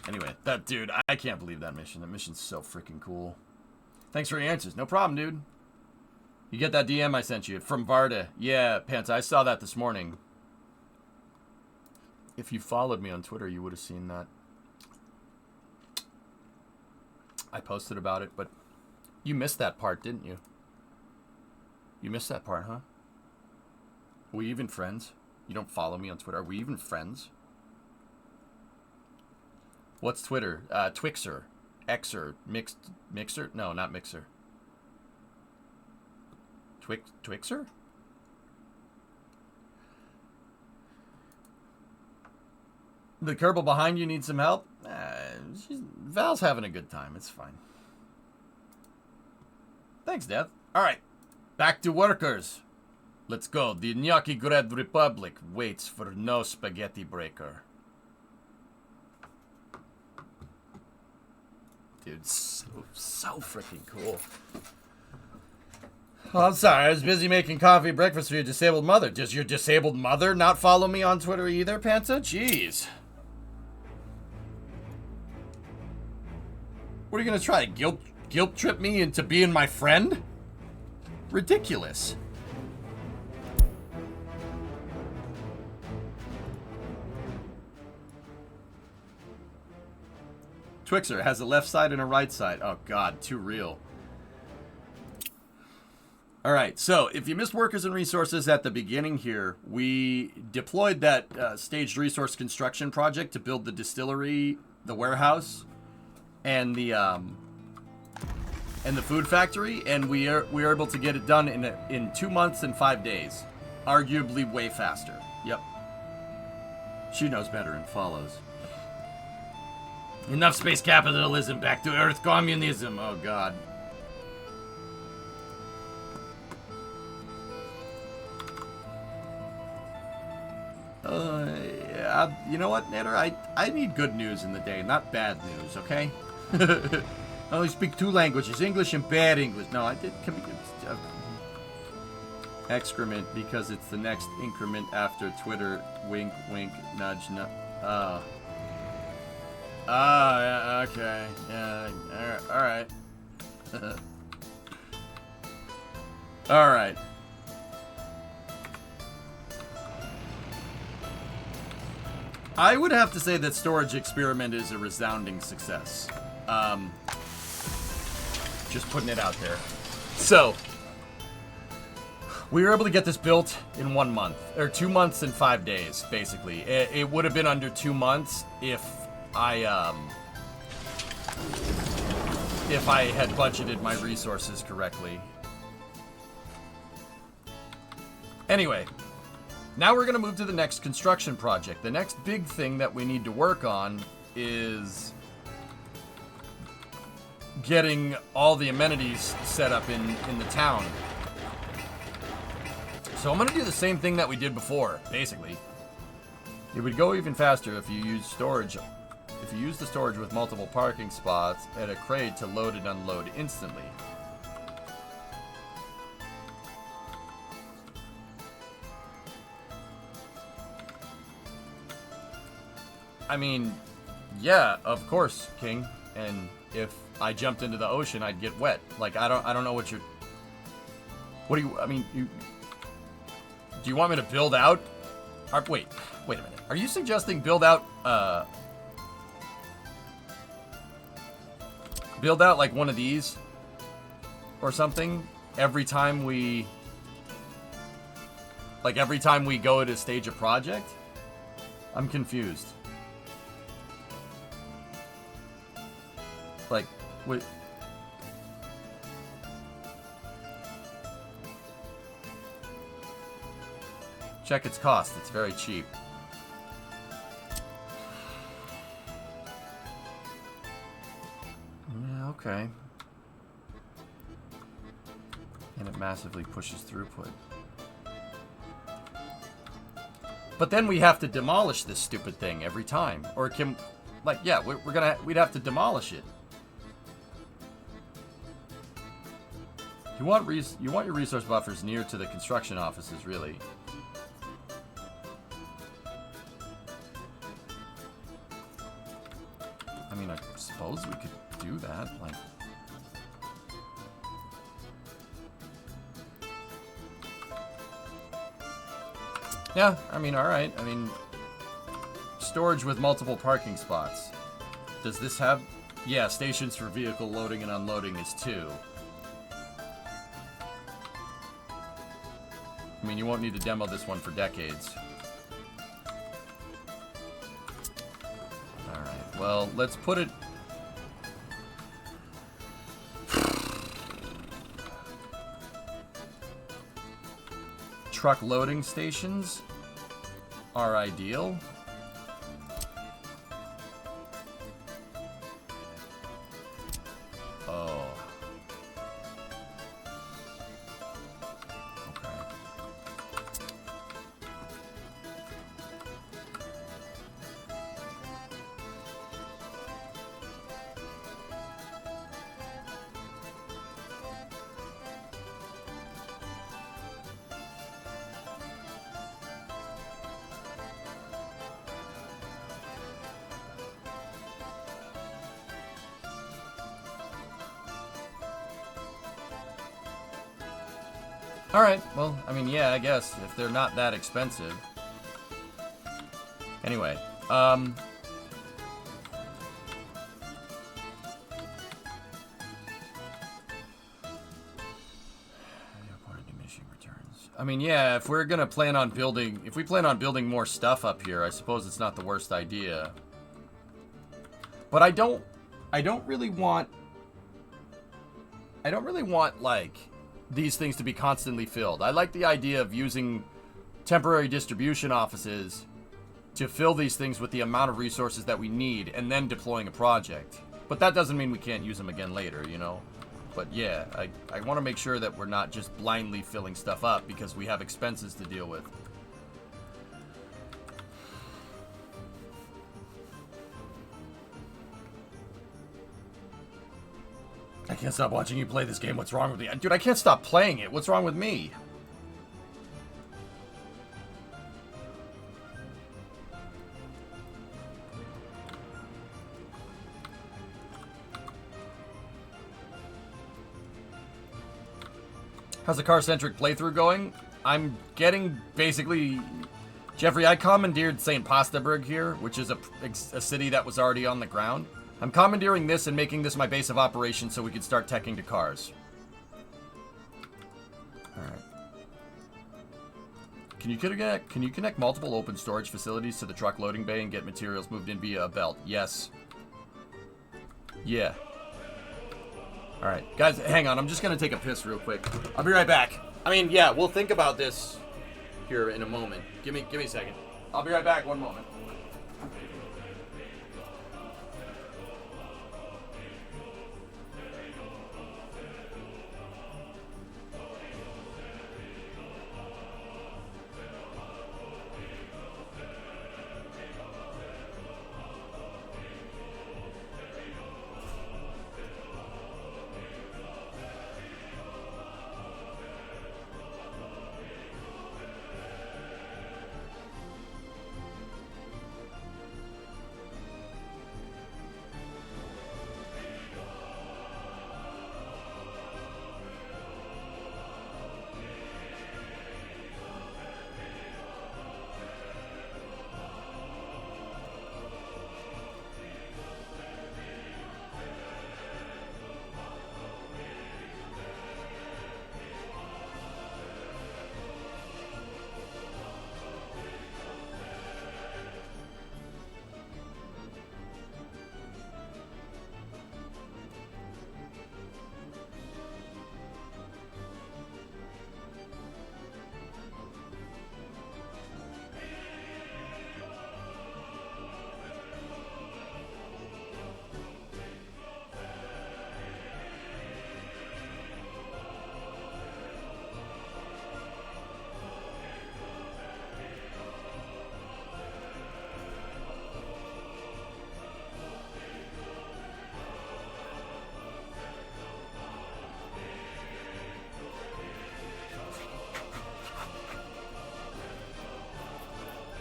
Anyway, that dude, I can't believe that mission. That mission's so freaking cool. Thanks for your answers. No problem, dude. You get that DM I sent you from Varda. Yeah, Panta, I saw that this morning. If you followed me on Twitter, you would have seen that. I posted about it, but you missed that part, didn't you? You missed that part, huh? Are we even friends? You don't follow me on Twitter. Are we even friends? What's Twitter? Twixer. Xer. Mixer? No, not Mixer. Twixer? The Kerbal behind you needs some help? Val's having a good time. It's fine. Thanks, Death. Alright. Back to workers. Let's go. The Gnocchigrad Republic waits for no spaghetti breaker. Dude, so freaking cool. Oh, I'm sorry. I was busy making coffee breakfast for your disabled mother. Does your disabled mother not follow me on Twitter either, Panta? Jeez. What are you going to try to guilt trip me into being my friend? Ridiculous. Twixer has a left side and a right side. Oh, God, too real. All right, so if you missed workers and resources at the beginning here, we deployed that staged resource construction project to build the distillery, the warehouse, and the food factory, and we are able to get it done in 2 months and 5 days, arguably way faster. Yep. She knows better and follows. Enough space capitalism, back to Earth communism. Oh, God. Yeah, you know what, Nader? I need good news in the day, not bad news, okay? I only speak 2 languages, English and bad English. No, I did... excrement, because it's the next increment after Twitter. Wink, wink, nudge, nudge. Yeah, okay. Yeah, alright. Alright. I would have to say that Storage Experiment is a resounding success. Just putting it out there. So, we were able to get this built in 1 month. Or 2 months and 5 days, basically. It would have been under 2 months if I had budgeted my resources correctly. Anyway, now we're going to move to the next construction project. The next big thing that we need to work on is getting all the amenities set up in the town. So I'm going to do the same thing that we did before, basically. It would go even faster if you use storage. If you use the storage with multiple parking spots at a crate to load and unload instantly. I mean, yeah, of course, King. And if I jumped into the ocean, I'd get wet. Like, I don't know what you're... What do you... I mean, you... Do you want me to build out... Wait a minute. Are you suggesting build out, build out, like, one of these? Or something? Every time we... Like, every time we go to stage a project? I'm confused. Like, wait... Check its cost. It's very cheap. Yeah, okay. And it massively pushes throughput. But then we have to demolish this stupid thing every time. Or can... Like, yeah, we'd have to demolish it. You want your resource buffers near to the construction offices, really. mean, I suppose we could do that. Like, yeah, I mean, all right. I mean, storage with multiple parking spots. Does this have... Yeah, stations for vehicle loading and unloading is 2. I mean, you won't need to demo this one for decades. Alright, well, let's put it... Truck loading stations are ideal. Oh. Okay. Alright, well, I mean, yeah, I guess, if they're not that expensive. Anyway, I mean, yeah, if we're gonna plan on building... If we plan on building more stuff up here, I suppose it's not the worst idea. But I don't really want, like, these things to be constantly filled. I like the idea of using temporary distribution offices to fill these things with the amount of resources that we need and then deploying a project. But that doesn't mean we can't use them again later, you know? But yeah, I want to make sure that we're not just blindly filling stuff up because we have expenses to deal with. I can't stop watching you play this game. What's wrong with me? Dude, I can't stop playing it. What's wrong with me? How's the car-centric playthrough going? I'm getting basically... Jeffrey, I commandeered St. Pastaburg here, which is a city that was already on the ground. I'm commandeering this and making this my base of operations so we can start teching to cars. Alright. Can you connect multiple open storage facilities to the truck loading bay and get materials moved in via a belt? Yes. Yeah. Alright, guys, hang on. I'm just gonna take a piss real quick. I'll be right back. I mean, yeah, we'll think about this here in a moment. Give me a second. I'll be right back, one moment.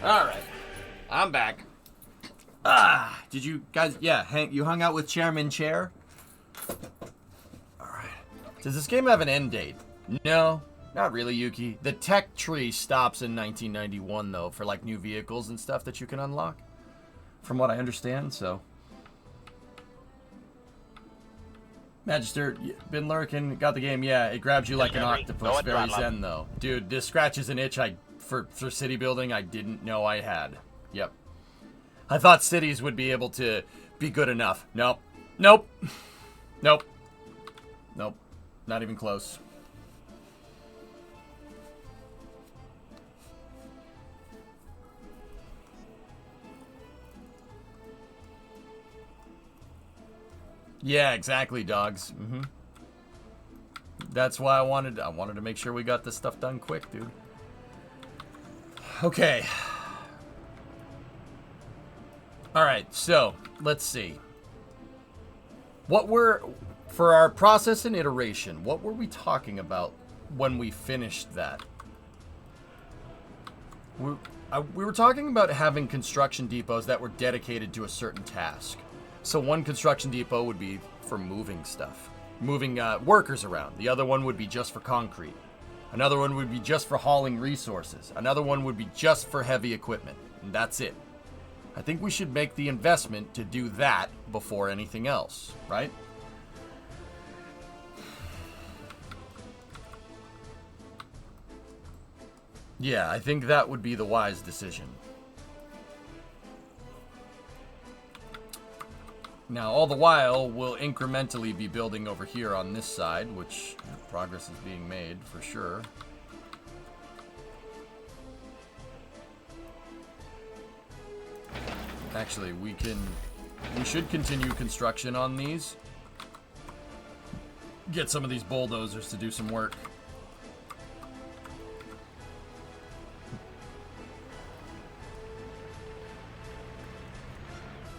Alright, I'm back. Did you guys, you hung out with Chairman Chair? Alright. Does this game have an end date? No, not really, Yuki. The tech tree stops in 1991, though, for, like, new vehicles and stuff that you can unlock. From what I understand, so. Magister, been lurking, got the game, yeah, it grabs you like an octopus, very zen, though. Dude, this scratches an itch for city building I didn't know I had. Yep. I thought cities would be able to be good enough. Nope. Nope. Nope. Nope. Not even close. Yeah, exactly, dogs. Mm-hmm. That's why I wanted to make sure we got this stuff done quick, dude. Okay. Alright, so, let's see. For our process and iteration, what were we talking about when we finished that? We were talking about having construction depots that were dedicated to a certain task. So one construction depot would be for moving stuff, moving workers around. The other one would be just for concrete. Another one would be just for hauling resources. Another one would be just for heavy equipment. And that's it. I think we should make the investment to do that before anything else, right? Yeah, I think that would be the wise decision. Now, all the while, we'll incrementally be building over here on this side, which progress is being made for sure. Actually, we should continue construction on these. Get some of these bulldozers to do some work.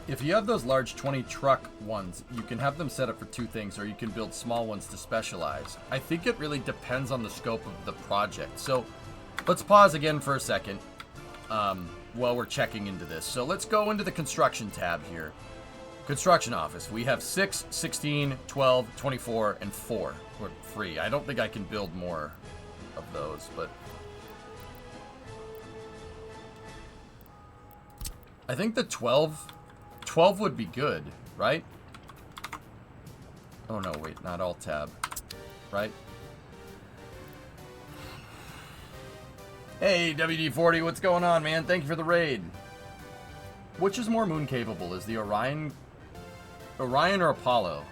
If you have those large 20 truck ones, you can have them set up for two things, or you can build small ones to specialize. I think it really depends on the scope of the project. So let's pause again for a second while we're checking into this. So let's go into the construction tab here. Construction office. We have 6, 16, 12, 24, and 4. We're free. I don't think I can build more of those, but I think the 12 would be good, right? Oh no, wait, not alt tab, right? Hey, WD-40, what's going on, man? Thank you for the raid. Which is more moon capable? Is the Orion or Apollo?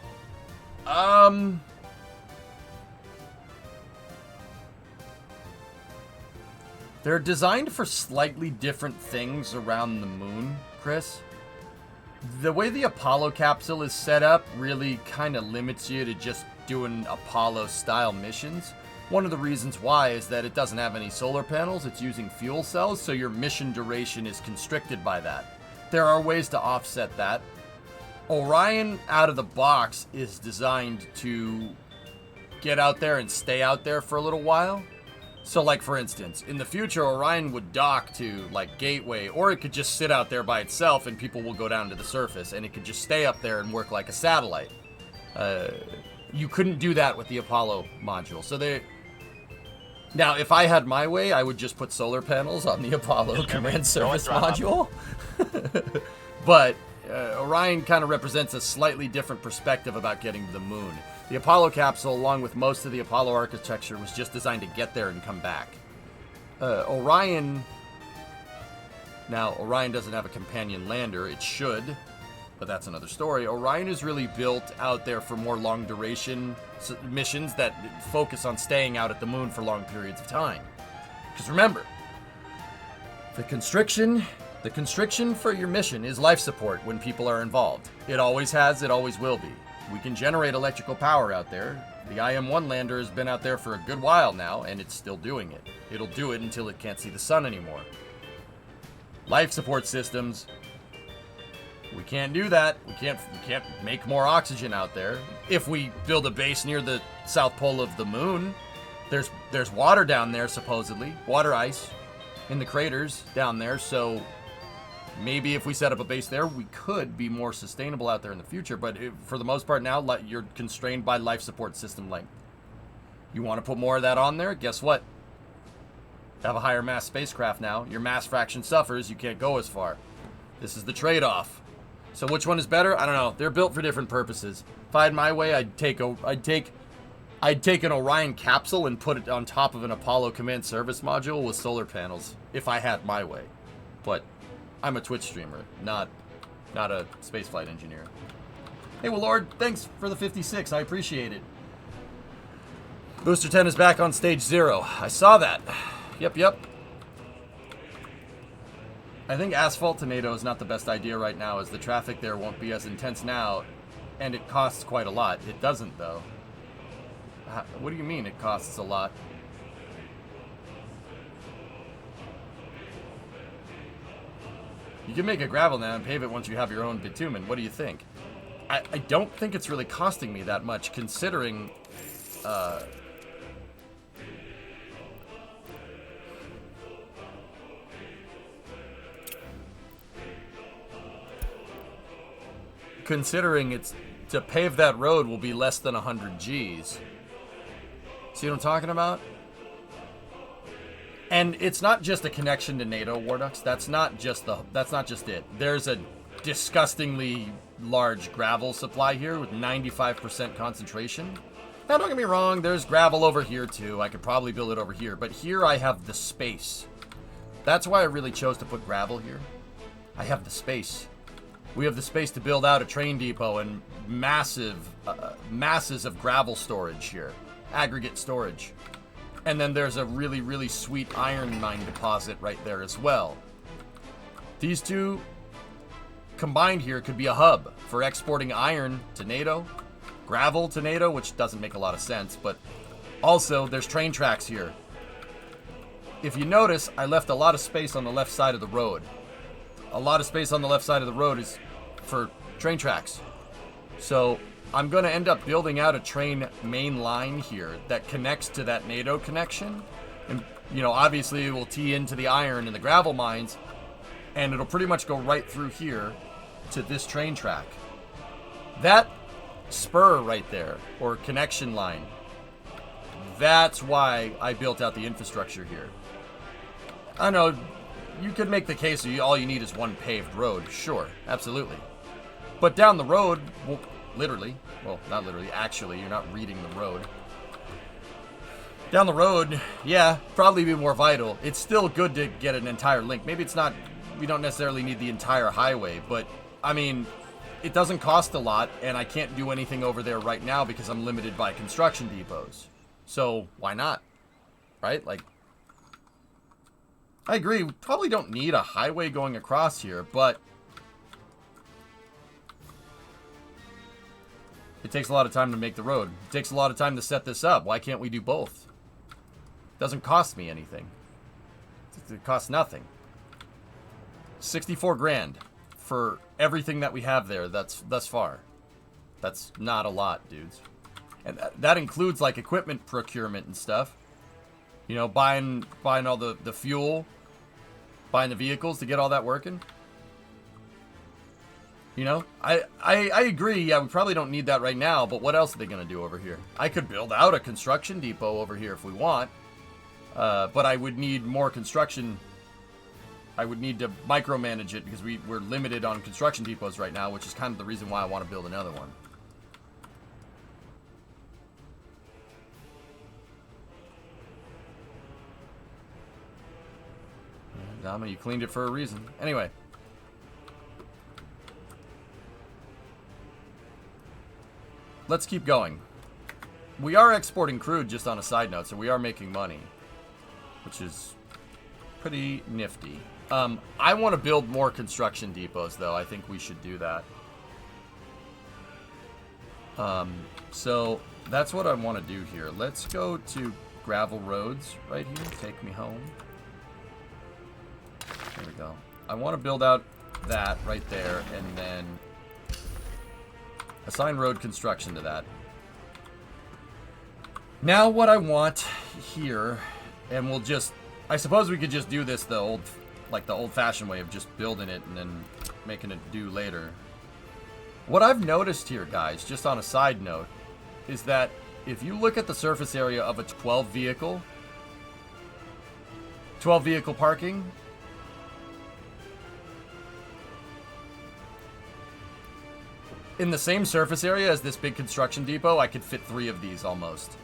They're designed for slightly different things around the moon, Chris. The way the Apollo capsule is set up really kind of limits you to just doing Apollo-style missions. One of the reasons why is that it doesn't have any solar panels, it's using fuel cells, so your mission duration is constricted by that. There are ways to offset that. Orion, out of the box, is designed to get out there and stay out there for a little while. So, like, for instance, in the future, Orion would dock to, like, Gateway, or it could just sit out there by itself and people will go down to the surface, and it could just stay up there and work like a satellite. You couldn't do that with the Apollo module. So now, if I had my way, I would just put solar panels on the Apollo command service module. But Orion kind of represents a slightly different perspective about getting to the moon. The Apollo capsule, along with most of the Apollo architecture, was just designed to get there and come back. Orion doesn't have a companion lander. It should, but that's another story. Orion is really built out there for more long-duration missions that focus on staying out at the moon for long periods of time. Because remember, the constriction for your mission is life support when people are involved. It always has, it always will be. We can generate electrical power out there. The IM-1 lander has been out there for a good while now, and it's still doing it. It'll do it until it can't see the sun anymore. Life support systems. We can't do that. We can't make more oxygen out there. If we build a base near the south pole of the moon, there's water down there, supposedly. Water ice in the craters down there, so Maybe if we set up a base there, we could be more sustainable out there in the future. But for the most part now, you're constrained by life support system length. You want to put more of that on there? Guess what? You have a higher mass spacecraft now. Your mass fraction suffers. You can't go as far. This is the trade-off. So which one is better? I don't know. They're built for different purposes. If I had my way, I'd take an Orion capsule and put it on top of an Apollo command service module with solar panels. If I had my way. But I'm a Twitch streamer, not a spaceflight engineer. Hey, well, Lord, thanks for the 56. I appreciate it. Booster 10 is back on stage 0. I saw that. Yep. I think asphalt to NATO is not the best idea right now, as the traffic there won't be as intense now, and it costs quite a lot. It doesn't, though. What do you mean it costs a lot? You can make a gravel now and pave it once you have your own bitumen. What do you think? I don't think it's really costing me that much, considering... considering it's to pave that road will be less than 100 G's. See what I'm talking about? And it's not just a connection to NATO, Warducks. That's not just it. There's a disgustingly large gravel supply here with 95% concentration. Now, don't get me wrong, there's gravel over here too. I could probably build it over here, but here I have the space. That's why I really chose to put gravel here. I have the space. We have the space to build out a train depot and masses of gravel storage here. Aggregate storage. And then there's a really, really sweet iron mine deposit right there as well. These two combined here could be a hub for exporting iron to NATO, gravel to NATO, which doesn't make a lot of sense, but also there's train tracks here. If you notice, I left a lot of space on the left side of the road. A lot of space on the left side of the road is for train tracks. So I'm going to end up building out a train main line here that connects to that NATO connection. And, you know, obviously it will tee into the iron and the gravel mines, and it'll pretty much go right through here to this train track. That spur right there, or connection line, that's why I built out the infrastructure here. I know, you could make the case that all you need is one paved road. Sure, absolutely. But down the road, well, literally, well, not literally, actually, you're not reading the road. Down the road, yeah, probably be more vital. It's still good to get an entire link. Maybe it's not, we don't necessarily need the entire highway, but, I mean, it doesn't cost a lot, and I can't do anything over there right now because I'm limited by construction depots. So, why not? Right? Like, I agree, we probably don't need a highway going across here, but it takes a lot of time to make the road. It takes a lot of time to set this up. Why can't we do both? It doesn't cost me anything. It costs nothing. 64 grand for everything that we have there that's thus far. That's not a lot, dudes. And that includes, like, equipment procurement and stuff. You know, buying all the fuel, buying the vehicles to get all that working. You know, I agree, yeah, we probably don't need that right now, but what else are they going to do over here? I could build out a construction depot over here if we want, but I would need more construction. I would need to micromanage it because we're limited on construction depots right now, which is kind of the reason why I want to build another one. Dama, you cleaned it for a reason. Anyway. Let's keep going. We are exporting crude, just on a side note, so we are making money, which is pretty nifty. I want to build more construction depots, though. I think we should do that. So that's what I want to do here. Let's go to gravel roads right here. Take me home. There we go. I want to build out that right there, and then assign road construction to that. Now what I want here, and we'll just, I suppose we could just do this the like the old-fashioned way of just building it and then making it do later. What I've noticed here, guys, just on a side note, is that if you look at the surface area of a 12 vehicle parking, in the same surface area as this big construction depot, I could fit 3 of these almost.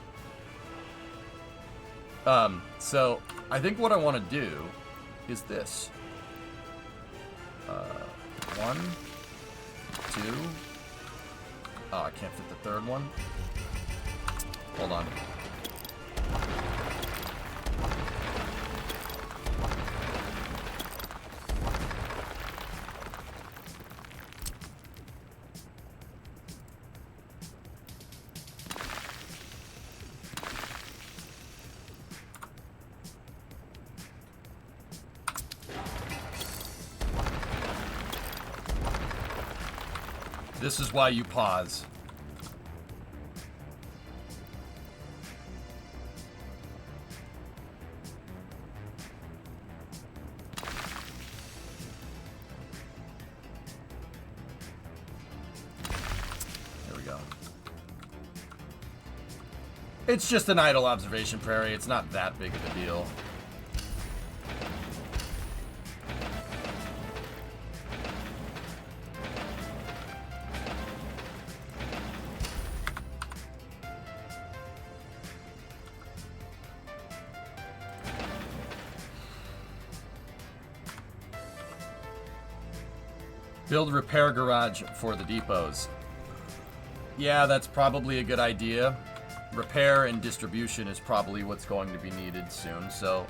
So I think what I want to do is this. 1, 2. Oh, I can't fit the third one. Hold on. This is why you pause. There we go. It's just an idle observation prairie. It's not that big of a deal. Build a repair garage for the depots. Yeah, that's probably a good idea. Repair and distribution is probably what's going to be needed soon, so...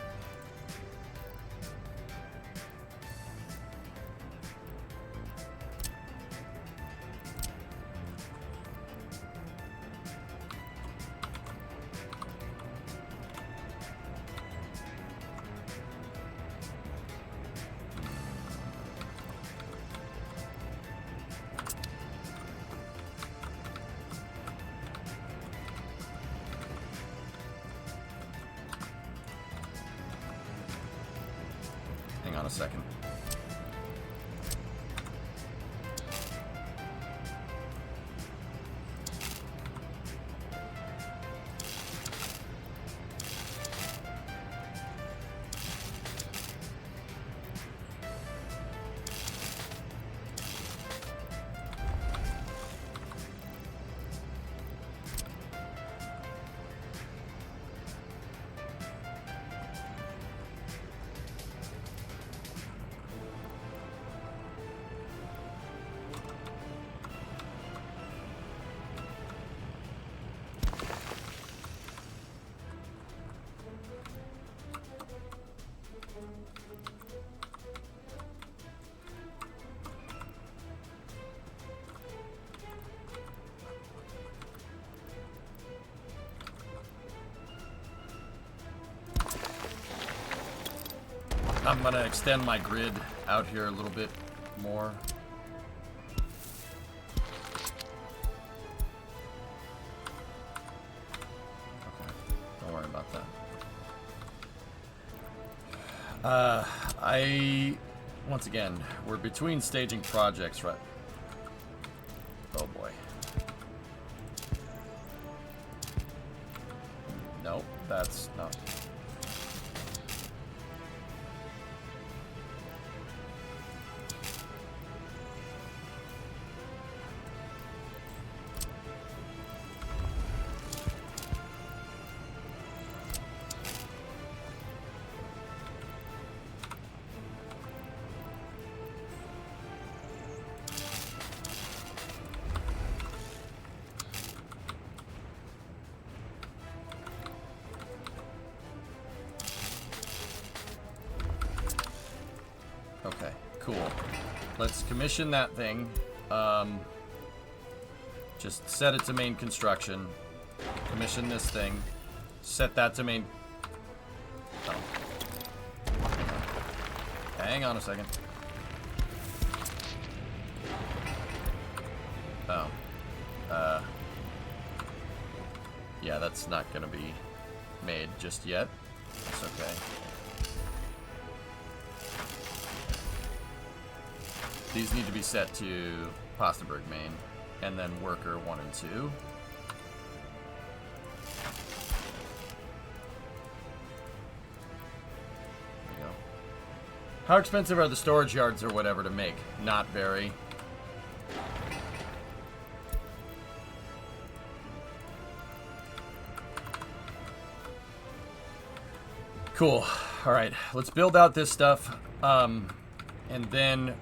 Hang on a second. I'm going to extend my grid out here a little bit more. Okay, don't worry about that. Once again, we're between staging projects, right? Oh boy. Nope, that's not... Okay, cool. Let's commission that thing. Just set it to main construction. Commission this thing. Set that to main... Oh. Hang on a second. Oh. Yeah, that's not gonna be made just yet. That's okay. These need to be set to Pastaberg main, and then worker 1 and 2. There we go. How expensive are the storage yards or whatever to make? Not very. Cool. All right, let's build out this stuff. And then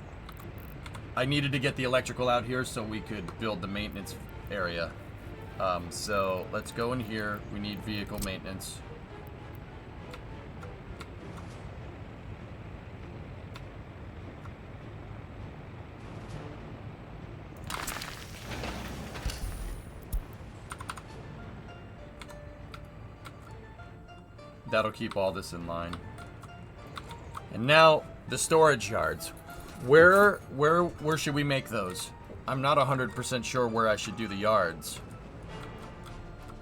I needed to get the electrical out here so we could build the maintenance area. So let's go in here. We need vehicle maintenance. That'll keep all this in line. And now the storage yards. Where should we make those? I'm not 100% sure where I should do the yards.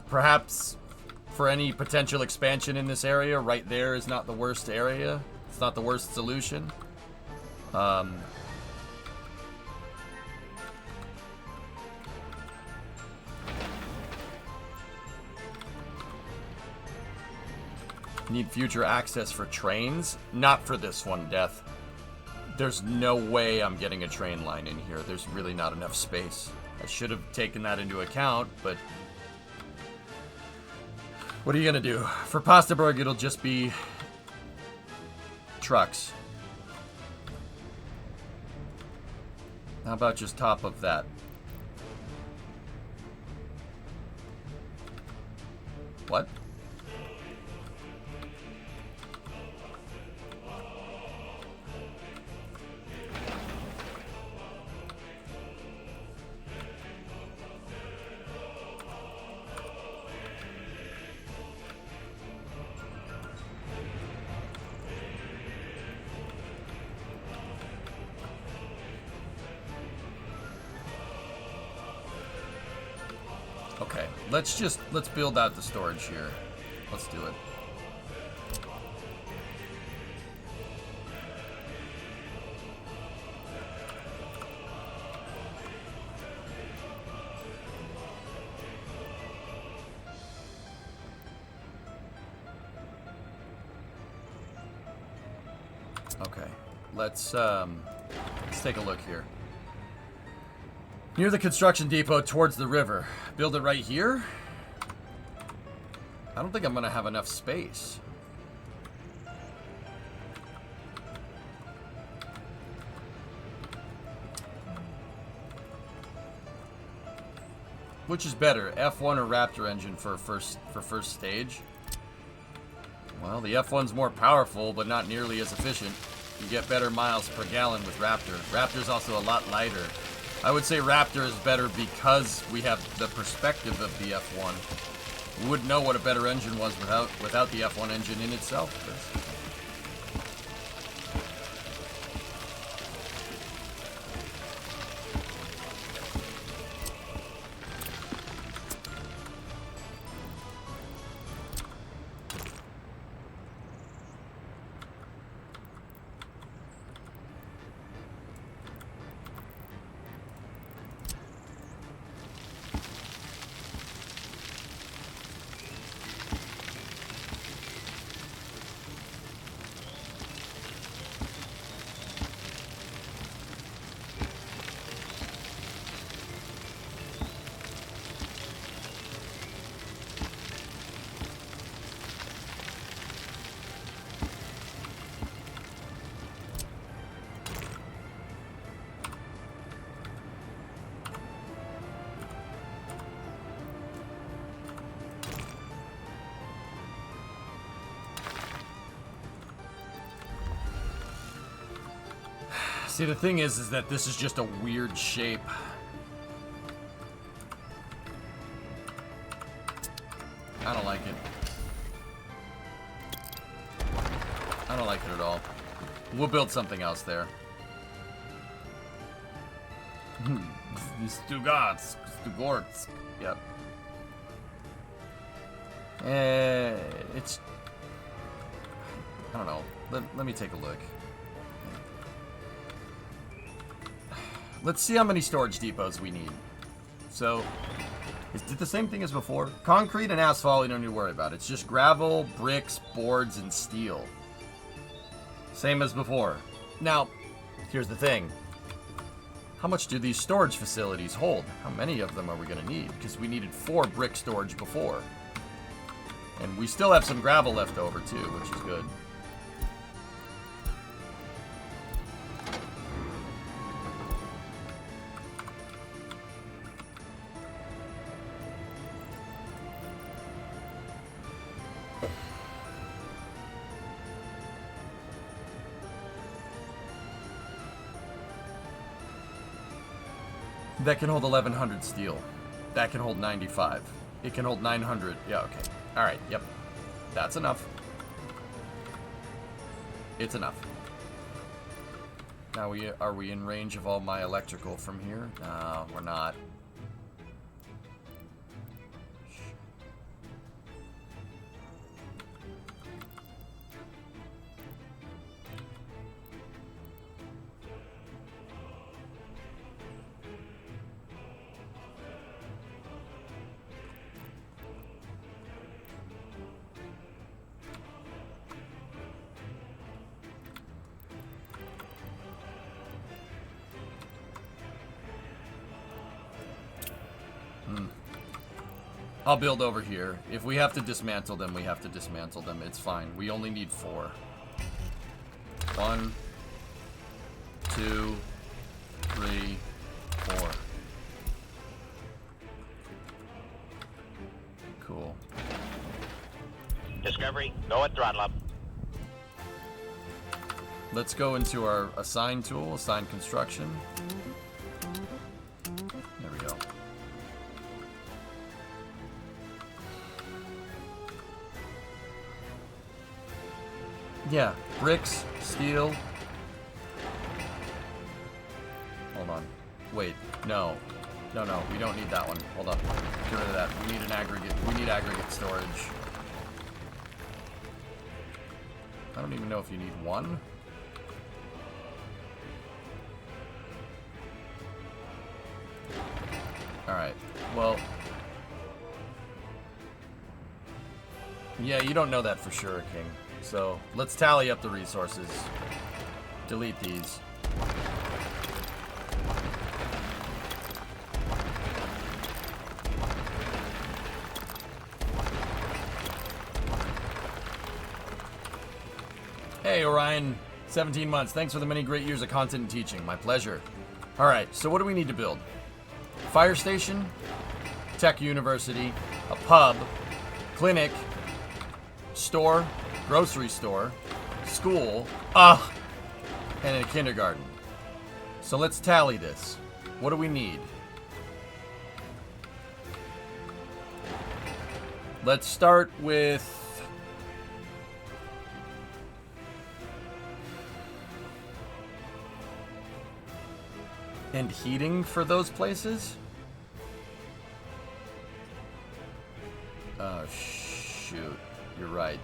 Perhaps for any potential expansion in this area, right there is not the worst area. It's not the worst solution. Need future access for trains? Not for this one, Death. There's no way I'm getting a train line in here. There's really not enough space. I should have taken that into account, but what are you gonna do? For Pastaberg, it'll just be trucks. How about just top of that? What? Okay, let's build out the storage here. Let's do it. Okay, let's take a look here. Near the construction depot towards the river. Build it right here? I don't think I'm gonna have enough space. Which is better, F1 or Raptor engine for first stage? Well, the F1's more powerful, but not nearly as efficient. You get better miles per gallon with Raptor. Raptor's also a lot lighter. I would say Raptor is better because we have the perspective of the F1. We wouldn't know what a better engine was without the F1 engine in itself, Chris. See, the thing is that this is just a weird shape. I don't like it. I don't like it at all. We'll build something else there. Stugats. Stugorts. Yep. It's... I don't know. Let me take a look. Let's see how many storage depots we need. So, is it the same thing as before? Concrete and asphalt, we don't need to worry about. It's just gravel, bricks, boards, and steel. Same as before. Now, here's the thing. How much do these storage facilities hold? How many of them are we going to need? Because we needed 4 brick storage before. And we still have some gravel left over too, which is good. That can hold 1,100 steel. That can hold 95. It can hold 900. Yeah, okay. Alright, yep. That's enough. It's enough. Now, are we in range of all my electrical from here? No, we're not. I'll build over here. If we have to dismantle them, we have to dismantle them. It's fine. We only need 4. 1, 2, 3, 4. Cool. Discovery, go at throttle up. Let's go into our assign tool, assign construction. There we go. Yeah, bricks, steel. Hold on. Wait, no. No, we don't need that one. Hold up. Get rid of that. We need an aggregate. We need aggregate storage. I don't even know if you need 1. Alright, well... Yeah, you don't know that for sure, King. So, let's tally up the resources. Delete these. Hey, Orion. 17 months. Thanks for the many great years of content and teaching. My pleasure. Alright, so what do we need to build? Fire station, tech university, a pub, clinic, store, grocery store, school, and a kindergarten. So let's tally this. What do we need? Let's start with... and heating for those places? Oh, shoot. You're right.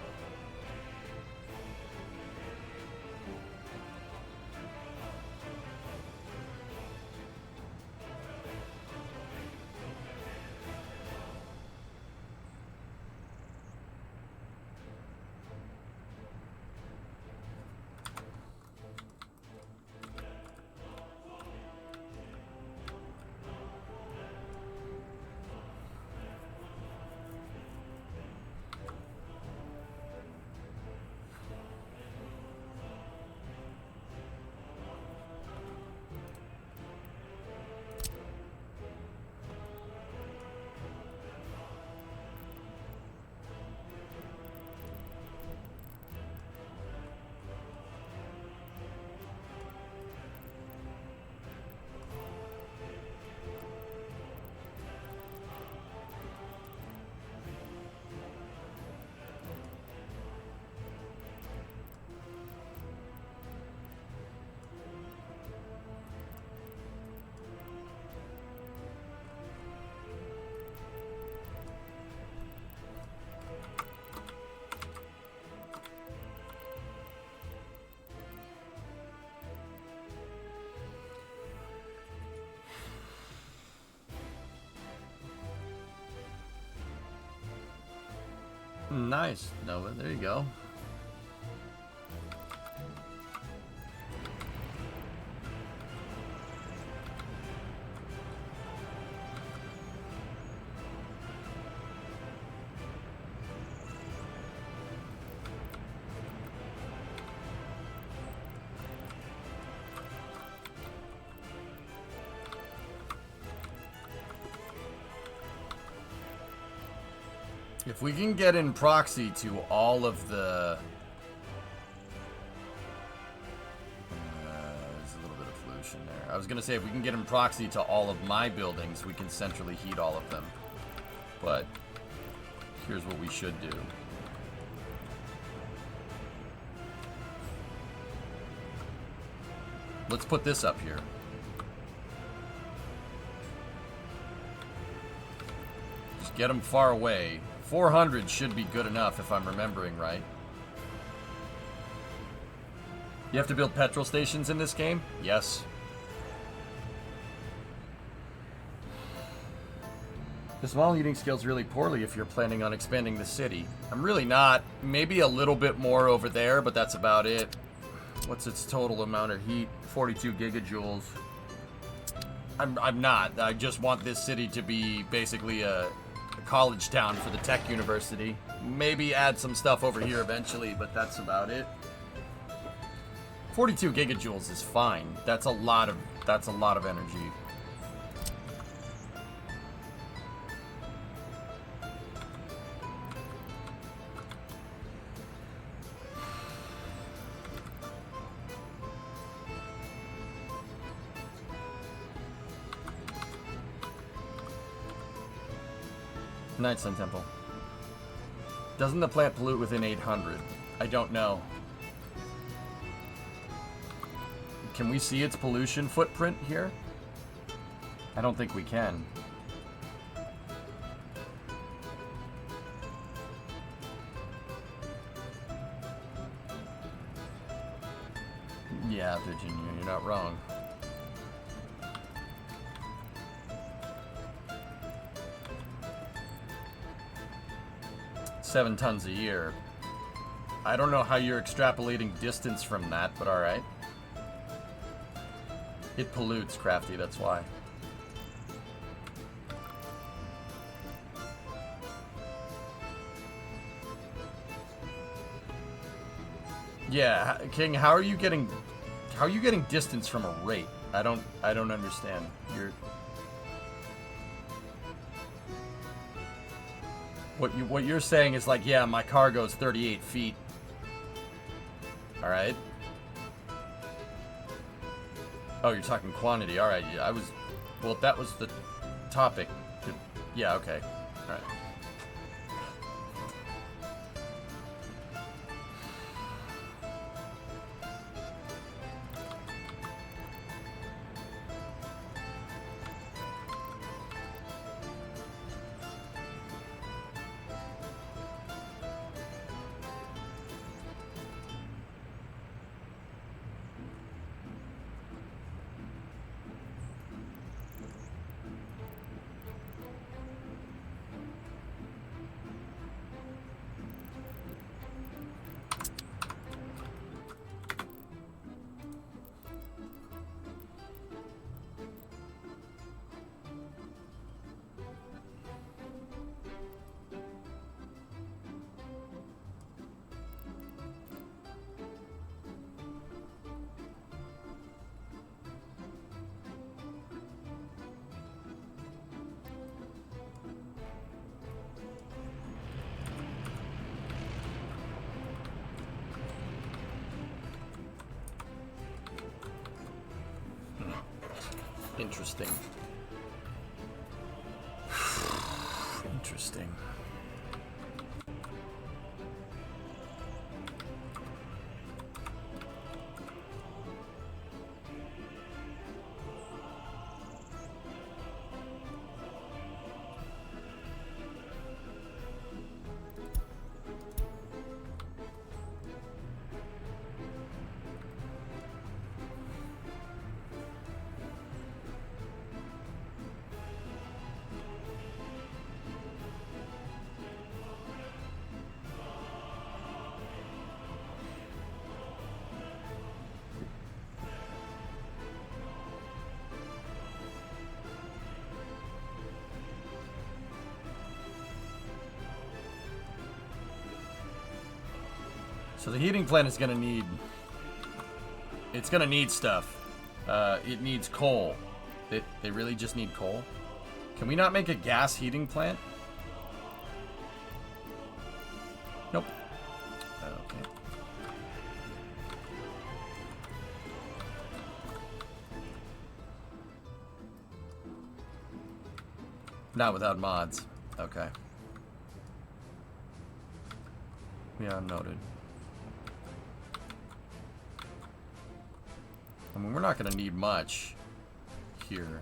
Nice, Nova. There you go. If we can get in proxy to all of the... there's a little bit of pollution there. I was going to say, if we can get in proxy to all of my buildings, we can centrally heat all of them. But here's what we should do. Let's put this up here. Just get them far away. 400 should be good enough if I'm remembering right. You have to build petrol stations in this game? Yes. The small heating scales really poorly if you're planning on expanding the city. I'm really not. Maybe a little bit more over there, but that's about it. What's its total amount of heat? 42 gigajoules. I'm not. I just want this city to be basically a college town for the tech university. Maybe add some stuff over here eventually, but that's about it. 42 gigajoules is fine. That's a lot of energy. Night Sun Temple. Doesn't the plant pollute within 800? I don't know. Can we see its pollution footprint here? I don't think we can. Yeah, Virginia, you're not wrong. $7 tons a year. I don't know how you're extrapolating distance from that, but alright. It pollutes, Crafty, that's why. Yeah, King, how are you getting distance from a rate? I don't understand. What you're saying is like, yeah, my car goes 38 feet. All right. Oh, you're talking quantity. All right. Yeah, well, if that was the topic. Yeah. Okay. All right. Interesting. Interesting. So the heating plant is gonna need... It's gonna need stuff. It needs coal. They really just need coal? Can we not make a gas heating plant? Nope. Okay. Not without mods. Okay. Yeah, noted. I mean, we're not going to need much here.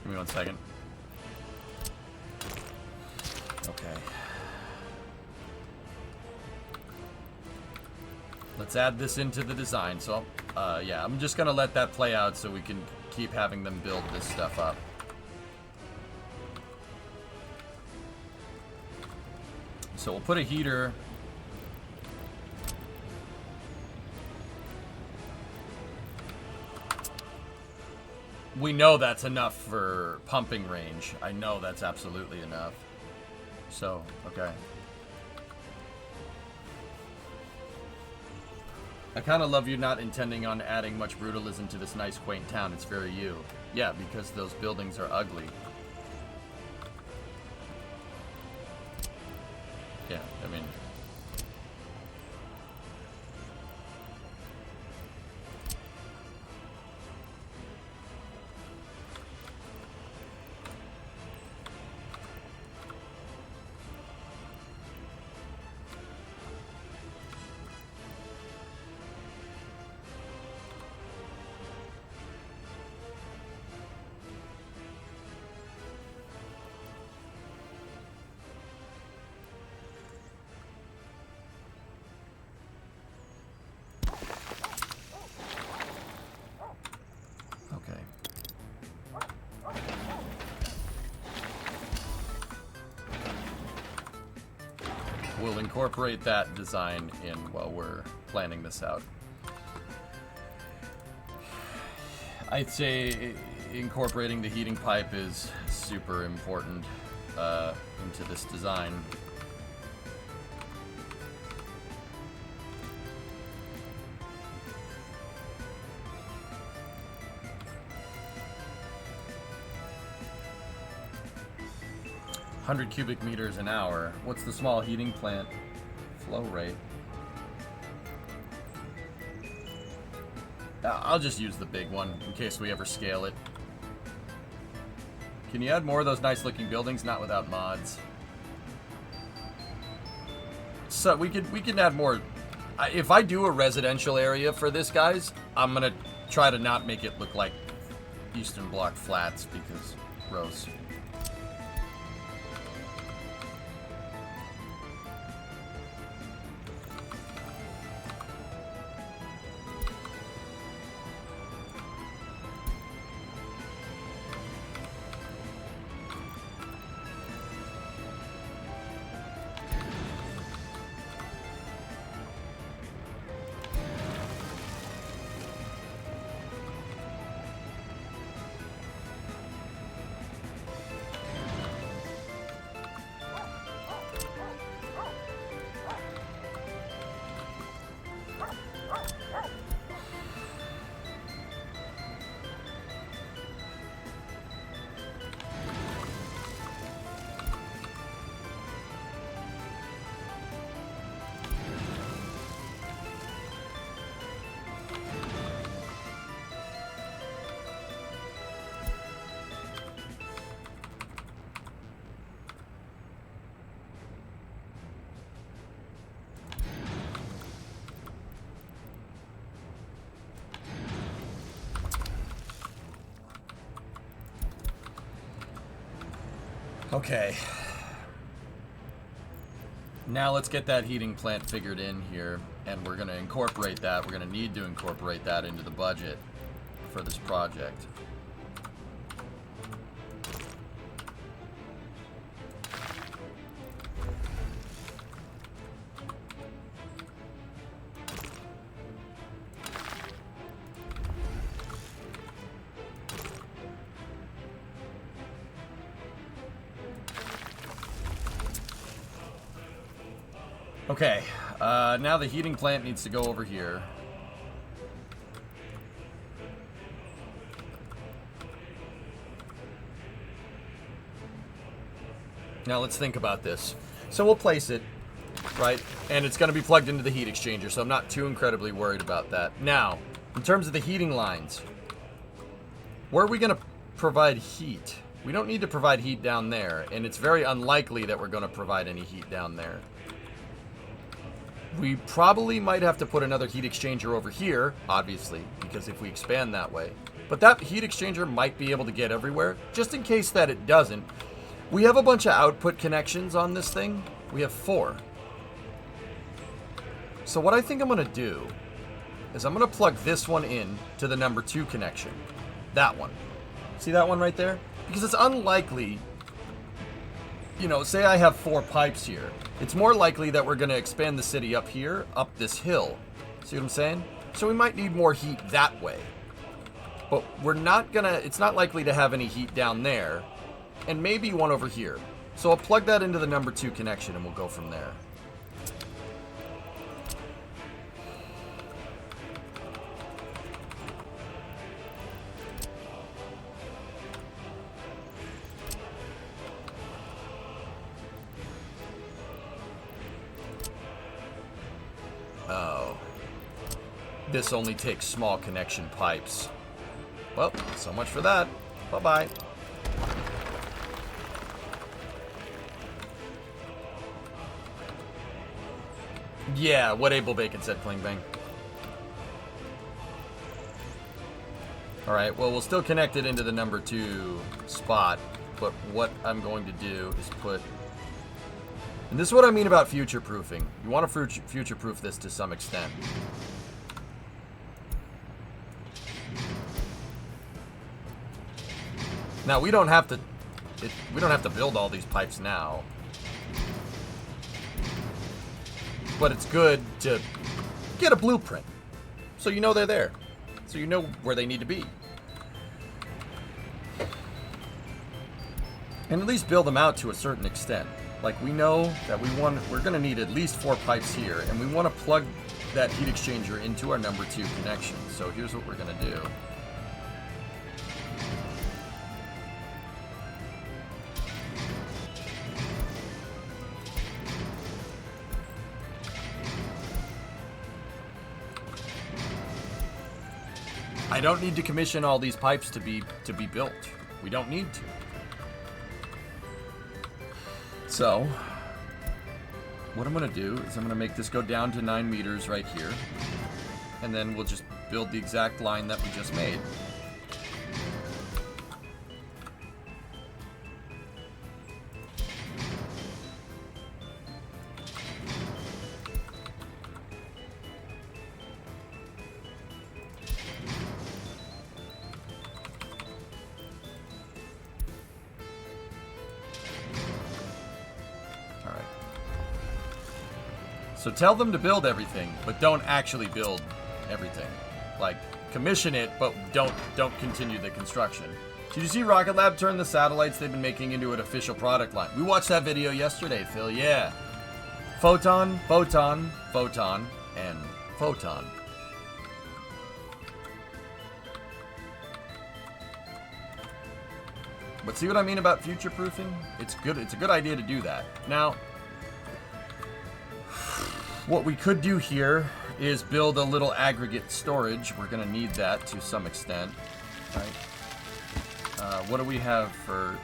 Give me 1 second. Okay. Let's add this into the design. So, yeah, I'm just gonna let that play out so we can keep having them build this stuff up. So we'll put a heater. We know that's enough for pumping range. I know that's absolutely enough. So, okay. I kind of love you not intending on adding much brutalism to this nice, quaint town. It's very you. Yeah, because those buildings are ugly. Yeah, I mean... We'll incorporate that design in while we're planning this out. I'd say incorporating the heating pipe is super important into this design. $100 cubic meters an hour. What's the small heating plant flow rate? I'll just use the big one in case we ever scale it. Can you add more of those nice looking buildings? Not without mods. So we can add more. If I do a residential area for this, guys, I'm gonna try to not make it look like Eastern Bloc flats because gross. Okay. Now let's get that heating plant figured in here, and we're going to incorporate that. We're going to need to incorporate that into the budget for this project. Okay, now the heating plant needs to go over here. Now let's think about this. So we'll place it, right? And it's going to be plugged into the heat exchanger, so I'm not too incredibly worried about that. Now, in terms of the heating lines, where are we going to provide heat? We don't need to provide heat down there, and it's very unlikely that we're going to provide any heat down there. We probably might have to put another heat exchanger over here, obviously, because if we expand that way. But that heat exchanger might be able to get everywhere. Just in case that it doesn't, we have a bunch of output connections on this thing. We have 4. So what I think I'm going to do is I'm going to plug this one in to the number 2 connection. That one. See that one right there? Because it's unlikely, you know, say I have 4 pipes here. It's more likely that we're going to expand the city up here, up this hill. See what I'm saying? So we might need more heat that way. But we're not going to, it's not likely to have any heat down there. And maybe one over here. So I'll plug that into the number 2 connection and we'll go from there. Oh. This only takes small connection pipes. Well, so much for that. Bye-bye. Yeah, what Abel Bacon said, Cling Bang. Alright, well, we'll still connect it into the number 2 spot, but what I'm going to do is put... And this is what I mean about future-proofing. You want to future-proof this to some extent. Now, we don't have to... we don't have to build all these pipes now. But it's good to get a blueprint, so you know they're there, so you know where they need to be, and at least build them out to a certain extent. Like, we know that we're going to need at least 4 pipes here, and we want to plug that heat exchanger into our number 2 connection. So here's what we're going to do. I don't need to commission all these pipes to be built. We don't need to. So, what I'm going to do is I'm going to make this go down to 9 meters right here. And then we'll just build the exact line that we just made. So tell them to build everything, but don't actually build everything. Like, commission it, but don't continue the construction. Did you see Rocket Lab turn the satellites they've been making into an official product line? We watched that video yesterday, Phil, yeah. Photon, photon, photon, and photon. But see what I mean about future-proofing? It's good. It's a good idea to do that. Now, what we could do here is build a little aggregate storage. We're going to need that to some extent, right? What do we have for...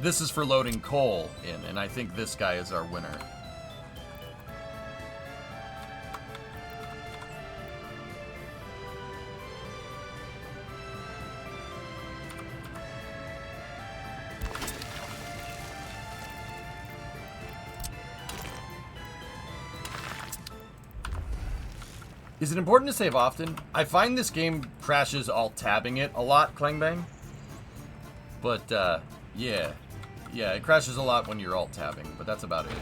this is for loading coal in, and I think this guy is our winner. Is it important to save often? I find this game crashes alt-tabbing it a lot, Clangbang. But, yeah. Yeah, it crashes a lot when you're alt-tabbing, but that's about it.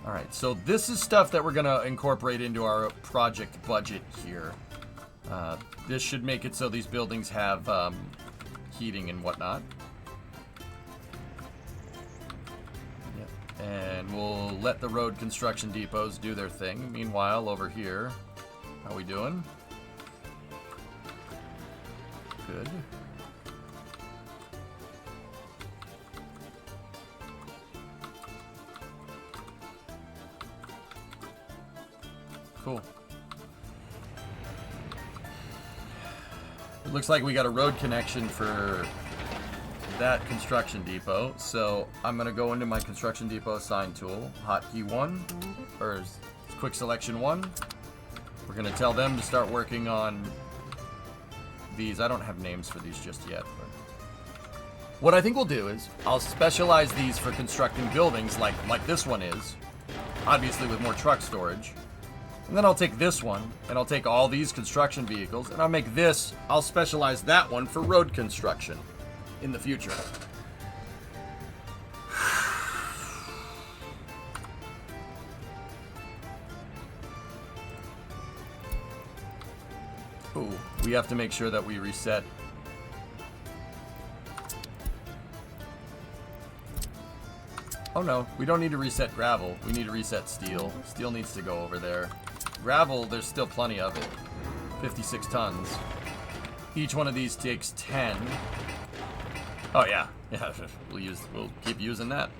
Alright, so this is stuff that we're going to incorporate into our project budget here. This should make it so these buildings have heating and whatnot. And we'll let the road construction depots do their thing. Meanwhile, over here, how we doing? Good. Cool. It looks like we got a road connection for that construction depot, so I'm gonna go into my construction depot assign tool, hotkey 1, or quick selection 1. We're gonna tell them to start working on these. I don't have names for these just yet, but what I think we'll do is I'll specialize these for constructing buildings like this one is, obviously with more truck storage. And then I'll take this one, and I'll take all these construction vehicles, and I'll specialize that one for road construction in the future. Ooh, we have to make sure that we reset. Oh no, we don't need to reset gravel. We need to reset steel. Steel needs to go over there. Gravel, there's still plenty of it. 56 tons. Each one of these takes 10. Oh yeah, yeah. We'll keep using that.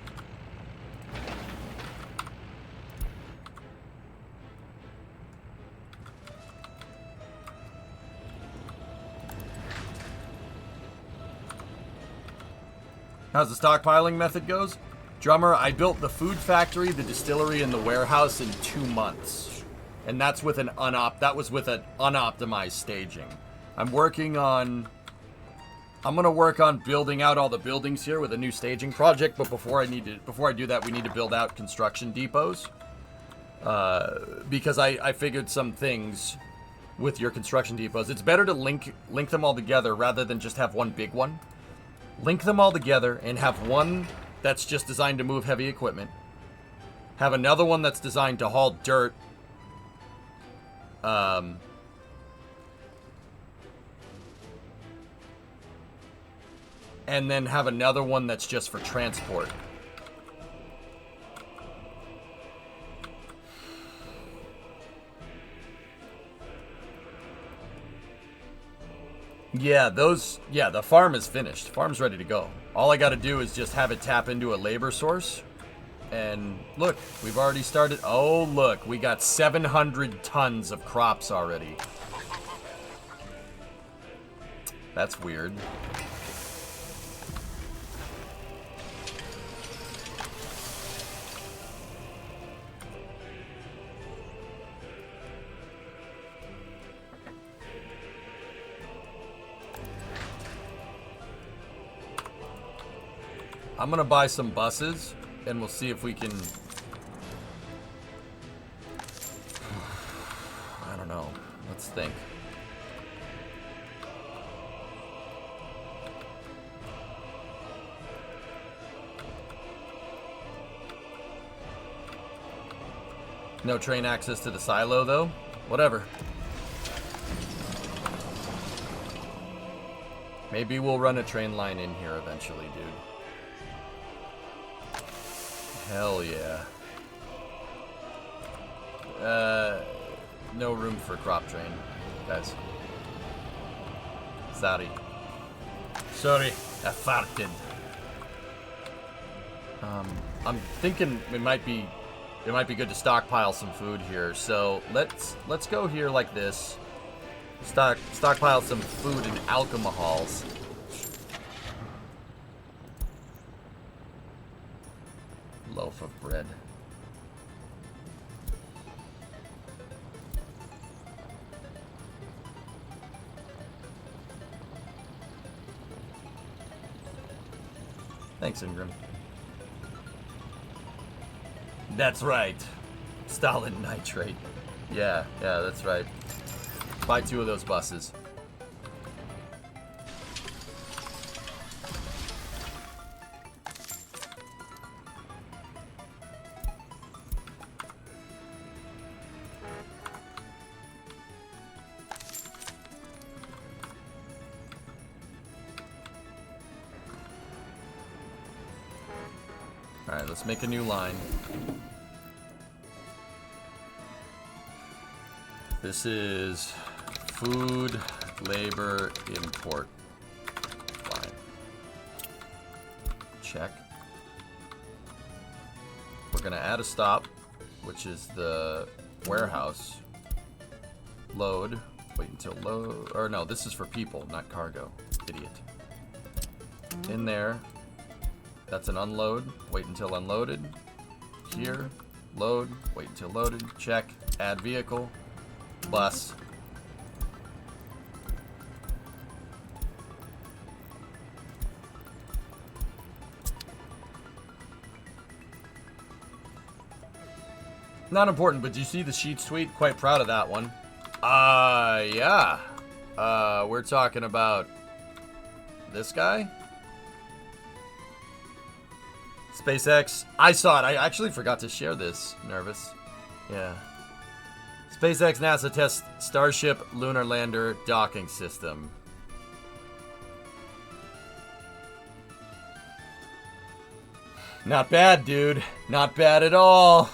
How's the stockpiling method goes? Drummer, I built the food factory, the distillery, and the warehouse in 2 months, and that's with an unoptimized staging. I'm gonna work on building out all the buildings here with a new staging project, but before I do that, we need to build out construction depots. Because I figured some things with your construction depots. It's better to link them all together rather than just have one big one. Link them all together and have one that's just designed to move heavy equipment. Have another one that's designed to haul dirt. And then have another one that's just for transport. Yeah, the farm is finished. Farm's ready to go. All I gotta do is just have it tap into a labor source. And look, we've already started. Oh, look, we got 700 tons of crops already. That's weird. I'm gonna buy some buses, and we'll see if we can... I don't know. Let's think. No train access to the silo, though? Whatever. Maybe we'll run a train line in here eventually, dude. Hell yeah. No room for crop train, guys. Sorry. Sorry, I farted. I'm thinking it might be it might be good to stockpile some food here. So let's go here like this. Stockpile some food in alcohols. Loaf of bread. Thanks, Ingram. That's right. Stalin nitrate. Yeah, that's right. Buy 2 of those buses. Alright, let's make a new line. This is food, labor, import. Fine. Check. We're gonna add a stop, which is the warehouse. Load. Wait until load. Or no, this is for people, not cargo. Idiot. In there. That's an unload. Wait until unloaded. Here. Load. Wait until loaded. Check. Add vehicle. Bus. Not important, but do you see the Sheets tweet? Quite proud of that one. Yeah. We're talking about this guy. SpaceX. I saw it. I actually forgot to share this. Nervous. Yeah. SpaceX NASA test Starship lunar lander docking system. Not bad, dude. Not bad at all.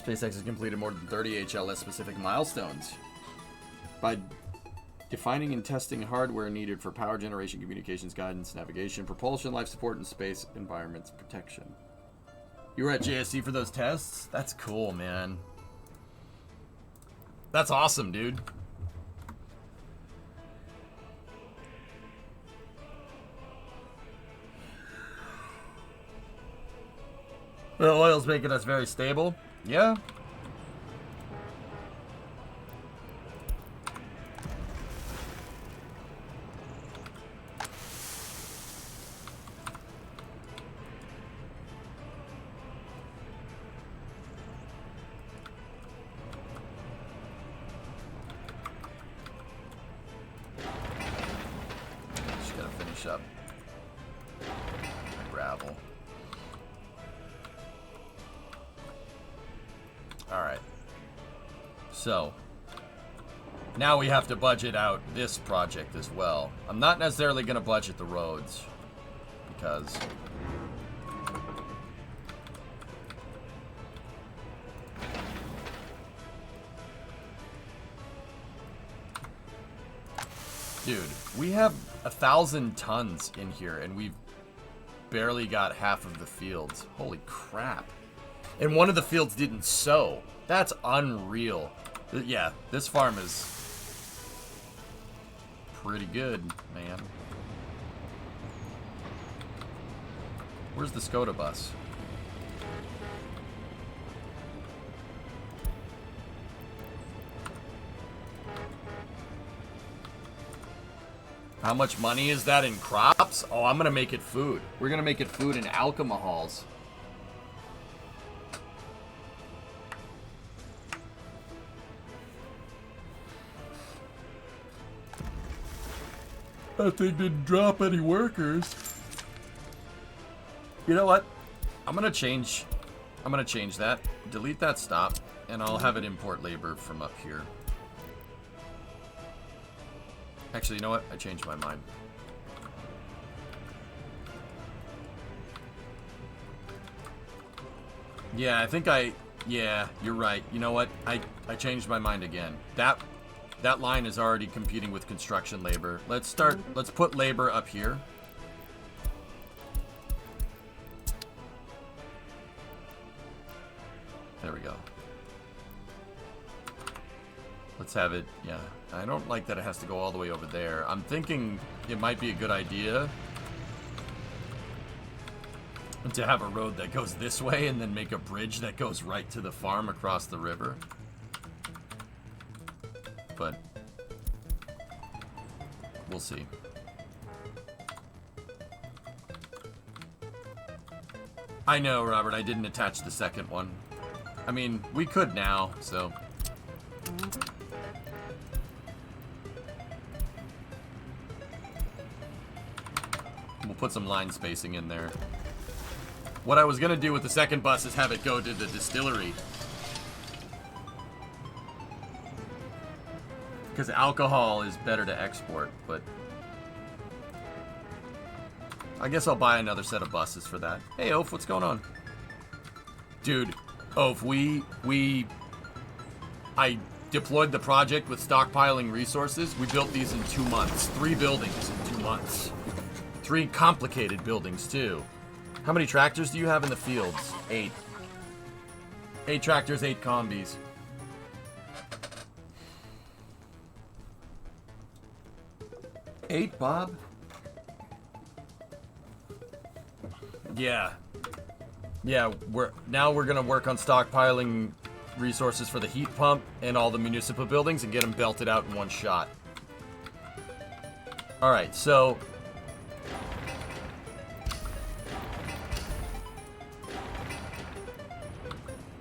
SpaceX has completed more than 30 HLS-specific milestones by defining and testing hardware needed for power generation, communications, guidance, navigation, propulsion, life support, and space environments protection. You were at JSC for those tests? That's cool, man. That's awesome, dude. The oil's making us very stable. Yeah. Just gotta finish up. Gravel. Alright. So, now we have to budget out this project as well. I'm not necessarily going to budget the roads, because dude, we have 1,000 tons in here, and we've barely got half of the fields. Holy crap. And one of the fields didn't sow. That's unreal. Yeah, this farm is pretty good, man. Where's the Skoda bus? How much money is that in crops? Oh, I'm gonna make it food. We're gonna make it food in alcohols. That thing didn't drop any workers. You know what? I'm gonna change that. Delete that stop, and I'll have it import labor from up here. Actually, you know what? I changed my mind. Yeah, I think yeah, you're right. You know what? I changed my mind again. That line is already competing with construction labor. Let's put labor up here. There we go. Let's have it, yeah. I don't like that it has to go all the way over there. I'm thinking it might be a good idea to have a road that goes this way and then make a bridge that goes right to the farm across the river. But we'll see. I know, Robert, I didn't attach the second one. I mean, we could now, so. We'll put some line spacing in there. What I was gonna do with the second bus is have it go to the distillery. Because alcohol is better to export, but I guess I'll buy another set of buses for that. Hey, Oaf, what's going on? Dude, Oaf, I deployed the project with stockpiling resources. We built these in 2 months. 3 buildings in 2 months. 3 complicated buildings, too. How many tractors do you have in the fields? 8. 8 tractors, 8 combis. 8, Bob? Yeah. Yeah, we're gonna work on stockpiling resources for the heat pump and all the municipal buildings and get them belted out in one shot. Alright, so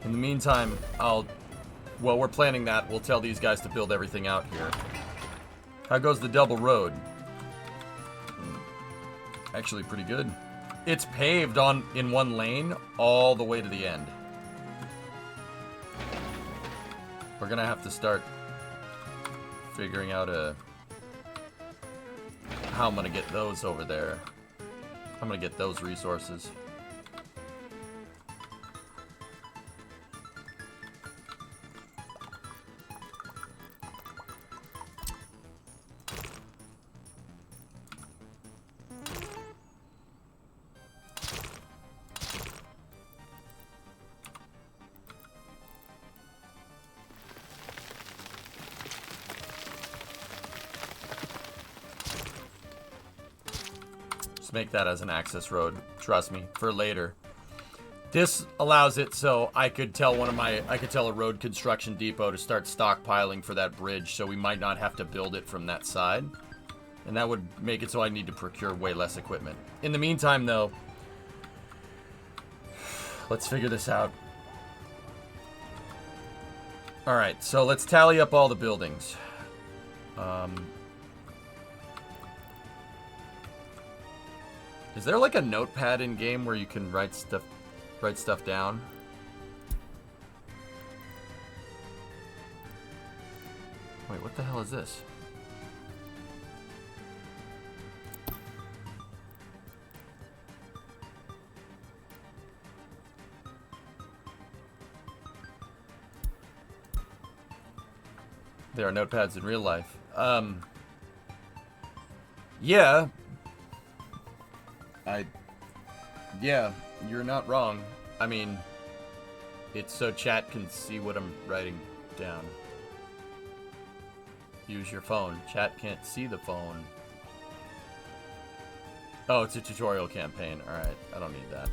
in the meantime, while we're planning that, we'll tell these guys to build everything out here. How goes the double road? Actually pretty good. It's paved in one lane all the way to the end. We're gonna have to start figuring out how I'm gonna get those over there. I'm gonna get those resources. Make that as an access road, trust me, for later. This allows it so I could tell a road construction depot to start stockpiling for that bridge, so we might not have to build it from that side. And that would make it so I need to procure way less equipment. In the meantime, though, let's figure this out. Alright, so let's tally up all the buildings. Is there like a notepad in game where you can write stuff down? Wait, what the hell is this? There are notepads in real life. Yeah. Yeah, you're not wrong. I mean, it's so chat can see what I'm writing down. Use your phone. Chat can't see the phone. Oh, it's a tutorial campaign. Alright, I don't need that.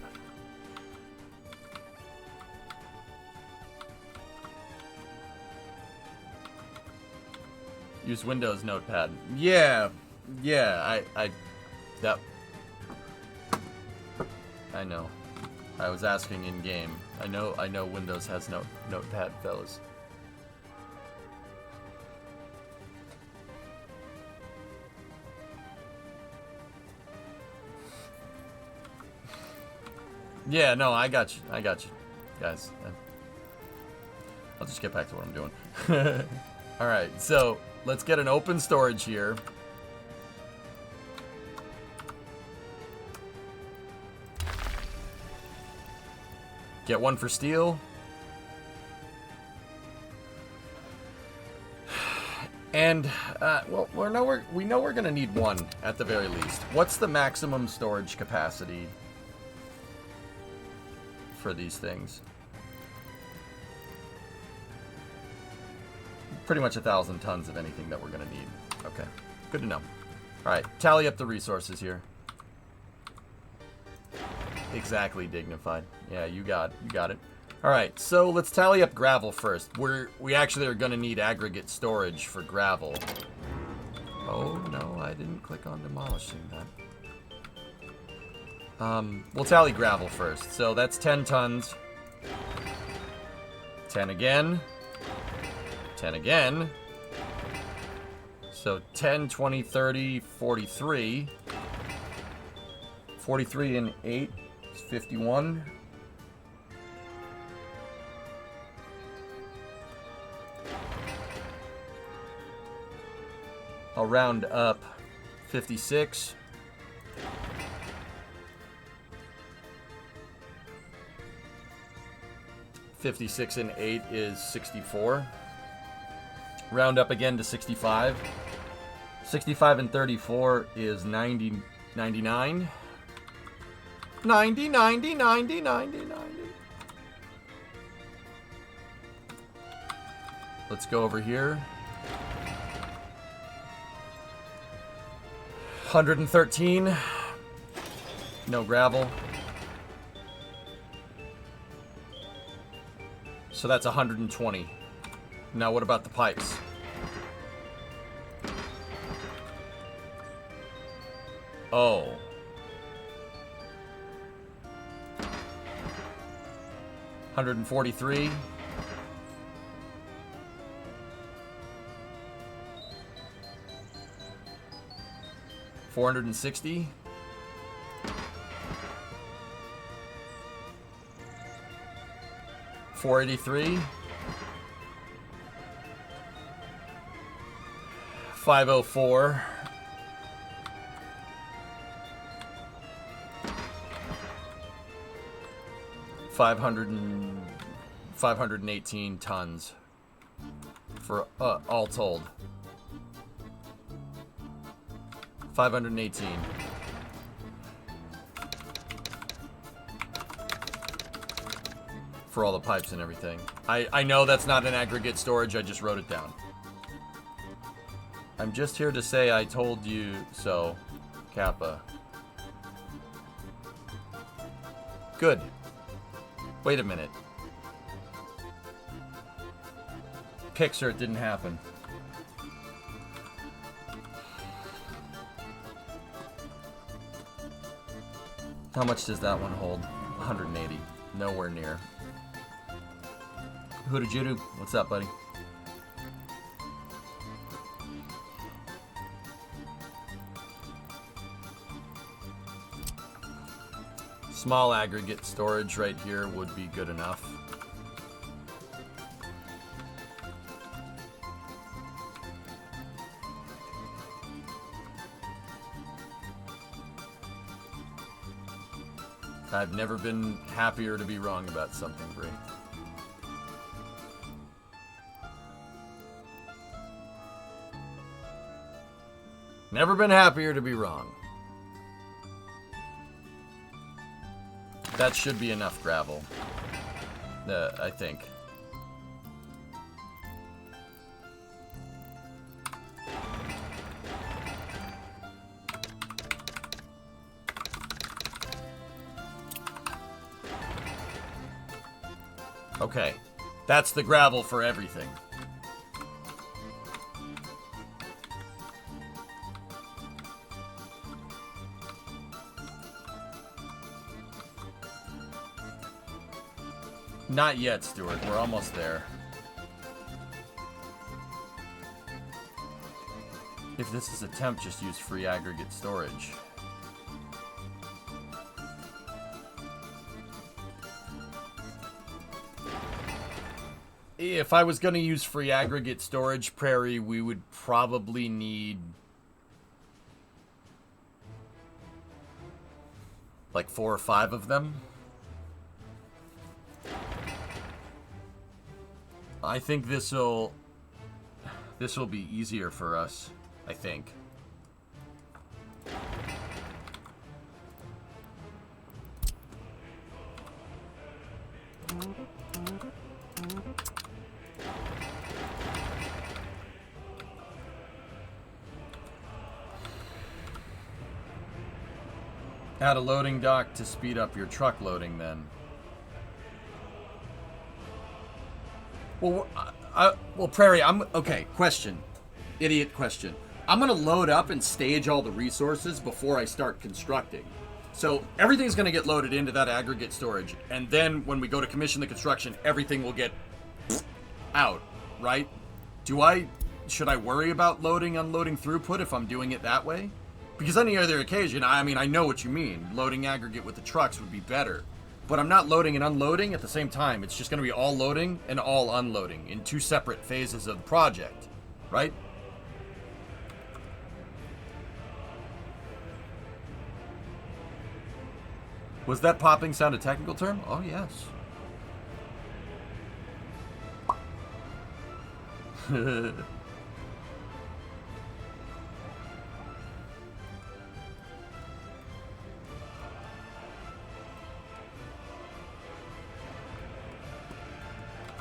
Use Windows Notepad. Yeah, I know. I was asking in game. I know Windows has Notepad, fellas. Yeah, no, I got you, guys. I'll just get back to what I'm doing. All right, so let's get an open storage here. Get one for steel. And, well, we know we're going to need one, at the very least. What's the maximum storage capacity for these things? Pretty much 1,000 tons of anything that we're going to need. Okay, good to know. Alright, tally up the resources here. Exactly, Dignified. Yeah, you got it. Alright, so let's tally up gravel first. We actually are going to need aggregate storage for gravel. Oh, no, I didn't click on demolishing that. We'll tally gravel first. So that's 10 tons. 10 again. 10 again. So 10, 20, 30, 43. 43 and 8 is 51. I'll round up 56. $56 and 8 is 64. Round up again to 65. 65 and 34 is 90, 99. 90, 90, 90, 90, 90. Let's go over here. 113. No gravel. So that's 120. Now what about the pipes? Oh. $143. $460. $483. 504. 518 tons for all told. 518. For all the pipes and everything. I know that's not an aggregate storage, I just wrote it down. I'm just here to say I told you so, Kappa. Good. Wait a minute. Pixar, it didn't happen. How much does that one hold? 180. Nowhere near. Huda Judu, what's up, buddy? Small aggregate storage right here would be good enough. I've never been happier to be wrong about something, Bree. Never been happier to be wrong. That should be enough gravel. I think. Okay. That's the gravel for everything. Not yet, Stuart. We're almost there. If this is a temp, just use free aggregate storage. If I was going to use free aggregate storage, Prairie, we would probably need like 4 or 5 of them. I think this'll This will be easier for us, I think. Add a loading dock to speed up your truck loading, then. Well, well, Prairie, okay, question. Idiot question. I'm going to load up and stage all the resources before I start constructing. So everything's going to get loaded into that aggregate storage. And then when we go to commission the construction, everything will get out, right? Should I worry about loading, unloading throughput if I'm doing it that way? Because any other occasion, I mean, I know what you mean. Loading aggregate with the trucks would be better. But I'm not loading and unloading at the same time. It's just going to be all loading and all unloading in 2 separate phases of the project, right? Was that popping sound a technical term? Oh, yes.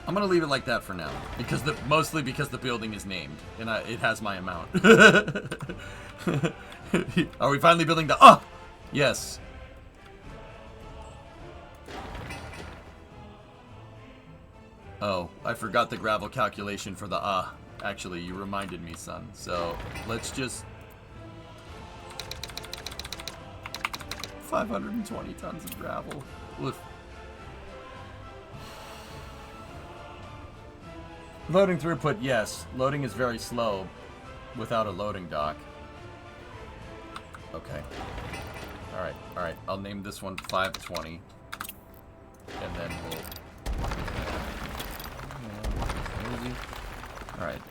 I'm gonna leave it like that for now, because mostly because the building is named and it has my amount. Are we finally building the? Yes. Oh, I forgot the gravel calculation for the Actually, you reminded me, son. So let's just 520 tons of gravel with. Loading throughput, yes. Loading is very slow without a loading dock. Okay. Alright. I'll name this one 520. And then we'll... Alright,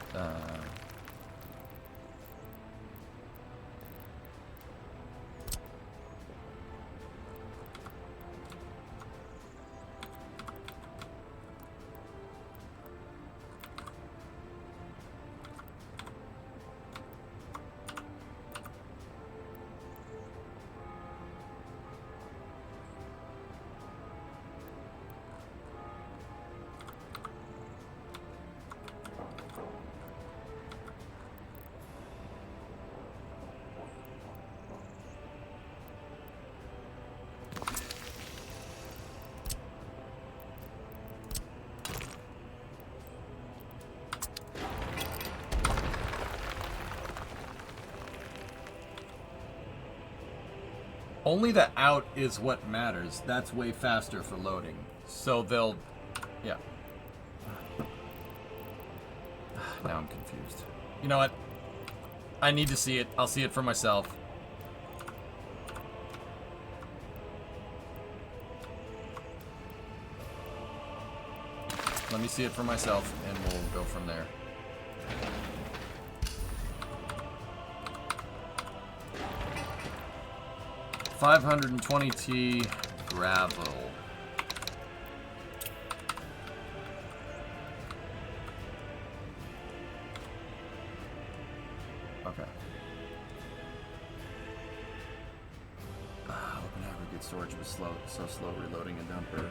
only the out is what matters. That's way faster for loading. So they'll... Yeah. Now I'm confused. You know what? I need to see it. I'll see it for myself. Let me see it for myself, and we'll go from there. $520T gravel. Okay. Open aggregate storage was so slow reloading a dumper.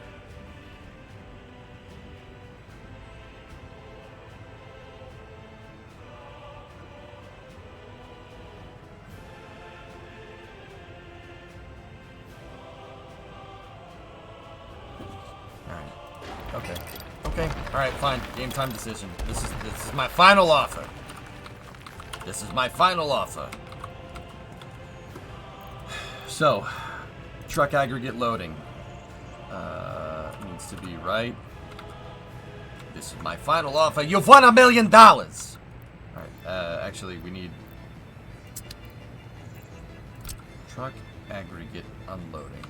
Okay. Alright, fine. Game time decision. This is my final offer. This is my final offer. So, truck aggregate loading. Needs to be right. This is my final offer. You've won $1 million! Alright, actually, we need... Truck aggregate unloading.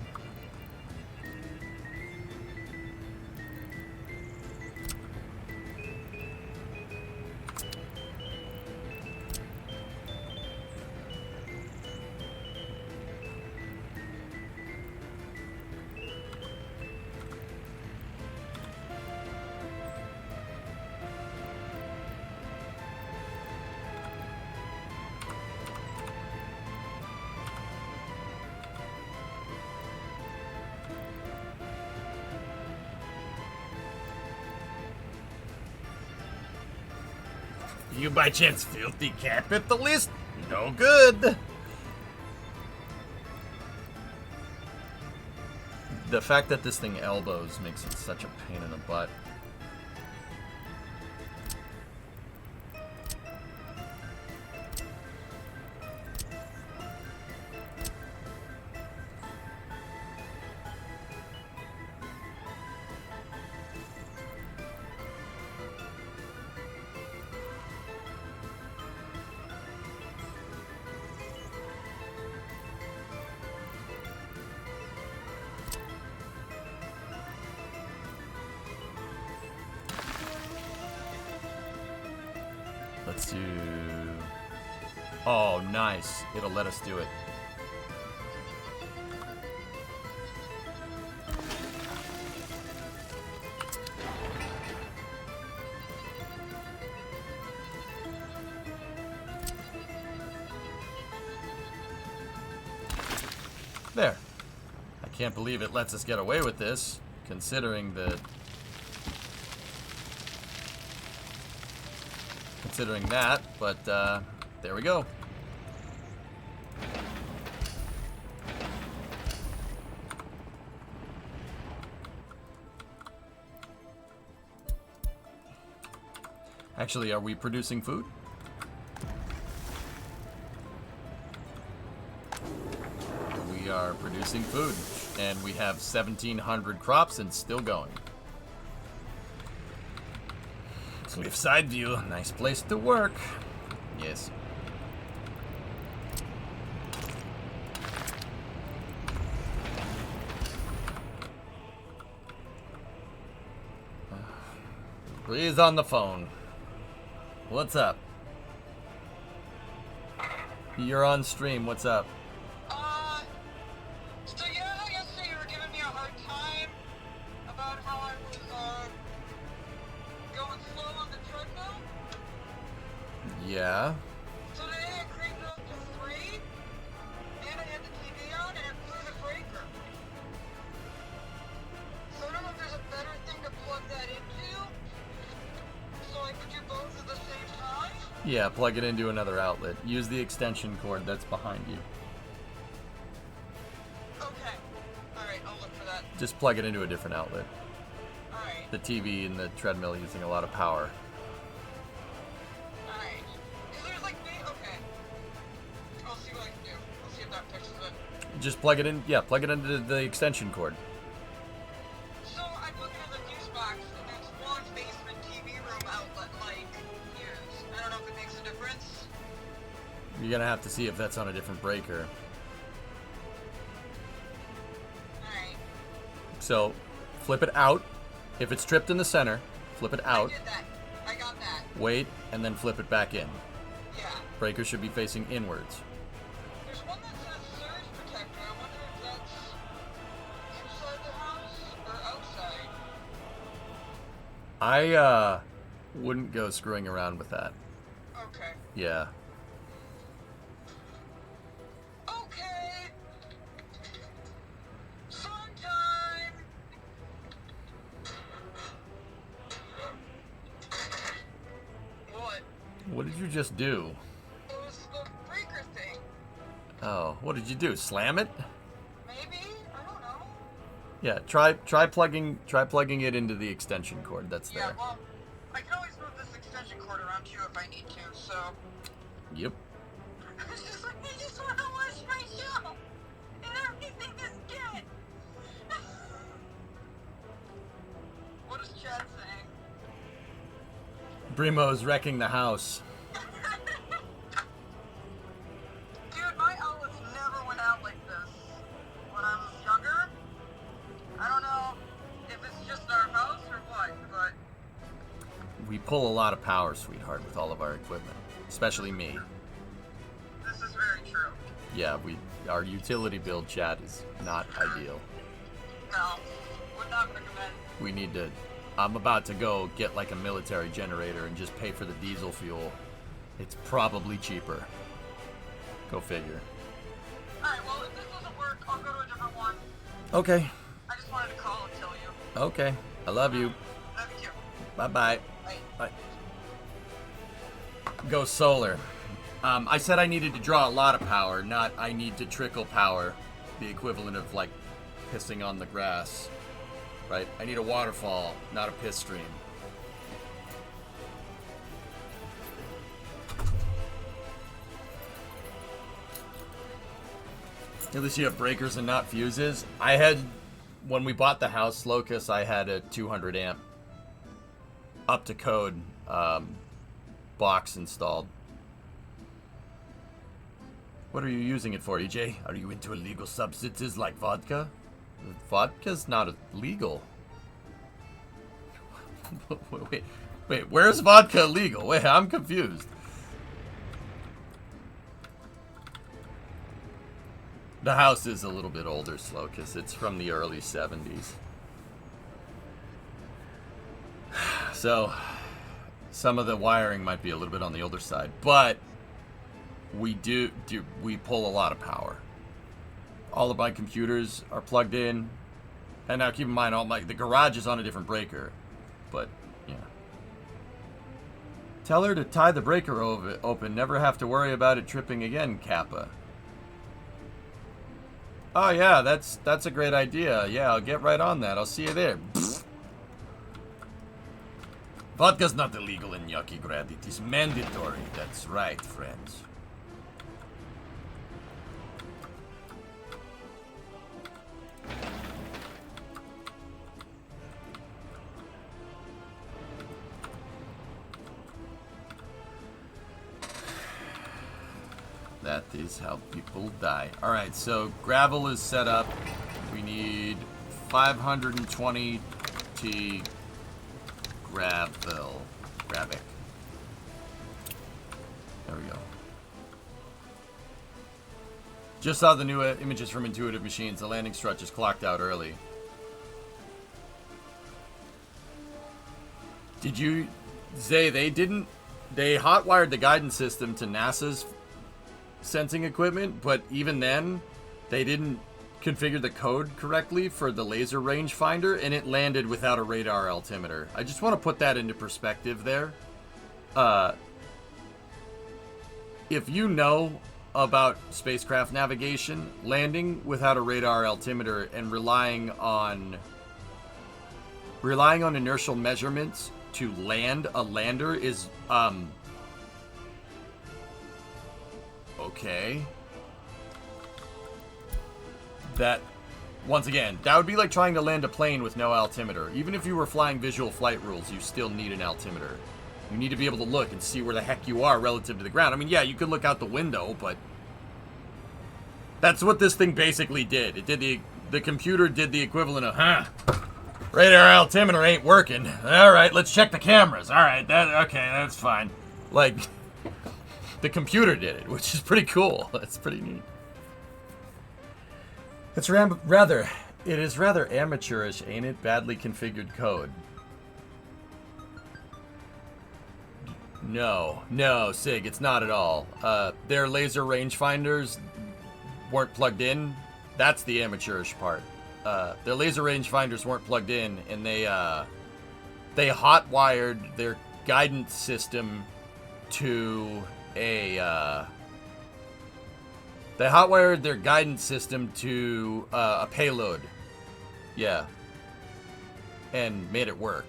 you by chance filthy capitalist? No good. The fact that this thing elbows makes it such a pain in the butt. Let's do... Oh, nice. It'll let us do it. There. I can't believe it lets us get away with this, considering that... Considering that, but there we go. Actually, are we producing food? We are producing food, and we have 1,700 crops and still going. Cliff side view, nice place to work. Yes. Please on the phone. What's up? You're on stream, what's up? So you know how yesterday you were giving me a hard time about how I was, going slow on the treadmill? Yeah. So today I cranked it up to 3, and I had the TV on, and it blew the breaker. So I don't know if there's a better thing to plug that into, so I could do both at the same time? Yeah, plug it into another outlet. Use the extension cord that's behind you. Okay. Alright, I'll look for that. Just plug it into a different outlet. Alright. The TV and the treadmill using a lot of power. Alright. Because there's like okay. I'll see what I can do. I'll see if that fixes it. Just plug it in, yeah, plug it into the extension cord. So I'm looking at the fuse box, and there's one basement TV room outlet like use. I don't know if it makes a difference. You're gonna have to see if that's on a different breaker. Alright. So, flip it out. If it's tripped in the center, flip it out. I did that. I got that. Wait, and then flip it back in. Yeah. Breaker should be facing inwards. There's one that says surge protector. I wonder if that's inside the house or outside. I wouldn't go screwing around with that. Okay. Yeah. Okay. Fun time. What? What did you just do? It was the breaker thing. Oh, what did you do? Slam it? Maybe? I don't know. Yeah, try plugging it into the extension cord that's Yeah, there. well, I can always move this extension cord around too if I need to, so. Yep. It's just like, I just want to wash my shoe! And everything is dead! What is Chad saying? Brimo's wrecking the house. Dude, my outlets never went out like this when I was younger. I don't know if it's just our house or what, but We pull a lot of power, sweetheart, with all of our equipment. Especially me. this is very true. Yeah, our utility build, chat, is not ideal. No, would not recommend. We need to... I'm about to go get like a military generator and just pay for the diesel fuel. It's probably cheaper. Go figure. Alright, well, if this doesn't work, I'll go to a different one. Okay. I just wanted to call and tell you. Okay. I love you. Love you too. Bye-bye. Bye. Bye. go solar. I said I needed to draw a lot of power, not I need to trickle power. The equivalent of, like, pissing on the grass. Right? I need a waterfall, not a piss stream. At least you have breakers and not fuses. I had, when we bought the house, Locust, I had a 200 amp up to code box installed. What are you using it for, EJ? Are you into illegal substances like vodka? Vodka's not illegal. wait, where's vodka illegal? Wait, I'm confused. The house is a little bit older, Slocus. It's from the early 70s. So, some of the wiring might be a little bit on the older side, but we we pull a lot of power. All of my computers are plugged in, and now keep in mind, the garage is on a different breaker, but yeah. Tell her to tie the breaker open. Never have to worry about it tripping again, Kappa. Oh yeah, that's a great idea. Yeah, I'll get right on that. I'll see you there. Vodka's not illegal in Gnocchigrad. It is mandatory. That's right, friends. That is how people die. Alright, so gravel is set up. We need 520 T gravel. Gravic. There we go. Just saw the new images from Intuitive Machines. The landing strut just clocked out early. Did you say they hotwired the guidance system to NASA's sensing equipment, but even then they didn't configure the code correctly for the laser rangefinder, and it landed without a radar altimeter. I just want to put that into perspective there. If you know about spacecraft navigation, landing without a radar altimeter and relying on inertial measurements to land a lander is okay. That, once again, that would be like trying to land a plane with no altimeter. Even if you were flying visual flight rules, you still need an altimeter. You need to be able to look and see where the heck you are relative to the ground. I mean, yeah, you could look out the window, but that's what this thing basically did. It did the computer did the equivalent of, radar altimeter ain't working. All right, let's check the cameras. All right, okay, that's fine. Like, the computer did it, which is pretty cool. That's pretty neat. It is rather amateurish, ain't it? Badly configured code. No, Sig, it's not at all. Their laser rangefinders weren't plugged in. That's the amateurish part. Their laser rangefinders weren't plugged in, and they hotwired their guidance system to a payload. Yeah. And made it work.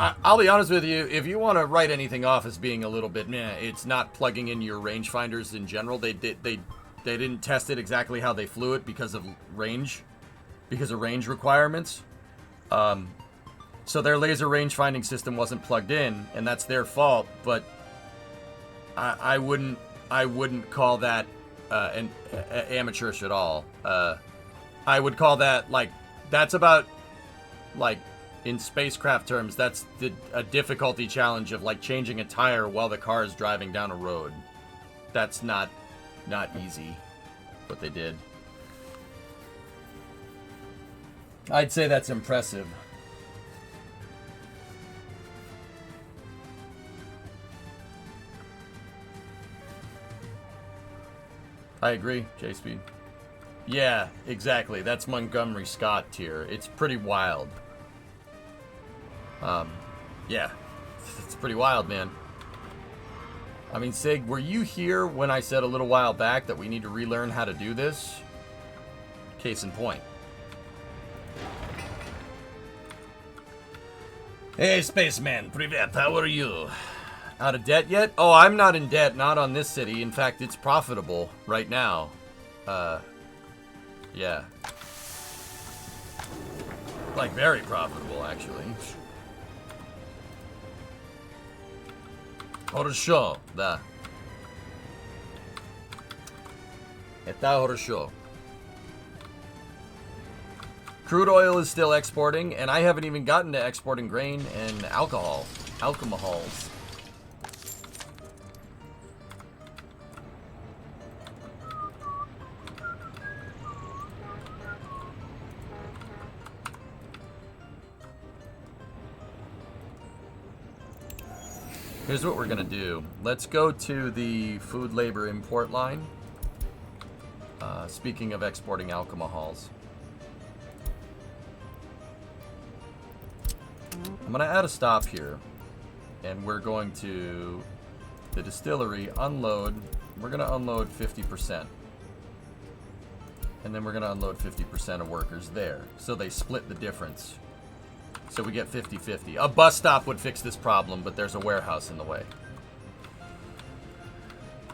I'll be honest with you, if you want to write anything off as being a little bit meh, it's not plugging in your rangefinders in general. They didn't test it exactly how they flew it because of range requirements. So their laser range finding system wasn't plugged in, and that's their fault. But I wouldn't call that amateurish at all. I would call that that's about in spacecraft terms, that's a difficulty challenge of changing a tire while the car is driving down a road. That's not easy, but they did. I'd say that's impressive. I agree, J-Speed. Yeah, exactly. That's Montgomery Scott tier. It's pretty wild. Yeah, it's pretty wild, man. I mean, Sig, were you here when I said a little while back that we need to relearn how to do this? Case in point. Hey, spaceman, privet, how are you? Out of debt yet? Oh, I'm not in debt, not on this city. In fact, it's profitable right now. Yeah. Like, very profitable, actually. Хорошо, да. Это хорошо. Crude oil is still exporting, and I haven't even gotten to exporting grain and alcohol. Alcohols. Here's what we're gonna do. Let's go to the food labor import line. Speaking of exporting alcohols. I'm gonna add a stop here. And we're going to the distillery unload. We're gonna unload 50%. And then we're gonna unload 50% of workers there. So they split the difference. So we get 50-50. A bus stop would fix this problem, but there's a warehouse in the way.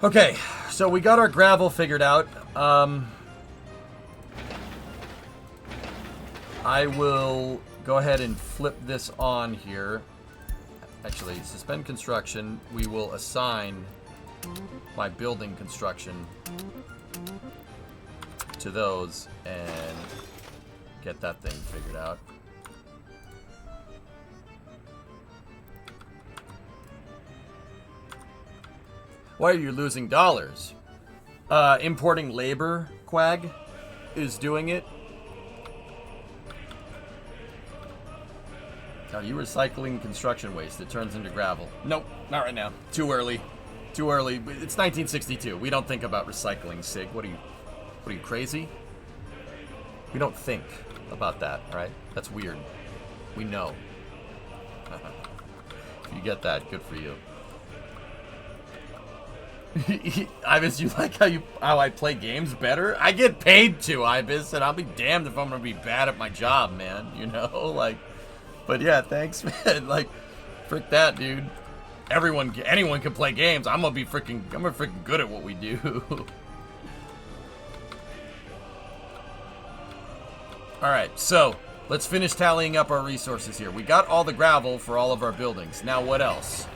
Okay, so we got our gravel figured out. I will go ahead and flip this on here. Actually, suspend construction. We will assign my building construction to those and get that thing figured out. Why are you losing dollars? Importing labor, Quag, is doing it. Are you recycling construction waste? It turns into gravel. Nope, not right now. Too early. Too early. It's 1962. We don't think about recycling, Sig. What are you, crazy? We don't think about that, right? That's weird. We know. If you get that, good for you. Ibis, you like how I play games better? I get paid to, Ibis, and I'll be damned if I'm gonna be bad at my job, man. You know, like, but yeah, thanks, man. Like, frick that, dude. Anyone can play games. I'm gonna freaking good at what we do. All right, so let's finish tallying up our resources here. We got all the gravel for all of our buildings. Now, what else?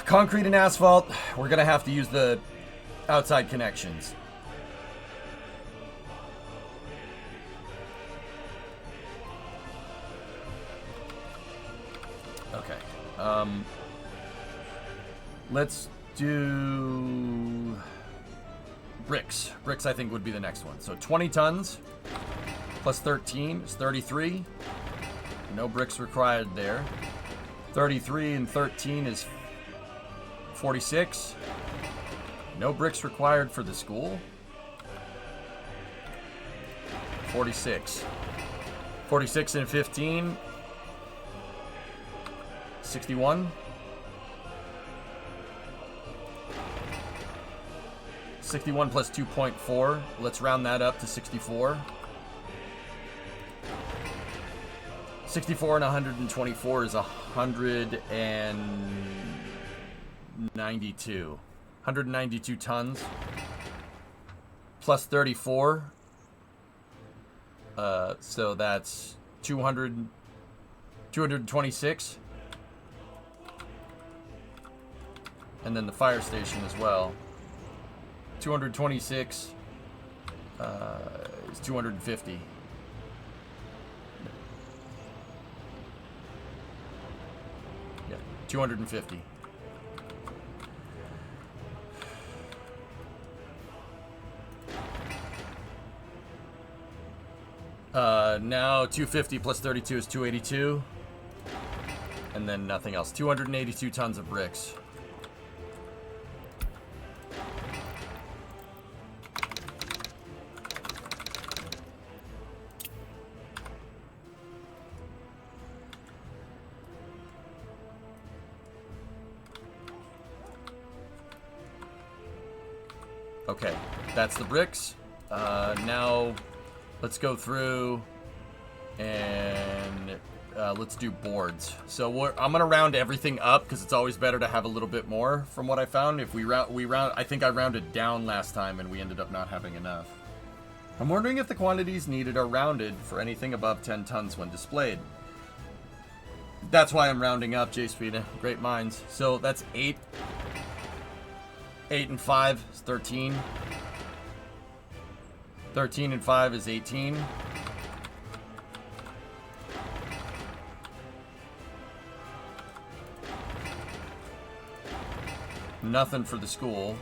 Concrete and asphalt, we're going to have to use the outside connections. Okay. Let's do bricks. Bricks, I think, would be the next one. So 20 tons plus 13 is 33. No bricks required there. 33 and 13 is 46. No bricks required for the school. 46. 46 and 15. 61. 61 plus 2.4. Let's round that up to 64. 64 and 124 is 192. 192 tons. Plus 34. So that's 226. And then the fire station as well. 226 is 250. Yeah, 250. Now 250 plus 32 is 282. And then nothing else. 282 tons of bricks. Okay, that's the bricks. Now, let's go through and let's do boards. So I'm gonna round everything up because it's always better to have a little bit more. From what I found, if we round, I think I rounded down last time and we ended up not having enough. I'm wondering if the quantities needed are rounded for anything above 10 tons when displayed. That's why I'm rounding up, J-Speed. Great minds. So that's 8. 8 and 5 is 13. 13 and 5 is 18. Nothing for the school.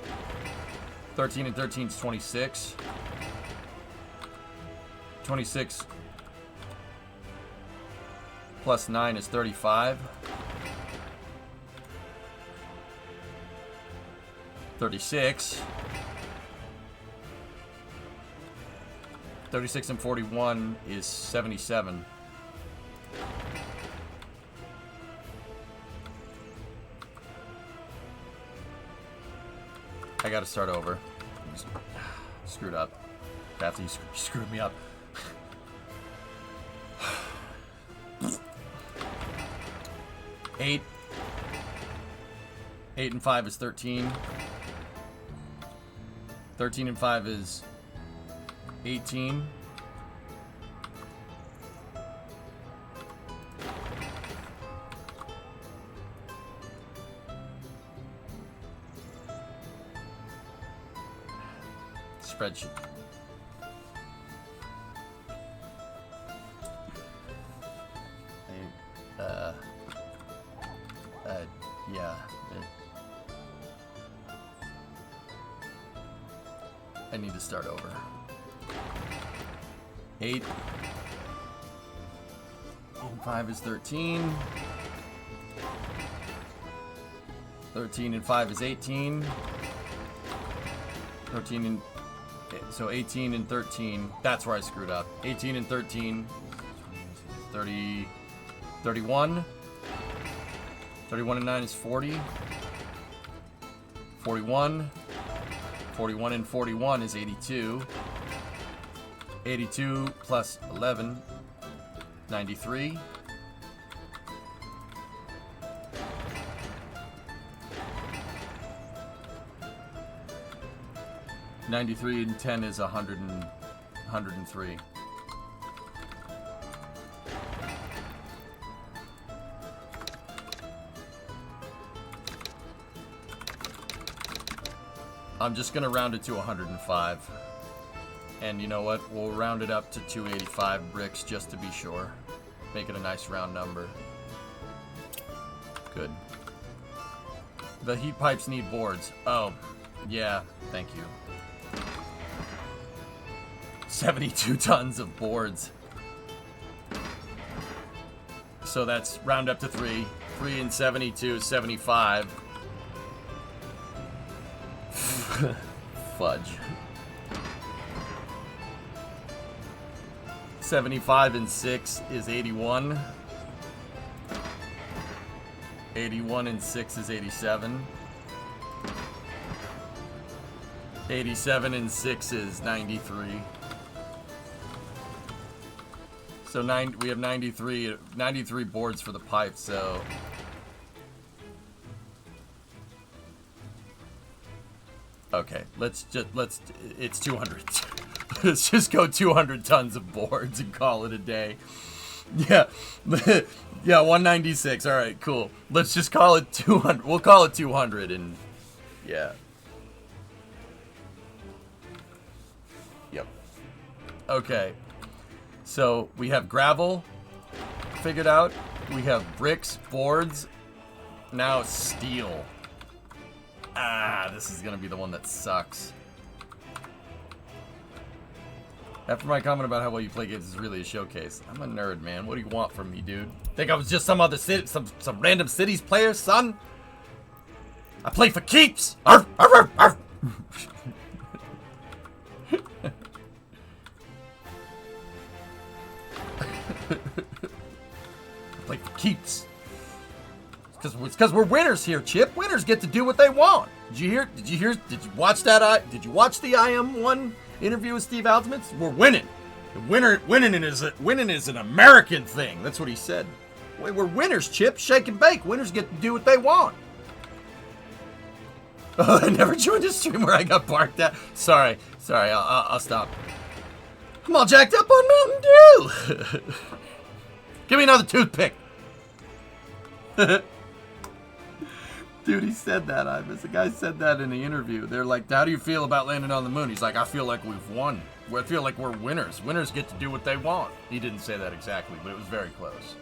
13 and 13 is 26. 26 plus 9 is 35. 36. 36 and 41 is 77. I gotta start over. Screwed up. After you screwed me up. 8. 8 and 5 is 13. 13 and 5 is 18. Spreadsheet. Yeah. I need to start over. 8 and 5 is 13. 13 and 5 is 18. 13 and... So 18 and 13. That's where I screwed up. 18 and 13. 30... 31. 31 and 9 is 40. 41. 41 and 41 is 82. 82 plus 11, 93. 93 and 10 is 103. I'm just gonna round it to 105. And you know what? We'll round it up to 285 bricks just to be sure. Make it a nice round number. Good. The heat pipes need boards. Oh, yeah. Thank you. 72 tons of boards. So that's round up to 3. 3 and 72 is 75. Fudge. 75 and 6 is 81. 81 and 6 is 87. 87 and 6 is 93. So we have 93 boards for the pipe, so okay, it's 200. Let's just go 200 tons of boards and call it a day. Yeah. Yeah, 196. All right, cool. Let's just call it 200. We'll call it 200 and yeah. Yep. Okay. So we have gravel figured out. We have bricks, boards. Now steel. Ah, this is gonna be the one that sucks. After my comment about how well you play games is really a showcase. I'm a nerd, man. What do you want from me, dude? Think I was just some other city, some random cities player, son? I play for keeps. Arf, arf, arf, arf. I play for keeps. It's because we're winners here, Chip. Winners get to do what they want. Did you hear? Did you watch that? Did you watch the IM1 interview with Steve Altemans? We're winning. Winning is an American thing. That's what he said. We're winners, Chip. Shake and bake. Winners get to do what they want. Oh, I never joined a stream where I got barked at. Sorry. I'll stop. I'm all jacked up on Mountain Dew. Give me another toothpick. Dude, he said that, Imus. The guy said that in the interview. They're like, how do you feel about landing on the moon? He's like, I feel like we've won. I feel like we're winners. Winners get to do what they want. He didn't say that exactly, but it was very close.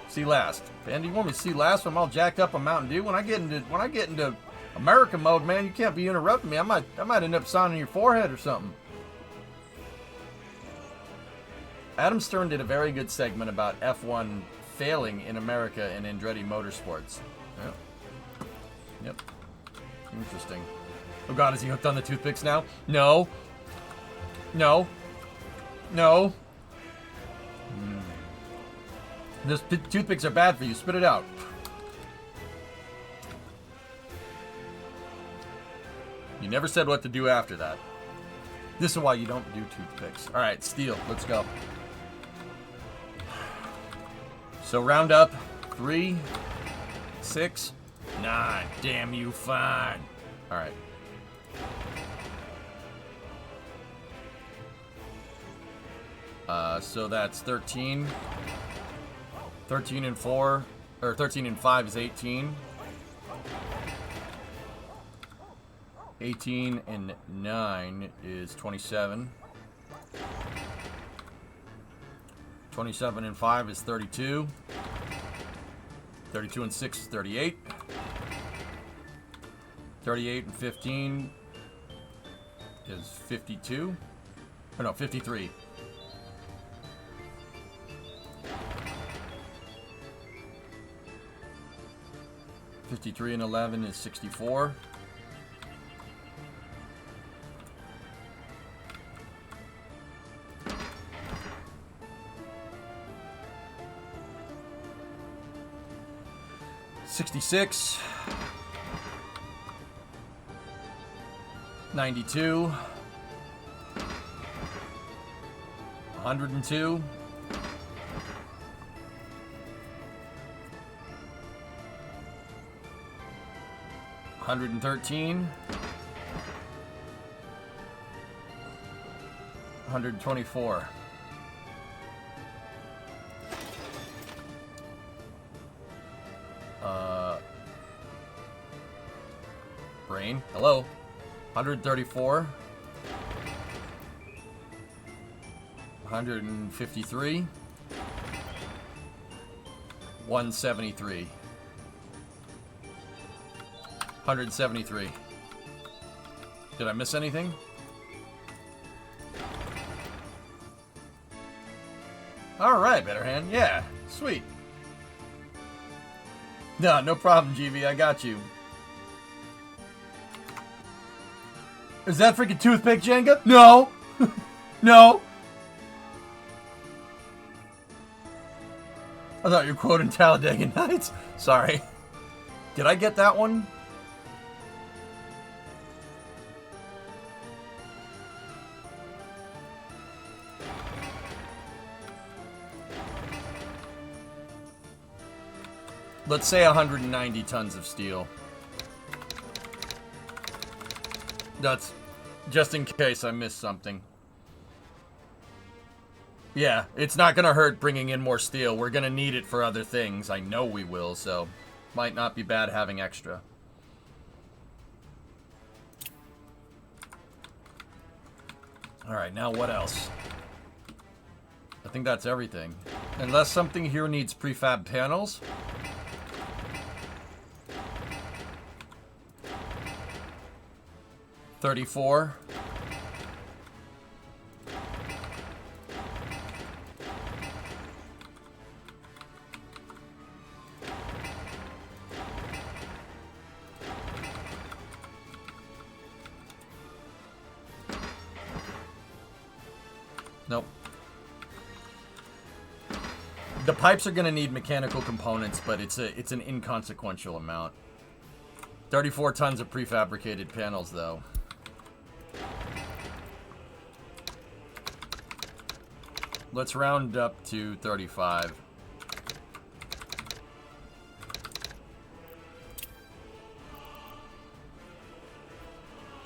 See last. Man, do you want me to see last when I'm all jacked up on Mountain Dew? When I get into America mode, man, you can't be interrupting me. I might end up signing your forehead or something. Adam Stern did a very good segment about F1 failing in America and Andretti Motorsports. Yep. Interesting. Oh God, is he hooked on the toothpicks now? No. Those toothpicks are bad for you. Spit it out. You never said what to do after that. This is why you don't do toothpicks. All right, Steel, let's go. So round up 3, 6, 9. Damn you, fine. All right. So that's 13. 13 and 4, or 13 and 5 is 18. 18 and 9 is 27. 27 and 5 is 32. 32 and 6 is 38. 38 and 15 is 52. Oh no, 53. 53 and 11 is 64. $66, 92, 102, 113, 124. Brain, hello. 134. 153. 173. 173. Did I miss anything? Alright, Better Hand. Yeah, sweet. No problem, GV. I got you. Is that freaking toothpick, Jenga? No! No! I thought you were quoting Talladega Nights. Sorry. Did I get that one? Let's say 190 tons of steel. That's just in case I missed something. Yeah, it's not gonna hurt bringing in more steel. We're gonna need it for other things. I know we will, so might not be bad having extra. Alright, now what else? I think that's everything. Unless something here needs prefab panels. $34. Nope. The pipes are going to need mechanical components, but it's an inconsequential amount. 34 tons of prefabricated panels, though. Let's round up to 35.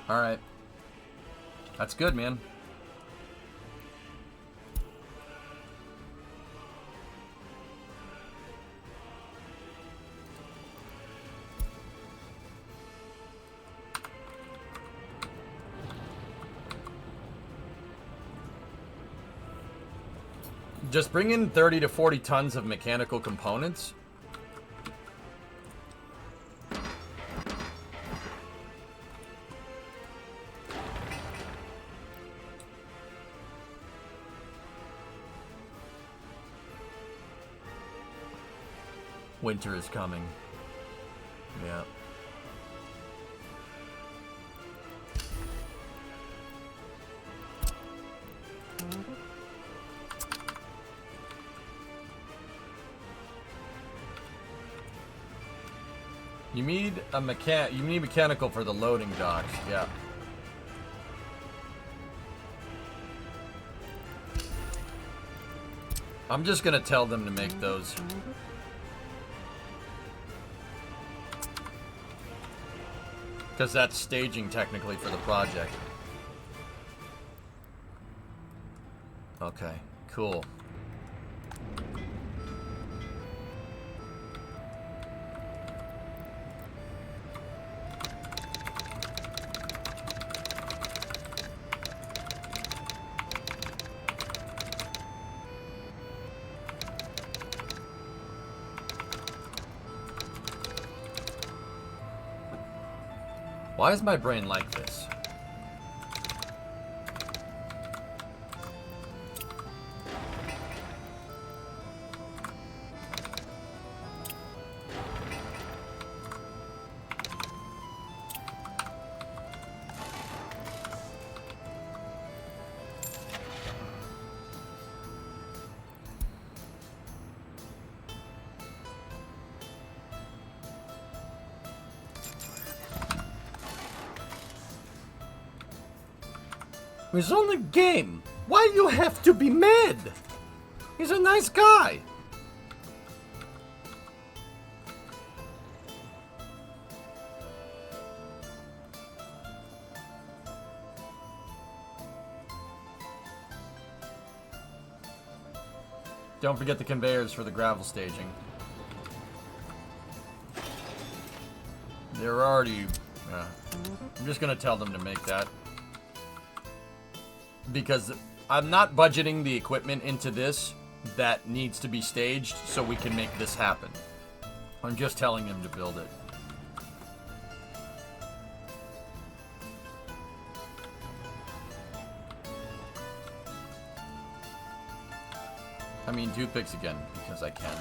All right. That's good, man. Just bring in 30 to 40 tons of mechanical components. Winter is coming. Yeah. You need a mechanical for the loading docks, yeah. I'm just gonna tell them to make those. Because that's staging technically for the project. Okay, cool. Why is my brain like this? It's only a game. Why you have to be mad? He's a nice guy. Don't forget the conveyors for the gravel staging. They're already... I'm just gonna tell them to make that. Because I'm not budgeting the equipment into this that needs to be staged so we can make this happen. I'm just telling them to build it. I mean, toothpicks again, because I can.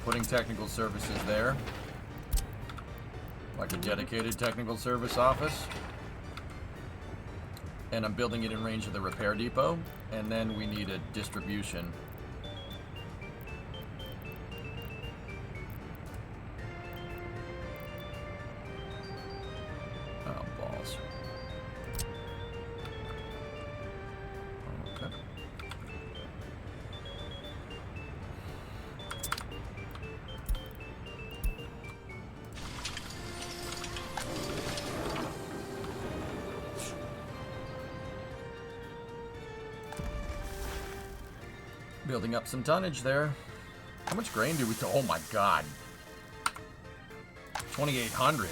Putting technical services there. Like a dedicated technical service office. And I'm building it in range of the repair depot. And then we need a distribution. Oh, balls. Okay. Building up some tonnage there. How much grain do we... Oh my god. 2,800.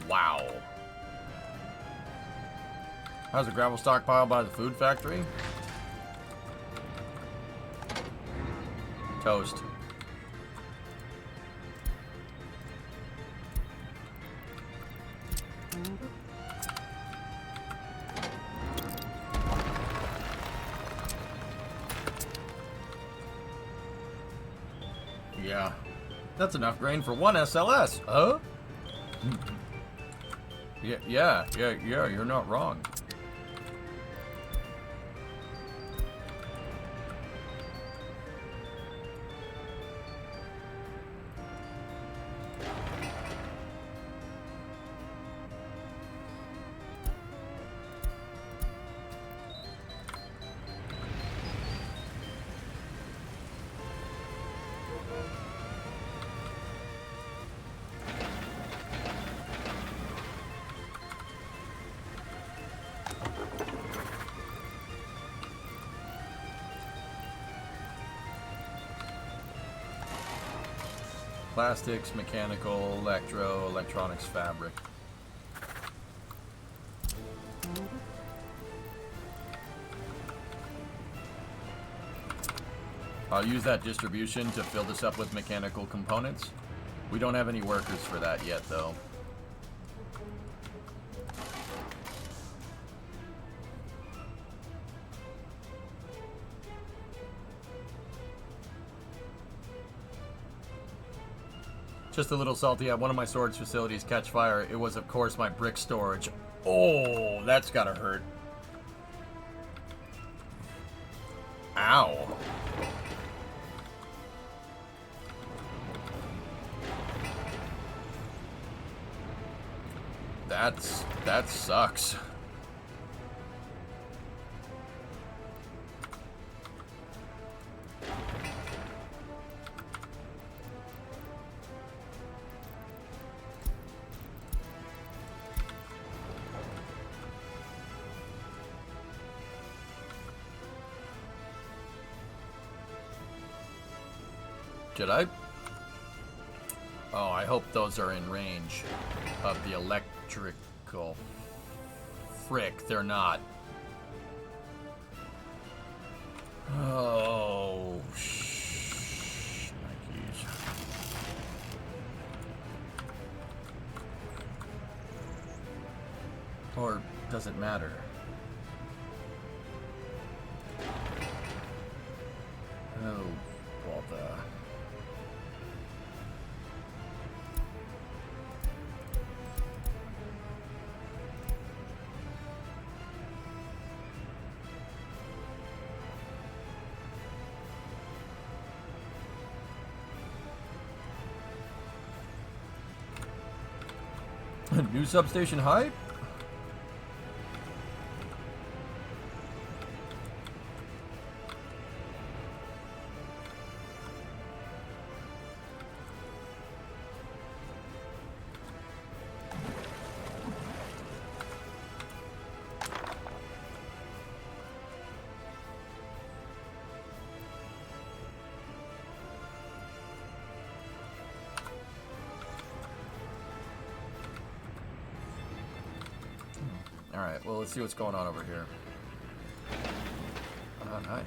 Wow. How's the gravel stockpile by the food factory? Toast. Yeah. That's enough grain for one SLS. Huh? Yeah, you're not wrong. Plastics, mechanical, electro, electronics, fabric. I'll use that distribution to fill this up with mechanical components. We don't have any workers for that yet, though. Just a little salty. At one of my storage facilities catch fire. It was, of course, my brick storage. Oh, that's gotta hurt. Ow. That sucks. Did I? Oh, I hope those are in range of the electrical. Frick, they're not. Oh, shnikes. Or does it matter? Oh, bother. New substation hype? Alright, well, let's see what's going on over here. Oh, nice.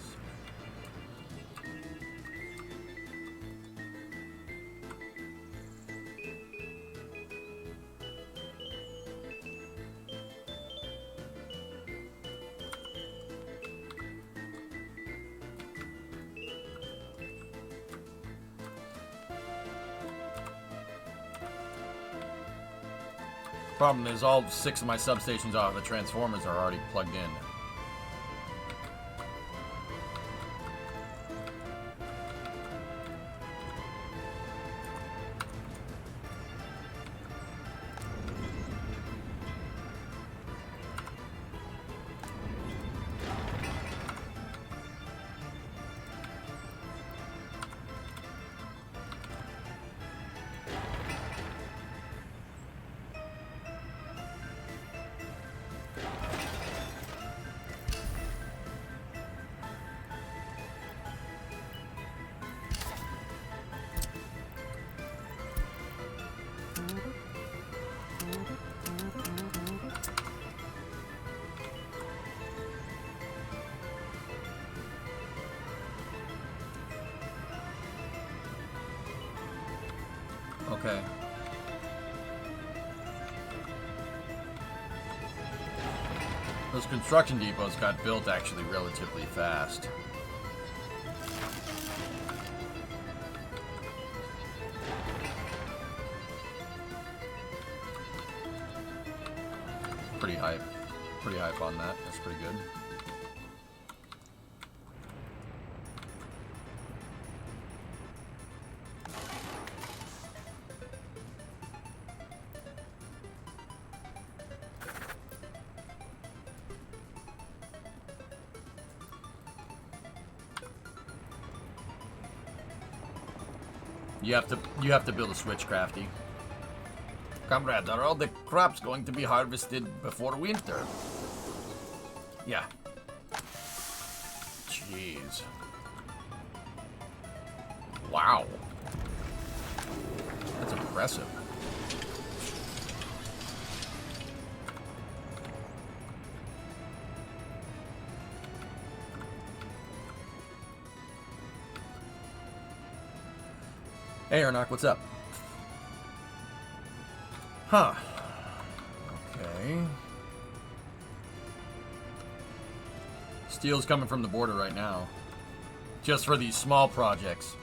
Problem is, all 6 of my substations out of the transformers are already plugged in. Okay. Those construction depots got built actually relatively fast. Pretty hype. Pretty hype on that. That's pretty good. You have to build a switch, Crafty. Comrade, are all the crops going to be harvested before winter? Yeah. Jeez. Wow. That's impressive. Hey, Arnok, what's up? Huh. Okay. Steel's coming from the border right now. Just for these small projects.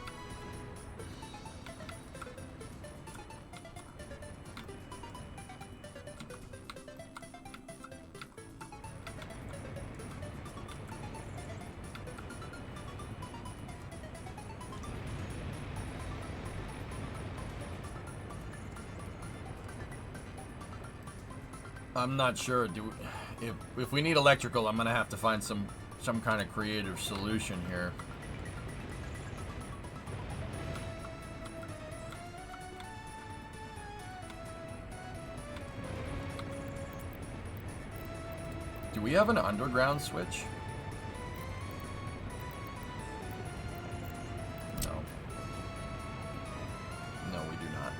I'm not sure. If we need electrical, I'm gonna have to find some kind of creative solution here. Do we have an underground switch? No. No, we do not.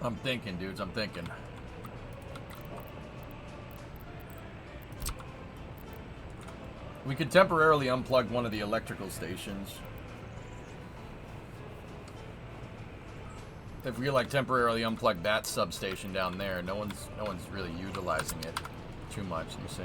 I'm thinking, dudes. I'm thinking. We could temporarily unplug one of the electrical stations. If we like temporarily unplug that substation down there, no one's really utilizing it too much. Let me see.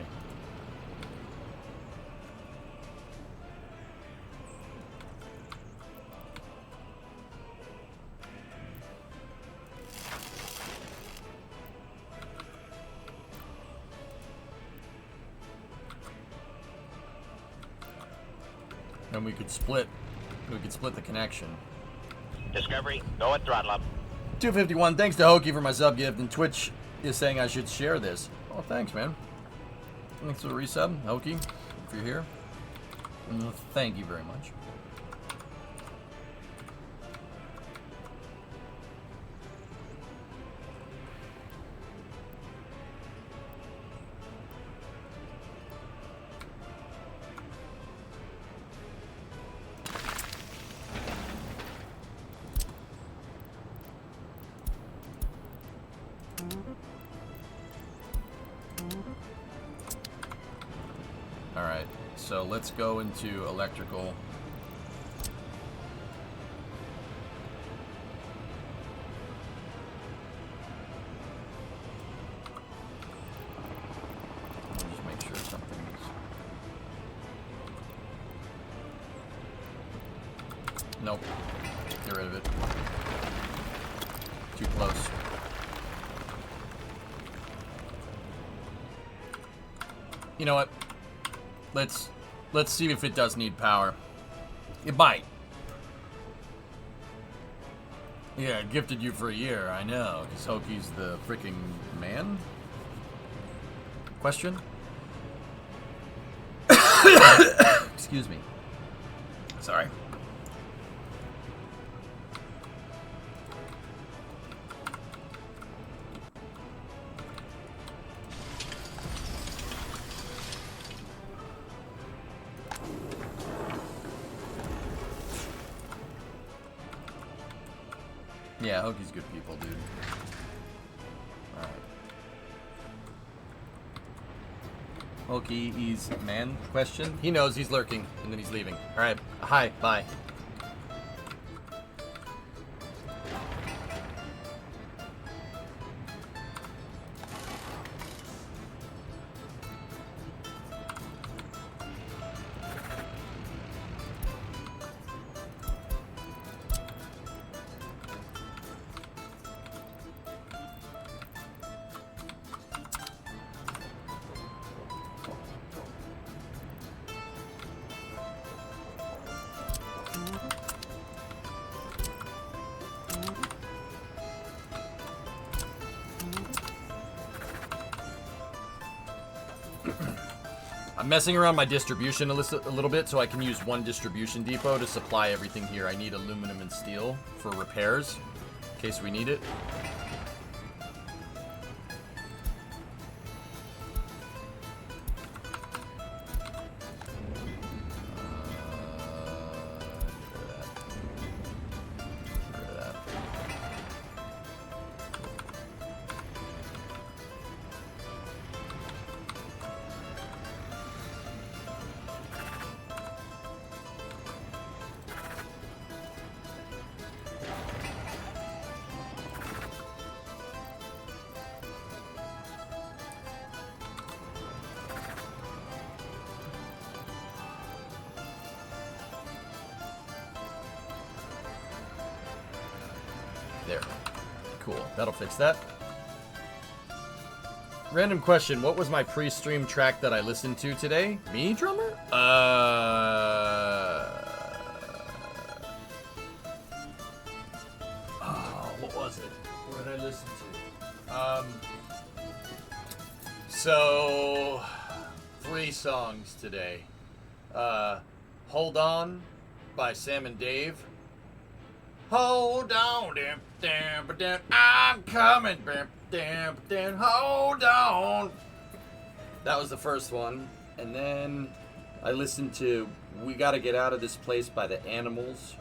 And we could split the connection. Discovery, go at throttle up. 251, thanks to Hokey for my sub gift, and Twitch is saying I should share this. Oh, thanks, man. Thanks for the resub, Hokey, if you're here. And thank you very much. Alright, so let's go into electrical. Let me just make sure something's... Nope. Get rid of it. Too close. You know what? Let's see if it does need power. It might. Yeah, gifted you for a year, I know. Because Hoki's the freaking man? Question? Excuse me. Sorry. Yeah, Hoki's good people, dude. Alright. Hoki, he's man? Question? He knows he's lurking, and then he's leaving. Alright, hi, bye. I'm messing around my distribution a little bit so I can use one distribution depot to supply everything here. I need aluminum and steel for repairs in case we need it. There. Cool. That'll fix that. Random question. What was my pre-stream track that I listened to today? Me, drummer? Oh, what was it? What did I listen to? So 3 songs today. Hold On by Sam and Dave. Hold on, I'm coming, hold on. That was the first one. And then I listened to We Gotta Get Out of This Place by the Animals.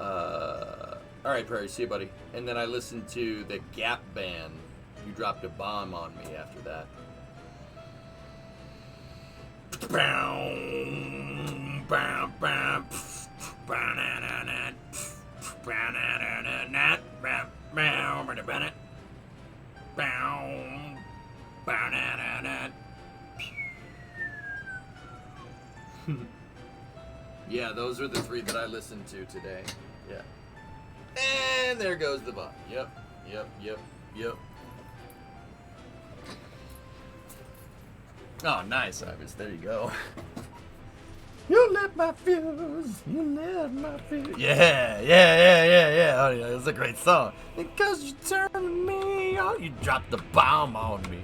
Alright, Prairie, see you, buddy. And then I listened to the Gap Band. You Dropped a Bomb on Me after that. Yeah, those are the 3 that I listened to today. Yeah. And there goes the bot. Yep. Oh, nice, Ivis. There you go. You lit my fuse. You lit my fuse. Yeah. Oh, yeah, that's a great song. Because you turned me on. You dropped the bomb on me,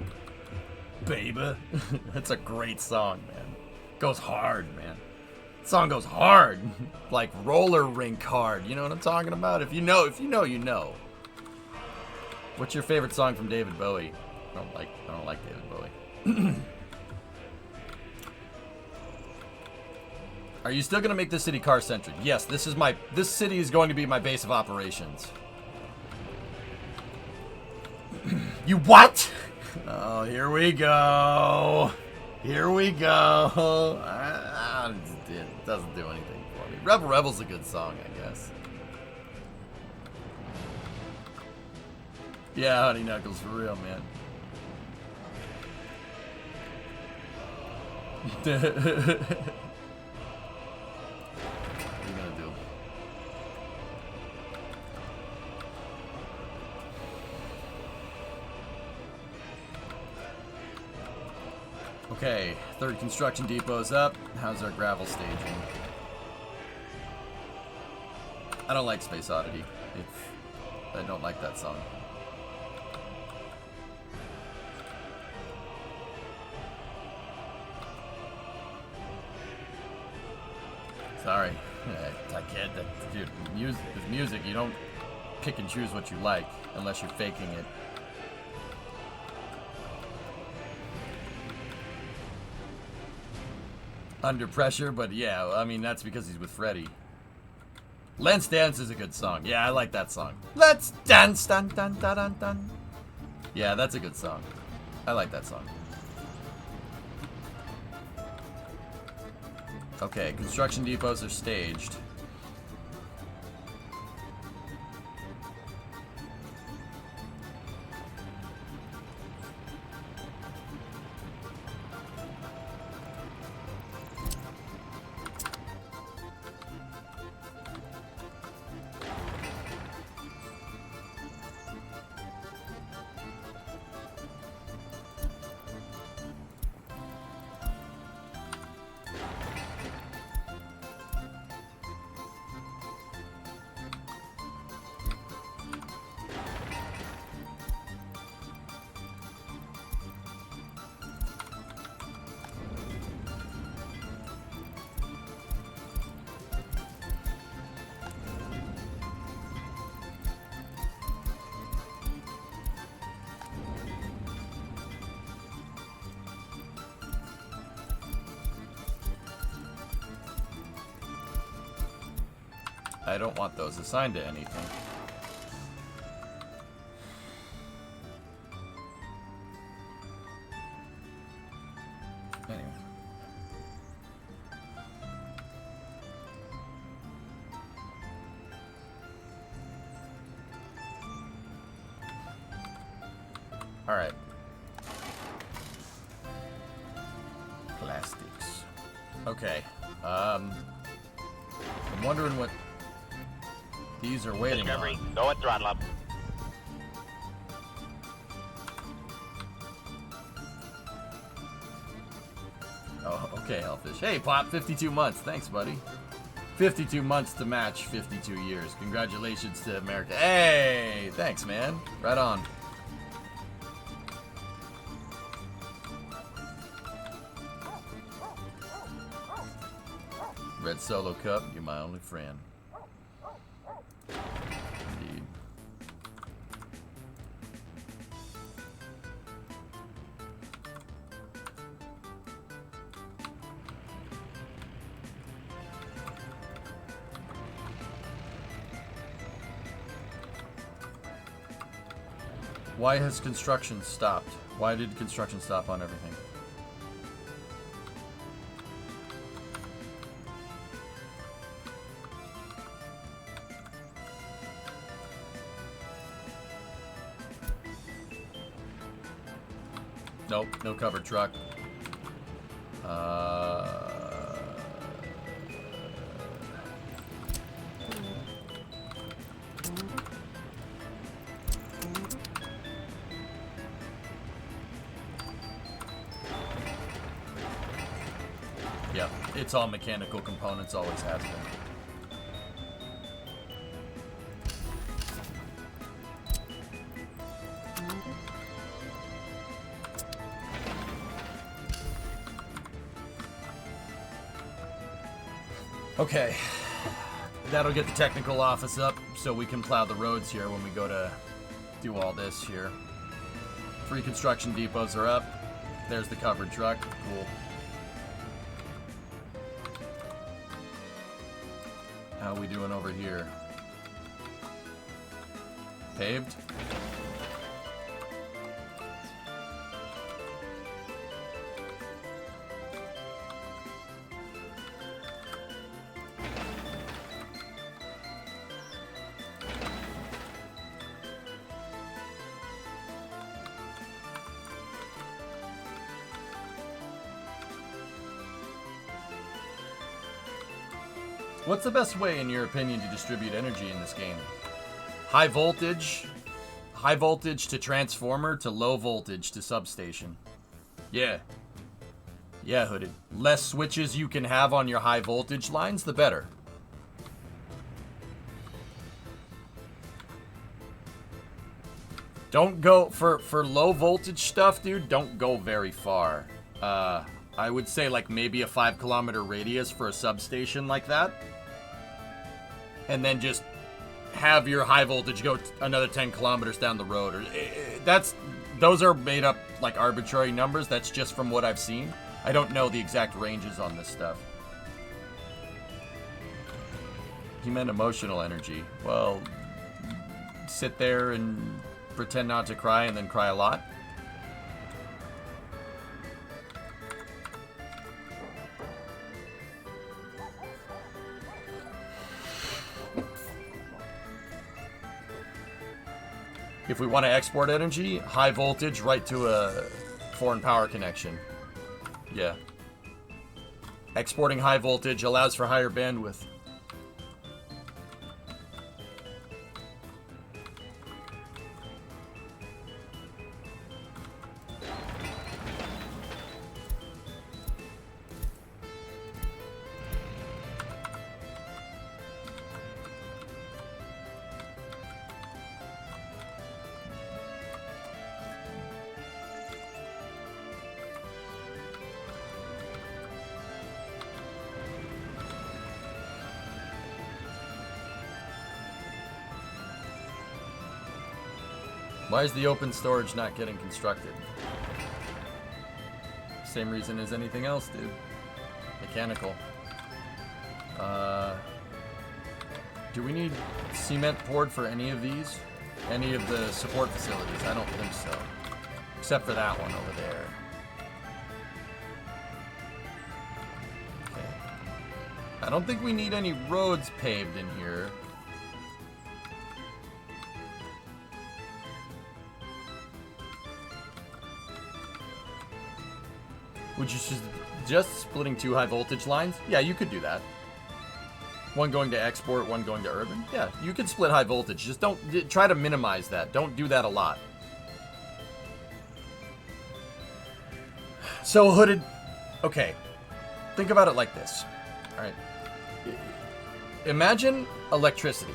baby. That's a great song, man. Goes hard, man. Song goes hard. Like roller rink hard. You know what I'm talking about? If you know, you know. What's your favorite song from David Bowie? I don't like David Bowie. Are you still gonna make this city car centric? Yes, this city is going to be my base of operations. You what? Oh, here we go. It doesn't do anything for me. Rebel Rebel's a good song, I guess. Yeah, Honey Knuckles, for real, man. What are you gonna do? Okay, 3rd construction depot's up. How's our gravel staging? I don't like Space Oddity. I don't like that song. Sorry. I can't. Dude, with music, you don't pick and choose what you like unless you're faking it. Under Pressure, but yeah, I mean, that's because he's with Freddie. Let's Dance is a good song. Yeah, I like that song. Let's dance, dun dun dun dun dun. Yeah, that's a good song. I like that song. Okay, construction depots are staged. I don't want those assigned to anything. Anyway. All right. Plastics. Okay. I'm wondering what these are waiting Discovery, on. go at throttle up. Oh, okay, Hellfish. Hey, Pop, 52 months. Thanks, buddy. 52 months to match 52 years. Congratulations to America. Hey, thanks, man. Right on. Red Solo Cup, you're my only friend. Indeed. Why has construction stopped? Why did construction stop on everything? Nope, no covered truck. Yep, it's all mechanical components, always has been. Okay, that'll get the technical office up so we can plow the roads here when we go to do all this here. 3 construction depots are up. There's the covered truck. Cool. How are we doing over here? Paved? What's the best way, in your opinion, to distribute energy in this game? High voltage to transformer to low voltage to substation. Yeah. Yeah, Hooded. Less switches you can have on your high voltage lines, the better. Don't go for low voltage stuff, dude. Don't go very far. I would say like maybe a 5-kilometer radius for a substation like that, and then just have your high voltage go another 10 kilometers down the road. Or those are made up like arbitrary numbers. That's just from what I've seen. I don't know the exact ranges on this stuff. He meant emotional energy. Well, sit there and pretend not to cry and then cry a lot. If we want to export energy, high voltage right to a foreign power connection. Yeah. Exporting high voltage allows for higher bandwidth. Why is the open storage not getting constructed? Same reason as anything else, dude. Mechanical. Do we need cement poured for any of these? Any of the support facilities? I don't think so. Except for that one over there. Okay. I don't think we need any roads paved in here. Would you just splitting 2 high voltage lines? Yeah, you could do that. One going to export, one going to urban. Yeah, you could split high voltage. Just don't try to minimize that. Don't do that a lot. So hooded. Okay, think about it like this. All right. Imagine electricity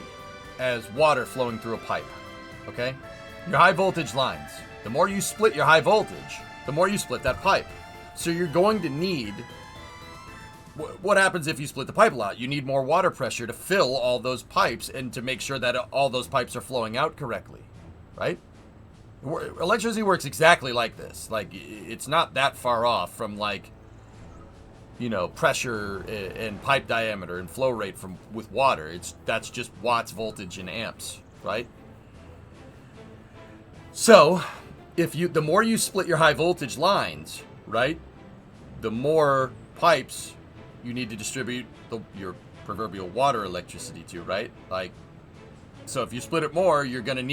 as water flowing through a pipe. Okay, your high voltage lines. The more you split your high voltage, the more you split that pipe. So you're going to need, what happens if you split the pipe a lot? You need more water pressure to fill all those pipes and to make sure that all those pipes are flowing out correctly, right? Electricity works exactly like this. Like, it's not that far off from, like, you know, pressure and pipe diameter and flow rate with water. That's just watts, voltage, and amps, right? So, the more you split your high voltage lines, right, the more pipes you need to distribute your proverbial water electricity to, right? Like, so if you split it more, you're gonna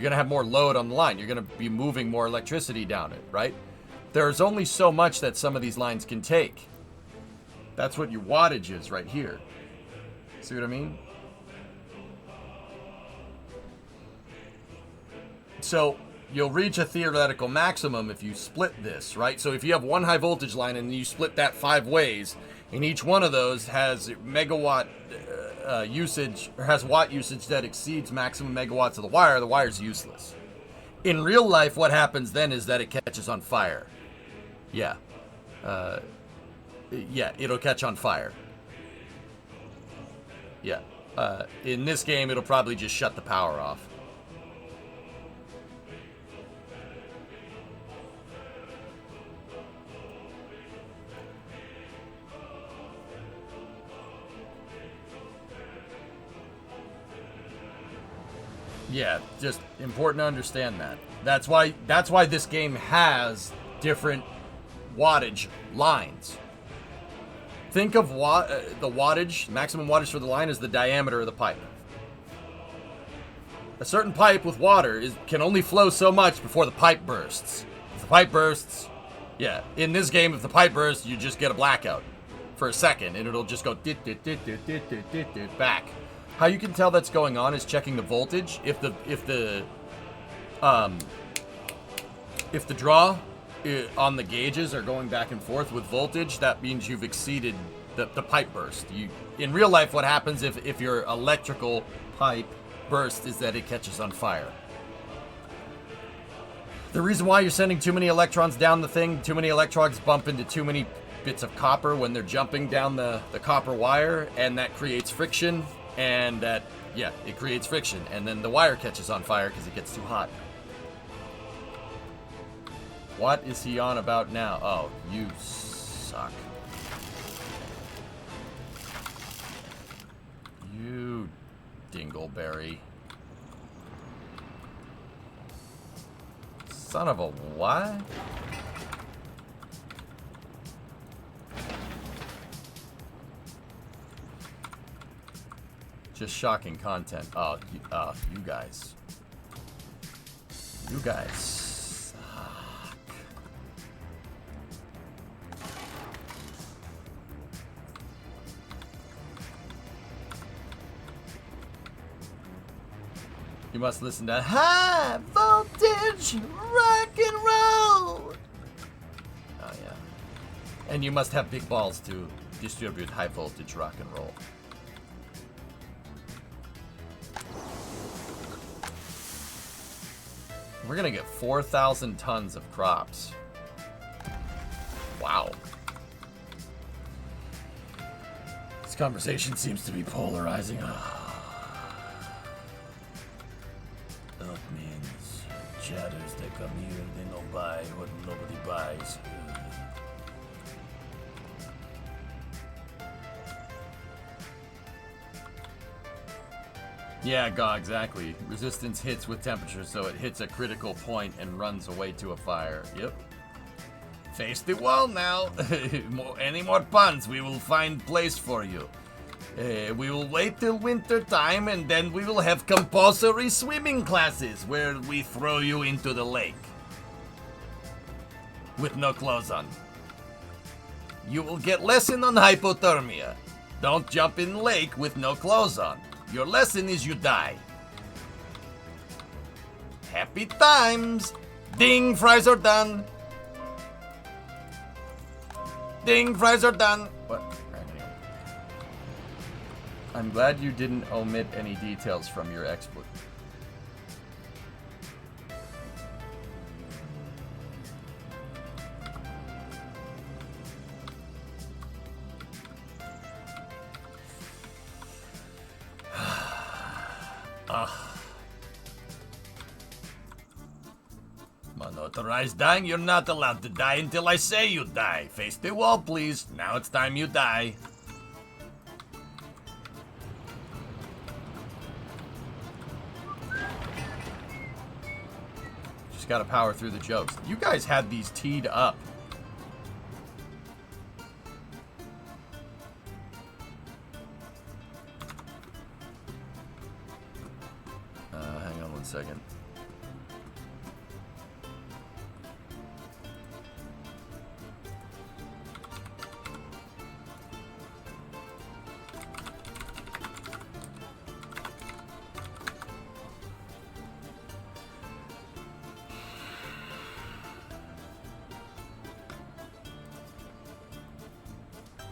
have more load on the line. You're gonna be moving more electricity down it, right? There's only so much that some of these lines can take. That's what your wattage is right here. See what I mean? So you'll reach a theoretical maximum if you split this, right? So if you have one high voltage line and you split that 5 ways, and each one of those has megawatt usage, or has watt usage that exceeds maximum megawatts of the wire's useless. In real life, what happens then is that it catches on fire. Yeah. Yeah, it'll catch on fire. Yeah. In this game, it'll probably just shut the power off. Yeah, just important to understand that. That's why this game has different wattage lines. Think of the wattage, maximum wattage for the line is the diameter of the pipe. A certain pipe with water can only flow so much before the pipe bursts. If the pipe bursts, yeah, in this game, if the pipe bursts, you just get a blackout for a second, and it'll just go back. How you can tell that's going on is checking the voltage. If the draw on the gauges are going back and forth with voltage, that means you've exceeded the pipe burst. In real life, what happens if your electrical pipe burst is that it catches on fire. The reason why you're sending too many electrons down the thing, too many electrons bump into too many bits of copper when they're jumping down the copper wire, and that creates friction, and that, yeah, it creates friction, and then the wire catches on fire because it gets too hot. What is he on about now? Oh, you suck. You dingleberry. Son of a what? Just shocking content. Oh, you guys. You guys suck. You must listen to high voltage rock and roll. Oh yeah. And you must have big balls to distribute high voltage rock and roll. We're gonna get 4,000 tons of crops. Wow. This conversation seems to be polarizing. That means chatters, they come here, they don't buy what nobody buys. Yeah, exactly. Resistance hits with temperature, so it hits a critical point and runs away to a fire. Yep. Face the wall now. Any more puns, we will find place for you. We will wait till winter time, and then we will have compulsory swimming classes where we throw you into the lake. With no clothes on. You will get lesson on hypothermia. Don't jump in lake with no clothes on. Your lesson is you die. Happy times! Ding, fries are done. Ding, fries are done. What? I'm glad you didn't omit any details from your exploit. Unauthorized dying, you're not allowed to die until I say you die. Face the wall, please. Now it's time you die. Just gotta power through the jokes. You guys had these teed up. Hang on one second.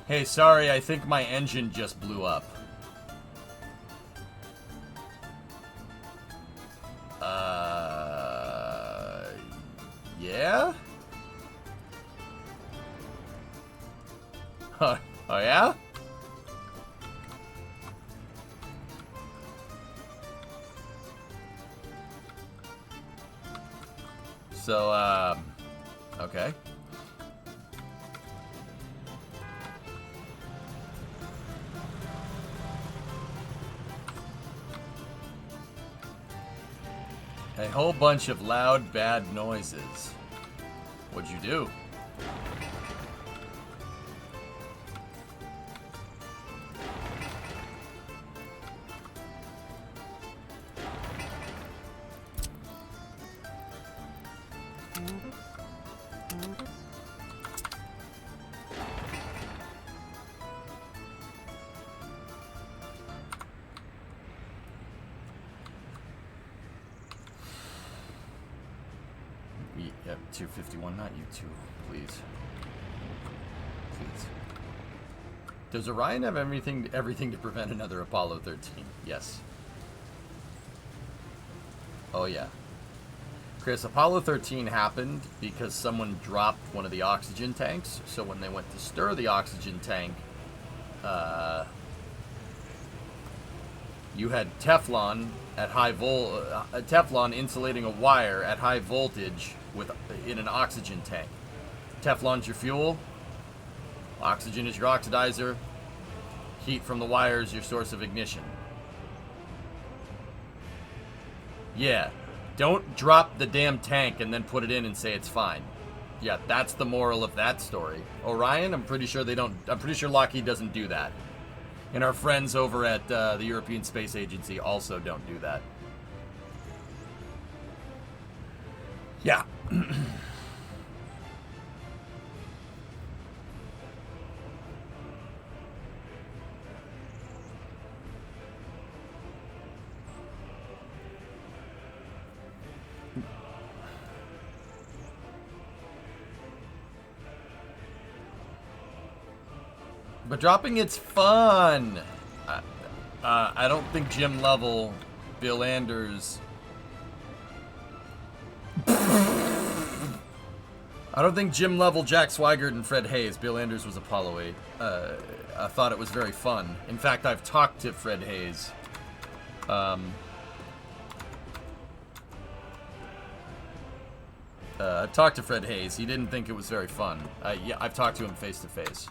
Hey, sorry, I think my engine just blew up. Yeah? Oh yeah? So, okay. A whole bunch of loud, bad noises. What'd you do? Yep, 251, not you two, please. Please. Does Orion have everything to prevent another Apollo 13? Yes. Oh, yeah. Chris, Apollo 13 happened because someone dropped one of the oxygen tanks. So when they went to stir the oxygen tank, you had Teflon at Teflon insulating a wire at high voltage in an oxygen tank. Teflon's your fuel. Oxygen is your oxidizer. Heat from the wire is your source of ignition. Yeah. Don't drop the damn tank and then put it in and say it's fine. Yeah, that's the moral of that story. Orion, I'm pretty sure Lockheed doesn't do that. And our friends over at the European Space Agency also don't do that. Yeah. But dropping it's fun. I don't think Jim Lovell, Bill Anders. I don't think Jim Lovell, Jack Swigert, and Fred Hayes. Bill Anders was Apollo 8. I thought it was very fun. In fact, I've talked to Fred Hayes. I've talked to Fred Hayes. He didn't think it was very fun. Yeah, I've talked to him face to face.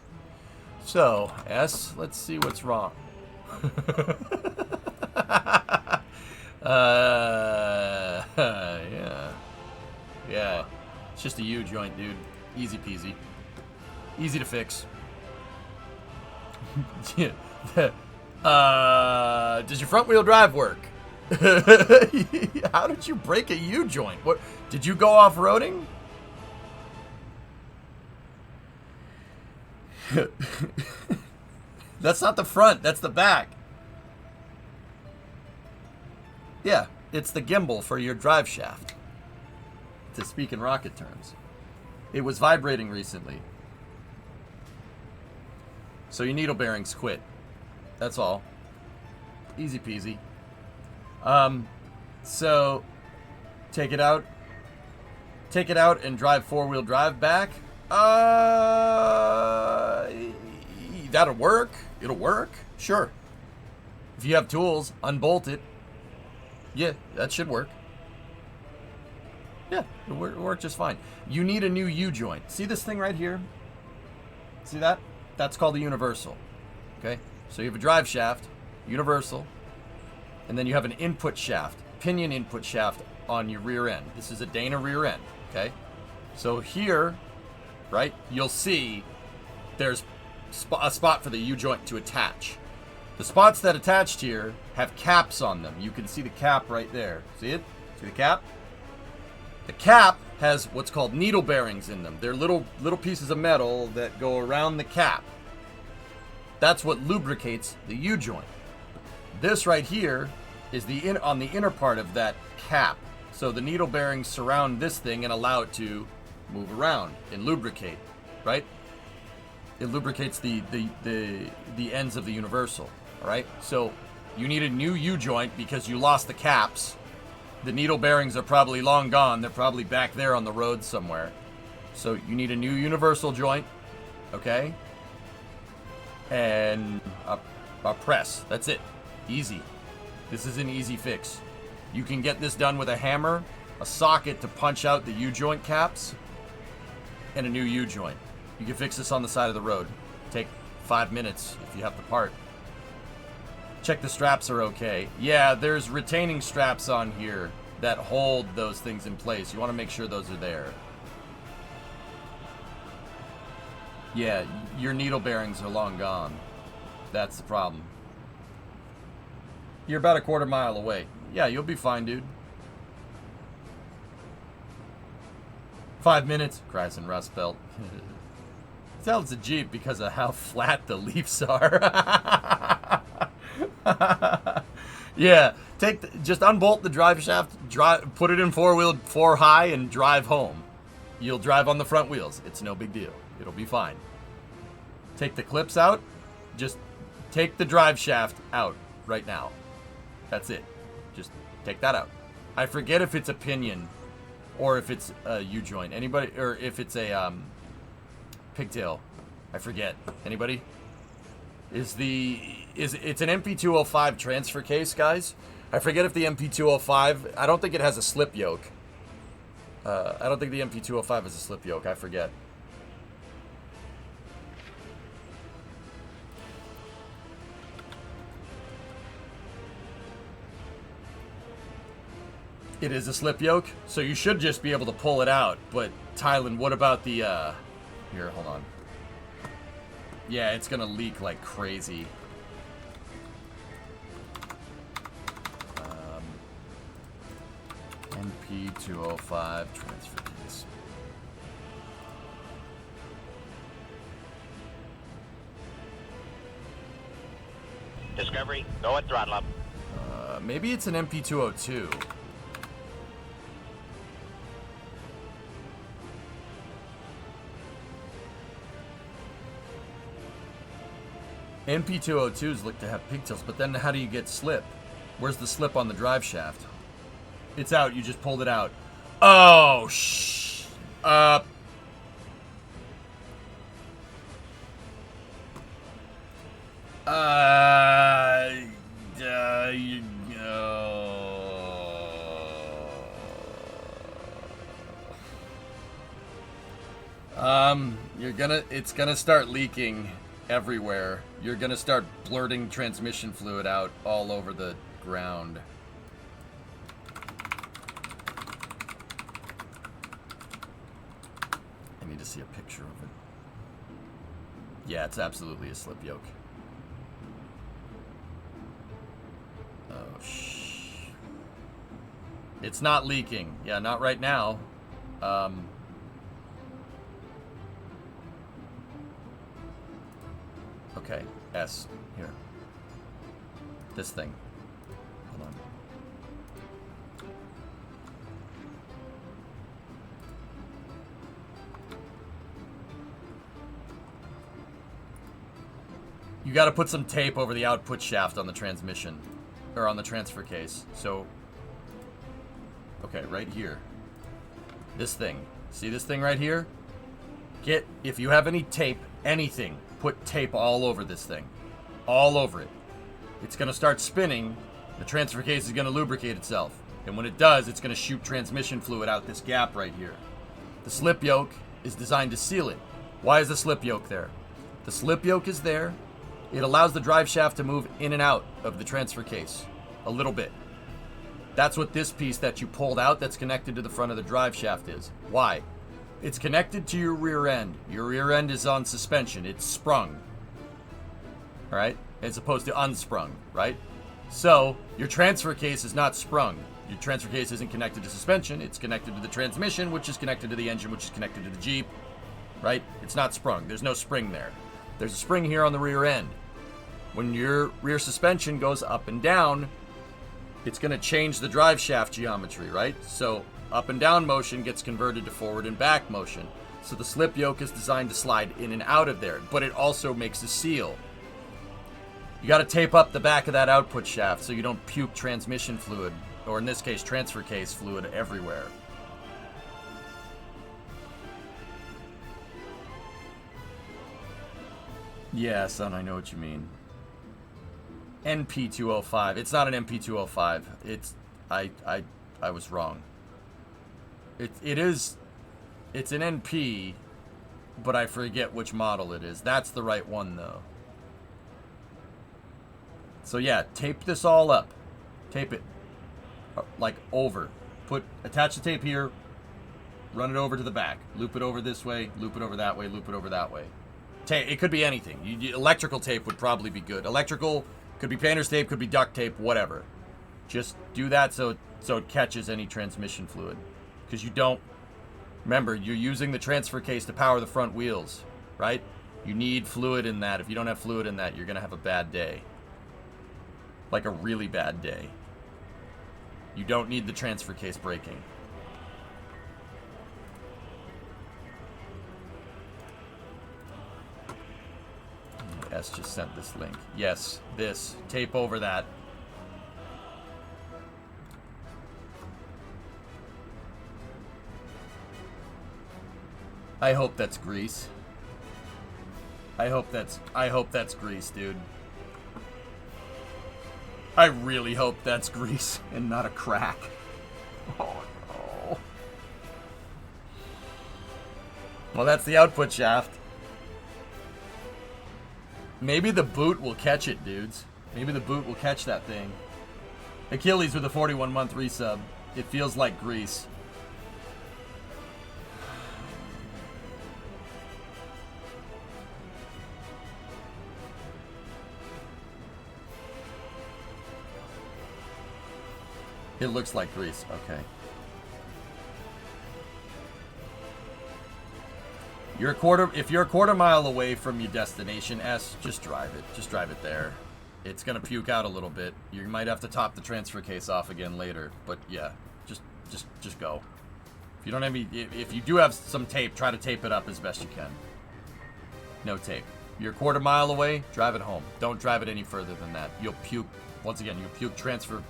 So, S, let's see what's wrong. Yeah. Yeah. It's just a U-joint, dude. Easy peasy. Easy to fix. Does your front wheel drive work? How did you break a U-joint? What? Did you go off-roading? That's not the front, that's the back. Yeah, it's the gimbal for your drive shaft, to speak in rocket terms. It was vibrating recently. So your needle bearings quit. That's all. Easy peasy. So take it out and drive four-wheel drive back. That'll work. It'll work. Sure. If you have tools, unbolt it. Yeah, that should work. Yeah, it'll work just fine. You need a new U-joint. See this thing right here? See that? That's called a universal. Okay? So you have a drive shaft, universal, and then you have an input shaft, pinion input shaft on your rear end. This is a Dana rear end. Okay? So here, right, you'll see there's a spot for the U-joint to attach. The spots that attached here have caps on them. You can see the cap right there. See it? See the cap? The cap has what's called needle bearings in them. They're little pieces of metal that go around the cap. That's what lubricates the U-joint. This right here is on the inner part of that cap. So the needle bearings surround this thing and allow it to move around and lubricate, right? It lubricates the ends of the universal, all right? So you need a new U-joint because you lost the caps. The needle bearings are probably long gone. They're probably back there on the road somewhere. So you need a new universal joint, okay? And a press. That's it. Easy. This is an easy fix. You can get this done with a hammer, a socket to punch out the U-joint caps, and a new U-joint. You can fix this on the side of the road. Take 5 minutes if you have the part. Check the straps are okay. Yeah, there's retaining straps on here that hold those things in place. You want to make sure those are there. Yeah, your needle bearings are long gone. That's the problem. You're about a quarter mile away. Yeah, you'll be fine, dude. 5 minutes, cries in Rust Belt. Tell it's a Jeep because of how flat the leaves are. Yeah, just unbolt the drive shaft, put it in four high, and drive home. You'll drive on the front wheels. It's no big deal. It'll be fine. Take the clips out. Just take the drive shaft out right now. That's it. Just take that out. I forget if it's a pinion or if it's a U-joint. Anybody? Or if it's a pigtail. I forget. Anybody? It's an MP205 transfer case, guys. I forget if the MP205... I don't think it has a slip yoke. I don't think the MP205 is a slip yoke. I forget. It is a slip yoke, so you should just be able to pull it out. But, Tylen, what about the... Here, hold on. Yeah, it's gonna leak like crazy. NP205 transfer case. Discovery, go at throttle up. Maybe it's an MP202. MP202s look to have pigtails, but then how do you get slip? Where's the slip on the drive shaft? It's out, you just pulled it out. Oh, it's gonna start leaking everywhere. You're gonna start blurting transmission fluid out all over the ground. I need to see a picture of it. Yeah, it's absolutely a slip yoke. Oh, it's not leaking. Yeah, not right now. Okay, S, here. This thing. Hold on. You gotta put some tape over the output shaft on the transmission. Or on the transfer case. So, okay, right here. This thing. See this thing right here? If you have any tape, anything, put tape all over this thing. All over it. It's going to start spinning. The transfer case is going to lubricate itself. And when it does, it's going to shoot transmission fluid out this gap right here. The slip yoke is designed to seal it. Why is the slip yoke there? The slip yoke is there. It allows the drive shaft to move in and out of the transfer case a little bit. That's what this piece that you pulled out that's connected to the front of the drive shaft is. Why? It's connected to your rear end. Your rear end is on suspension. It's sprung. All right? As opposed to unsprung, right? So, your transfer case is not sprung. Your transfer case isn't connected to suspension. It's connected to the transmission, which is connected to the engine, which is connected to the Jeep, right? It's not sprung. There's no spring there. There's a spring here on the rear end. When your rear suspension goes up and down, it's going to change the drive shaft geometry, right? So, up and down motion gets converted to forward and back motion. So the slip yoke is designed to slide in and out of there, but it also makes a seal. You got to tape up the back of that output shaft so you don't puke transmission fluid, or in this case, transfer case fluid everywhere. Yeah, son, I know what you mean. NP205. It's not an MP205. I was wrong. It's an NP, but I forget which model it is. That's the right one, though. So yeah, tape this all up. Tape it, like, over. Attach the tape here, run it over to the back. Loop it over this way, loop it over that way, loop it over that way. It could be anything. Electrical tape would probably be good. Electrical could be painter's tape, could be duct tape, whatever. Just do that so it catches any transmission fluid. Because you don't... Remember, you're using the transfer case to power the front wheels, right? You need fluid in that. If you don't have fluid in that, you're going to have a bad day. Like a really bad day. You don't need the transfer case breaking. S just sent this link. Yes, this. Tape over that. I hope that's grease. I hope that's grease, dude. I really hope that's grease and not a crack. Oh no. Well, that's the output shaft. Maybe the boot will catch it, dudes. Maybe the boot will catch that thing. Achilles with a 41-month resub. It feels like grease. It looks like grease. Okay. If you're a quarter mile away from your destination, S, just drive it. Just drive it there. It's gonna puke out a little bit. You might have to top the transfer case off again later, but yeah, just go. If you don't have any, if you do have some tape, try to tape it up as best you can. No tape. You're a quarter mile away, drive it home. Don't drive it any further than that. You'll puke. Once again, you'll puke transfer.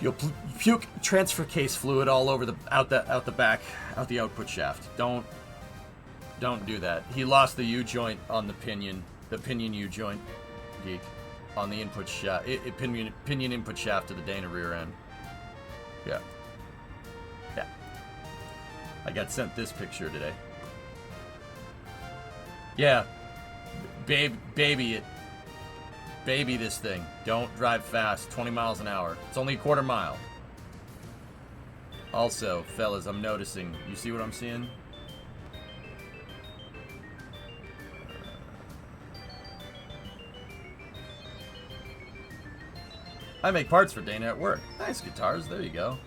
You'll puke transfer case fluid all over out the back, out the output shaft. Don't do that. He lost the U-joint on the pinion U-joint, geek, on the input shaft, pinion input shaft to the Dana rear end. Yeah. Yeah. I got sent this picture today. Yeah. Baby it. Baby this thing. Don't drive fast. 20 miles an hour. It's only a quarter mile. Also, fellas, I'm noticing. You see what I'm seeing? I make parts for Dana at work. Nice guitars. There you go.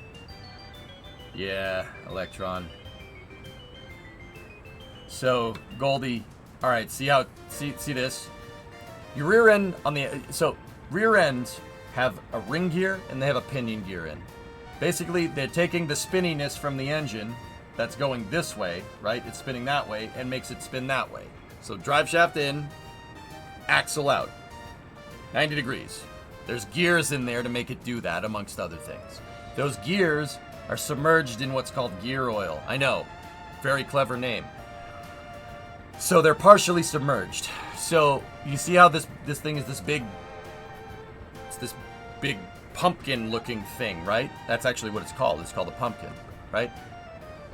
Yeah, Electron. So, Goldie. Alright, see this? Your rear end on the... So, rear ends have a ring gear and they have a pinion gear in. Basically, they're taking the spinniness from the engine that's going this way, right? It's spinning that way and makes it spin that way. So, drive shaft in, axle out. 90 degrees. There's gears in there to make it do that, amongst other things. Those gears are submerged in what's called gear oil. I know. Very clever name. So they're partially submerged. So you see how this thing is this big pumpkin looking thing, right? That's actually what it's called. It's called a pumpkin, right?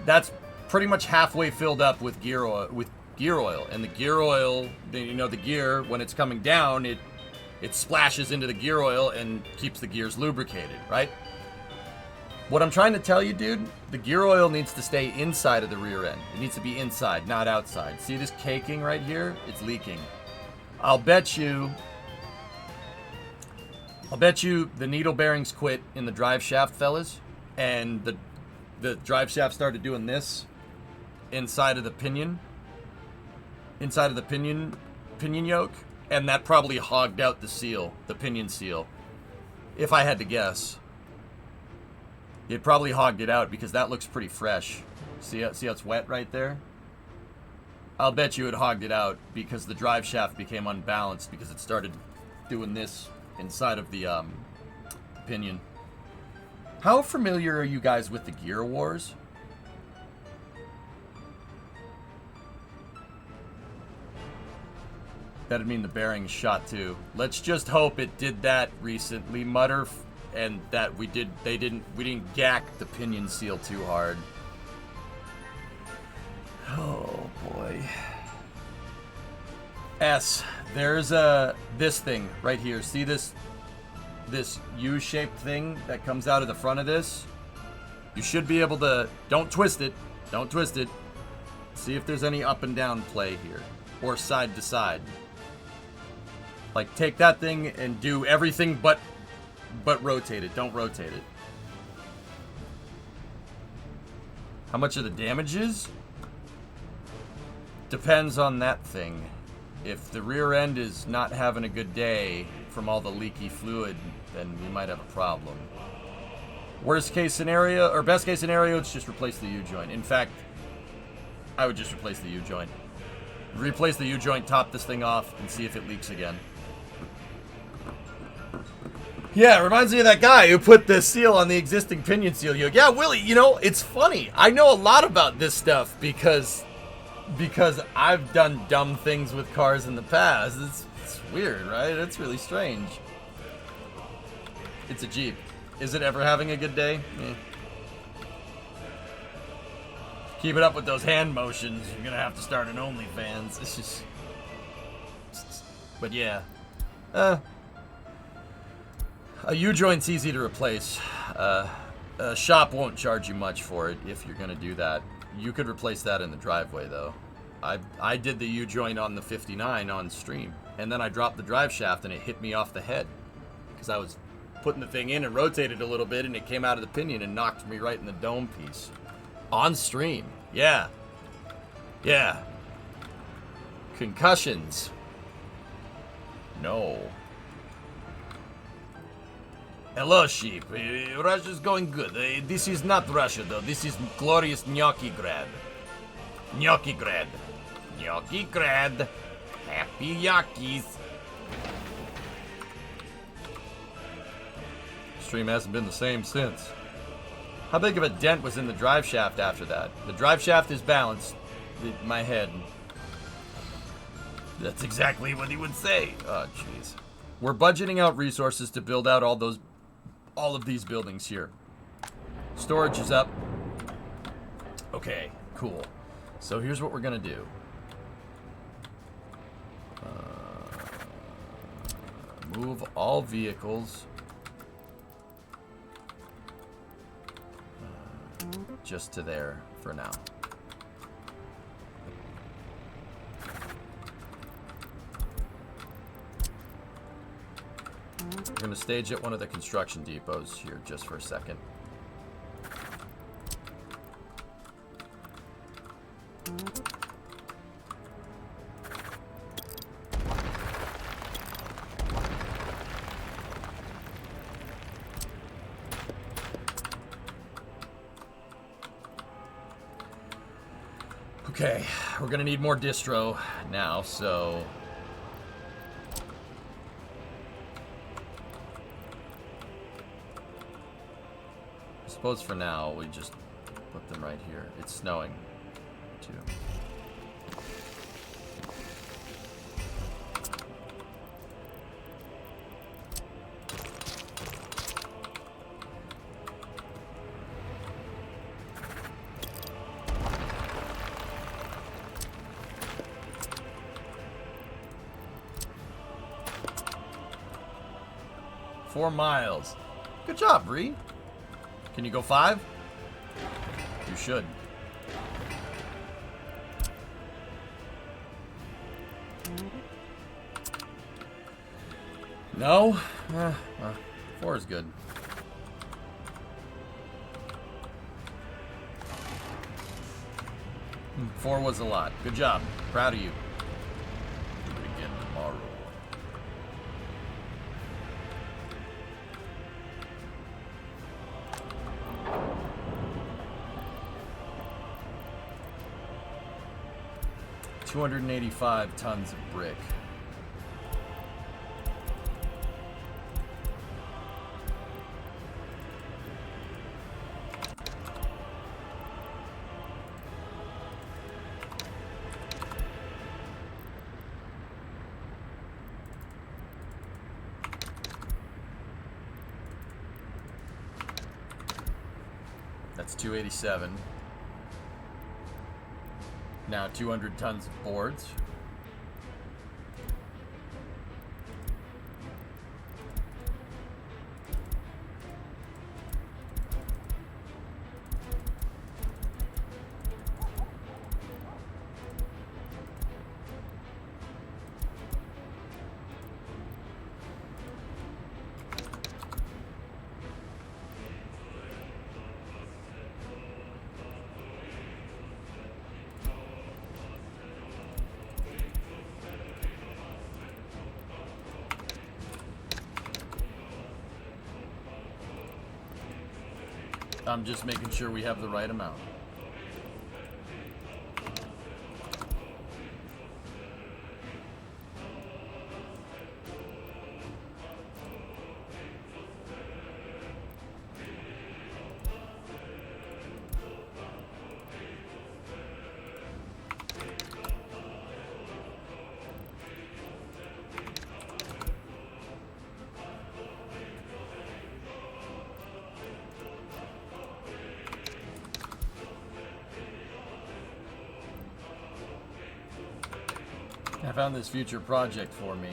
That's pretty much halfway filled up with gear oil. And the gear oil, you know, the gear, when it's coming down, it splashes into the gear oil and keeps the gears lubricated, right? What I'm trying to tell you, dude, the gear oil needs to stay inside of the rear end. It needs to be inside, not outside. See this caking right here? It's leaking. I'll bet you the needle bearings quit in the drive shaft, fellas, and the drive shaft started doing this inside of the pinion yoke, and that probably hogged out the seal, the pinion seal. If I had to guess, it probably hogged it out because that looks pretty fresh. See how it's wet right there? I'll bet you it hogged it out because the drive shaft became unbalanced because it started doing this inside of the pinion. How familiar are you guys with the Gear Wars? That'd mean the bearing's shot too. Let's just hope it did that recently, Mutter, and that we didn't gack the pinion seal too hard. Oh boy. S, there's this thing right here. See this U-shaped thing that comes out of the front of this? You should be able to, don't twist it. Don't twist it. See if there's any up and down play here, or side to side. Like, take that thing and do everything but rotate it. Don't rotate it. How much of the damage is? Depends on that thing. If the rear end is not having a good day from all the leaky fluid, then we might have a problem. Worst case scenario, or best case scenario, it's just replace the U-joint. In fact, I would just replace the U-joint. Replace the U-joint, top this thing off, and see if it leaks again. Yeah, it reminds me of that guy who put the seal on the existing pinion seal yoke. Yeah, Willie, you know, it's funny. I know a lot about this stuff because I've done dumb things with cars in the past. It's weird, right? It's really strange. It's a Jeep. Is it ever having a good day? Eh. Keep it up with those hand motions. You're gonna have to start an OnlyFans. It's just... But yeah. A U-joint's easy to replace. A shop won't charge you much for it if you're gonna do that. You could replace that in the driveway, though. I did the U-joint on the 59 on stream, and then I dropped the drive shaft and it hit me off the head because I was putting the thing in and rotated a little bit, and it came out of the pinion and knocked me right in the dome piece. On stream. Yeah. Yeah. Concussions. No. Hello, sheep. Russia's going good. This is not Russia, though. This is glorious Gnocchigrad. Gnocchigrad. Gnocchigrad. Happy Yakis. Stream hasn't been the same since. How big of a dent was in the drive shaft after that? The drive shaft is balanced. My head. That's exactly what he would say. Oh, jeez. We're budgeting out resources to build out all of these buildings here. Storage is up. Okay, cool. So here's what we're gonna do. Move all vehicles. Just to there for now. We're going to stage at one of the construction depots here just for a second. Okay, we're going to need more distro now, so... I suppose for now, we just put them right here. It's snowing, too. Four miles. Good job, Bree. Can you go 5? You should. No? 4 is good. Four was a lot. Good job. Proud of you. Do it again tomorrow. $285 tons of brick. That's 287. Now 200 tons of boards. I'm just making sure we have the right amount. I found this future project for me.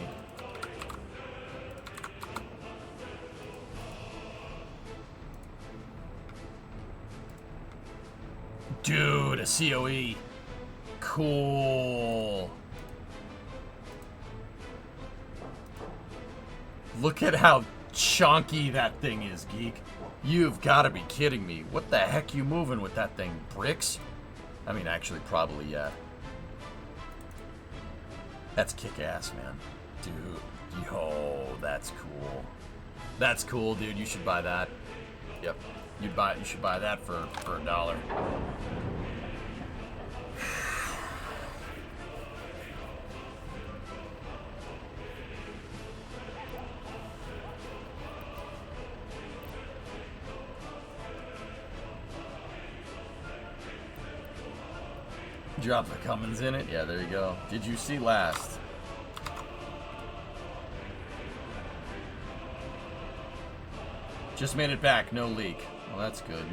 Dude, a COE. Cool. Look at how chunky that thing is, Geek. You've got to be kidding me. What the heck you moving with that thing? Bricks? I mean, actually, probably, yeah. That's kick-ass, man. Dude, yo, that's cool. That's cool, dude. You should buy that. Yep. You should buy that for $1. Drop the Cummins in it. Yeah, there you go. Did you see last? Just made it back. No leak. Well, that's good.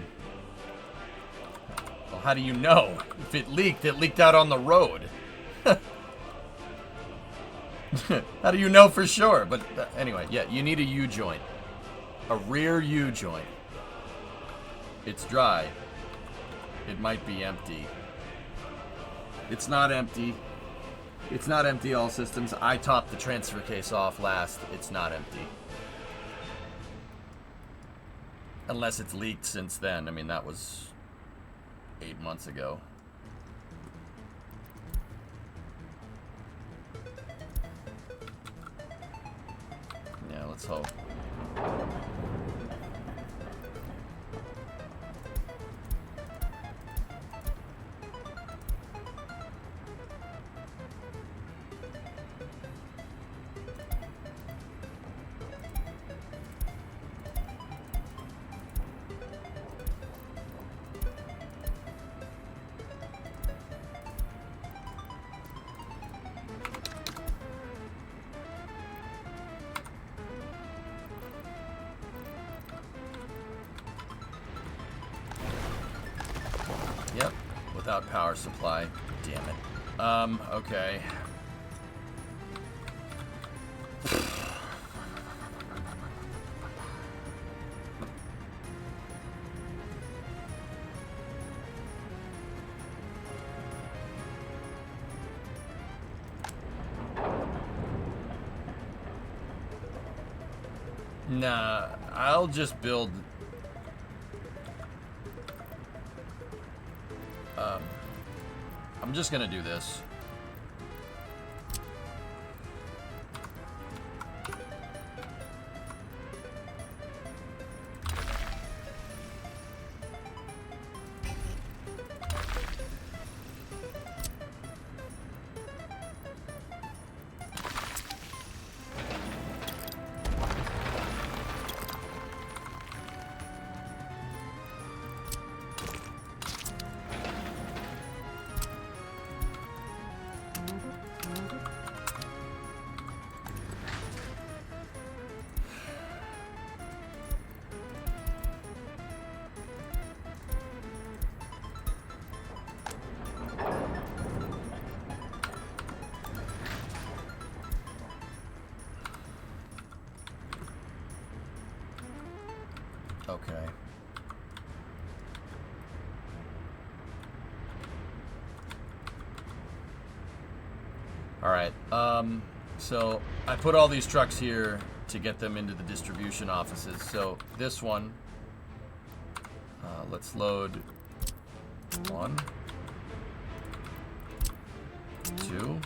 Well, how do you know? If it leaked out on the road. How do you know for sure? But anyway, yeah, you need a U-joint. A rear U-joint. It's dry. It might be empty. It's not empty. It's not empty, all systems. I topped the transfer case off last. It's not empty. Unless it's leaked since then. I mean, that was 8 months ago. Yeah, let's hope. Yep, without power supply. Damn it. Okay. Nah, I'll just build... I'm just gonna do this. Okay. Alright, so I put all these trucks here to get them into the distribution offices. So this one, let's load 1, 2.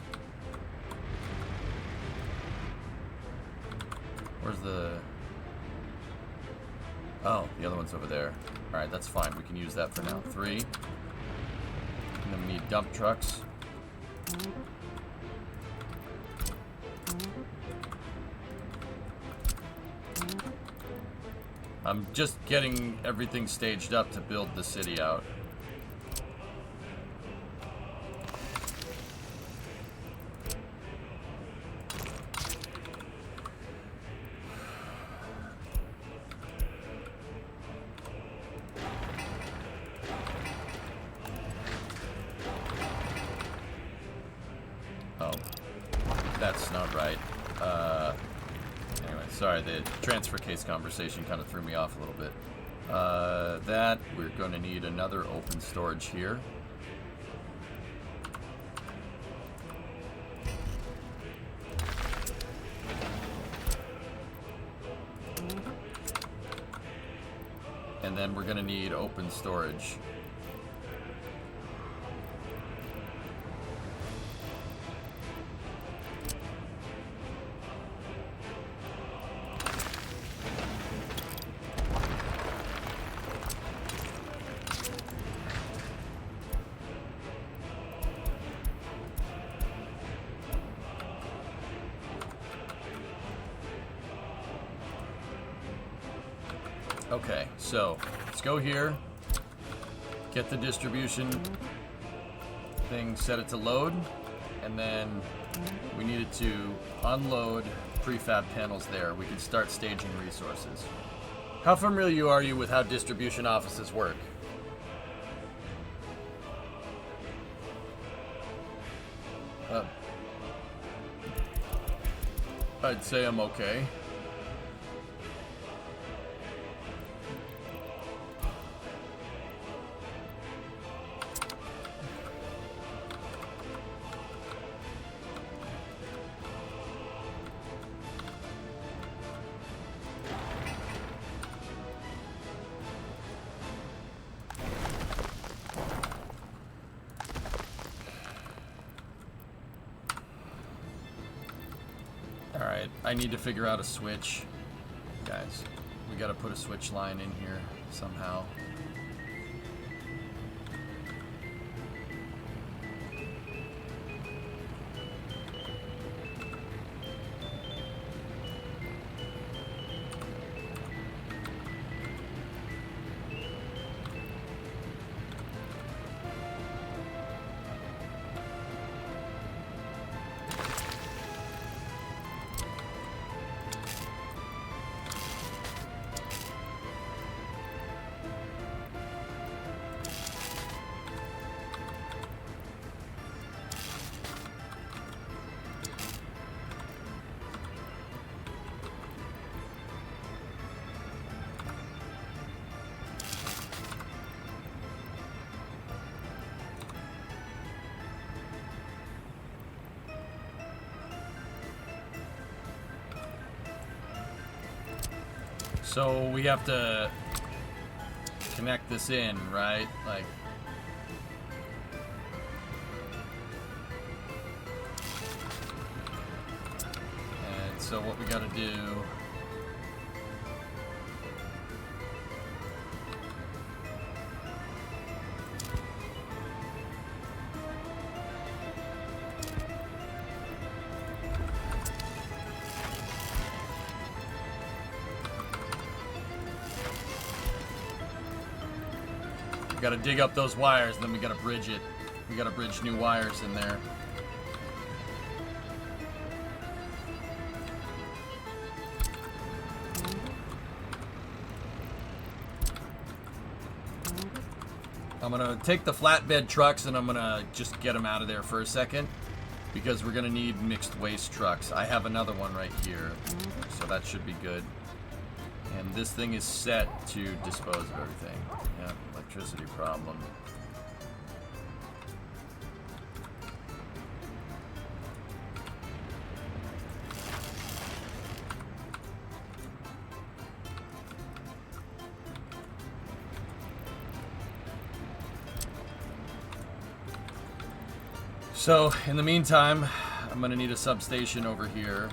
Where's the... Oh, the other one's over there. Alright, that's fine. We can use that for now. 3. And then we need dump trucks. I'm just getting everything staged up to build the city out. Oh, That's not right. Anyway, sorry, the transfer case conversation kind of threw me off a little bit. That, we're going to need another open storage here. And then we're going to need open storage. Okay, so let's go here, get the distribution thing, set it to load, and then we needed to unload prefab panels there. We can start staging resources. How familiar are you with how distribution offices work? I'd say I'm okay. Alright, I need to figure out a switch. Guys, we gotta put a switch line in here somehow. So we have to connect this in, right? Like, and so what we gotta do, we gotta dig up those wires, and then we gotta bridge it. We gotta bridge new wires in there. I'm gonna take the flatbed trucks and I'm gonna just get them out of there for a second, because we're gonna need mixed waste trucks. I have another one right here, so that should be good. And this thing is set to dispose of everything. Yeah, electricity problem. So, in the meantime, I'm gonna need a substation over here.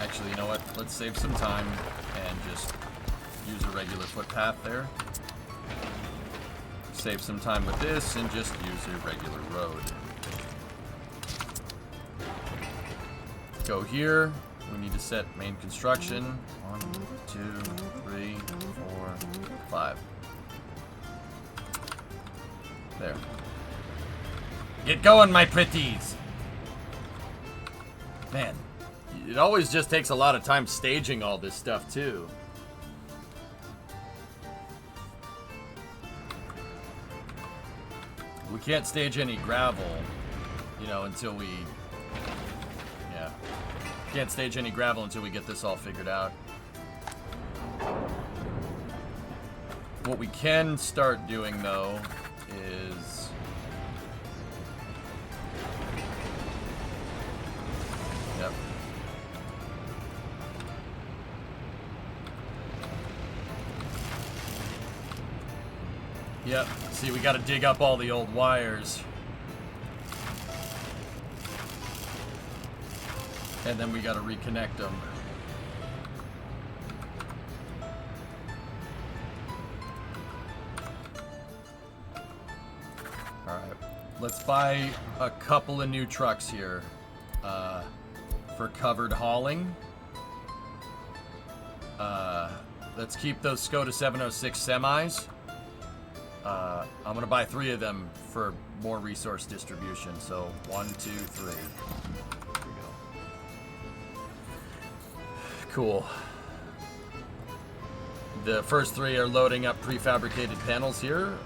Actually, you know what? Let's save some time and just use a regular footpath there. Save some time with this and just use a regular road. Go here. We need to set main construction. 1, 2, 3, 4, 5. There. Get going, my pretties! Man, it always just takes a lot of time staging all this stuff, too. We can't stage any gravel, you know, until we... Yeah. Can't stage any gravel until we get this all figured out. What we can start doing, though, is... Yep. Yep. See, we gotta dig up all the old wires. And then we gotta reconnect them. Alright. Let's buy a couple of new trucks here. For covered hauling. Let's keep those Skoda 706 semis. I'm gonna buy 3 of them for more resource distribution. So 1, 2, 3. Here we go. Cool. The first 3 are loading up prefabricated panels here.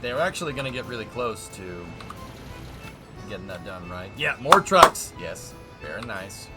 They're actually gonna get really close to getting that done, right? Yeah, more trucks. Yes, very nice.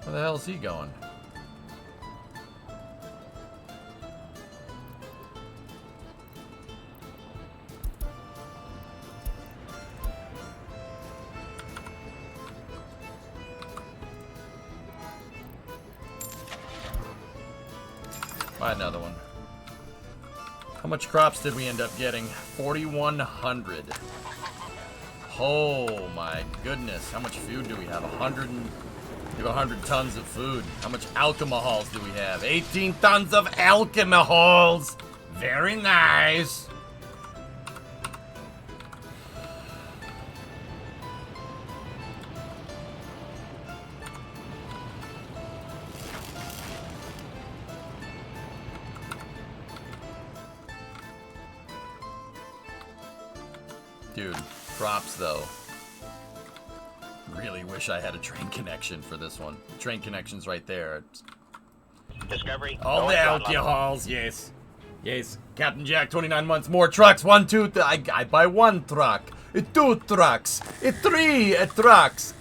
Where the hell is he going? Buy another one. How much crops did we end up getting? 4,100. Oh my goodness. How much food do we have? 100 tons of food. How much alcohols do we have? 18 tons of alcohols. Very nice. Dude, props though. Really wish I had a train connection for this one. The train connection's right there. Discovery. All the alcohols, yes. Yes. Captain Jack, 29 months, more trucks. 1, 2, I buy 1 truck. 2 trucks. 3 trucks.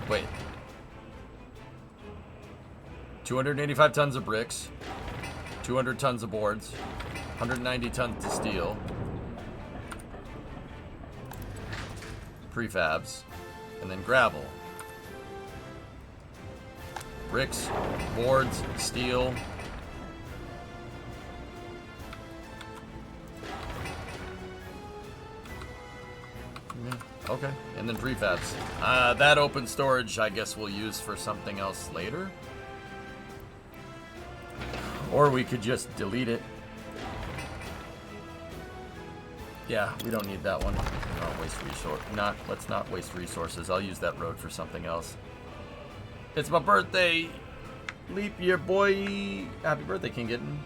Wait. 285 tons of bricks. 200 tons of boards. 190 tons of steel. Prefabs. And then gravel. Bricks, boards, steel. Okay, and then prefabs. That open storage, I guess we'll use for something else later. Or we could just delete it. Yeah, we don't need that one. Let's not waste resources. I'll use that road for something else. It's my birthday. Leap year, boy. Happy birthday, King Gitten.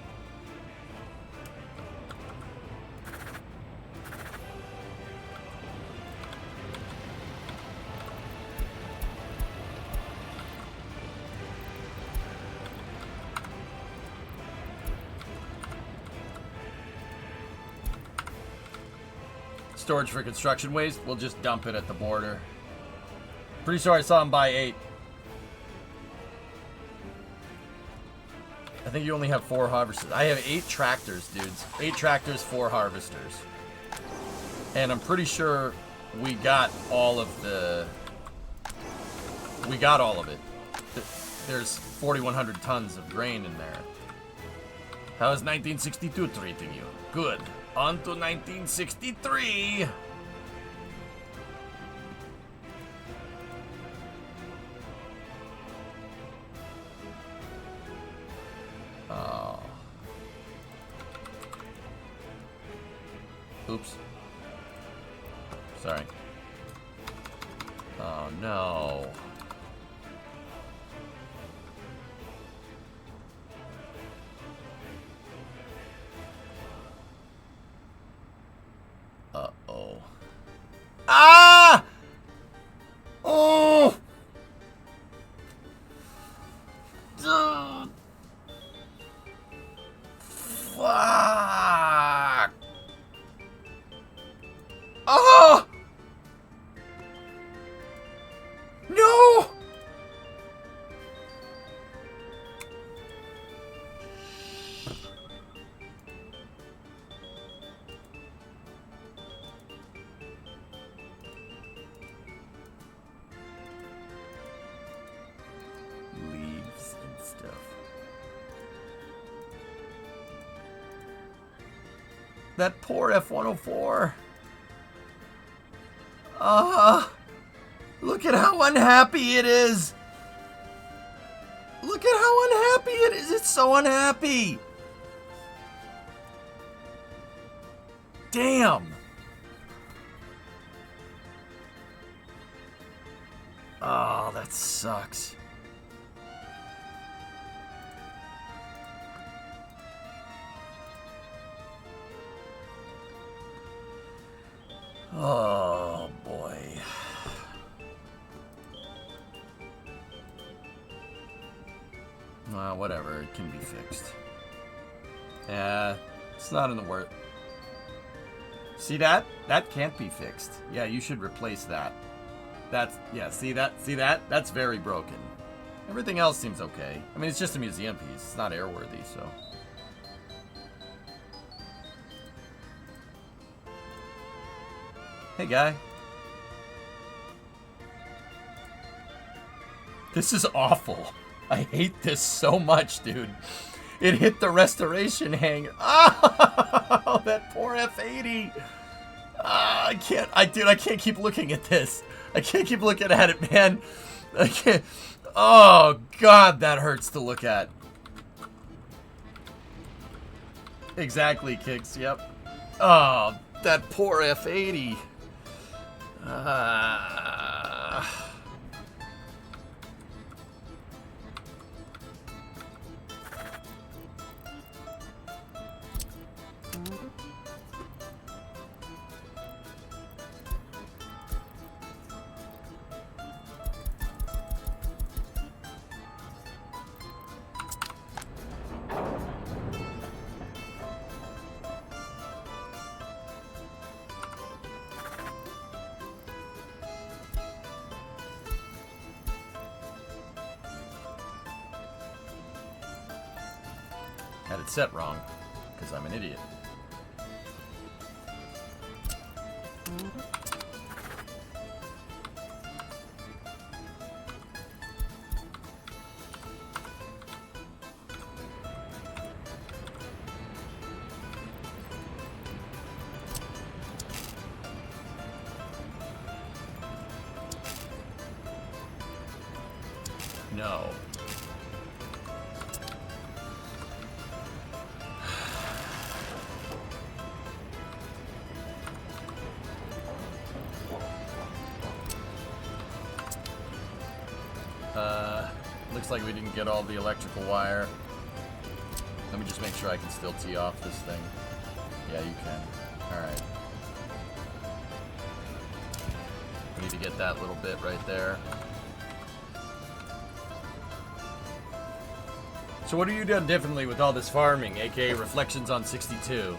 Storage for construction waste, we'll just dump it at the border. Pretty sure I saw him buy 8. I think you only have 4 harvesters. I have 8 tractors, dudes. 8 tractors, 4 harvesters. And I'm pretty sure we got all of the... We got all of it. There's 4,100 tons of grain in there. How is 1962 treating you? Good. On to 1963! Oh. Oops. Sorry. Oh no. Uh-oh. Ah! Oh! Dude. Fuck! Oh! No! Leaves and stuff. That poor F-104. Look at how unhappy it is. Look at how unhappy it is. It's so unhappy. Damn. Oh, that sucks. Oh, boy. Well, whatever. It can be fixed. Yeah, it's not in the worth. See that? That can't be fixed. Yeah, you should replace that. That's, yeah, see that? See that? That's very broken. Everything else seems okay. I mean, it's just a museum piece. It's not airworthy, so... Hey, guy. This is awful. I hate this so much, dude. It hit the restoration hangar. Oh, that poor F-80. I can't. Dude, I can't keep looking at this. I can't keep looking at it, man. I can't. Oh, God, that hurts to look at. Exactly, Kicks. Yep. Oh, that poor F-80. Had it set wrong, because I'm an idiot. No. Looks like we didn't get all the electrical wire. Let me just make sure I can still tee off this thing. Yeah, you can. Alright. We need to get that little bit right there. So what have you done differently with all this farming, aka Reflections on 62?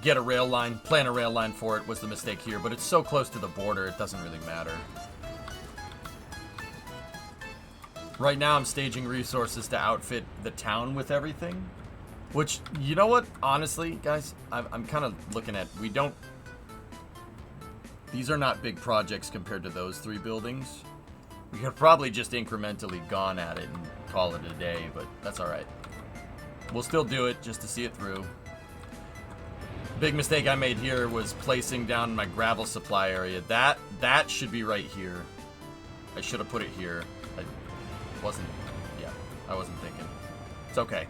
Get a rail line, plan a rail line for it was the mistake here, but it's so close to the border, it doesn't really matter. Right now I'm staging resources to outfit the town with everything. Which, you know what? Honestly, guys, I'm kind of looking at... We don't... These are not big projects compared to those 3 buildings. We could probably just incrementally gone at it and call it a day, but that's alright. We'll still do it just to see it through. Big mistake I made here was placing down my gravel supply area. That should be right here. I should have put it here. I wasn't thinking. It's okay.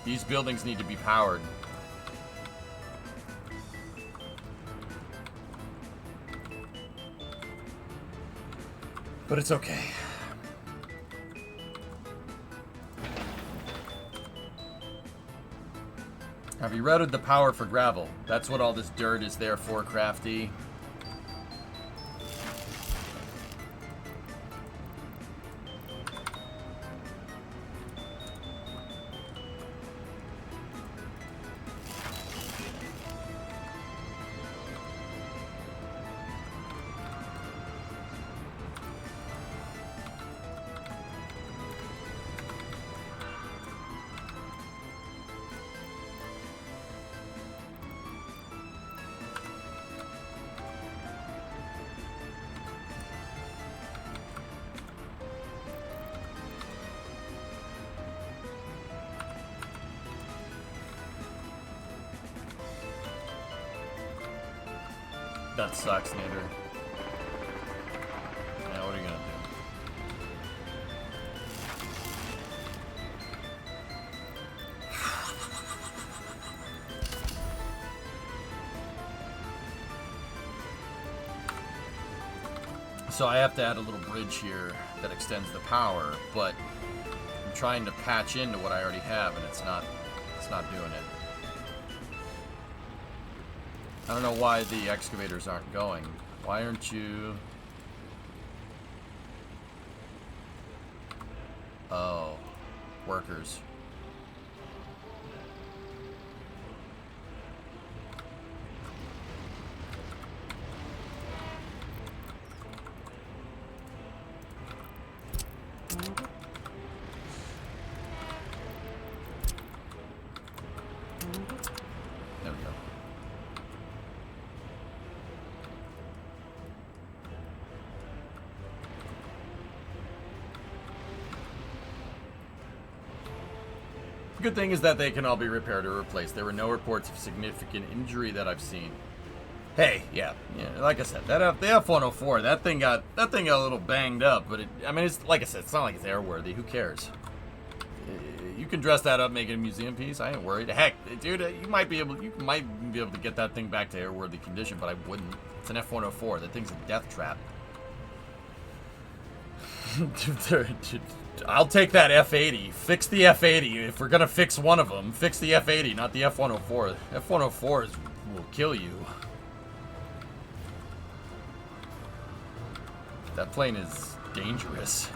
These buildings need to be powered. But it's okay. Have you routed the power for gravel? That's what all this dirt is there for, Crafty. That sucks, Nader. Yeah, what are you gonna do? So I have to add a little bridge here that extends the power, but I'm trying to patch into what I already have, and it's not doing it. I don't know why the excavators aren't going. Why aren't you... Oh, workers. There we go. The good thing is that they can all be repaired or replaced. There were no reports of significant injury that I've seen. Hey, yeah, like I said, the F-104, that thing got a little banged up, but I mean, it's like I said, it's not like it's airworthy. Who cares? You can dress that up, make it a museum piece. I ain't worried. Heck, dude, you might be able to get that thing back to airworthy condition, but I wouldn't. It's an F-104. That thing's a death trap. I'll take that F-80. Fix the F-80. If we're gonna fix one of them, fix the F-80, not the F-104. F-104s will kill you. That plane is dangerous.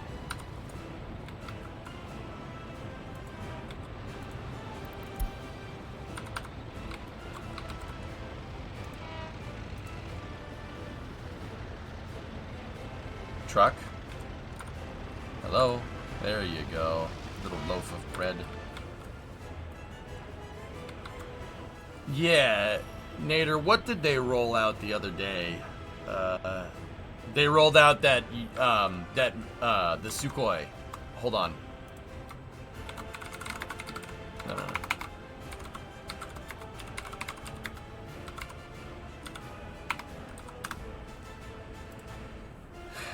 Truck? Hello? There you go. Little loaf of bread. Yeah, Nader, what did they roll out the other day? They rolled out the Sukhoi. Hold on. No.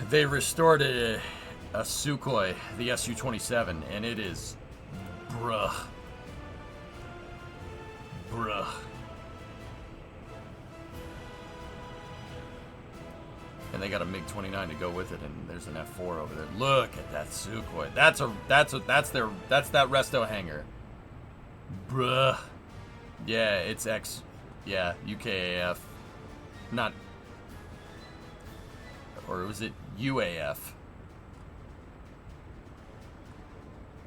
They restored a Sukhoi, the Su-27, and it is... Bruh. And they got a MiG-29 to go with it, and there's an F-4 over there. Look at that Sukhoi. That's that resto hangar. Bruh. Yeah, it's yeah, UKAF. Not... Or was it UAF?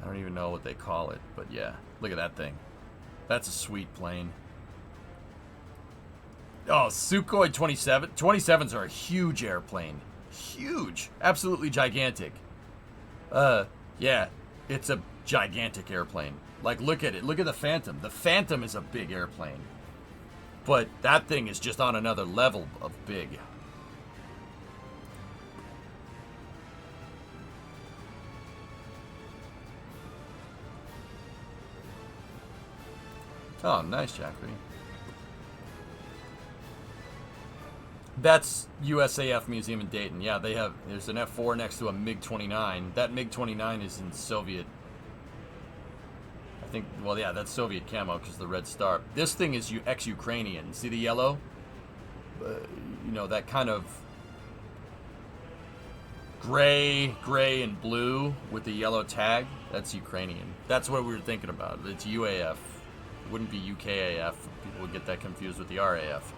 I don't even know what they call it, but yeah. Look at that thing. That's a sweet plane. Oh, Sukhoi 27. 27s are a huge airplane. Huge. Absolutely gigantic. Yeah, it's a gigantic airplane. Like, look at it. Look at the Phantom. The Phantom is a big airplane. But that thing is just on another level of big. Oh, nice, Jackery. That's USAF Museum in Dayton. Yeah, they have. There's an F4 next to a MiG-29. That MiG-29 is in Soviet. I think. Well, yeah, that's Soviet camo because the red star. This thing is ex-Ukrainian. See the yellow? You know, that kind of gray, and blue with the yellow tag. That's Ukrainian. That's what we were thinking about. It's UAF. It wouldn't be UKAF. People would get that confused with the RAF.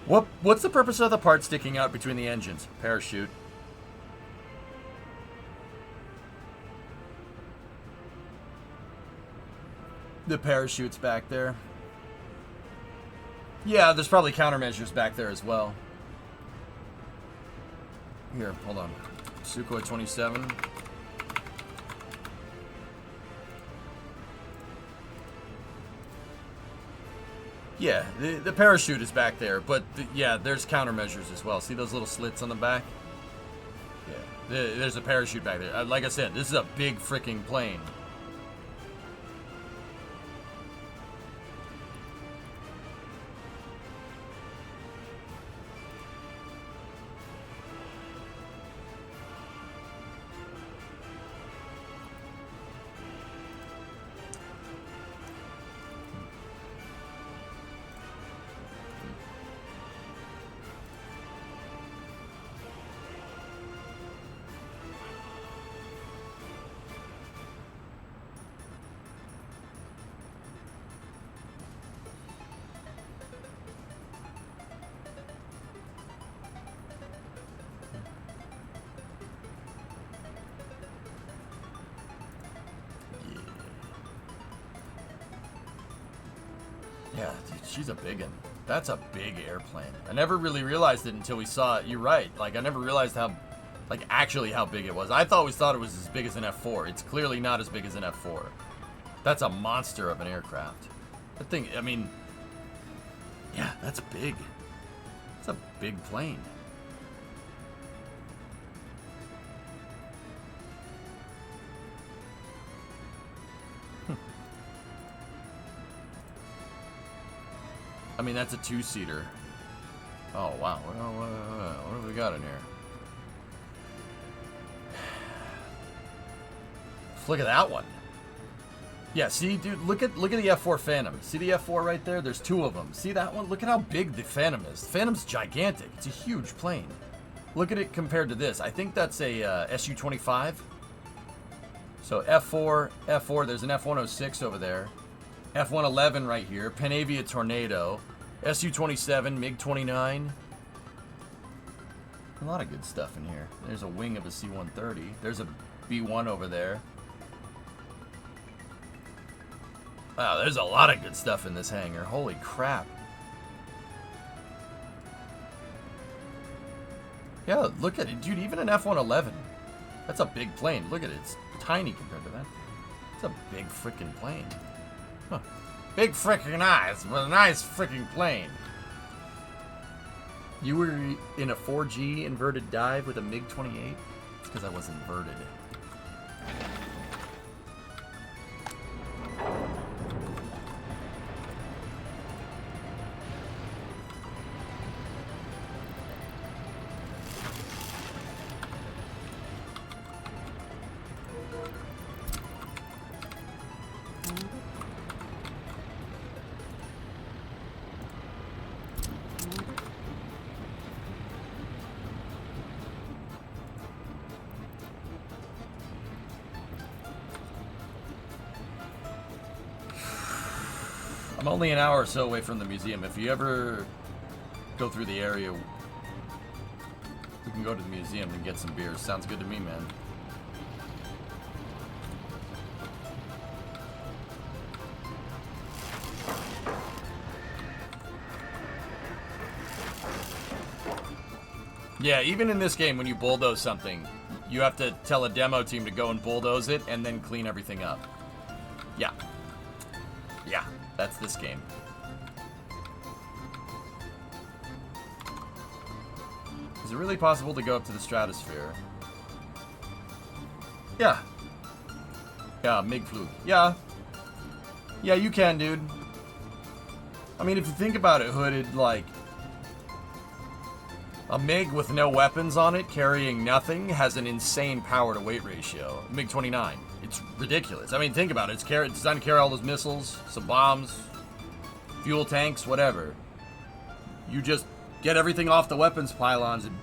What's the purpose of the part sticking out between the engines? Parachute. The parachute's back there. Yeah, there's probably countermeasures back there as well. Here, hold on. Sukhoi 27. Yeah, the parachute is back there, but yeah, there's countermeasures as well. See those little slits on the back? Yeah, there's a parachute back there. Like I said, this is a big freaking plane. Yeah, dude, she's a big one. That's a big airplane. I never really realized it until we saw it. You're right. Like, I never realized how, like, actually how big it was. I always thought it was as big as an F4. It's clearly not as big as an F4. That's a monster of an aircraft. That thing, I mean, yeah, that's big. It's a big plane. I mean, that's a two-seater. Oh, wow. What have we got in here? Look at that one. Yeah, see, dude, look at the F4 Phantom. See the F4 right there? There's two of them. See that one? Look at how big the Phantom is. The Phantom's gigantic. It's a huge plane. Look at it compared to this. I think that's a Su-25. So F4, there's an F-106 over there. F-111 right here. Panavia Tornado. Su-27, MiG-29. A lot of good stuff in here. There's a wing of a C-130. There's a B-1 over there. Wow, there's a lot of good stuff in this hangar. Holy crap. Yeah, look at it. Dude, even an F-111. That's a big plane. Look at it. It's tiny compared to that. It's a big freaking plane. Huh. Big freaking eyes, but a nice freaking plane. You were in a 4G inverted dive with a MiG-28? It's because I was inverted. I'm only an hour or so away from the museum. If you ever go through the area, we can go to the museum and get some beers. Sounds good to me, man. Yeah, even in this game, when you bulldoze something, you have to tell a demo team to go and bulldoze it and then clean everything up. Yeah. Yeah, that's this game. Is it really possible to go up to the stratosphere? Yeah. Yeah, Migflug. Yeah. Yeah, you can, dude. I mean, if you think about it, Hooded, like... A MiG with no weapons on it, carrying nothing, has an insane power-to-weight ratio. MiG-29. It's ridiculous. I mean, think about it. It's designed to carry all those missiles, some bombs, fuel tanks, whatever. You just get everything off the weapons pylons and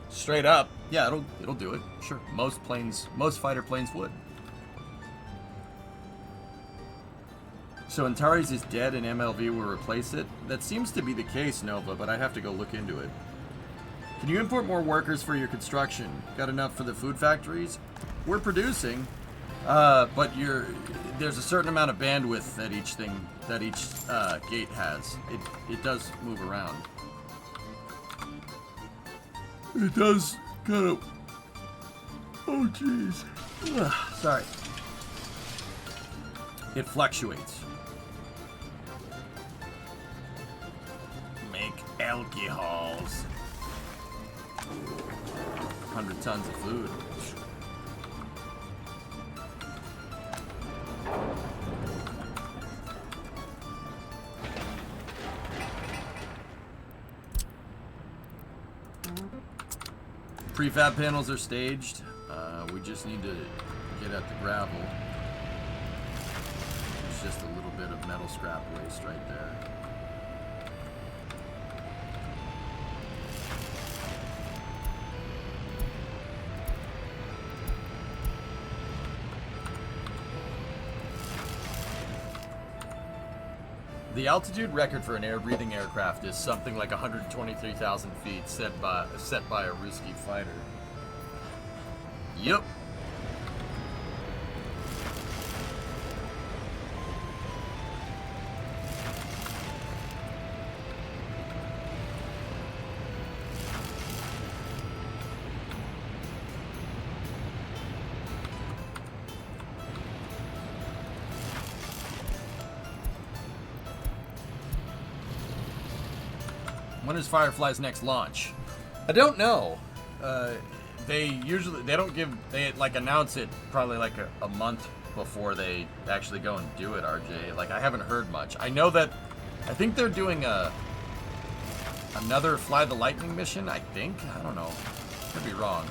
straight up. Yeah, it'll do it. Sure. Most fighter planes would. So Antares is dead and MLV will replace it? That seems to be the case, Nova, but I'd have to go look into it. Can you import more workers for your construction? Got enough for the food factories? We're producing, but there's a certain amount of bandwidth that each gate has. It does move around. It does kind of... Oh, jeez. Sorry. It fluctuates. Make alcohols. 100 tons of food. Prefab panels are staged. We just need to get at the gravel. It's just a little bit of metal scrap waste right there. The altitude record for an air-breathing aircraft is something like 123,000 feet, set by a Ruski fighter. Yup. When is Firefly's next launch? I don't know. They like announce it probably like a month before they actually go and do it, RJ. Like, I haven't heard much. I know that, I think they're doing another Fly the Lightning mission, I think. I don't know. Could be wrong.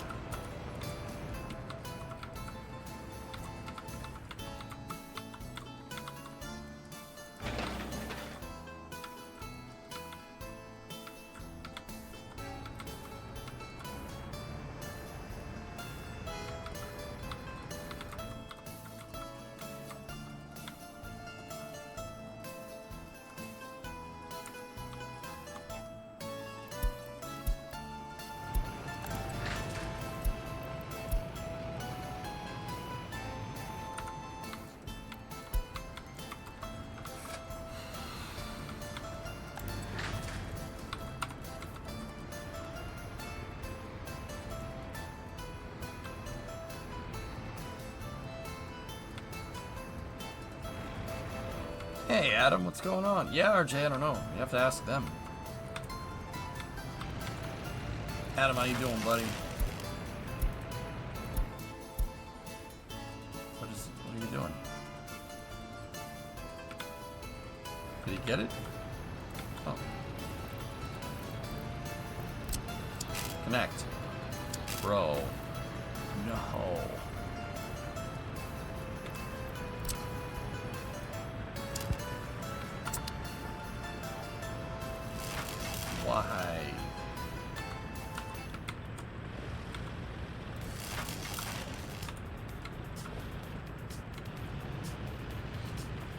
Hey, Adam, what's going on? Yeah, RJ, I don't know. You have to ask them. Adam, how you doing, buddy? What are you doing? Did he get it? Oh. Connect. Bro. No. Why?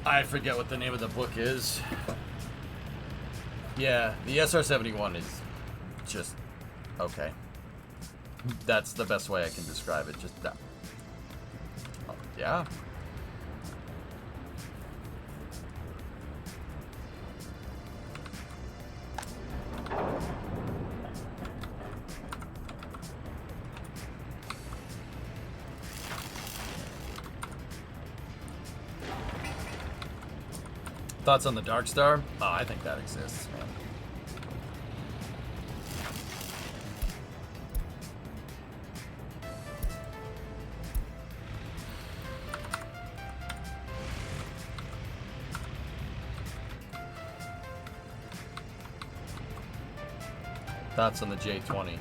I forget what the name of the book is. Yeah, the SR-71 is just okay. That's the best way I can describe it. Just that. Oh, yeah. Thoughts on the Dark Star? Oh, I think that exists, man. Thoughts on the J20?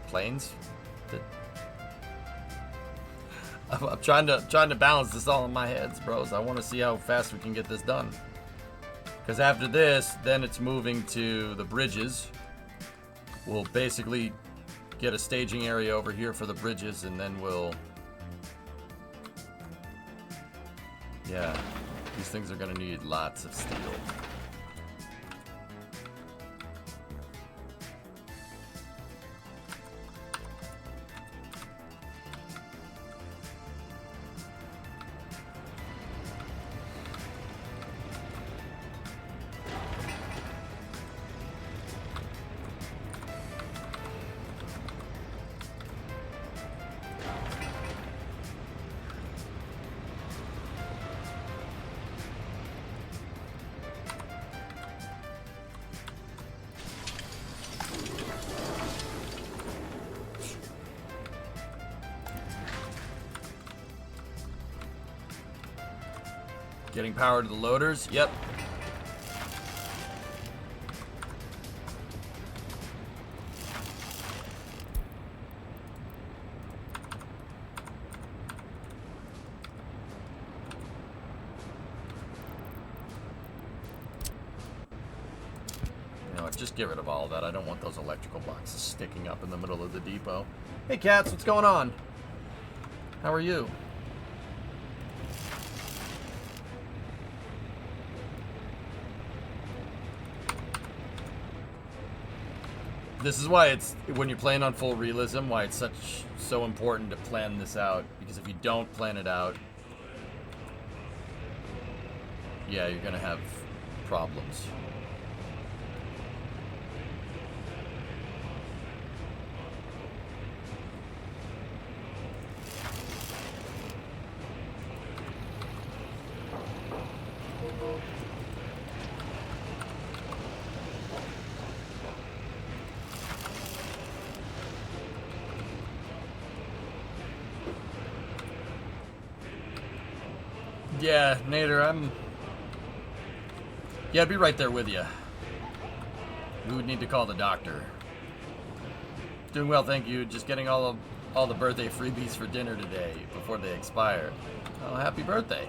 Planes? I'm trying to balance this all in my heads, bros. I want to see how fast we can get this done. Because after this, then it's moving to the bridges. We'll basically get a staging area over here for the bridges, and then we'll... Yeah, these things are going to need lots of steel. Getting power to the loaders. Yep. You know what? Just get rid of all of that. I don't want those electrical boxes sticking up in the middle of the depot. Hey, cats, what's going on? How are you? This is why it's, when you're playing on full realism, why it's so important to plan this out. Because if you don't plan it out, yeah, you're gonna have problems. Yeah, Nader, yeah, I'd be right there with you. We would need to call the doctor. Doing well, thank you. Just getting all the birthday freebies for dinner today before they expire. Oh, happy birthday.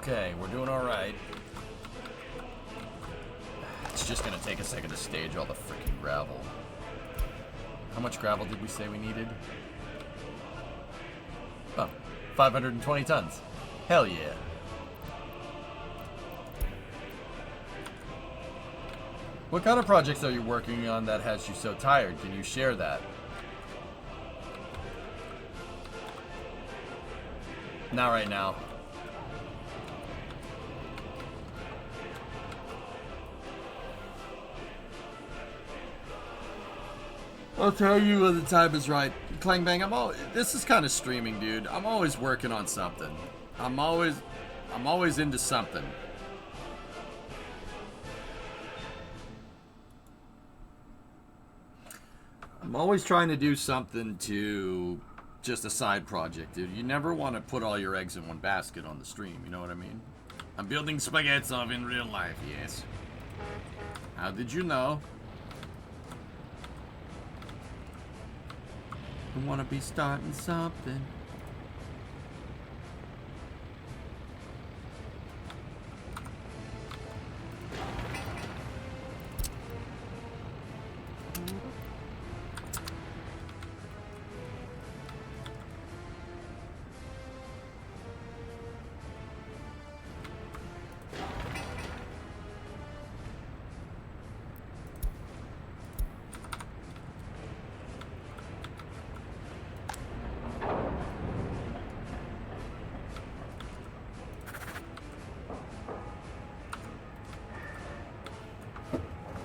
Okay, we're doing all right. It's just gonna take a second to stage all the freaking gravel. How much gravel did we say we needed? Oh, 520 tons. Hell yeah. What kind of projects are you working on that has you so tired? Can you share that? Not right now. I'll tell you when the time is right. Clang Bang, this is kind of streaming, dude. I'm always working on something. I'm always into something. I'm always trying to do something to just a side project, dude. You never want to put all your eggs in one basket on the stream, you know what I mean? I'm building spaghetti in real life, yes. How did you know? I want to be starting something.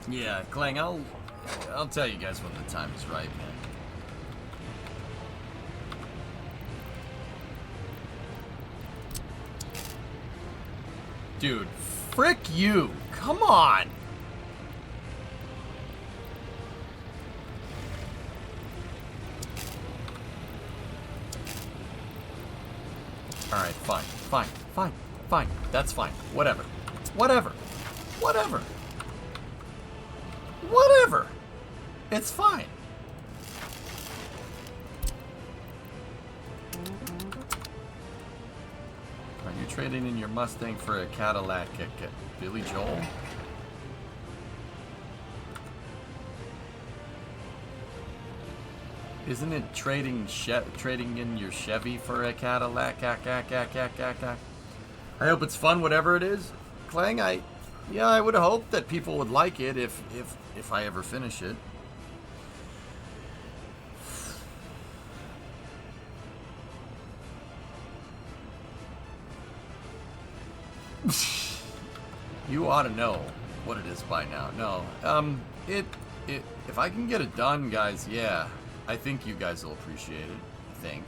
Yeah, Clang, I'll tell you guys when the time is right, man. Dude, frick you. Come on. Alright, fine. That's fine. Whatever. It's fine. Are you trading in your Mustang for a Cadillac at Billy Joel? Isn't it trading in your Chevy for a Cadillac? I hope it's fun, whatever it is. Clang, I would hope that people would like it if I ever finish it. You ought to know what it is by now. No, if I can get it done, guys, yeah, I think you guys will appreciate it. I think.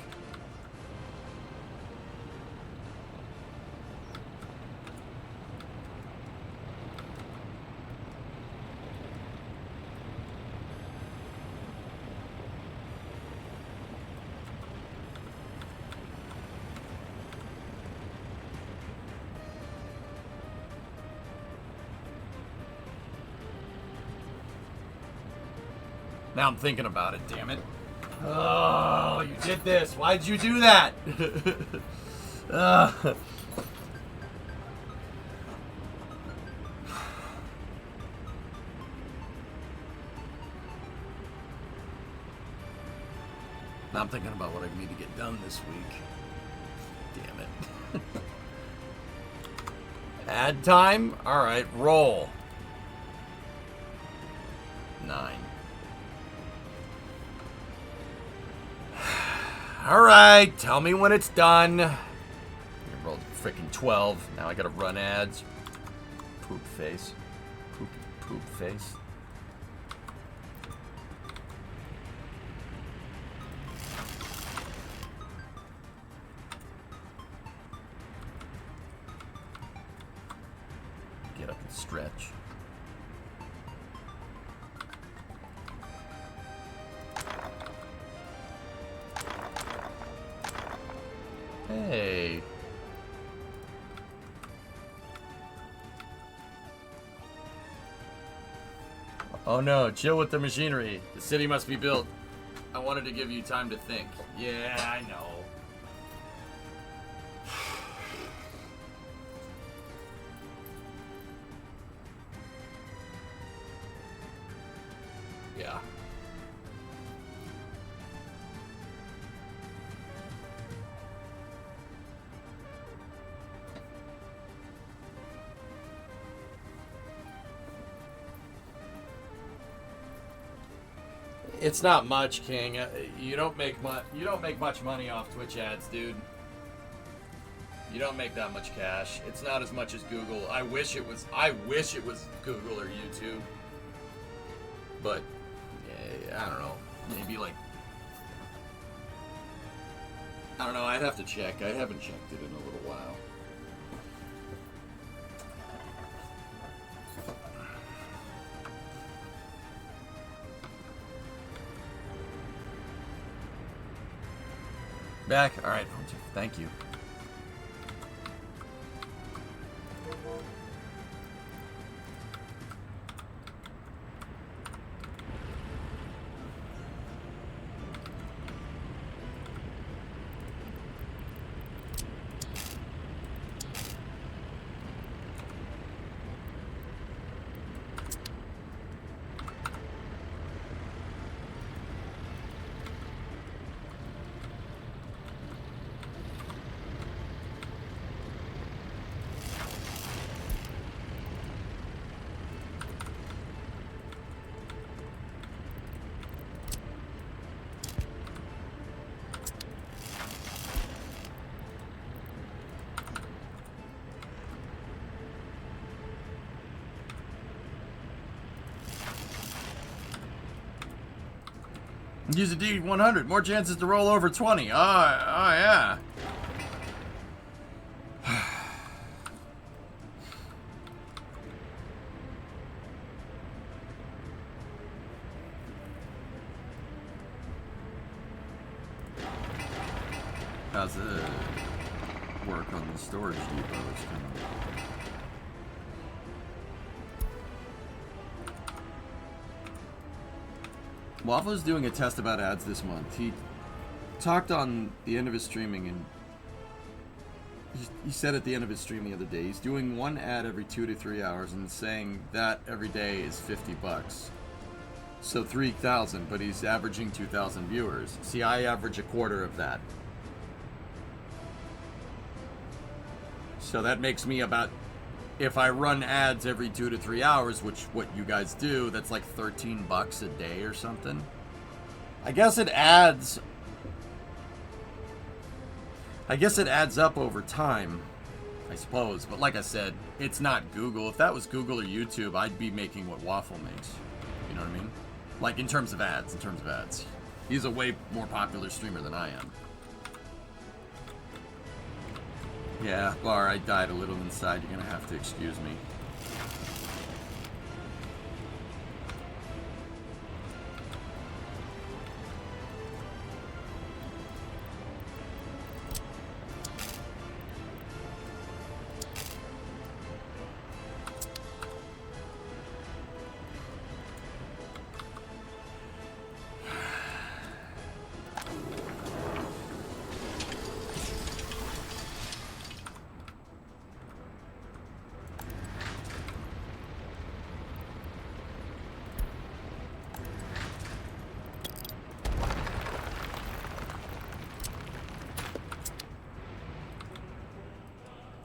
Now I'm thinking about it, damn it. Oh, you did this. Why'd you do that? Now I'm thinking about what I need to get done this week. Damn it. Ad time? Alright, roll. 9. Alright, tell me when it's done. I rolled freaking 12. Now I gotta run ads. Poop face. Poop face. Get up and stretch. Hey. Oh no, chill with the machinery. The city must be built. I wanted to give you time to think. Yeah, I know. Yeah. It's not much, King. You don't make much money off Twitch ads, dude. You don't make that much cash. It's not as much as Google. I wish it was Google or YouTube. But yeah, I don't know. Maybe like I don't know. I'd have to check. I haven't checked it in a little while. Back? Alright, thank you. Use a D100. More chances to roll over 20. Oh yeah. How's it work on the storage depot? It's kind of... Waffle's doing a test about ads this month. He talked on the end of his streaming, and he said at the end of his stream the other day, he's doing one ad every 2 to 3 hours and saying that every day is $50. So 3,000, but he's averaging 2,000 viewers. See, I average a quarter of that. So that makes me about, if I run ads every 2 to 3 hours, which what you guys do, that's like $13 a day or something. I guess it adds up over time, I suppose. But like I said, it's not Google. If that was Google or YouTube, I'd be making what Waffle makes. You know what I mean? Like in terms of ads, He's a way more popular streamer than I am. Yeah, Bar, I died a little inside. You're gonna have to excuse me.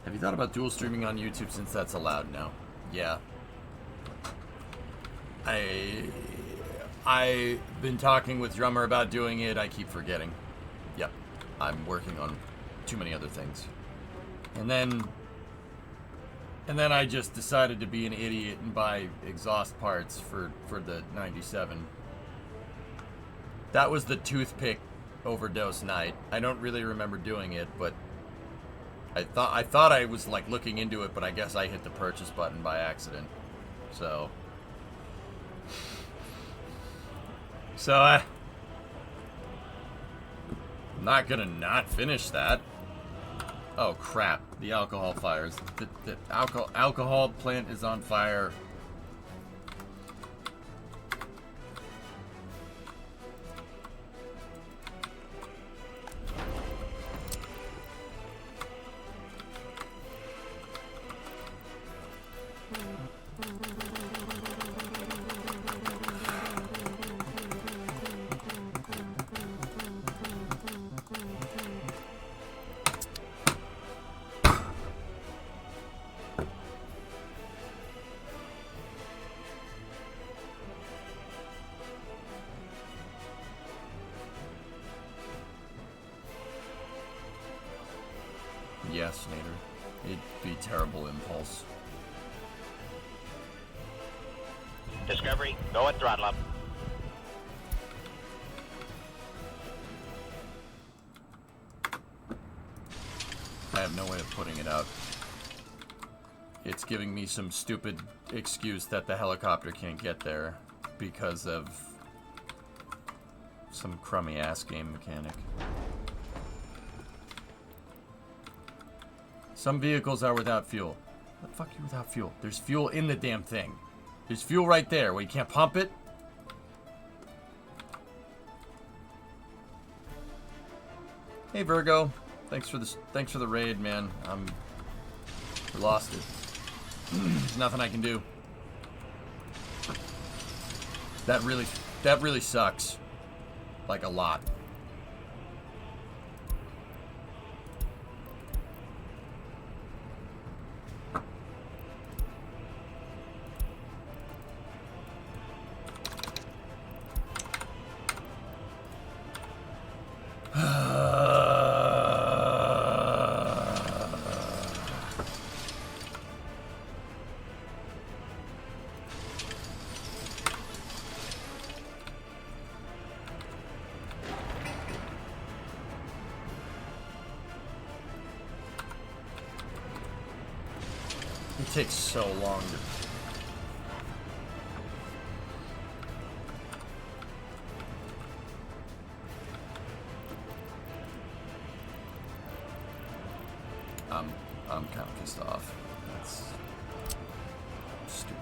Have you thought about dual streaming on YouTube since that's allowed now? Yeah. I've been talking with Drummer about doing it. I keep forgetting. Yep. I'm working on too many other things. And then I just decided to be an idiot and buy exhaust parts for the 97. That was the toothpick overdose night. I don't really remember doing it, but I thought I was like looking into it, but I guess I hit the purchase button by accident. So I'm not gonna not finish that. Oh crap! The alcohol fires. The alcohol plant is on fire. Yes, Nader. It'd be terrible impulse. Discovery, go at throttle up. I have no way of putting it out. It's giving me some stupid excuse that the helicopter can't get there because of some crummy ass game mechanic. Some vehicles are without fuel. What the fuck are you without fuel? There's fuel in the damn thing. There's fuel right there. Well, you can't pump it? Hey Virgo. Thanks for the raid, man. We lost it. There's nothing I can do. That really sucks. Like a lot. takes so long to... I'm kind of pissed off. That's stupid.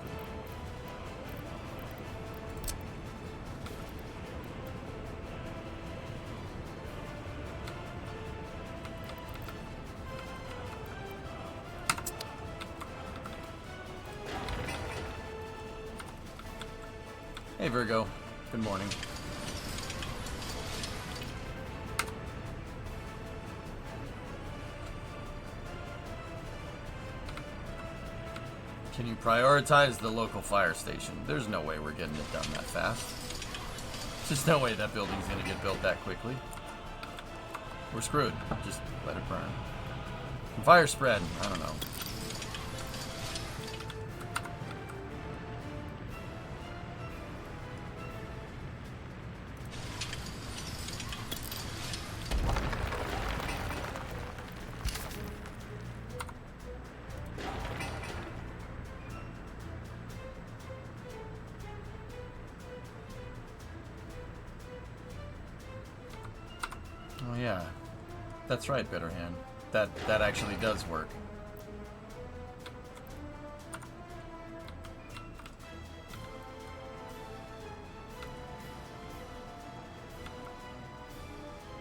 Hey Virgo, good morning. Can you prioritize the local fire station? There's no way we're getting it done that fast. There's no way that building's gonna get built that quickly. We're screwed. Just let it burn. Fire spread, I don't know. Oh yeah, that's right, Bitterhand. That actually does work.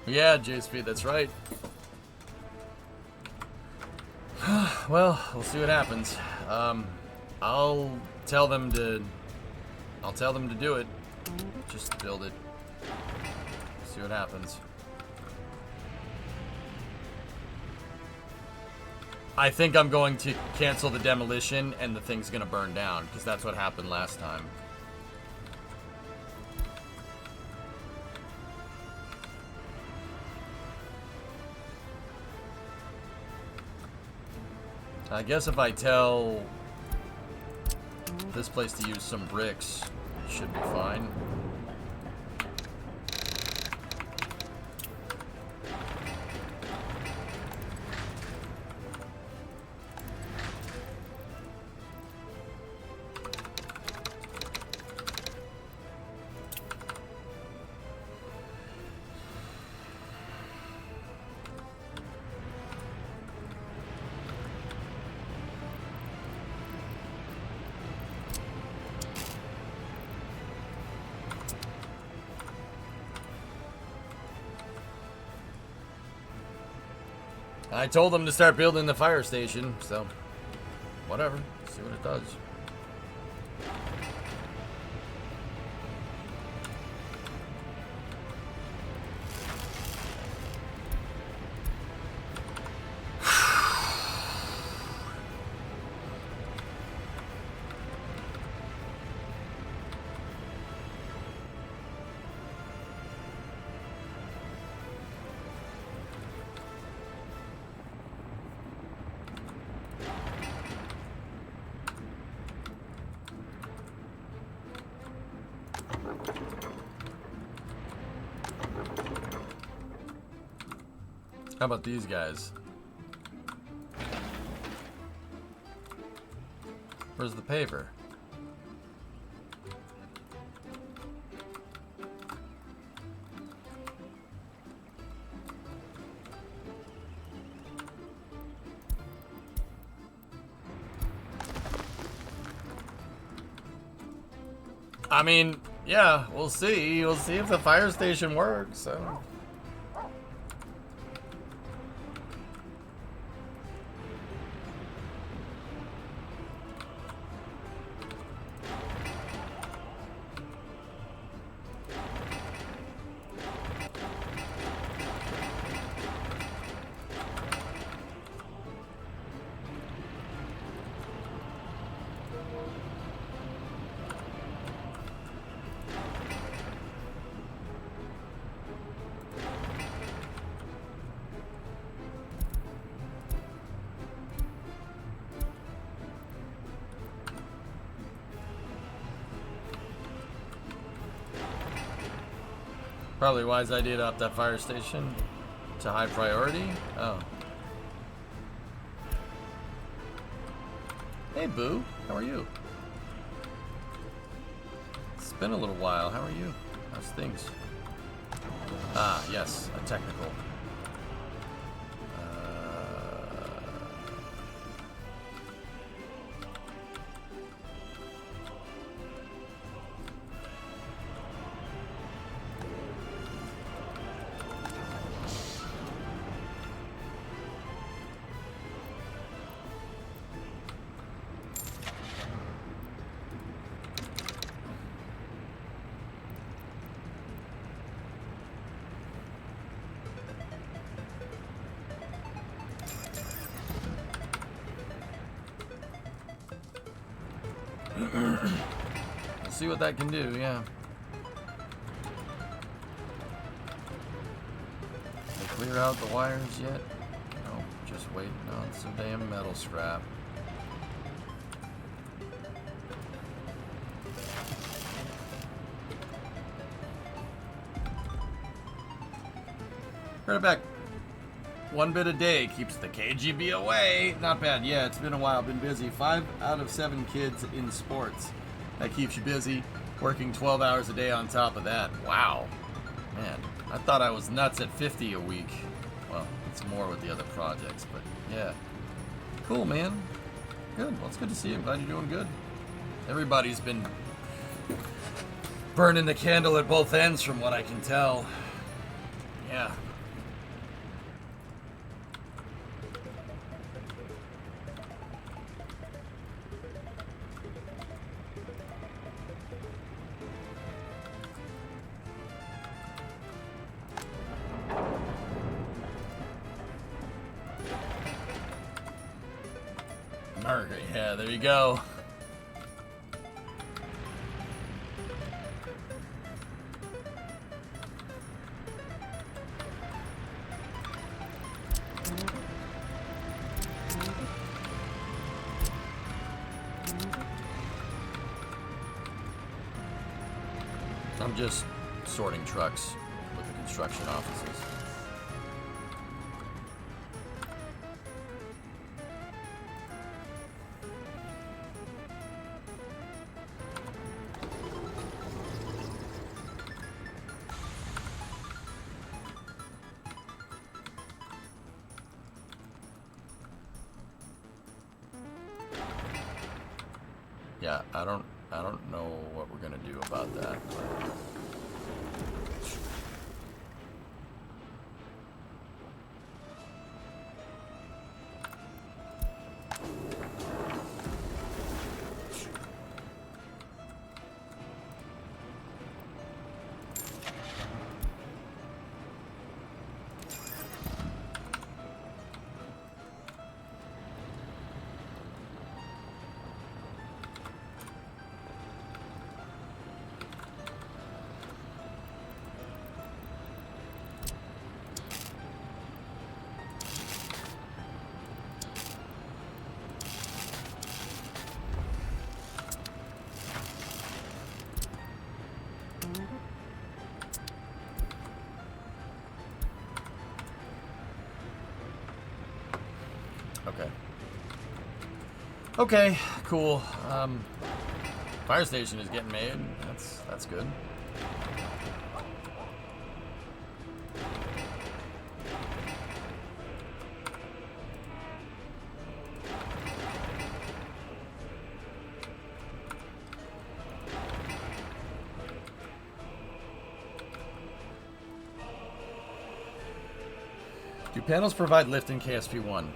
Yeah, JSP, that's right. Well, we'll see what happens. I'll tell them to do it. Just build it. See what happens. I think I'm going to cancel the demolition and the thing's gonna burn down, because that's what happened last time. I guess if I tell this place to use some bricks, it should be fine. I told them to start building the fire station, so whatever. See what it does. How about these guys? Where's the paver? I mean, yeah, we'll see. We'll see if the fire station works. So. Probably a wise idea to up that fire station to high priority. Oh. Hey, Boo. How are you? It's been a little while. How are you? How's things? Ah, yes. A technical. We'll see what that can do, yeah. They clear out the wires yet? No, just waiting on some damn metal scrap. Right back. 1 bit a day keeps the KGB away. Not bad. Yeah, it's been a while. Been busy. 5 out of 7 kids in sports. That keeps you busy. Working 12 hours a day on top of that. Wow. Man, I thought I was nuts at 50 a week. Well, it's more with the other projects, but yeah. Cool, man. Good. Well, it's good to see you. I'm glad you're doing good. Everybody's been burning the candle at both ends from what I can tell. Yeah. Yeah, there you go. I'm just sorting trucks with the construction offices. Yeah, I don't know what we're gonna do about that. Okay. Okay, cool. Fire station is getting made. That's good. Do panels provide lift in KSP1?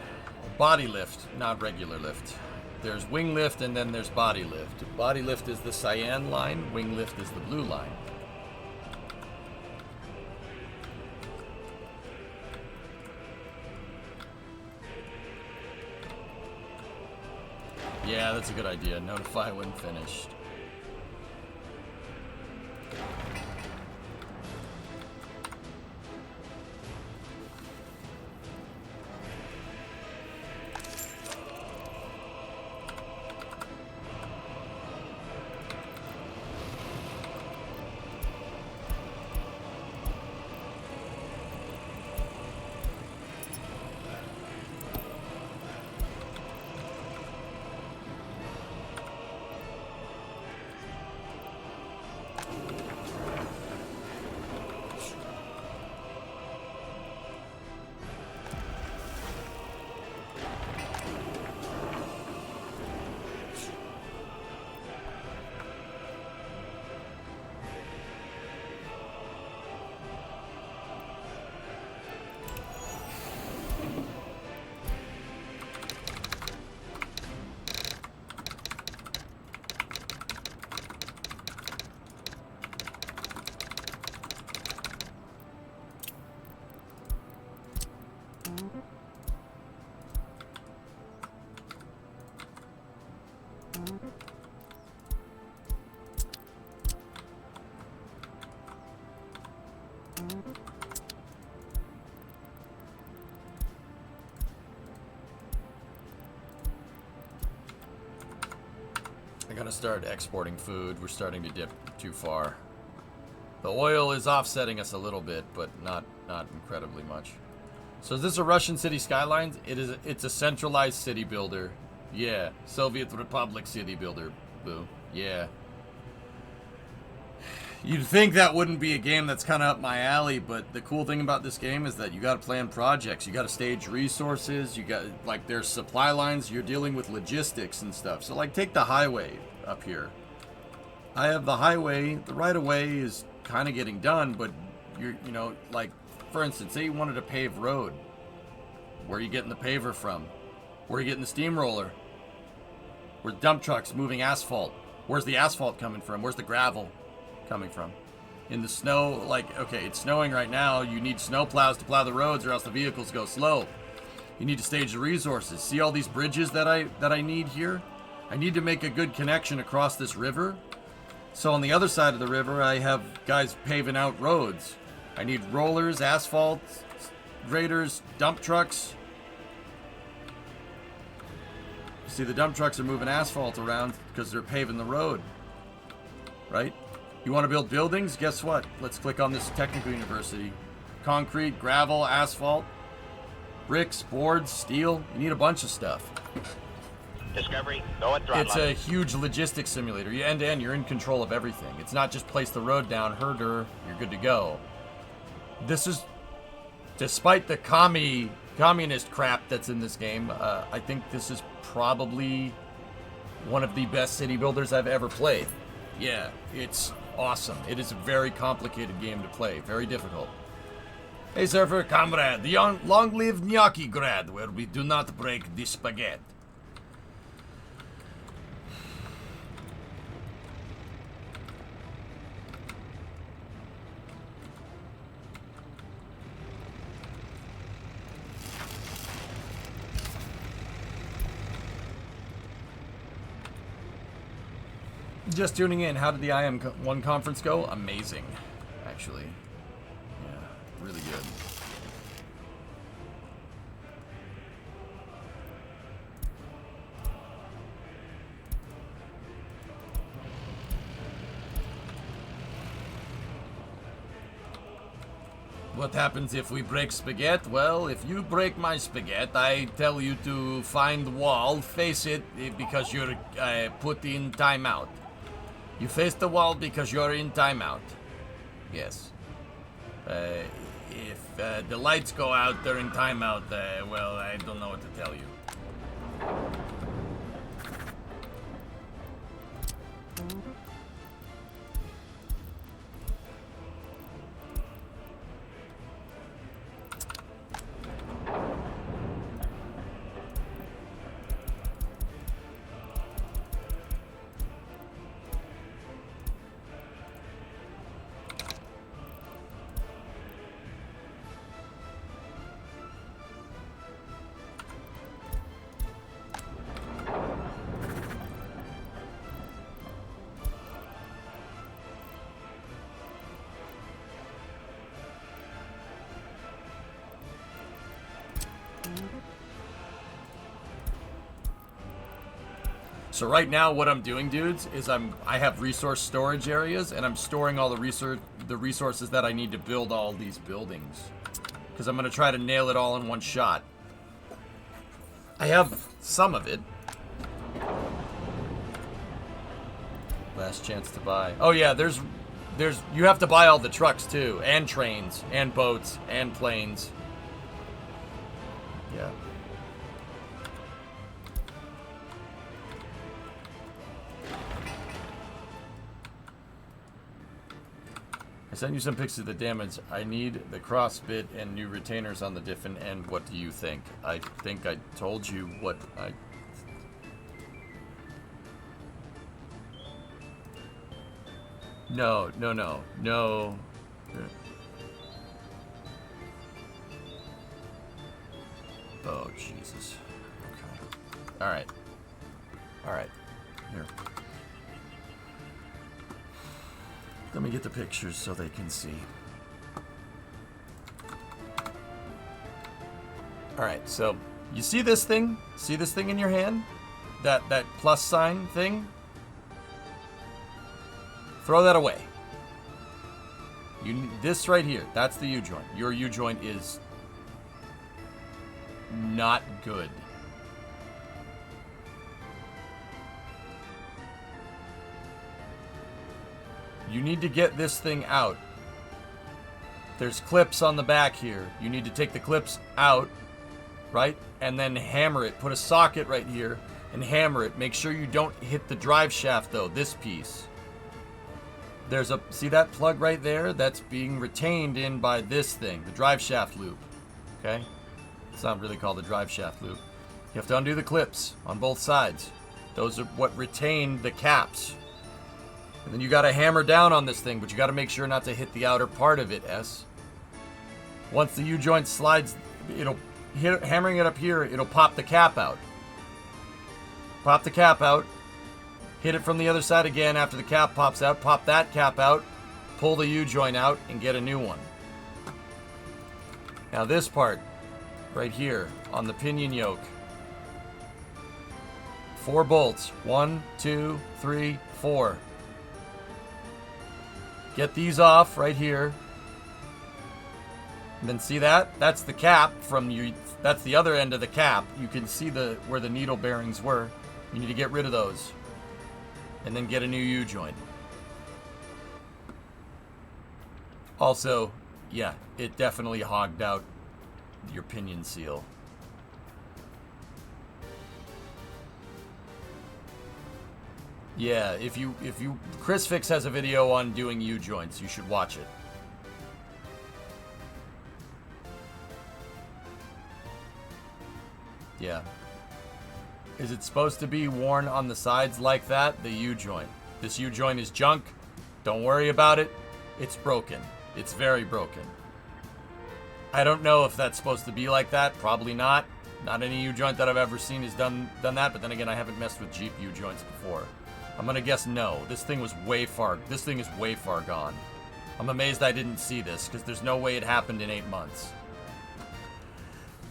Body lift, not regular lift. There's wing lift and then there's body lift. Body lift is the cyan line, wing lift is the blue line. Yeah, that's a good idea. Notify when finished. I gotta start exporting food. We're starting to dip too far. The oil is offsetting us a little bit, but not incredibly much. So is this a Russian city skylines? It's a centralized city builder. Yeah. Soviet Republic city builder. Boo. Yeah. You'd think that wouldn't be a game that's kind of up my alley, but the cool thing about this game is that you got to plan projects. You got to stage resources. You got, like, there's supply lines. You're dealing with logistics and stuff. So, like, take the highway up here. I have the highway. The right-of-way is kind of getting done, but you know, like, for instance, say you wanted a paved road. Where are you getting the paver from? Where are you getting the steamroller? Where's dump trucks moving asphalt? Where's the asphalt coming from? Where's the gravel coming from? In the snow, like, okay, it's snowing right now. You need snow plows to plow the roads or else the vehicles go slow. You need to stage the resources. See all these bridges that I need here? I need to make a good connection across this river. So on the other side of the river, I have guys paving out roads. I need rollers, asphalt, graders, dump trucks. See, the dump trucks are moving asphalt around because they're paving the road. Right? You want to build buildings? Guess what? Let's click on this technical university. Concrete, gravel, asphalt, bricks, boards, steel. You need a bunch of stuff. Discovery, go at throttle. It's a huge logistics simulator. You end to end, you're in control of everything. It's not just place the road down, herder, you're good to go. This is, despite the communist crap that's in this game, I think this is probably one of the best city builders I've ever played. Yeah, it's awesome. It is a very complicated game to play, very difficult. Hey, surfer comrade, long live Gnocchigrad, where we do not break the spaghetti. Just tuning in. How did the IM1 conference go? Amazing, actually. Yeah, really good. What happens if we break spaghetti? Well, if you break my spaghetti, I tell you to find the wall, face it because you're put in timeout. You face the wall because you're in timeout. Yes. If the lights go out during timeout, well, I don't know what to tell you. So right now what I'm doing, dudes, is I have resource storage areas and I'm storing all the resources that I need to build all these buildings. Because I'm going to try to nail it all in one shot. I have some of it. Last chance to buy. Oh yeah, there's you have to buy all the trucks too, and trains, and boats, and planes. Yeah. I sent you some pics of the damage. I need the cross bit and new retainers on the different end. What do you think? I think I told you what I... No. Oh, Jesus. Okay. Alright. Here. Let me get the pictures so they can see. Alright, so you see this thing? See this thing in your hand? That plus sign thing? Throw that away. This right here, that's the U-joint. Your U-joint is not good. You need to get this thing out. There's clips on the back here. You need to take the clips out, right? And then hammer it. Put a socket right here and hammer it. Make sure you don't hit the drive shaft though, this piece. There's a, see that plug right there? That's being retained in by this thing, the drive shaft loop. Okay? It's not really called the drive shaft loop. You have to undo the clips on both sides. Those are what retain the caps. And then you gotta hammer down on this thing, but you gotta make sure not to hit the outer part of it, S. Once the U-joint slides, it'll hit, hammering it up here, it'll pop the cap out. Pop the cap out. Hit it from the other side again after the cap pops out. Pop that cap out. Pull the U-joint out and get a new one. Now this part, right here, on the pinion yoke. 4 bolts. 1, 2, 3, 4. Get these off right here. And then see that? That's the cap from your, that's the other end of the cap. You can see the where the needle bearings were. You need to get rid of those. And then get a new U-joint. Also, yeah, it definitely hogged out your pinion seal. Yeah, if you Chris Fix has a video on doing U-joints, you should watch it. Yeah. Is it supposed to be worn on the sides like that? The U-joint. This U-joint is junk. Don't worry about it. It's broken. It's very broken. I don't know if that's supposed to be like that. Probably not. Not any U-joint that I've ever seen has done that. But then again, I haven't messed with Jeep U-joints before. I'm gonna guess no. This thing is way far gone. I'm amazed I didn't see this, because there's no way it happened in 8 months.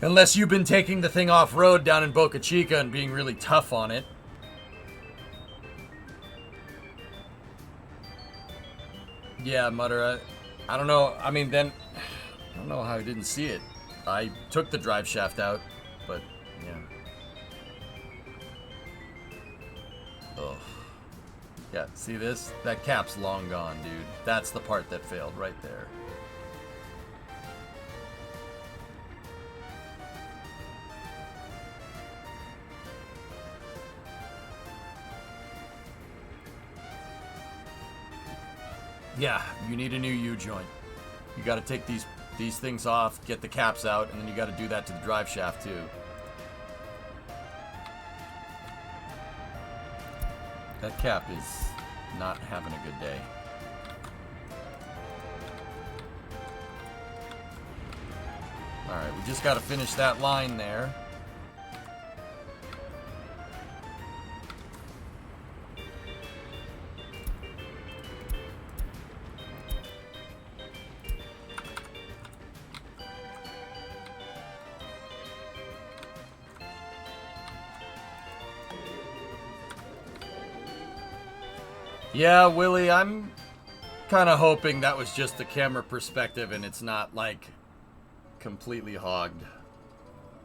Unless you've been taking the thing off-road down in Boca Chica and being really tough on it. Yeah, Mutter, I don't know. I mean, then, I don't know how I didn't see it. I took the drive shaft out, but, yeah. Ugh. Yeah, see this? That cap's long gone, dude. That's the part that failed right there. Yeah, you need a new U-joint. You got to take these things off, get the caps out, and then you got to do that to the drive shaft too. That cap is not having a good day. Alright, we just got to finish that line there. Yeah, Willie, I'm kind of hoping that was just the camera perspective and it's not, like, completely hogged.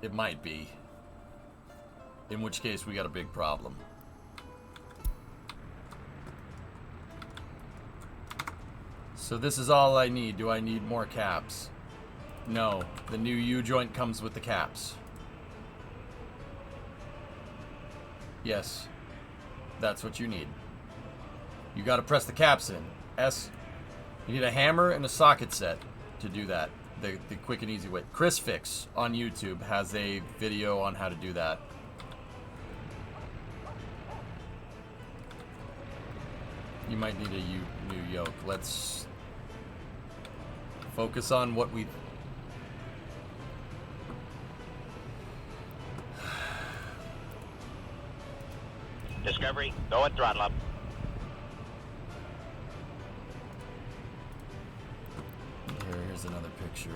It might be. In which case, we got a big problem. So this is all I need. Do I need more caps? No. The new U-joint comes with the caps. Yes. That's what you need. You got to press the caps in. S. You need a hammer and a socket set to do that. The quick and easy way. Chris Fix on YouTube has a video on how to do that. You might need a new yoke. Let's focus on what we... Discovery, go and throttle up. Here's another picture.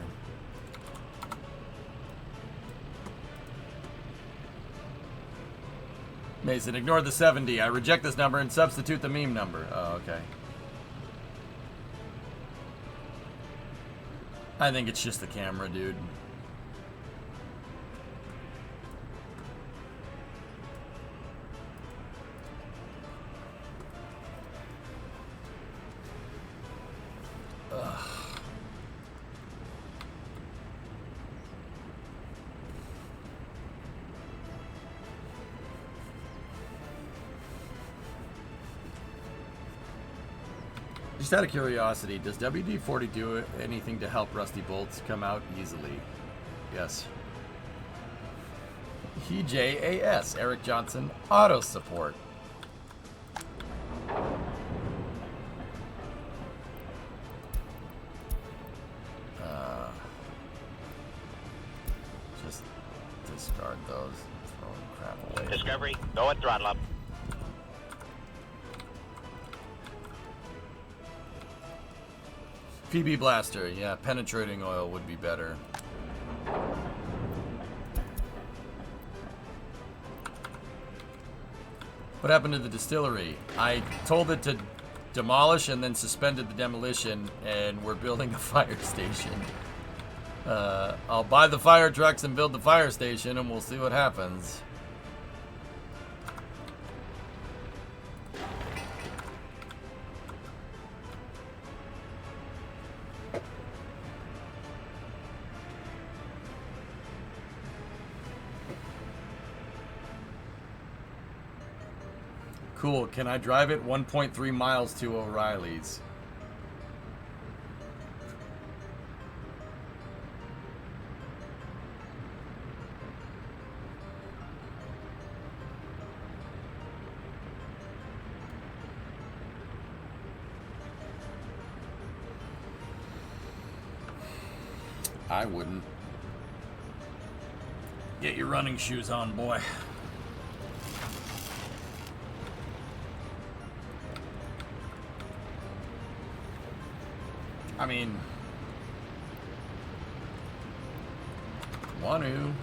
Mason, ignore the 70. I reject this number and substitute the meme number. Oh, okay. I think it's just the camera, dude. Just out of curiosity, does WD-40 do anything to help rusty bolts come out easily? Yes. EJAS, Eric Johnson, auto support. Just discard those, throwing crap away. Discovery, go and throttle up. PB Blaster, yeah, penetrating oil would be better. What happened to the distillery? I told it to demolish and then suspended the demolition, and we're building a fire station. I'll buy the fire trucks and build the fire station, and we'll see what happens. Cool. Can I drive it 1.3 miles to O'Reilly's? I wouldn't. Get your running shoes on, boy. I mean, want to.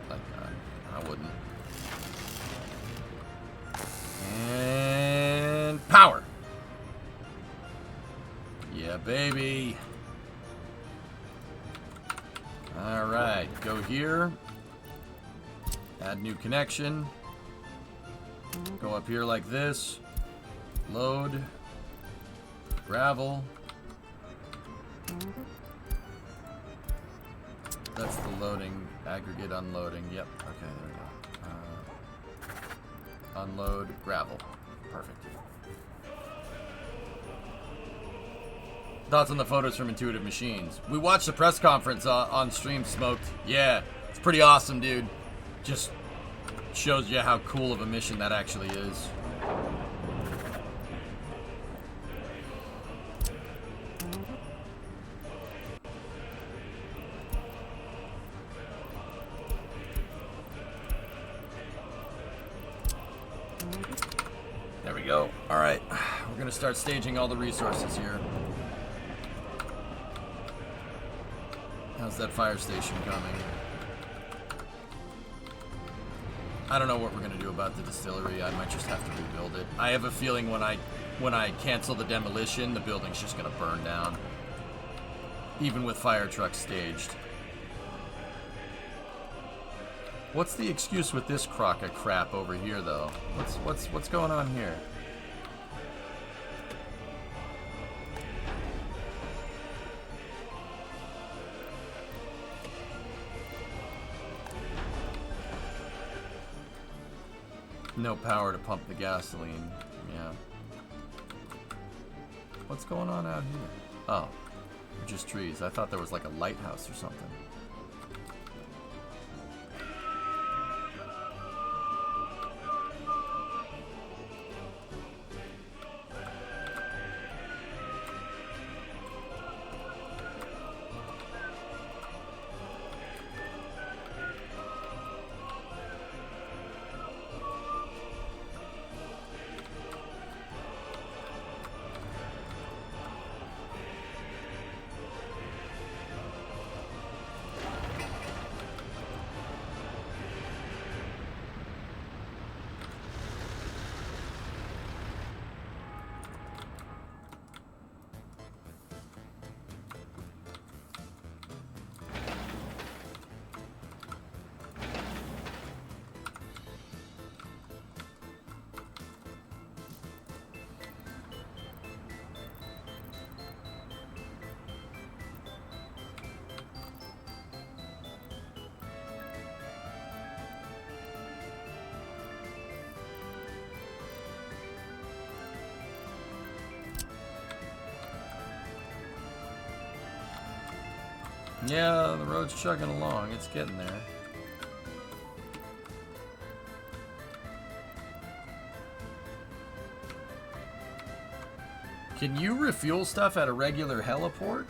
Like, I wouldn't. And power. Yeah, baby. All right, go here. Add new connection. Go up here like this. Load. Gravel. That's the loading. Aggregate unloading. Yep. Okay, there we go. Unload. Gravel. Perfect. Thoughts on the photos from Intuitive Machines? We watched the press conference on stream, Smoked. Yeah, it's pretty awesome, dude. Just shows you how cool of a mission that actually is. There we go. All right, we're gonna start staging all the resources here. How's that fire station coming? I don't know what we're gonna do about the distillery. I might just have to rebuild it. I have a feeling when I cancel the demolition, the building's just gonna burn down, even with fire trucks staged. What's the excuse with this crock of crap over here, though? What's going on here? No power to pump the gasoline. Yeah. What's going on out here? Oh, just trees. I thought there was like a lighthouse or something. Yeah, the road's chugging along. It's getting there. Can you refuel stuff at a regular heliport?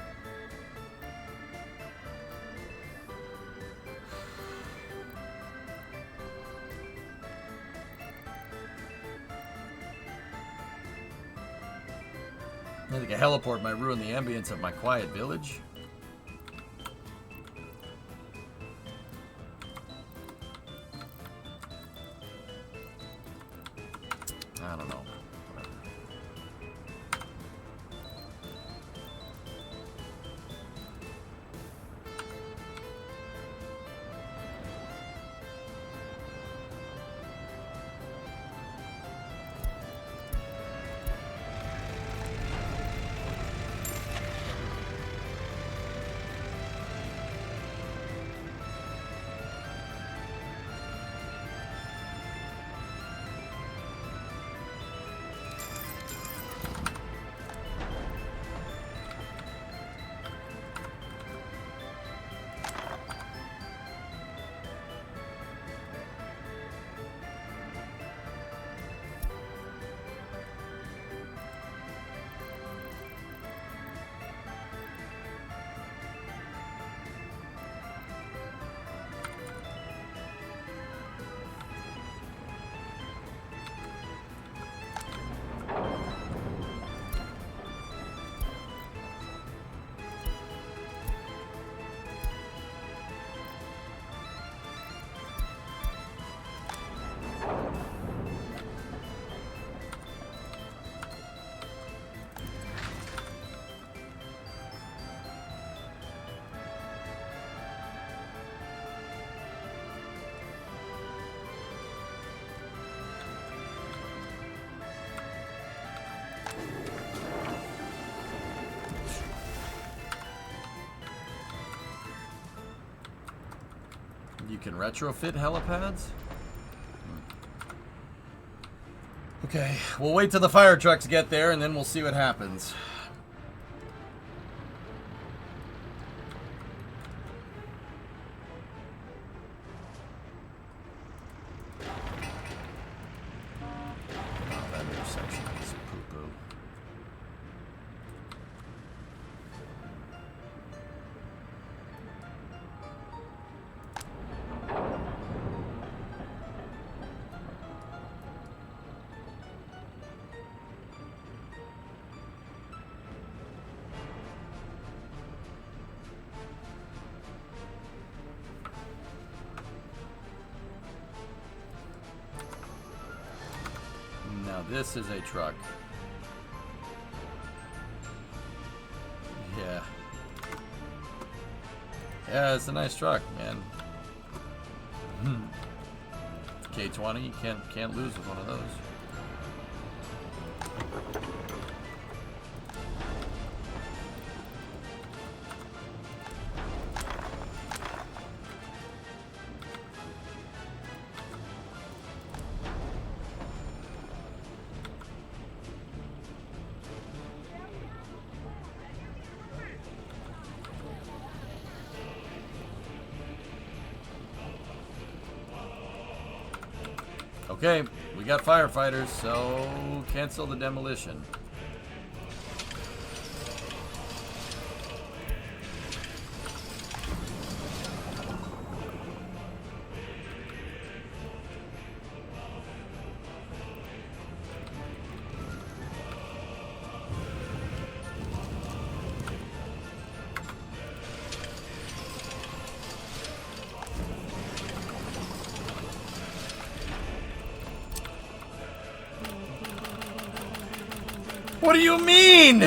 I think a heliport might ruin the ambience of my quiet village. I don't know. Whatever. You can retrofit helipads? Okay, we'll wait till the fire trucks get there and then we'll see what happens. Oh, that intersection is poo-poo. This is a truck. Yeah. Yeah, it's a nice truck, man. K20, you can't lose with one of those. Okay, we got firefighters, so cancel the demolition. What do you mean?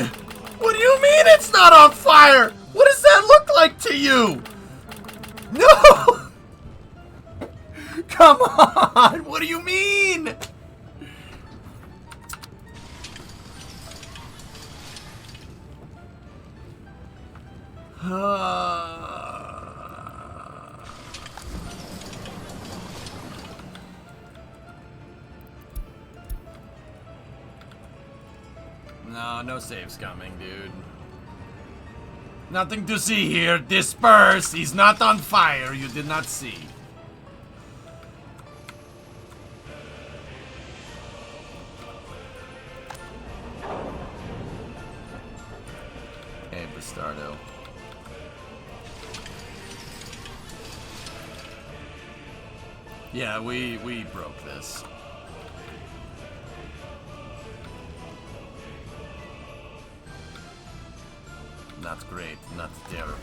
What do you mean it's not on fire? What does that look like to you? No! Come on! What do you mean? No saves coming, dude. Nothing to see here. Disperse. He's not on fire. You did not see. Hey, Bastardo. Yeah, we broke this. Not great, not terrible.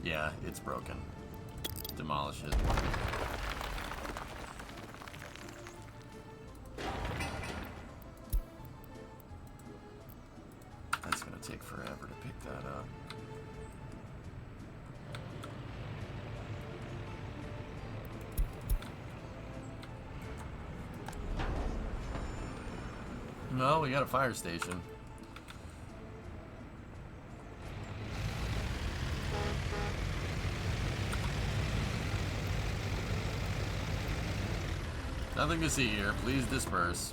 Yeah, it's broken. Demolish it. That's gonna take forever to pick that up. No, we got a fire station. Nothing to see here. Please disperse.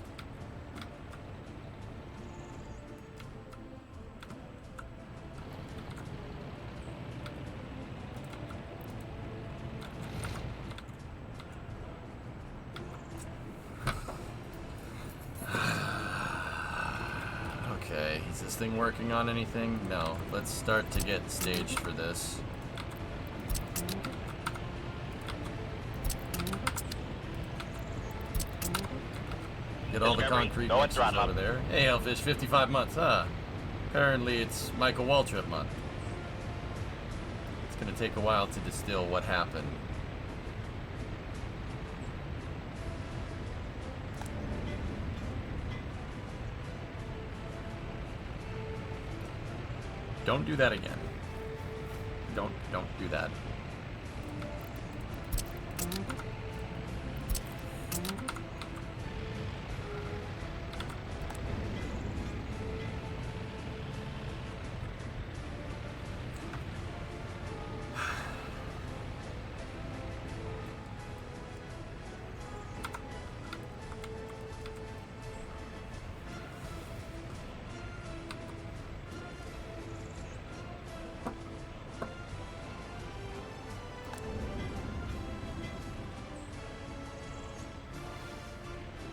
Okay, is this thing working on anything? No. Let's start to get staged for this. Get all the concrete mixers over there. Hey, Hellfish, 55 months, huh? Apparently it's Michael Waltrip month. It's gonna take a while to distill what happened. Don't do that again. Don't do that.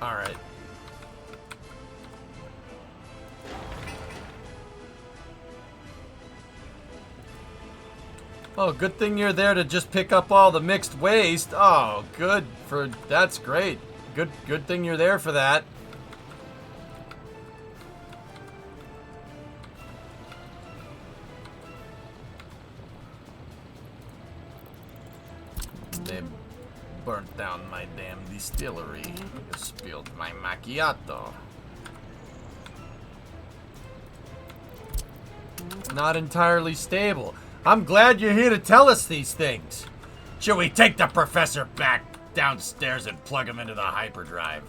All right. Oh, good thing you're there to just pick up all the mixed waste. Oh, good for that's great. Good thing you're there for that. They burnt down my damn distillery. You spilled my macchiato. Not entirely stable. I'm glad you're here to tell us these things. Should we take the professor back downstairs and plug him into the hyperdrive?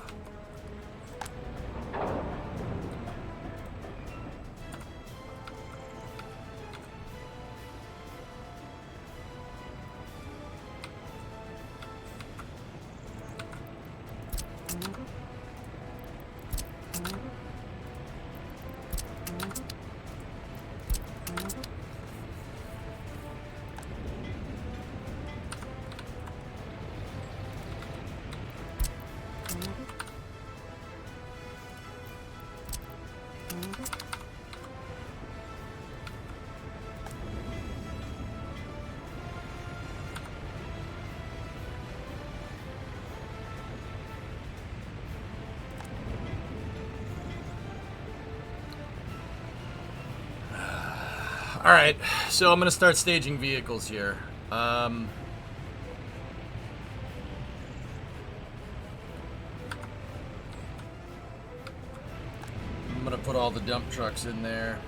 Alright, so I'm going to start staging vehicles here. I'm going to put all the dump trucks in there.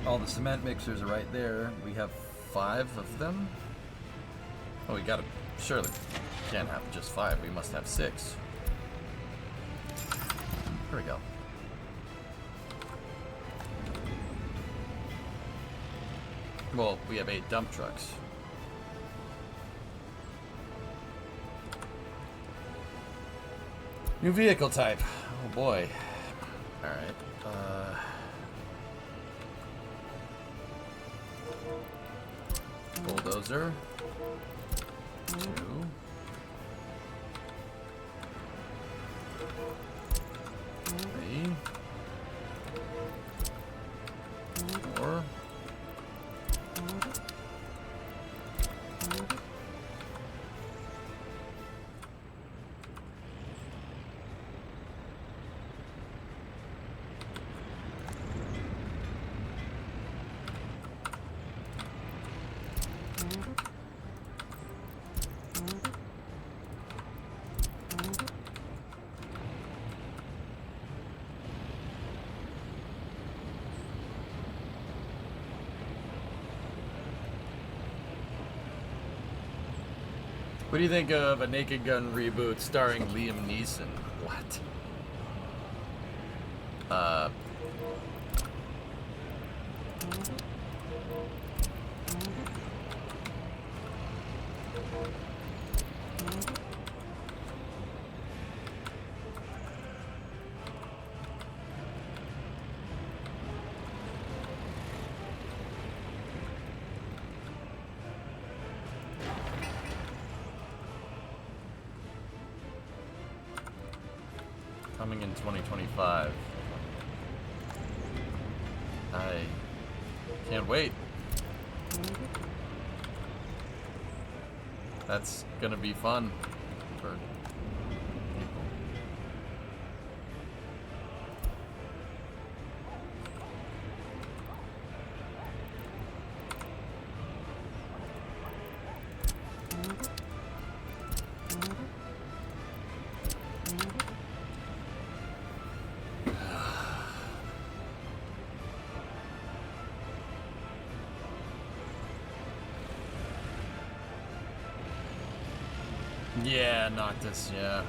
All the cement mixers are right there. We have 5 of them. Oh, we got to... Surely can't have just 5. We must have 6. Here we go. Well, we have 8 dump trucks. New vehicle type. Oh boy. Alright. Bulldozer. 2. 3. 4. What do you think of a Naked Gun reboot starring Liam Neeson? What? Coming in 2025. I can't wait. That's gonna be fun for people. Yeah, Noctis, yeah.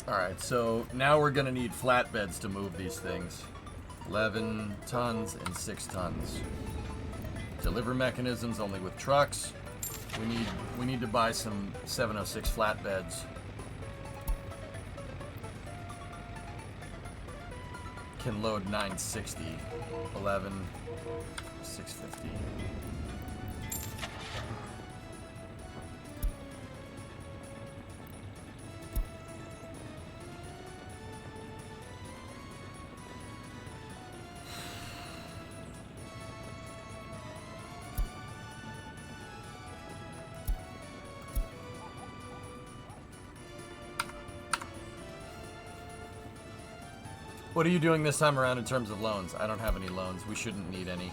Alright, so now we're gonna need flatbeds to move these things. 11 tons and 6 tons. Deliver mechanisms only with trucks. We need to buy some 706 flatbeds. Can load 960. 11, 650. What are you doing this time around in terms of loans? I don't have any loans. We shouldn't need any.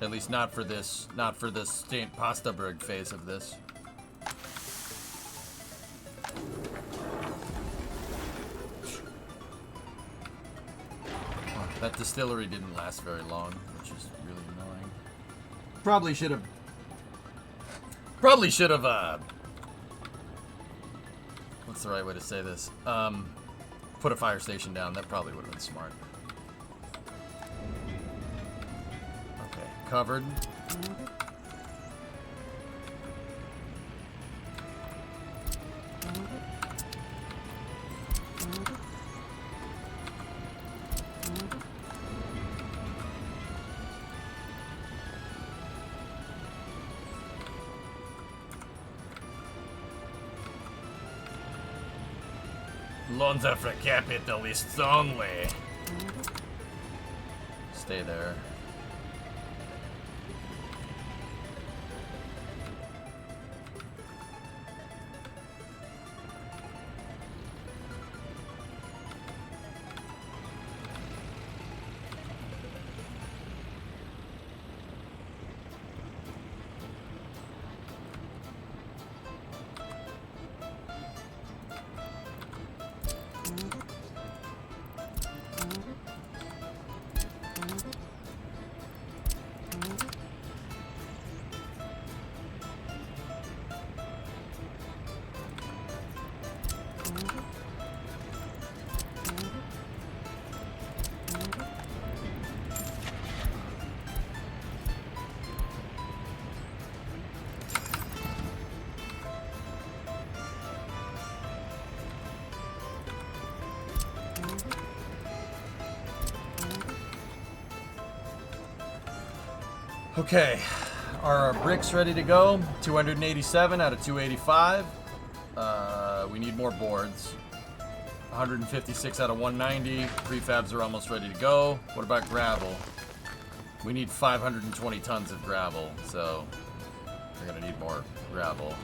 At least not for this St. Pastaberg phase of this. Oh, that distillery didn't last very long, which is really annoying. Probably should have, what's the right way to say this? Put a fire station down. That probably would have been smart. Okay, covered. Loans are for capitalists only. Stay there. Okay, are our bricks ready to go? 287 out of 285. We need more boards. 156 out of 190. Prefabs are almost ready to go. What about gravel? We need 520 tons of gravel, so we're gonna need more gravel.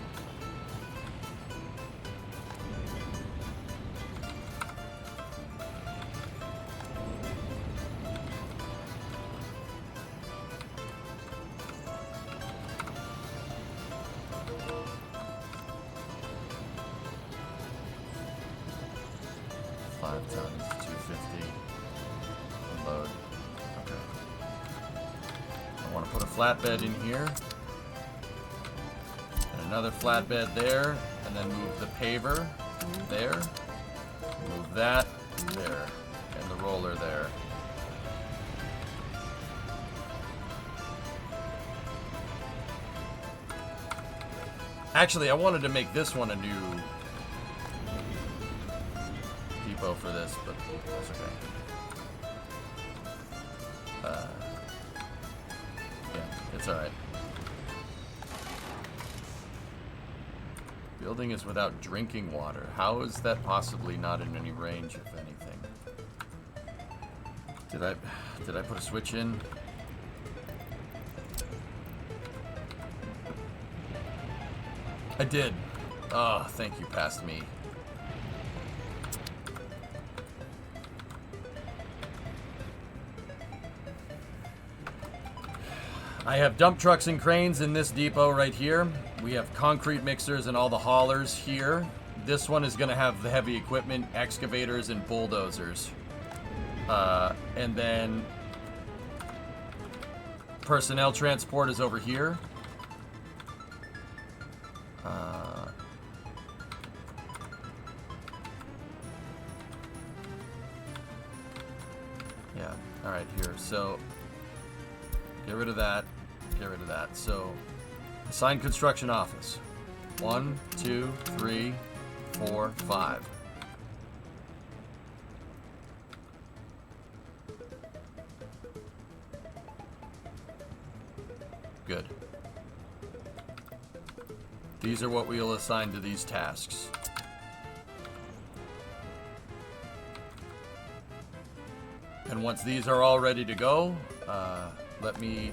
Flatbed in here, and another flatbed there, and then move the paver there, move that there, and the roller there. Actually, I wanted to make this one a new depot for this, but that's okay. It's alright. Building is without drinking water. How is that possibly not in any range, if anything? Did I put a switch in? I did. Oh, thank you, past me. I have dump trucks and cranes in this depot right here. We have concrete mixers and all the haulers here. This one is going to have the heavy equipment, excavators, and bulldozers. And then personnel transport is over here. Yeah, all right, here. So get rid of that. Get rid of that. So, assigned construction office. 1, 2, 3, 4, 5. Good. These are what we'll assign to these tasks. And once these are all ready to go, let me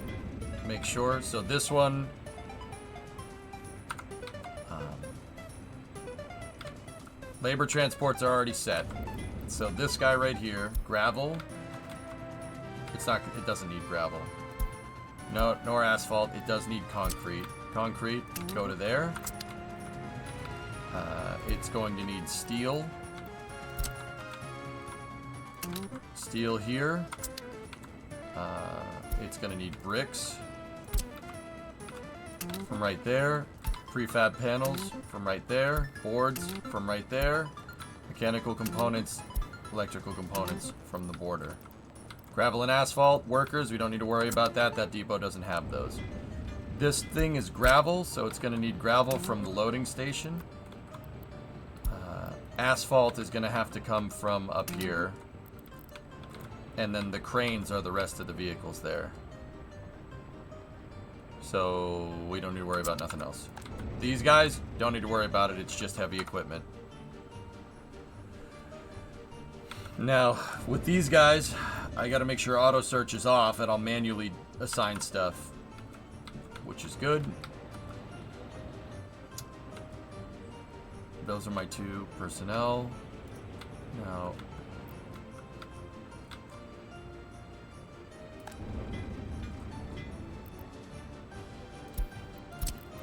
make sure. So this one, labor transports are already set. So this guy right here, gravel, it doesn't need gravel. No, nor asphalt, it does need concrete. Concrete, go to there. It's going to need steel. Steel here. It's going to need bricks from right there. Prefab panels from right there. Boards from right there. Mechanical components, electrical components from the border. Gravel and asphalt, workers, we don't need to worry about that. That depot doesn't have those. This thing is gravel, so it's going to need gravel from the loading station. Asphalt is going to have to come from up here. And then the cranes are the rest of the vehicles there. So we don't need to worry about nothing else. These guys, don't need to worry about it. It's just heavy equipment. Now, with these guys, I gotta make sure auto search is off, and I'll manually assign stuff, which is good. Those are my 2 personnel. Now,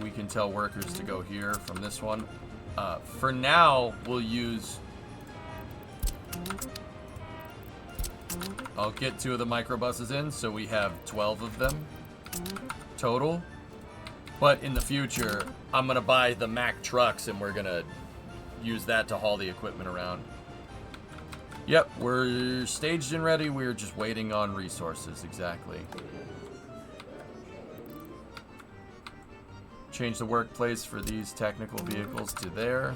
we can tell workers to go here from this one. For now, we'll use... I'll get 2 of the microbuses in, so we have 12 of them total. But in the future, I'm going to buy the Mack trucks, and we're going to use that to haul the equipment around. Yep, we're staged and ready. We're just waiting on resources, exactly. Change the workplace for these technical vehicles to there.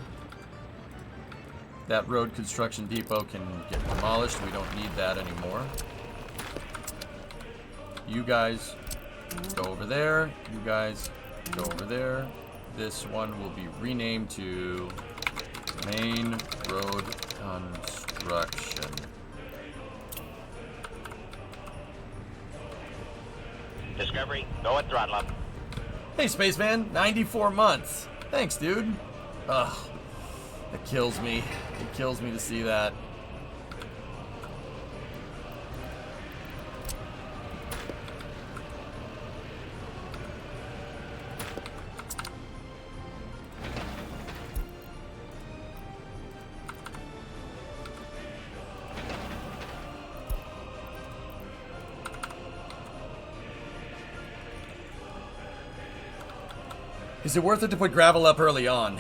That road construction depot can get demolished. We don't need that anymore. You guys go over there. You guys go over there. This one will be renamed to Main Road Construction. Discovery, go and throttle up. Hey, Spaceman, 94 months. Thanks, dude. Ugh, it kills me. It kills me to see that. Is it worth it to put gravel up early on?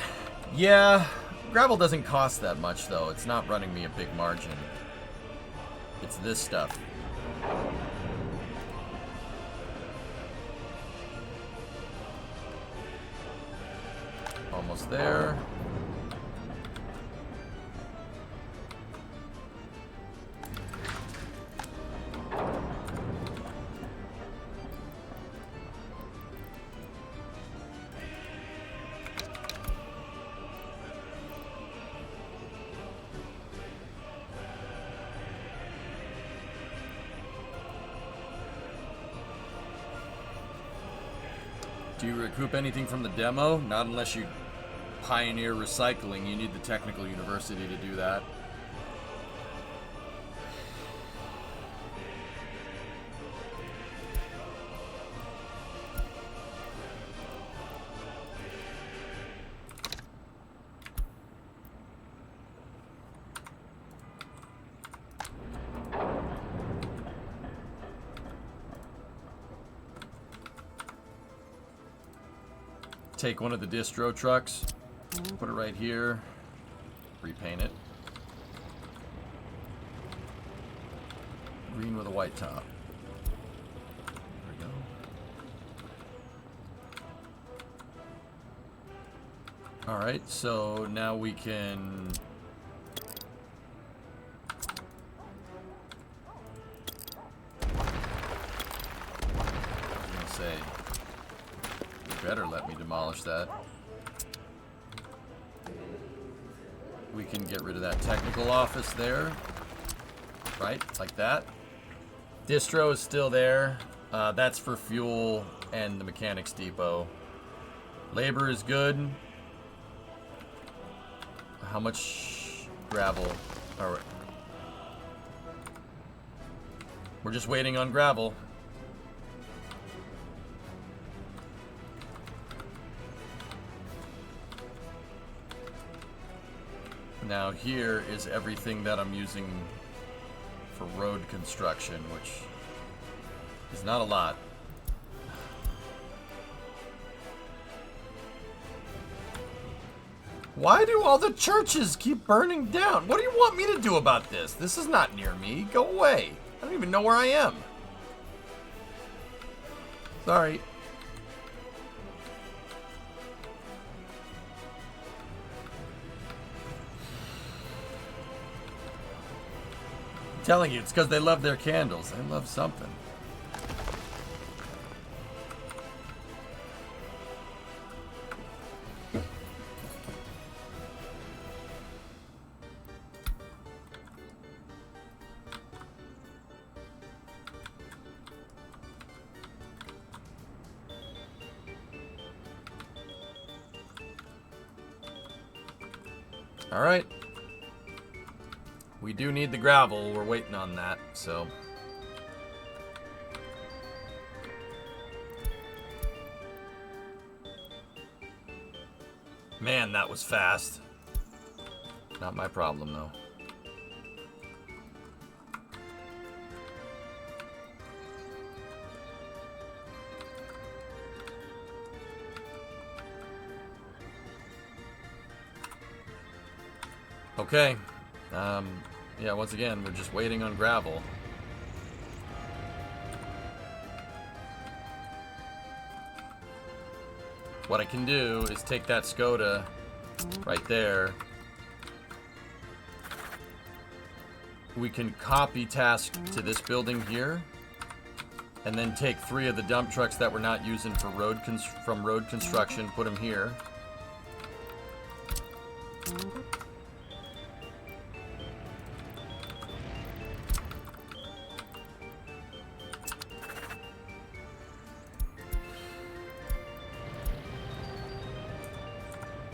Yeah, gravel doesn't cost that much though. It's not running me a big margin. It's this stuff. Almost there. Do you recoup anything from the demo? Not unless you pioneer recycling. You need the technical university to do that. Take one of the distro trucks, put it right here, repaint it. Green with a white top. There we go. Alright, so now we can... I was gonna say... better let me demolish that. We can get rid of that technical office there. Right, like that. Distro is still there. That's for fuel and the mechanics depot. Labor is good. How much gravel? Alright. We're just waiting on gravel. Now here is everything that I'm using for road construction, which is not a lot. Why do all the churches keep burning down? What do you want me to do about this? This is not near me. Go away. I don't even know where I am. Sorry. Telling you, it's because they love their candles. They love something. Alright. We do need the gravel. We're waiting on that, so... Man, that was fast. Not my problem, though. Okay. Yeah, once again, we're just waiting on gravel. What I can do is take that Skoda right there. We can copy task to this building here, and then take 3 of the dump trucks that we're not using for road construction, put them here.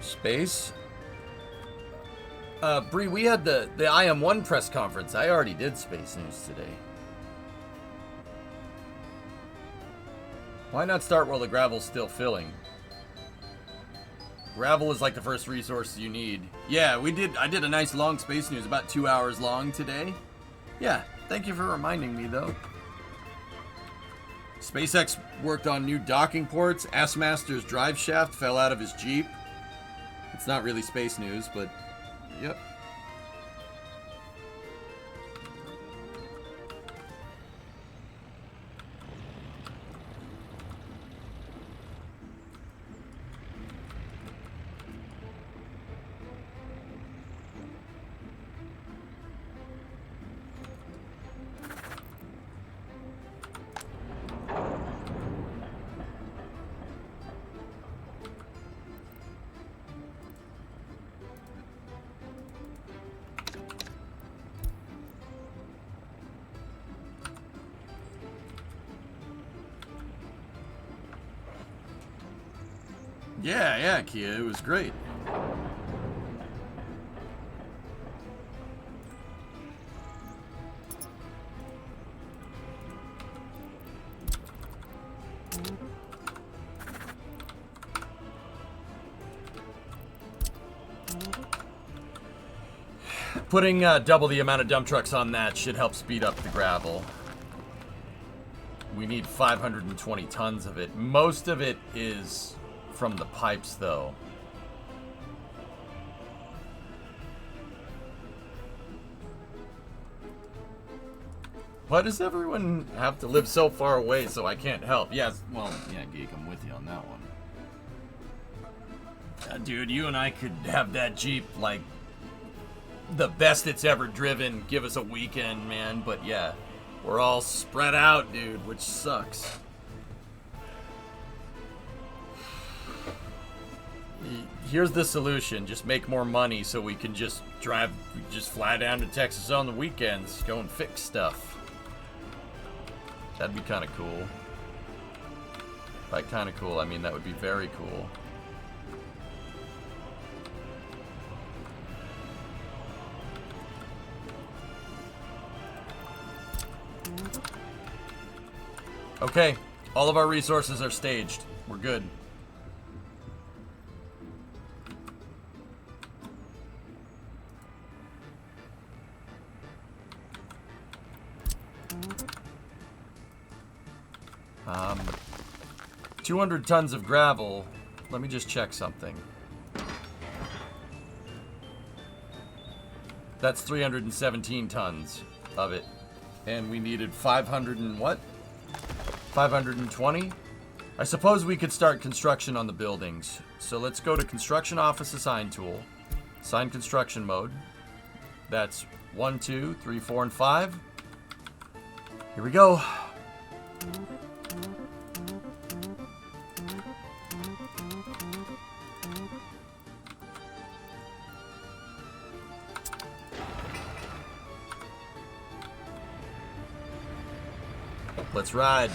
Space. Bree, we had the IM1 press conference. I already did space news today. Why not start while the gravel's still filling? Gravel is like the first resource you need. Yeah, I did a nice long space news, about 2 hours long today. Yeah, thank you for reminding me, though. SpaceX worked on new docking ports. Assmaster's drive shaft fell out of his Jeep. It's not really space news, but yep. Yeah, Kia, it was great. Putting double the amount of dump trucks on that should help speed up the gravel. We need 520 tons of it. Most of it is from the pipes, though. Why does everyone have to live so far away so I can't help? Yes, well, yeah, Geek, I'm with you on that one. Dude, you and I could have that Jeep, like, the best it's ever driven, give us a weekend, man. But yeah, we're all spread out, dude, which sucks. Here's the solution. Just make more money so we can just fly down to Texas on the weekends, go and fix stuff. That'd be kind of cool. By kind of cool, I mean that would be very cool. Okay, all of our resources are staged. We're good. Um, 200 tons of gravel. Let me just check something. That's 317 tons of it. And we needed 500 and what? 520? I suppose we could start construction on the buildings. So let's go to Construction Office Assign Tool. Assign Construction Mode. That's 1, 2, 3, 4, and 5. Here we go. Let's ride.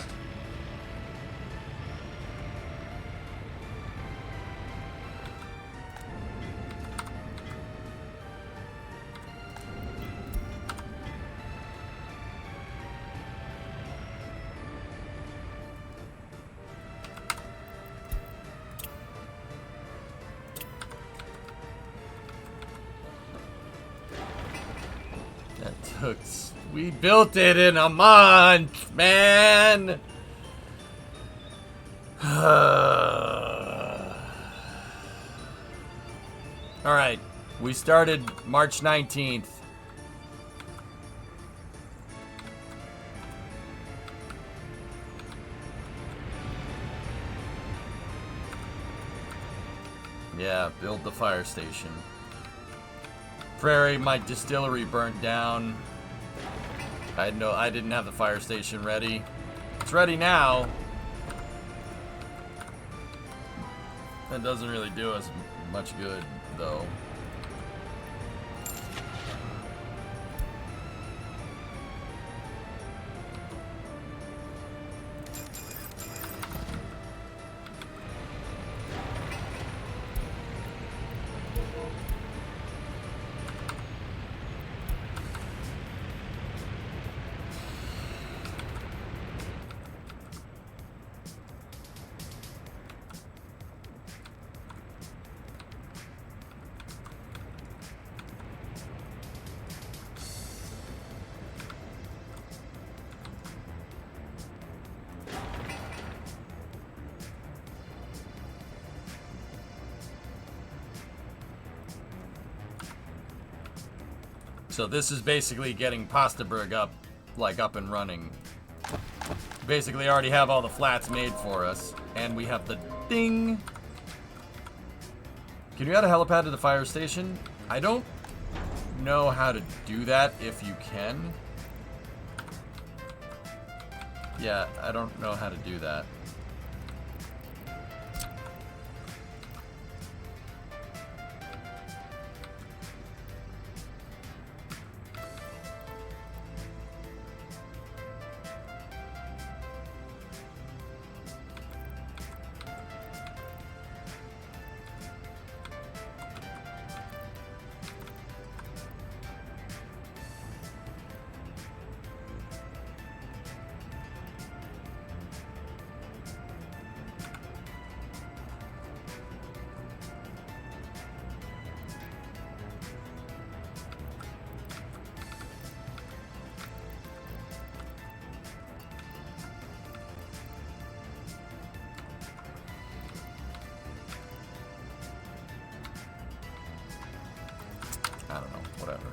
We built it in a month, man. Alright, we started March 19th. Yeah, build the fire station. Prairie, my distillery burnt down. I didn't have the fire station ready. It's ready now. That doesn't really do us much good, though. So this is basically getting Pastaberg up and running. Basically already have all the flats made for us. And we have the ding. Can you add a helipad to the fire station? I don't know how to do that if you can. Yeah, I don't know how to do that. I don't know, whatever.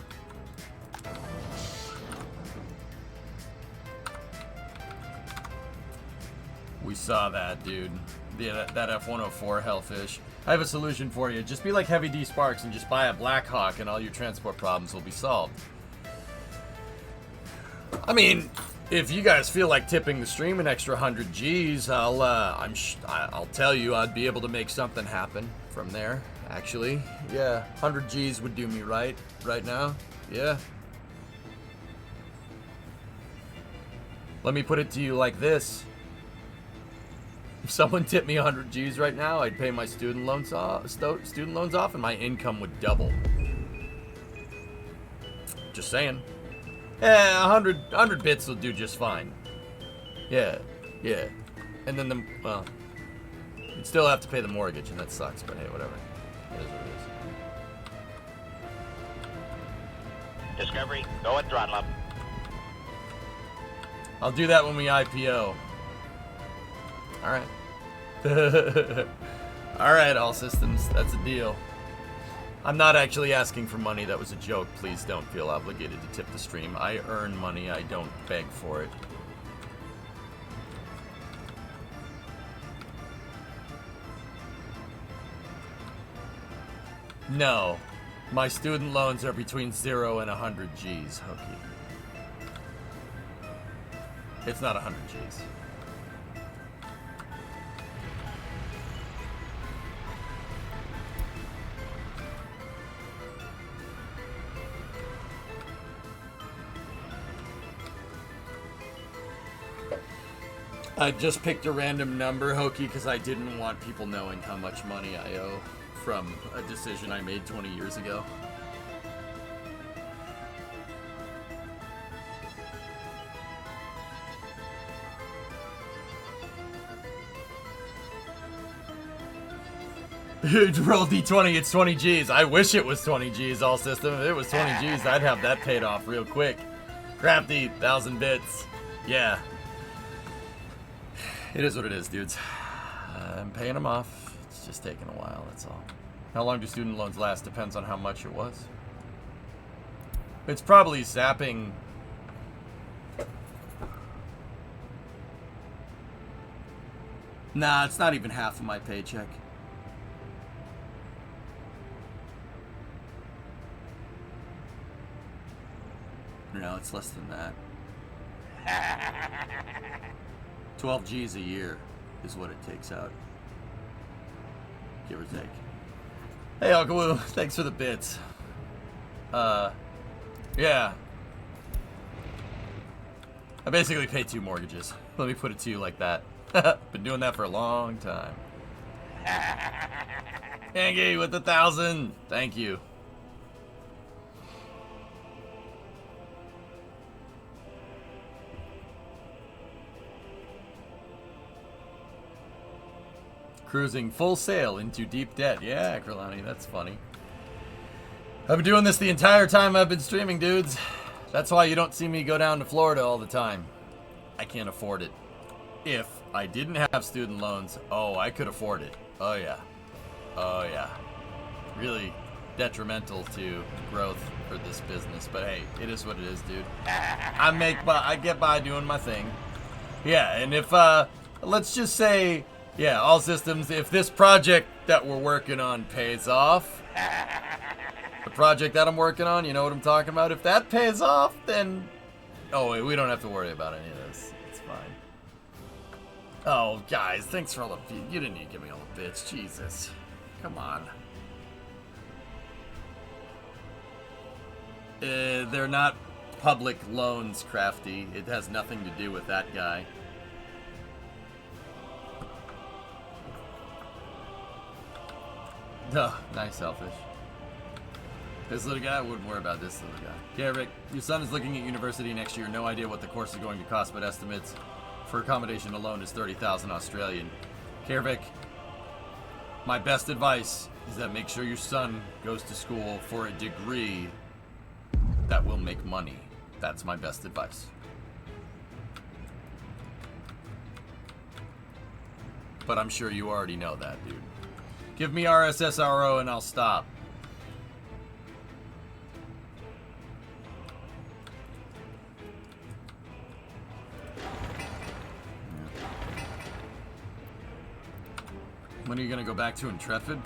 We saw that, dude. That F-104 Hellfish. I have a solution for you. Just be like Heavy D Sparks and just buy a Black Hawk and all your transport problems will be solved. I mean, if you guys feel like tipping the stream an extra 100 G's, I'll tell you I'd be able to make something happen from there. Actually, yeah, 100 G's would do me right now. Yeah. Let me put it to you like this. If someone tipped me 100 G's right now, I'd pay my student loans off, and my income would double. Just saying. Yeah, 100 bits will do just fine. Yeah. And then well, you'd still have to pay the mortgage, and that sucks, but hey, whatever. It is what it is. Discovery, go and throttle up. I'll do that when we IPO. Alright. Alright, all systems. That's a deal. I'm not actually asking for money. That was a joke. Please don't feel obligated to tip the stream. I earn money. I don't beg for it. No. My student loans are between 0 and 100 G's, Hookie. It's not 100 G's. I just picked a random number, Hokey, because I didn't want people knowing how much money I owe from a decision I made 20 years ago. Roll D20, it's 20 G's. I wish it was 20 G's, all system. If it was 20 G's, I'd have that paid off real quick. Crafty, 1,000 bits. Yeah. It is what it is, dudes. I'm paying them off. It's just taking a while, that's all. How long do student loans last? Depends on how much it was. It's probably sapping... Nah, it's not even half of my paycheck. No, it's less than that. 12 G's a year is what it takes out. Give or take. Hey, Uncle Woo, thanks for the bits. Yeah. I basically pay 2 mortgages. Let me put it to you like that. Been doing that for a long time. Angie with the 1,000. Thank you. Cruising full sail into deep debt. Yeah, Kralani, that's funny. I've been doing this the entire time I've been streaming, dudes. That's why you don't see me go down to Florida all the time. I can't afford it. If I didn't have student loans, oh, I could afford it. Oh, yeah. Oh, yeah. Really detrimental to growth for this business. But hey, it is what it is, dude. I get by doing my thing. Yeah, and if, let's just say... Yeah, all systems, if this project that we're working on pays off, the project that I'm working on, you know what I'm talking about? If that pays off, then... Oh, wait, we don't have to worry about any of this. It's fine. Oh, guys, thanks for all the... You didn't need to give me all the bits. Jesus. Come on. They're not public loans, Crafty. It has nothing to do with that guy. Oh, nice, Selfish. This little guy, I wouldn't worry about this little guy. Yeah, Rick, your son is looking at university next year. No idea what the course is going to cost, but estimates for accommodation alone is 30,000 Australian. Kervik, my best advice is that make sure your son goes to school for a degree that will make money. That's my best advice. But I'm sure you already know that, dude. Give me RSSRO and I'll stop. When are you gonna go back to Intrepid?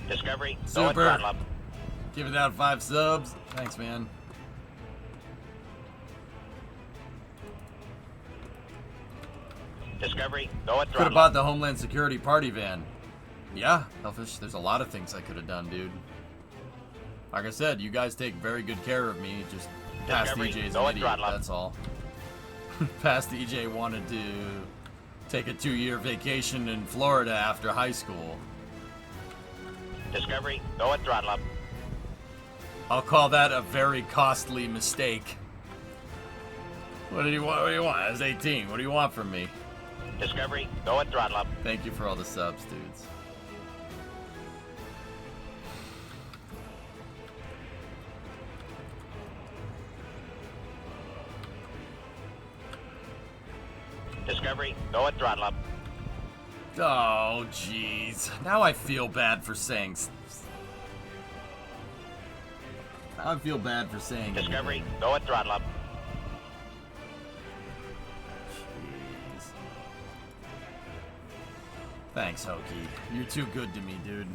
Discovery, Super. go and throttle up. Give it out 5 subs. Thanks, man. Discovery, go and Could have throttle bought up. the Homeland Security party van. Yeah, Elfish, there's a lot of things I could have done, dude. Like I said, you guys take very good care of me. Just past Discovery, EJ's go an and idiot, throttle up. that's all. Past EJ wanted to take a 2-year vacation in Florida after high school. Discovery, go and throttle up. I'll call that a very costly mistake. What do you want? What do you want? I was 18. What do you want from me? Discovery, go and throttle up. Thank you for all the subs, dudes. Discovery, go and throttle up. Oh, jeez. Now I feel bad for saying... I feel bad for saying... Discovery, anything. go and throttle up. Jeez. Thanks, Hokey. You're too good to me, dude.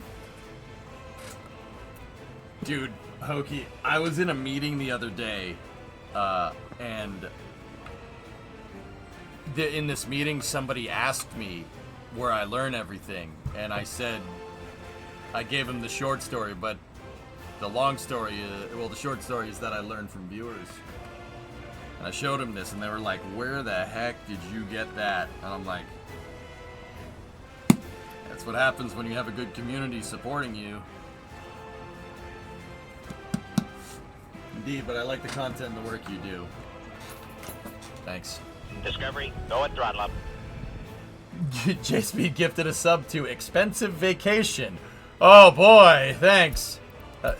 Dude, Hokey, I was in a meeting the other day, and in this meeting, somebody asked me where I learn everything, and I said, I gave him the short story, but the long story is, well, the short story is that I learned from viewers. And I showed him this, and they were like, where the heck did you get that? And I'm like, that's what happens when you have a good community supporting you. Indeed, but I like the content and the work you do. Thanks. Discovery, go at throttle up. JSP gifted a sub to Expensive Vacation. Oh boy, thanks.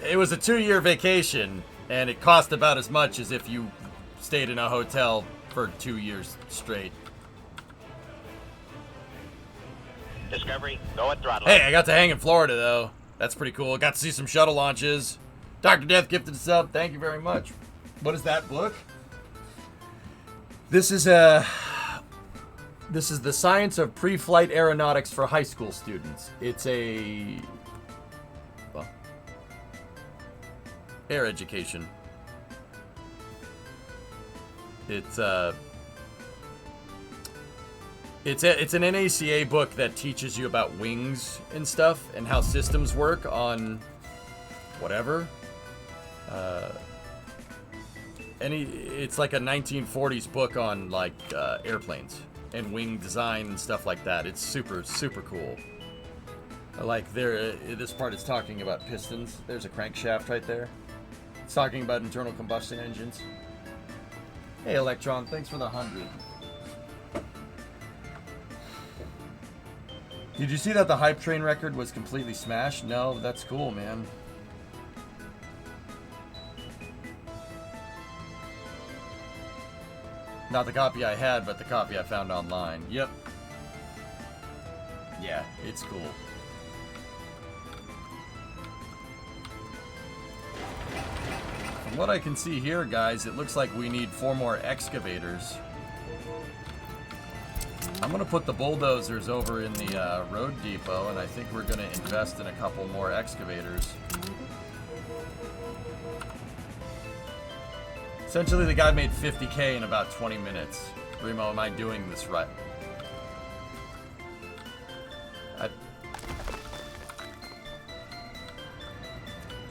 It was a 2-year vacation, and it cost about as much as if you stayed in a hotel for 2 years straight. Discovery, go at throttle Hey, up. I got to hang in Florida, though. That's pretty cool. Got to see some shuttle launches. Dr. Death gifted a sub. Thank you very much. What is that book? This is The Science of Pre-Flight Aeronautics for High School Students. It's a... well, air education. It's an NACA book that teaches you about wings and stuff and how systems work on whatever. It's like a 1940s book on like airplanes and wing design and stuff like that. It's super, super cool. Like this part is talking about pistons. There's a crankshaft right there. It's talking about internal combustion engines. Hey, Electron, thanks for the 100. Did you see that the Hype Train record was completely smashed? No, that's cool, man. Not the copy I had, but the copy I found online. Yep. Yeah, it's cool. From what I can see here, guys, it looks like we need 4 more excavators. I'm going to put the bulldozers over in the road depot, and I think we're going to invest in a couple more excavators. Essentially, the guy made 50K in about 20 minutes. Remo, am I doing this right?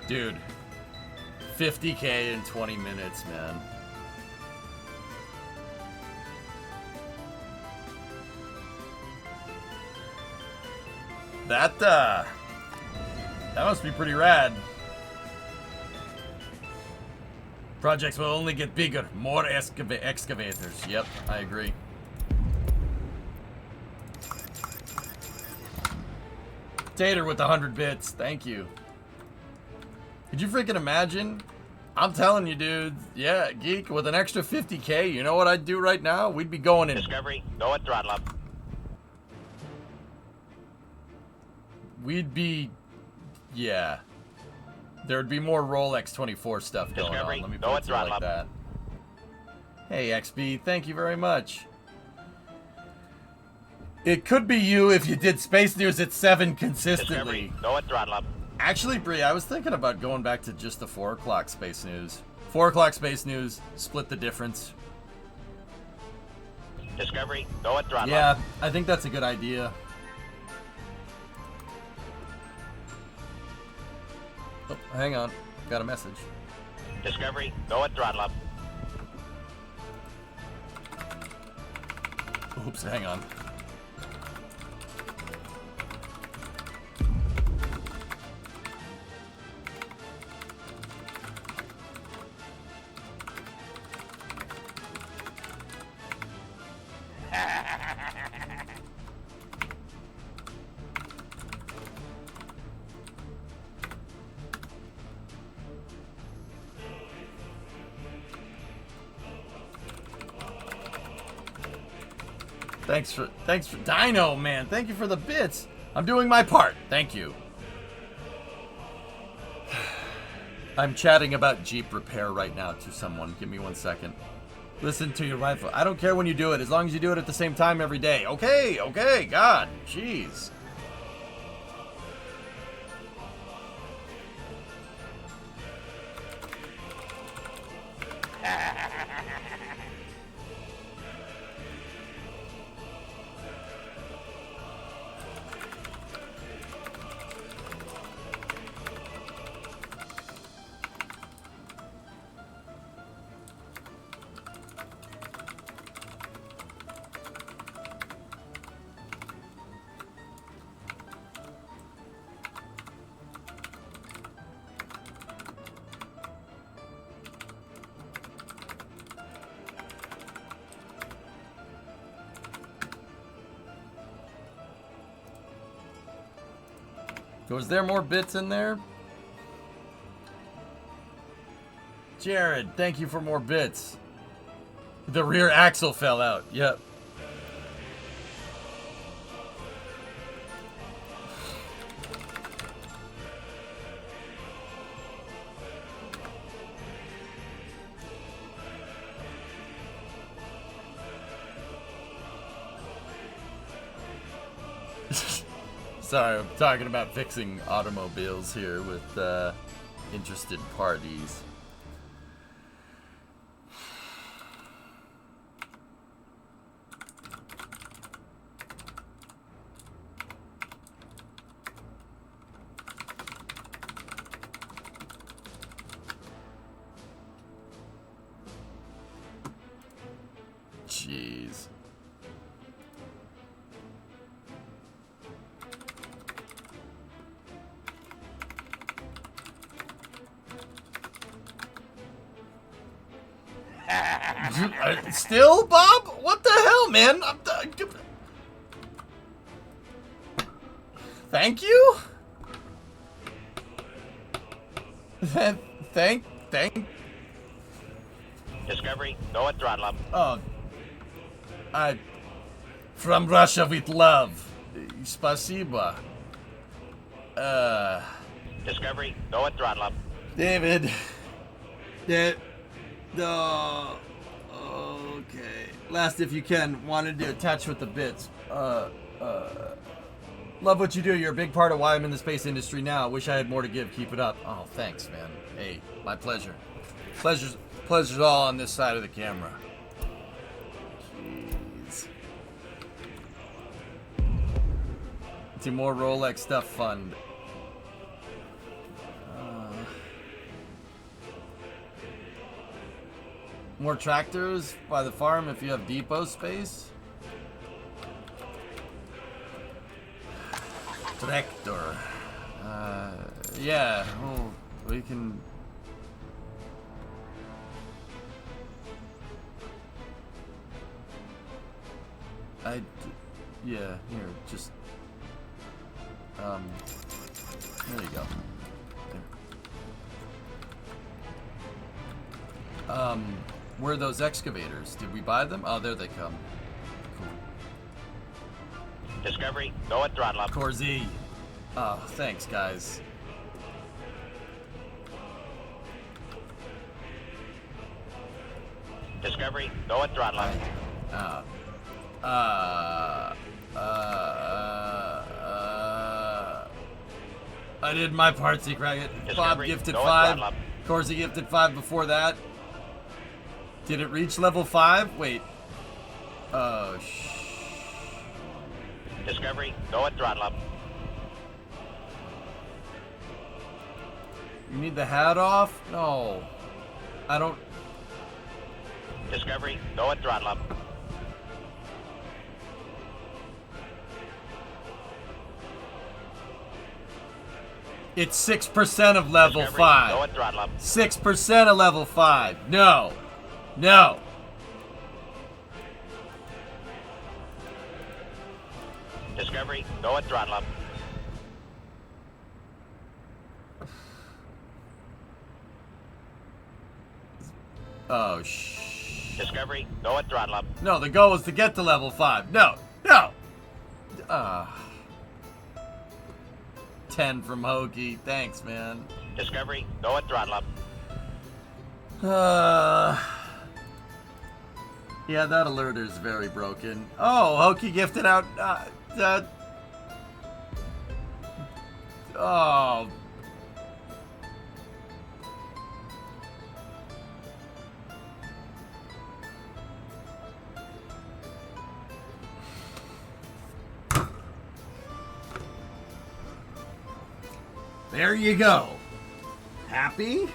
Dude, 50K in 20 minutes, man. That must be pretty rad. Projects will only get bigger. More excavators. Yep, I agree. Tater with the 100 bits. Thank you. Could you freaking imagine? I'm telling you, dude. Yeah, Geek, with an extra 50K, you know what I'd do right now? We'd be going in. Discovery, go at throttle up. We'd be... yeah. There would be more Rolex 24 stuff going Discovery, on. Let me go put at it to you like throttle that. Hey, XB, thank you very much. It could be you if you did Space News at 7 consistently. Discovery, go at throttle up. Actually, Bree, I was thinking about going back to just the 4 o'clock Space News. 4 o'clock Space News, split the difference. Discovery, go at throttle Yeah, up. I think that's a good idea. Oh, hang on. Got a message. Discovery, go at throttle up. Oops, hang on. Thanks for Dino, man. Thank you for the bits. I'm doing my part. Thank you. I'm chatting about Jeep repair right now to someone. Give me 1 second. Listen to your rifle. I don't care when you do it, as long as you do it at the same time every day. Okay, okay, God, jeez. Was there more bits in there? Jared, thank you for more bits. The rear axle fell out. Yep. Sorry, I'm talking about fixing automobiles here with interested parties. Jeez. Still, Bob? What the hell, man? Thank you? Thank. Discovery, go at throttle up. Oh. From Russia with love. Spasiba. Discovery, go at throttle up. David. No. Okay. Last, if you can, wanted to attach with the bits. Love what you do. You're a big part of why I'm in the space industry now. Wish I had more to give. Keep it up. Oh, thanks, man. Hey, my pleasure. Pleasure's all on this side of the camera. Jeez. See more Rolex stuff fund. More tractors by the farm if you have depot space. Tractor. Yeah. Oh, we can. Yeah. Here, just. There you go. There. Where are those excavators? Did we buy them? Oh, there they come. Cool. Discovery, go at throttle up. Corzi. Oh, thanks, guys. Discovery, go at throttle up. I did my part, Secret. Bob gifted go at 5. throttle up. Corzi gifted 5 before that. Did it reach level 5? Wait. Oh, Discovery, go at throttle up. You need the hat off? No. I don't. Discovery, go at throttle up. It's 6% of level Discovery, 5. go at throttle up. 6% of level 5. No. No. Discovery, go at throttle up. Oh, Discovery, go at throttle up. No, the goal is to get to level 5. No. No. 10 from Hokey. Thanks, man. Discovery, go at throttle up. Yeah, that alerter is very broken. Oh, Hokey gifted out. Oh. There you go. Happy?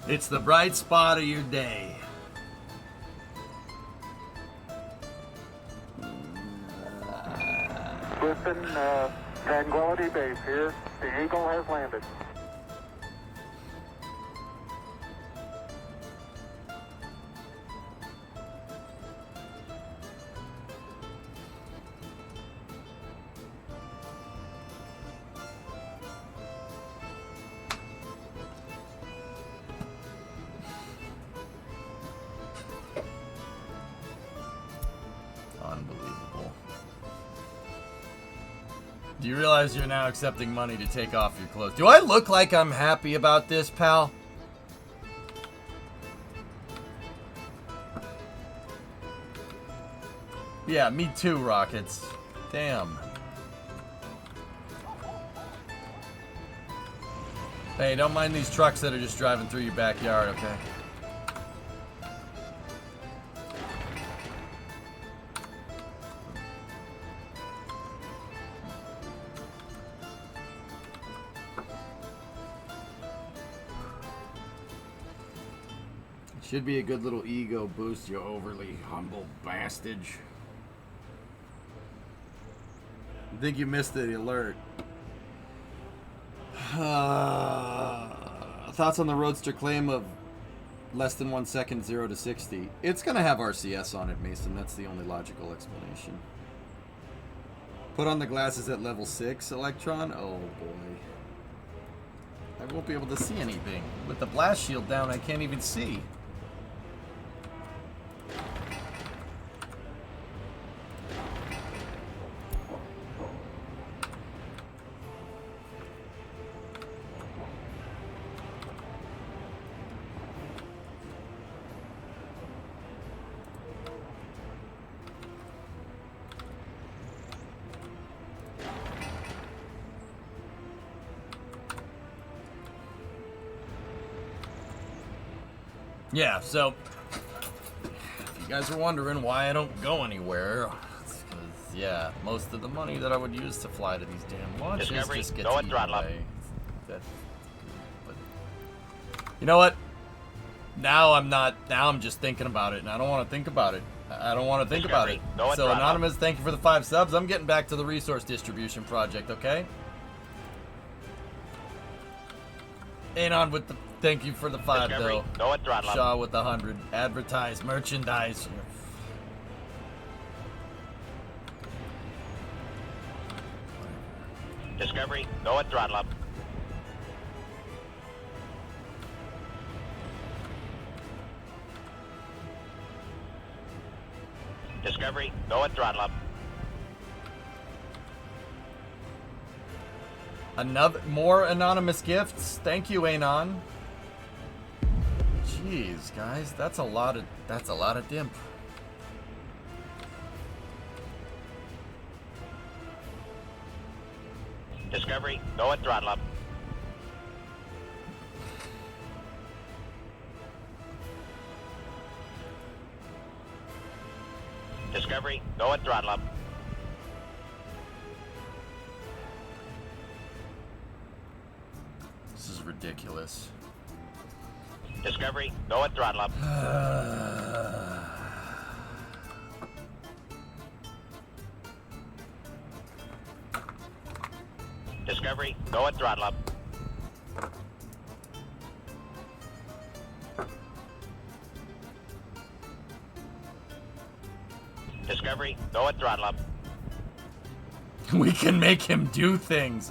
It's the bright spot of your day. Griffin, Tranquility Base here. The Eagle has landed. Unbelievable. Do you realize you're now accepting money to take off your clothes? Do I look like I'm happy about this, pal? Yeah, me too, Rockets. Damn. Hey, don't mind these trucks that are just driving through your backyard, okay? Should be a good little ego boost, you overly humble bastard. I think you missed the alert. Thoughts on the Roadster claim of less than 1 second, 0 to 60? It's going to have RCS on it, Mason. That's the only logical explanation. Put on the glasses at level 6, Electron. Oh, boy. I won't be able to see anything. With the blast shield down, I can't even see. Yeah, so if you guys are wondering why I don't go anywhere, it's because, yeah, most of the money that I would use to fly to these damn launches Discovery, just gets go at eaten throttle up. away. But you know what? Now I'm just thinking about it, and I don't want to think about it. I don't want to think about it. Discovery, go at So, throttle up. Anonymous, thank you for the 5 subs. I'm getting back to the resource distribution project, okay? Anon with the thank you for the 5 Discovery, though. go at throttle up. Shaw with the 100. Advertise merchandise. Discovery, go at throttle up. Discovery, go at throttle up. More anonymous gifts. Thank you, Anon. Jeez, guys, that's a lot of dimp. Discovery, go at throttle up. Discovery, go at throttle up. This is ridiculous. Discovery, go at throttle up. Discovery, go at throttle up. Discovery, go at throttle up. We can make him do things.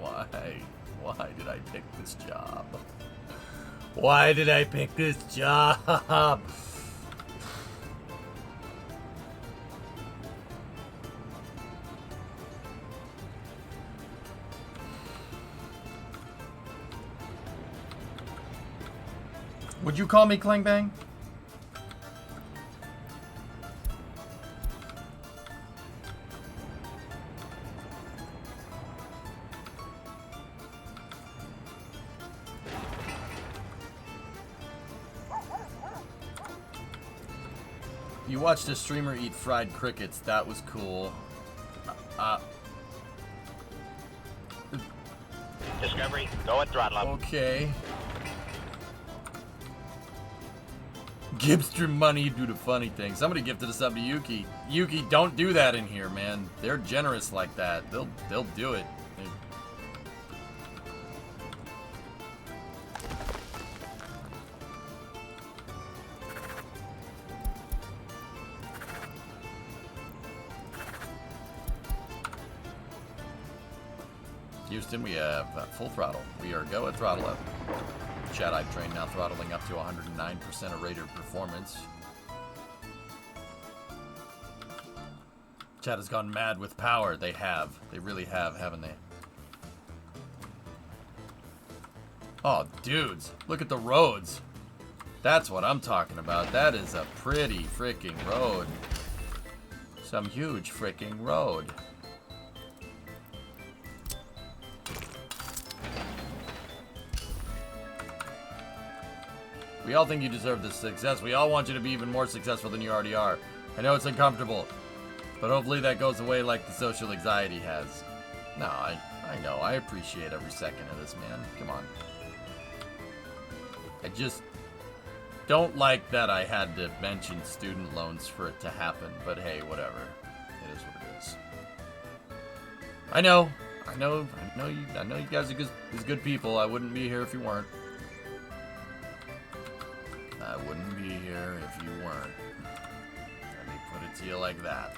Why? Why did I pick this job? Why did I pick this job? Would you call me Klangbang? You watched a streamer eat fried crickets. That was cool. Discovery, go at throttle up. Okay. Gipster money do the funny thing. Somebody gifted a sub to Yuki. Yuki, don't do that in here, man. They're generous like that. They'll do it. Houston, we have full throttle. We are go at throttle up. Jedi train now throttling up to 109% of rated performance. Chat has gone mad with power. They have. They really have, haven't they? Oh, dudes. Look at the roads. That's what I'm talking about. That is a pretty freaking road. Some huge freaking road. We all think you deserve this success. We all want you to be even more successful than you already are. I know it's uncomfortable, but hopefully that goes away like the social anxiety has. No, I know. I appreciate every second of this, man. Come on. I just don't like that I had to mention student loans for it to happen, but hey, whatever. It is what it is. I know you guys are good people. I wouldn't be here if you weren't. I wouldn't be here if you weren't. Let me put it to you like that.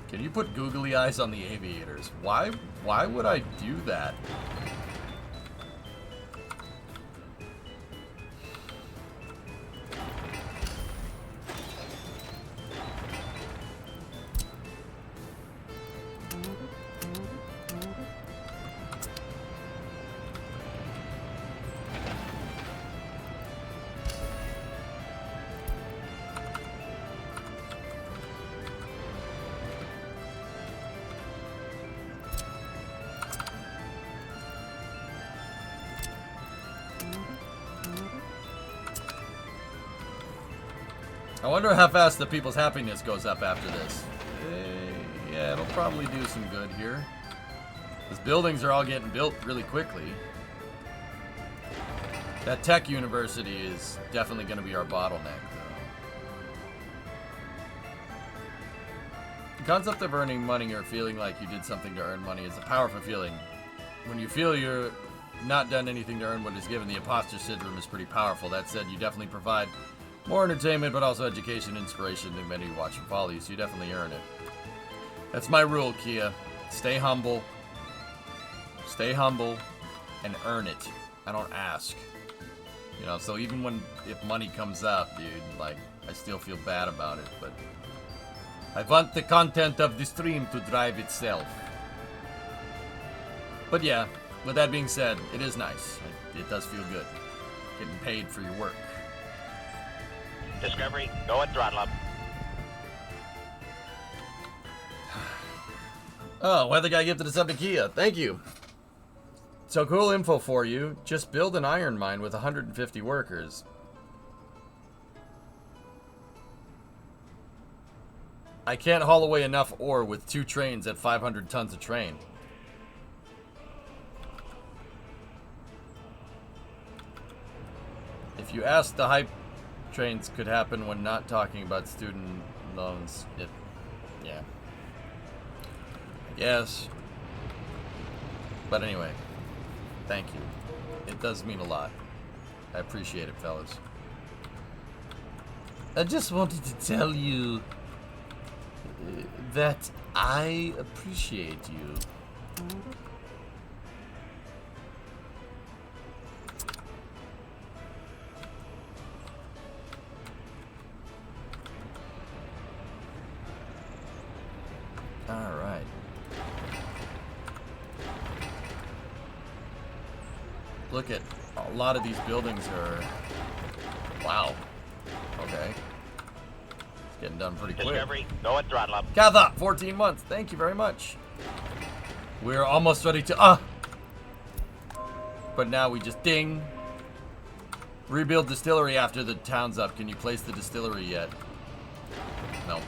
Can you put googly eyes on the aviators? Why would I do that? I wonder how fast the people's happiness goes up after this. Yeah, it'll probably do some good here. These buildings are all getting built really quickly. That tech university is definitely going to be our bottleneck, though. The concept of earning money or feeling like you did something to earn money is a powerful feeling. When you feel you're not done anything to earn what is given, the imposter syndrome is pretty powerful. That said, you definitely provide more entertainment, but also education, inspiration than many who watch and follow you, so you definitely earn it. That's my rule, Kia. Stay humble, and earn it. I don't ask. You know, so even if money comes up, dude, like, I still feel bad about it, but I want the content of the stream to drive itself. But yeah, with that being said, it is nice. It does feel good. Getting paid for your work. Discovery, go at throttle up. Oh, weather guy gifted us up to Kia. Thank you. So cool info for you. Just build an iron mine with 150 workers. I can't haul away enough ore with 2 trains at 500 tons a train. If you ask the hype trains could happen when not talking about student loans. Yeah. I guess. But anyway, thank you. It does mean a lot. I appreciate it, fellas. I just wanted to tell you that I appreciate you. Alright. Look at a lot of these buildings are... Wow. Okay. It's getting done pretty quick. Discovery, go at throttle up. Katha, 14 months. Thank you very much. We're almost ready to... But now we just ding. Rebuild distillery after the town's up. Can you place the distillery yet? No.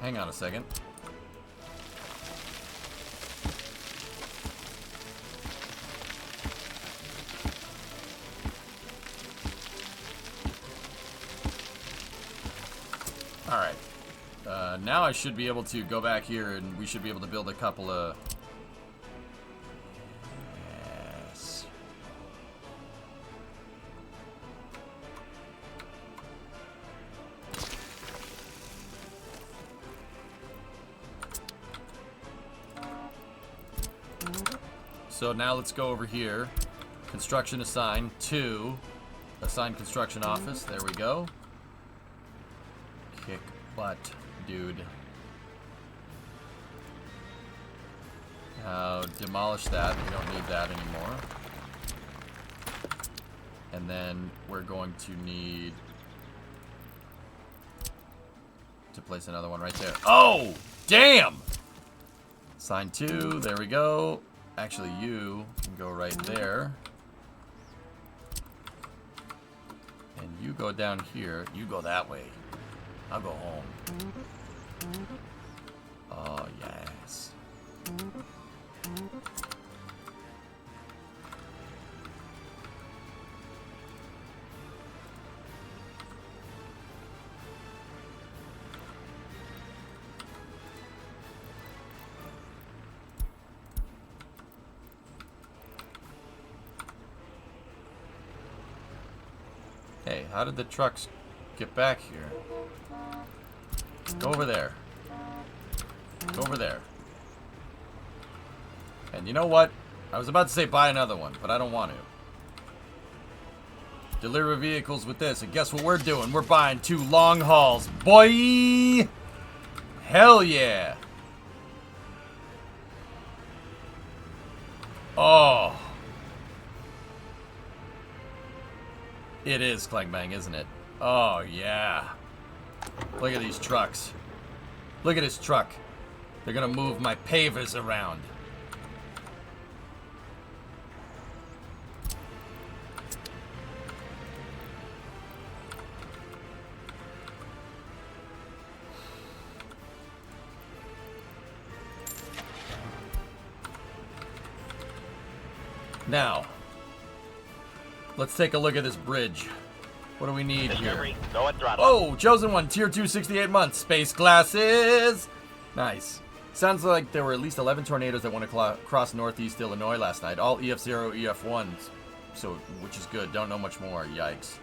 hang on a second. Alright. Now I should be able to go back here and we should be able to build a couple of... Yes. So now let's go over here. Construction assigned to assigned construction office. There we go. Kick butt, dude. Now demolish that. We don't need that anymore. And then we're going to need to place another one right there. Oh, damn! Sign 2. There we go. Actually, you can go right there. And you go down here. You go that way. I'll go home. Oh, yes. Hey, how did the trucks get back here? Go over there. Go over there. And you know what? I was about to say buy another one, but I don't want to. Deliver vehicles with this, and guess what we're doing? We're buying 2 long hauls, boy! Hell yeah! Oh. It is Clang Bang, isn't it? Oh, yeah. Look at these trucks. Look at this truck. They're gonna move my pavers around. Now, let's take a look at this bridge. What do we need here? Delivery, go at throttle. Oh, chosen one, tier 2, 68 months. Space glasses. Nice. Sounds like there were at least 11 tornadoes that went across northeast Illinois last night. All EF0, EF1s. So, which is good. Don't know much more. Yikes.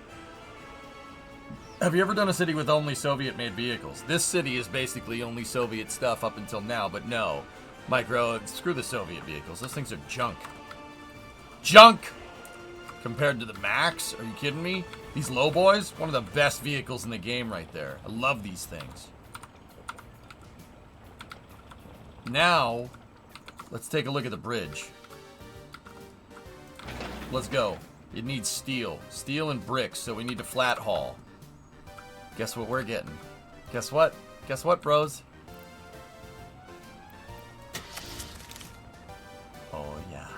Have you ever done a city with only Soviet-made vehicles? This city is basically only Soviet stuff up until now, but no. Micro, screw the Soviet vehicles. Those things are junk. Junk! Compared to the Max? Are you kidding me? These low boys, one of the best vehicles in the game right there. I love these things. Now, let's take a look at the bridge. Let's go. It needs steel. Steel and bricks, so we need to flat haul. Guess what we're getting? Guess what? Guess what, bros? Oh, yeah.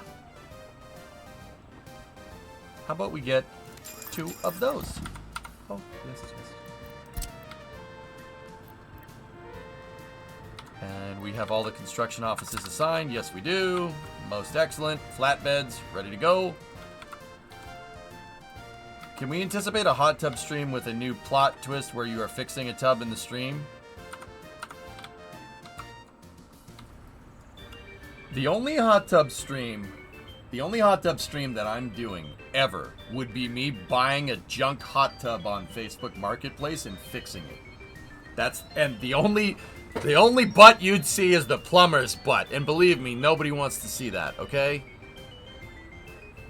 How about we get 2 of those? Oh, yes, yes, yes. And we have all the construction offices assigned. Yes, we do. Most excellent. Flatbeds, ready to go. Can we anticipate a hot tub stream with a new plot twist where you are fixing a tub in the stream? The only hot tub stream that I'm doing ever would be me buying a junk hot tub on Facebook Marketplace and fixing it. And the only butt you'd see is the plumber's butt. And believe me, nobody wants to see that, okay?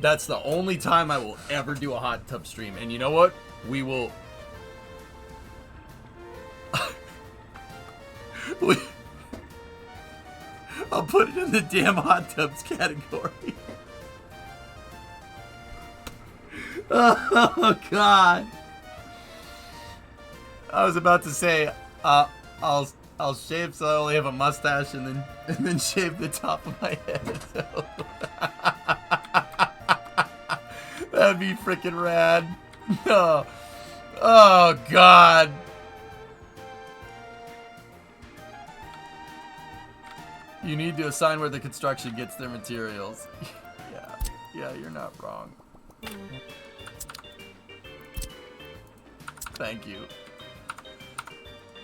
That's the only time I will ever do a hot tub stream. And you know what? We will... I'll put it in the damn hot tubs category. Oh, God. I was about to say, I'll shave so I only have a mustache and then shave the top of my head. So. That'd be freaking rad. No. Oh, God. You need to assign where the construction gets their materials. Yeah, you're not wrong. Thank you.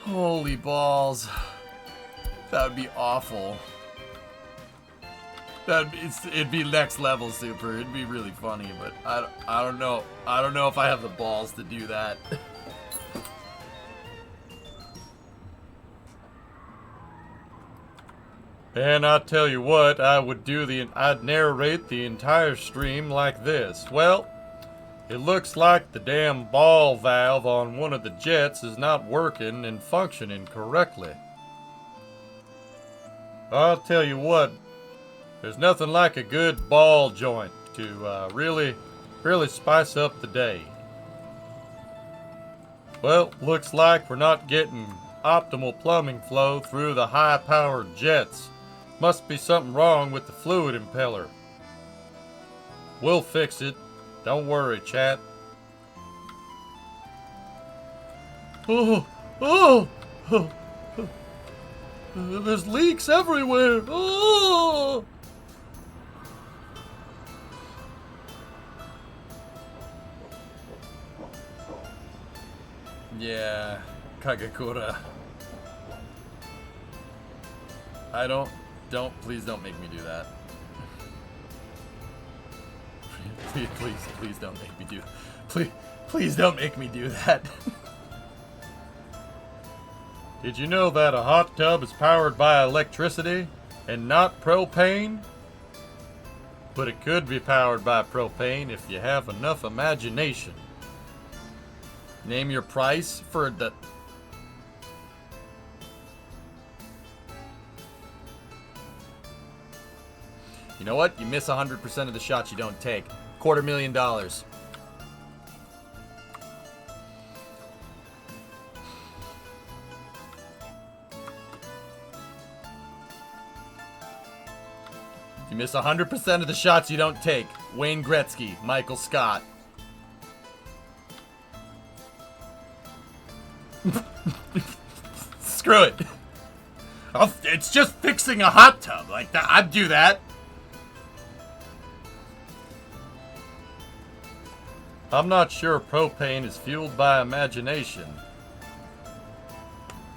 Holy balls. That would be awful. It'd be next level super. It'd be really funny, but I don't know. I don't know if I have the balls to do that. And I tell you what, I'd narrate the entire stream like this. Well, it looks like the damn ball valve on one of the jets is not working and functioning correctly. I'll tell you what, there's nothing like a good ball joint to really spice up the day. Well, looks like we're not getting optimal plumbing flow through the high-powered jets. Must be something wrong with the fluid impeller. We'll fix it. Don't worry, chat. Oh, there's leaks everywhere. Oh. Yeah, Kagekura. Please don't make me do that. Please don't make me do. Please don't make me do that. Did you know that a hot tub is powered by electricity and not propane? But it could be powered by propane if you have enough imagination. Name your price for the... You know what? You miss 100% of the shots you don't take. $250,000. You miss 100% of the shots you don't take. Wayne Gretzky, Michael Scott. Screw it. It's just fixing a hot tub. Like that, I'd do that. I'm not sure propane is fueled by imagination.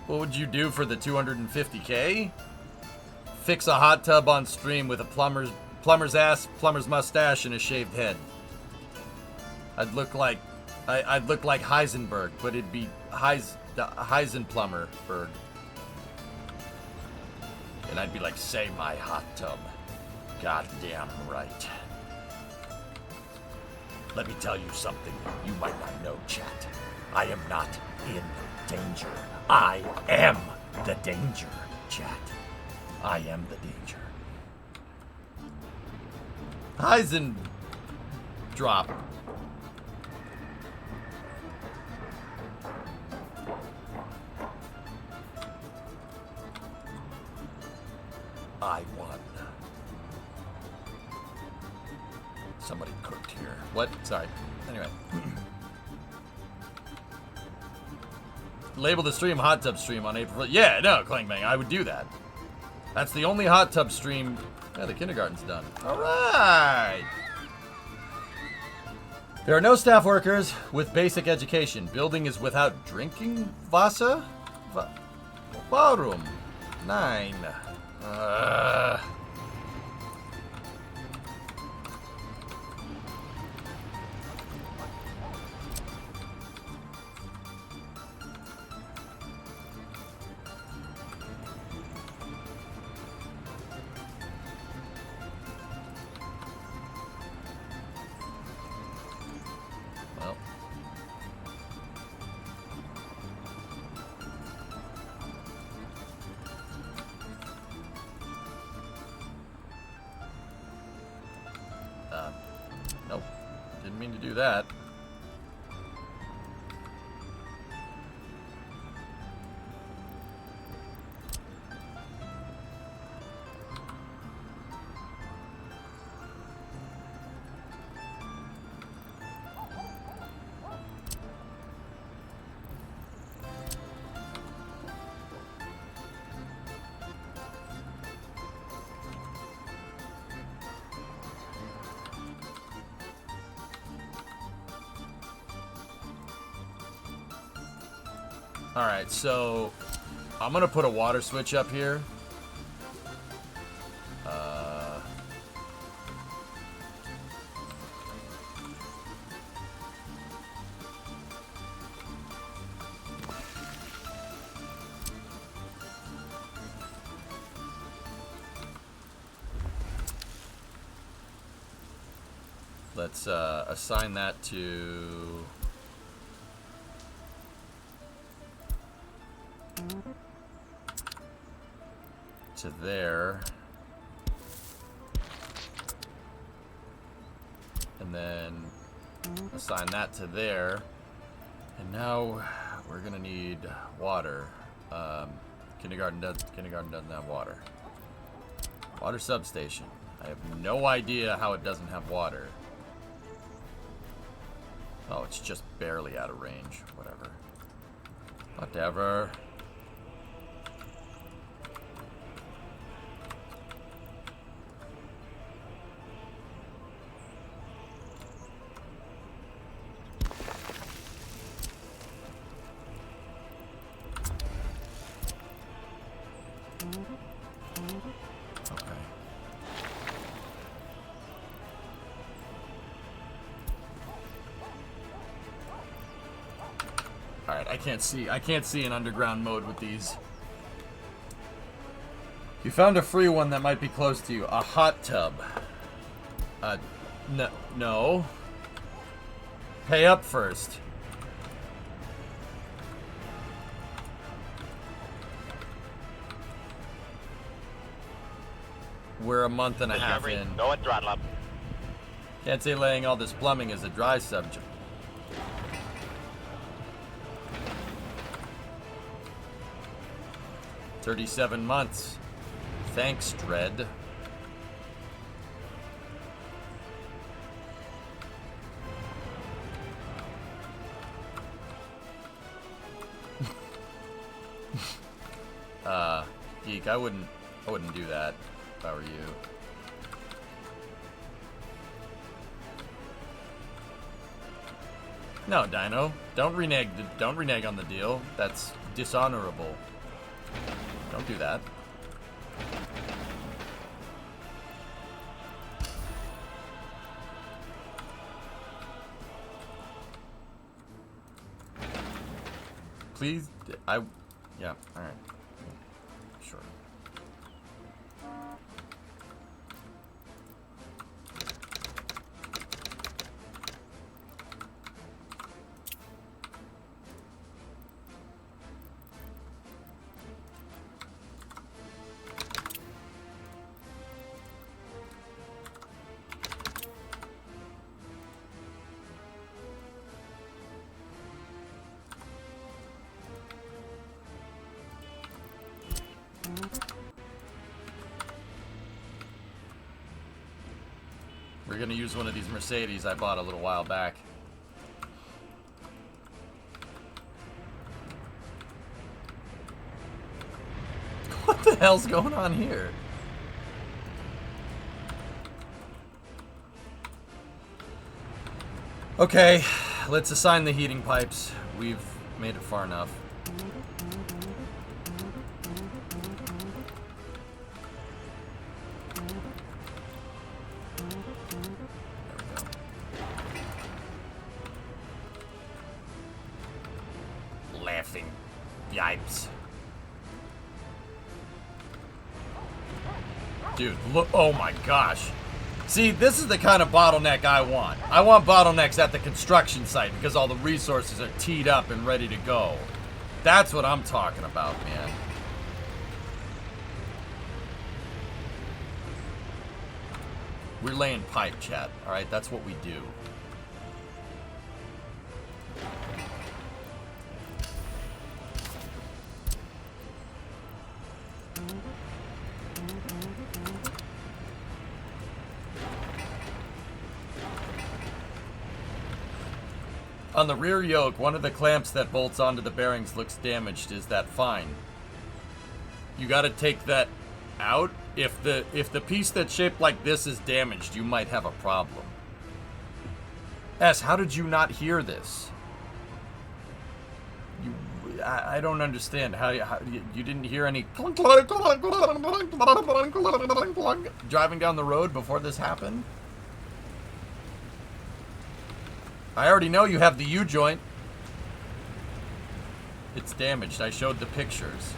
What would you do for the 250K? Fix a hot tub on stream with a plumber's ass, plumber's mustache, and a shaved head. I'd look like Heisenberg, but it'd be Heisenplumberberg. And I'd be like, say my hot tub. Goddamn right. Let me tell you something you might not know, chat. I am not in danger. I am the danger, chat. I am the danger. Drop. I won. Somebody cooked here. What? Sorry. Anyway. Label the stream hot tub stream on April 1st. Yeah, no, Clangbang, I would do that. That's the only hot tub stream. Yeah, the kindergarten's done. Alright! There are no staff workers with basic education. Building is without drinking Wasser? Warum? 9. Nope. Didn't mean to do that. Alright, so I'm gonna put a water switch up here. Let's assign that to there, and then assign that to there, and now we're gonna need water. Kindergarten doesn't have water. Water substation. I have no idea how it doesn't have water. Oh, it's just barely out of range. Whatever. Whatever. Alright, I can't see an underground mode with these. You found a free one that might be close to you. A hot tub. No. Pay up first. We're a month and a half in. Go and throttle up. Can't say laying all this plumbing is a dry subject. $37 months. Thanks, Dread. Geek, I wouldn't do that if I were you. No, Dino. Don't renege on the deal. That's dishonorable. Don't do that. Please, yeah, alright. Sure. We're gonna use one of these Mercedes I bought a little while back. What the hell's going on here? Okay, let's assign the heating pipes. We've made it far enough. Laughing. Yipes. Dude, look. Oh my gosh. See, this is the kind of bottleneck I want. I want bottlenecks at the construction site because all the resources are teed up and ready to go. That's what I'm talking about, man. We're laying pipe, chat. Alright, that's what we do. On the rear yoke, one of the clamps that bolts onto the bearings looks damaged. Is that fine? You gotta take that out. If the piece that's shaped like this is damaged, you might have a problem. S, how did you not hear this? I don't understand how you didn't hear any driving down the road before this happened. I already know you have the U-joint. It's damaged. I showed the pictures.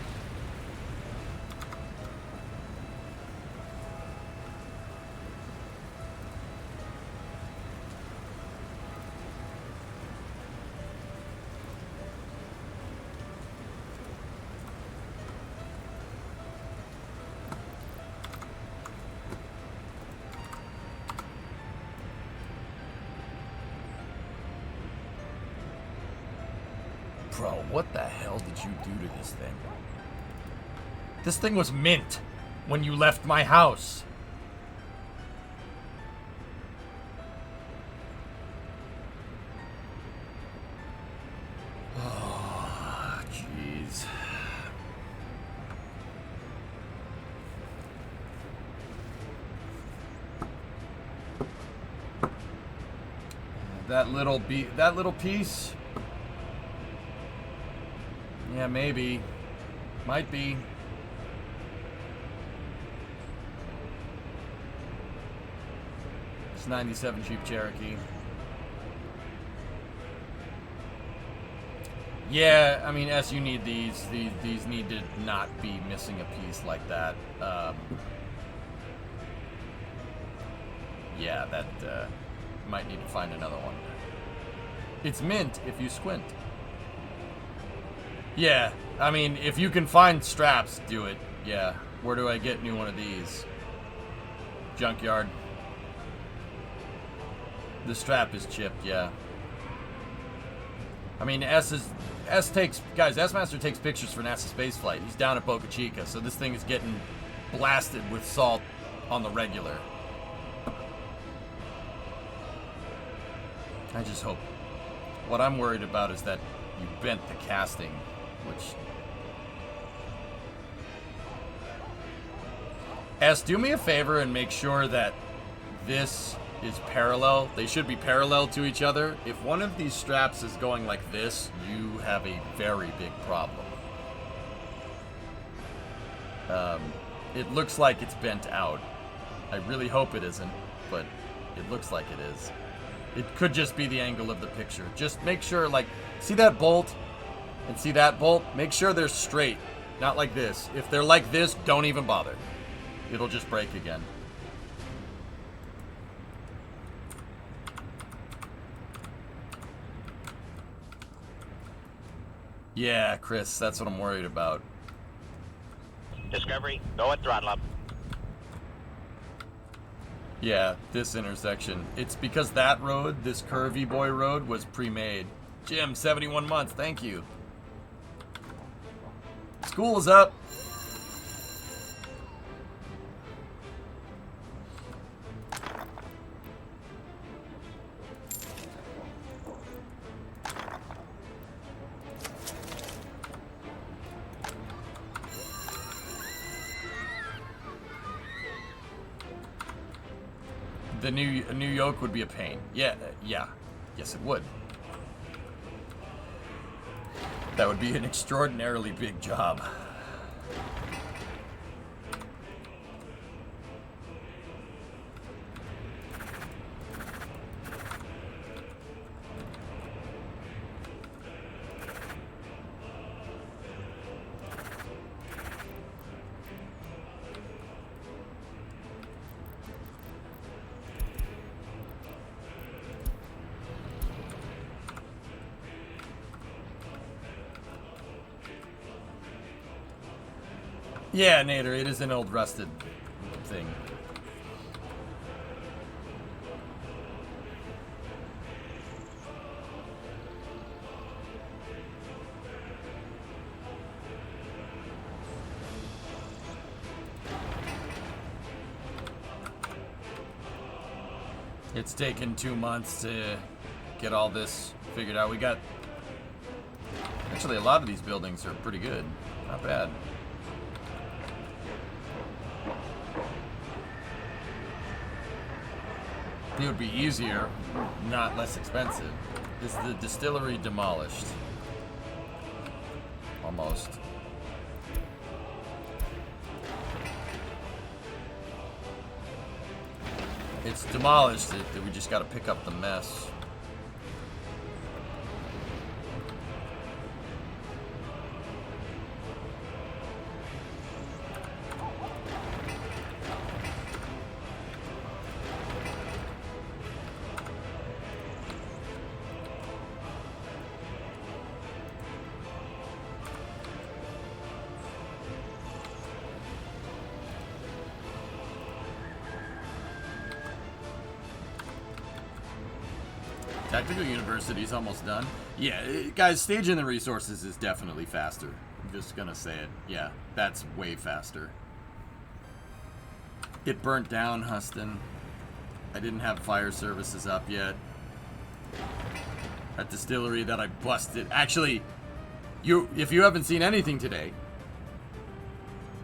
Bro, what the hell did you do to this thing? This thing was mint when you left my house. Oh, jeez. That little piece. Yeah, maybe. Might be. It's 97 Jeep Cherokee. Yeah, I mean, as you need these need to not be missing a piece like that. Yeah, that might need to find another one. It's mint if you squint. Yeah, I mean, if you can find straps, do it. Yeah. Where do I get new one of these? Junkyard. The strap is chipped, yeah. I mean, S-Master takes pictures for NASA spaceflight. He's down at Boca Chica, so this thing is getting blasted with salt on the regular. I just hope. What I'm worried about is that you bent the casting, which... S, do me a favor and make sure that this is parallel. They should be parallel to each other. If one of these straps is going like this, you have a very big problem. It looks like it's bent out. I really hope it isn't, but it looks like it is. It could just be the angle of the picture. Just make sure, like, see that bolt and see that bolt? Make sure they're straight, not like this. If they're like this, don't even bother. It'll just break again. Yeah, Chris, that's what I'm worried about. Discovery, go at throttle up. Yeah, this intersection. It's because that road, this curvy boy road, was pre-made. Jim, 71 months, thank you. School is up. The new yoke would be a pain. Yeah. Yes, it would. That would be an extraordinarily big job. Yeah, Nader, it is an old rusted thing. It's taken 2 months to get all this figured out. We got... Actually, a lot of these buildings are pretty good. Not bad. It would be easier, not less expensive. Is the distillery demolished? almost. It's demolished it. We just got to pick up the mess. Tactical University's almost done. Yeah, guys, staging the resources is definitely faster. I'm just gonna say it. Yeah, that's way faster. It burnt down, Huston. I didn't have fire services up yet. That distillery that I busted. Actually, if you haven't seen anything today,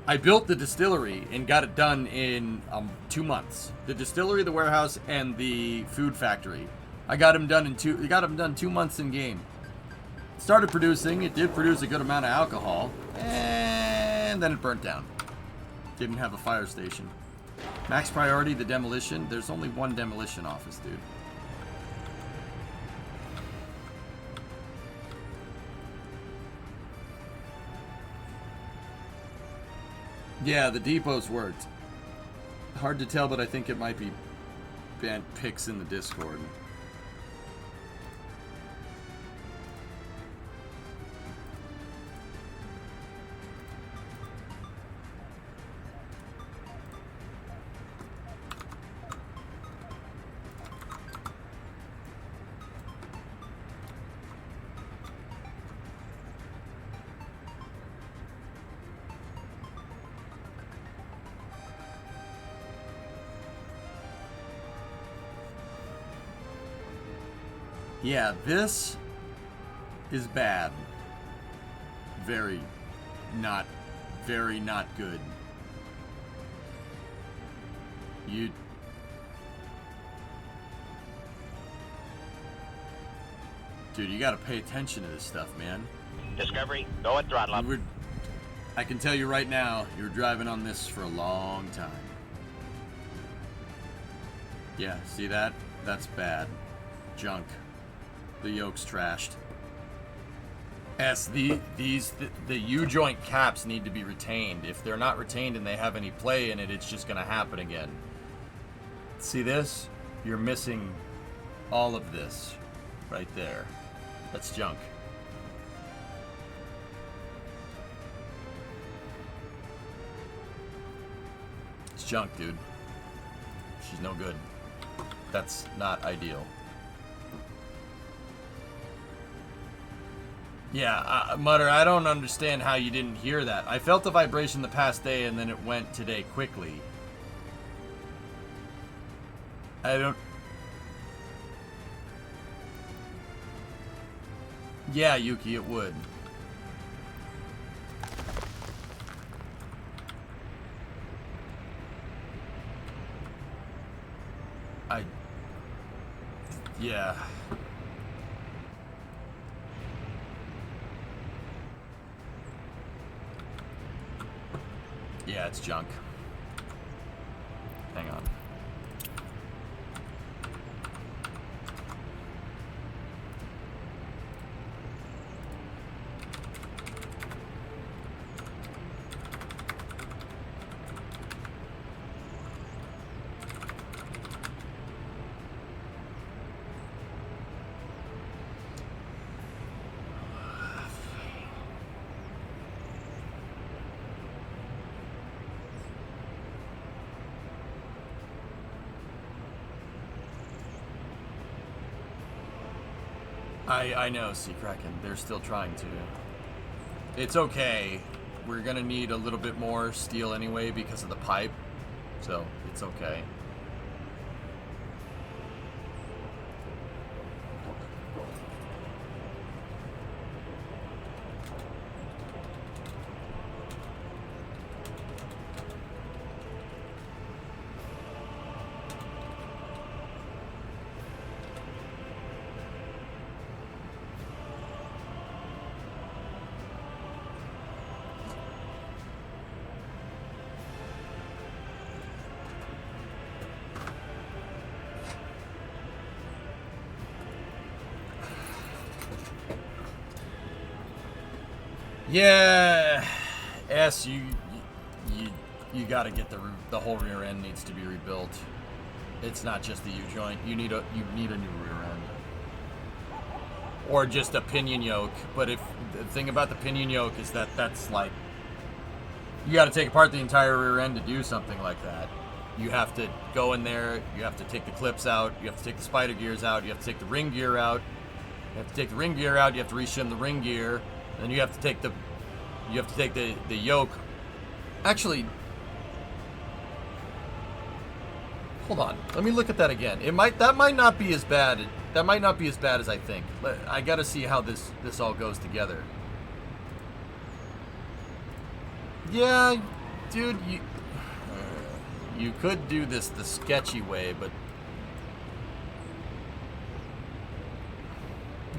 I built the distillery and got it done in 2 months. The distillery, the warehouse, and the food factory. I got them done in 2 months in game. Started producing. It did produce a good amount of alcohol, and then it burnt down. Didn't have a fire station. Max priority, the demolition. There's only one demolition office, dude. Yeah, the depots worked. Hard to tell, but I think it might be banned pics in the Discord. Yeah, this is bad. Very not good. Dude, you gotta pay attention to this stuff, man. Discovery, go at throttle up. I can tell you right now, you're driving on this for a long time. Yeah, see that? That's bad. Junk. The yoke's trashed. Yes, the U-joint caps need to be retained. If they're not retained and they have any play in it, it's just going to happen again. See this? You're missing all of this right there. That's junk. It's junk, dude. She's no good. That's not ideal. Yeah, Mutter, I don't understand how you didn't hear that. I felt the vibration the past day and then it went today quickly. I don't... Yeah, Yuki, it would. Yeah. Yeah, it's junk. Hang on. I know, Sea Kraken. They're still trying to. It's okay. We're gonna need a little bit more steel anyway because of the pipe. So, it's okay. Yeah, S, you got to get the whole rear end needs to be rebuilt. It's not just the U-joint. You need a new rear end, or just a pinion yoke. But if the thing about the pinion yoke is that's like you got to take apart the entire rear end to do something like that. You have to go in there. You have to take the clips out. You have to take the spider gears out. You have to take the ring gear out. You have to take the ring gear out. You have to reshim the ring gear. Then you have to take the yoke. Actually, hold on. Let me look at that again. That might not be as bad. That might not be as bad as I think. I got to see how this all goes together. Yeah, dude, you could do this the sketchy way, but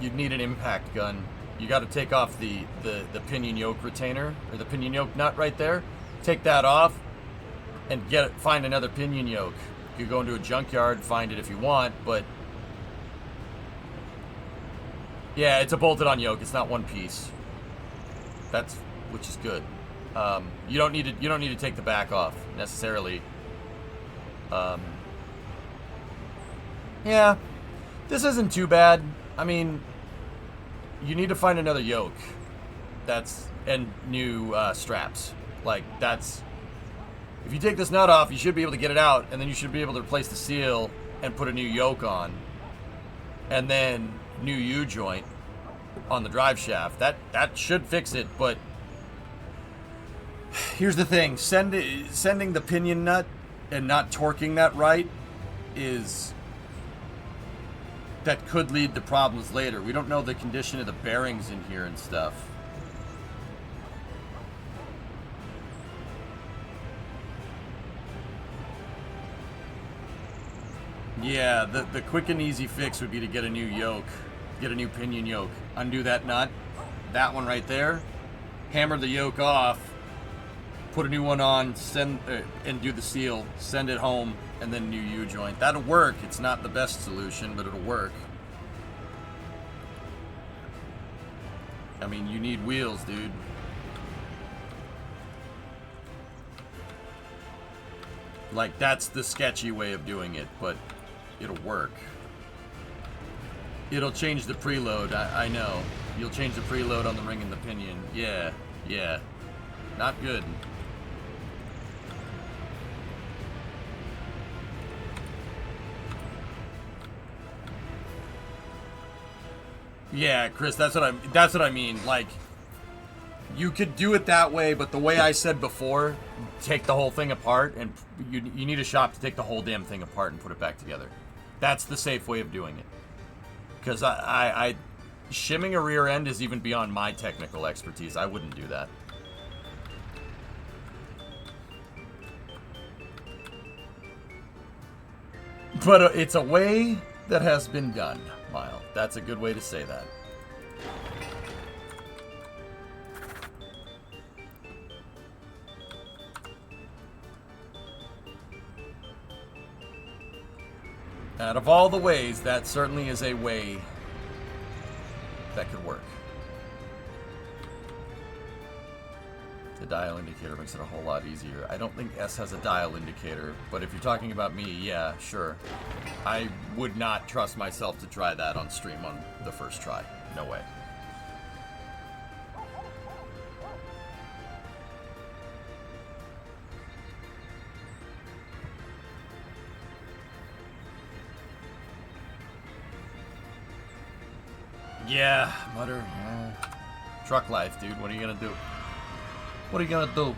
you'd need an impact gun. You got to take off the pinion yoke retainer, or the pinion yoke nut right there. Take that off and find another pinion yoke. You could go into a junkyard, find it if you want, but yeah, it's a bolted on yoke. It's not one piece. Which is good. You don't need to take the back off necessarily. Yeah, this isn't too bad. I mean, you need to find another yoke. And new straps. Like, if you take this nut off, you should be able to get it out, and then you should be able to replace the seal and put a new yoke on. And then new U-joint on the drive shaft. That should fix it, but here's the thing. Sending the pinion nut and not torquing that right that could lead to problems later. We don't know the condition of the bearings in here and stuff. Yeah, the quick and easy fix would be to get a new yoke. Get a new pinion yoke. Undo that nut. That one right there. Hammer the yoke off. Put a new one on. And do the seal. Send it home. And then new U-joint. That'll work. It's not the best solution, but it'll work. I mean, you need wheels, dude. Like, that's the sketchy way of doing it, but it'll work. It'll change the preload, I know. You'll change the preload on the ring and the pinion. Yeah. Not good. Yeah, Chris, that's what I mean. Like, you could do it that way, but the way I said before, take the whole thing apart, and you need a shop to take the whole damn thing apart and put it back together. That's the safe way of doing it. Because I shimming a rear end is even beyond my technical expertise. I wouldn't do that. But it's a way that has been done, Lyle. That's a good way to say that. Out of all the ways, that certainly is a way that could work. The dial indicator makes it a whole lot easier. I don't think S has a dial indicator, but if you're talking about me, yeah, sure. I would not trust myself to try that on stream on the first try. No way. Yeah, Mutter. Yeah. Truck life, dude. What are you gonna do? What are you gonna do?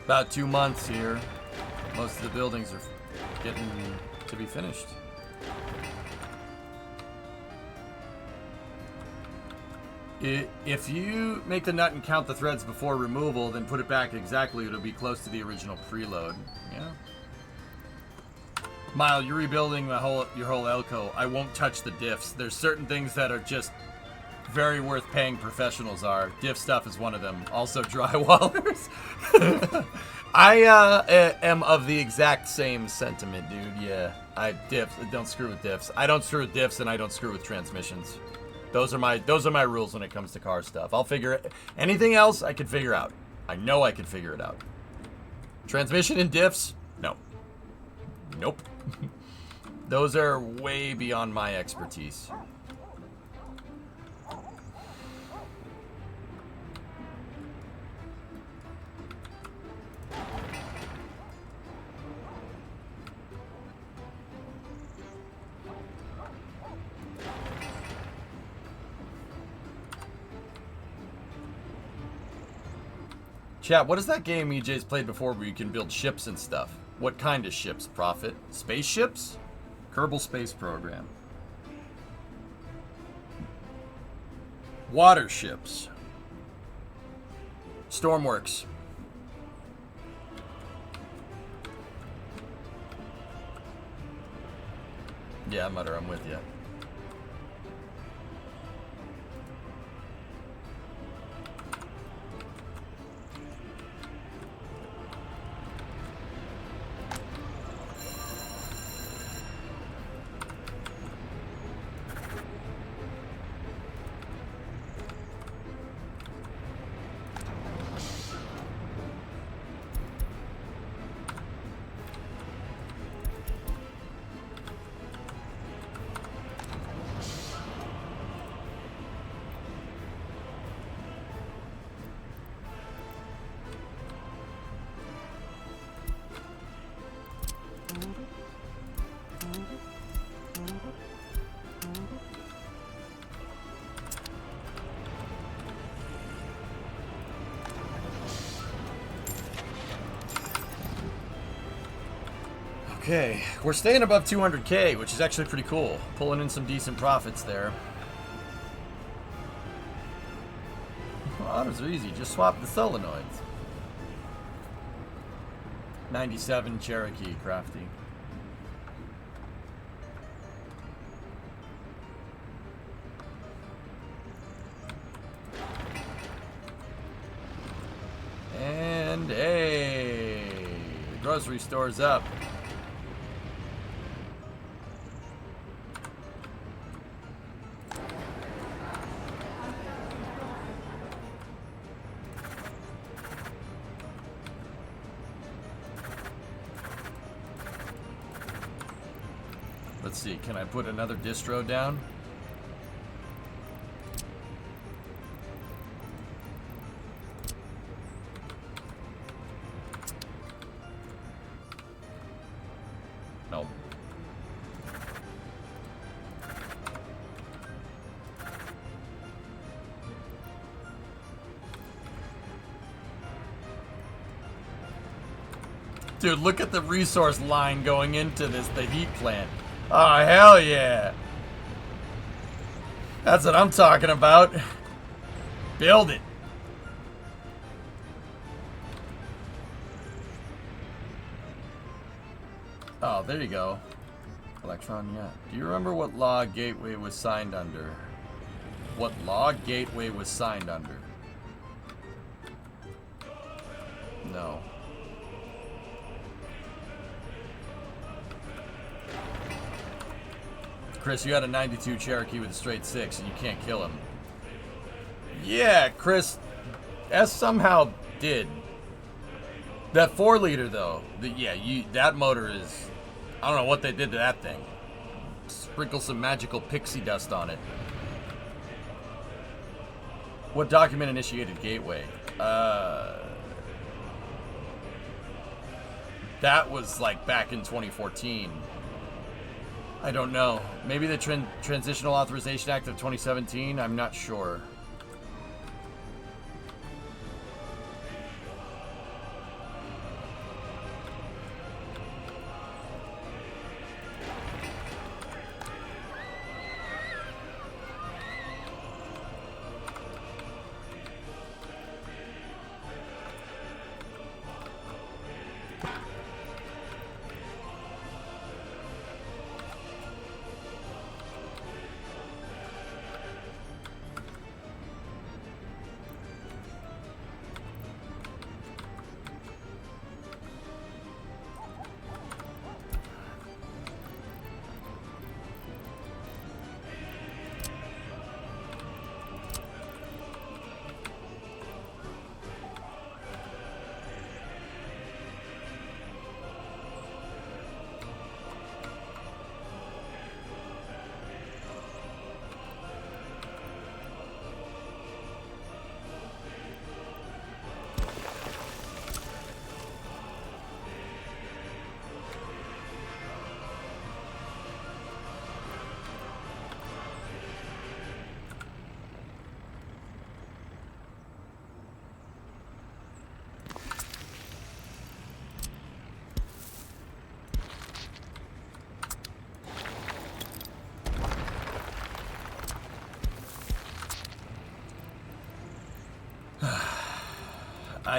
About 2 months here. Most of the buildings are getting to be finished. If you make the nut and count the threads before removal, then put it back exactly, it'll be close to the original preload. Yeah. Mile, you're rebuilding your whole Elco. I won't touch the diffs. There's certain things that are just very worth paying professionals are. Diff stuff is one of them. Also drywallers. I am of the exact same sentiment, dude. Yeah, don't screw with diffs. I don't screw with diffs, and I don't screw with transmissions. Those are my rules when it comes to car stuff. I'll figure it. Anything else I can figure out. I know I can figure it out. Transmission and diffs? No. Nope. Those are way beyond my expertise. Chat, what is that game EJ's played before where you can build ships and stuff? What kind of ships, Prophet? Spaceships? Kerbal Space Program. Water ships. Stormworks. Yeah, Mutter, I'm with you. Okay, we're staying above 200K, which is actually pretty cool. Pulling in some decent profits there. Autos are easy, just swap the solenoids. 97 Cherokee, crafty. And hey, the grocery store's up. Let's see, can I put another distro down? No. Dude, look at the resource line going into this, the heat plant. Oh, hell yeah. That's what I'm talking about. Build it. Oh, there you go. Electron, yeah. Do you remember what law Gateway was signed under? What law Gateway was signed under? No. Chris, you had a 92 Cherokee with a straight 6, and you can't kill him. Yeah, Chris, S somehow did. That 4-liter, though, that motor is... I don't know what they did to that thing. Sprinkle some magical pixie dust on it. What document initiated Gateway? That was, like, back in 2014. I don't know. Maybe the Transitional Authorization Act of 2017? I'm not sure.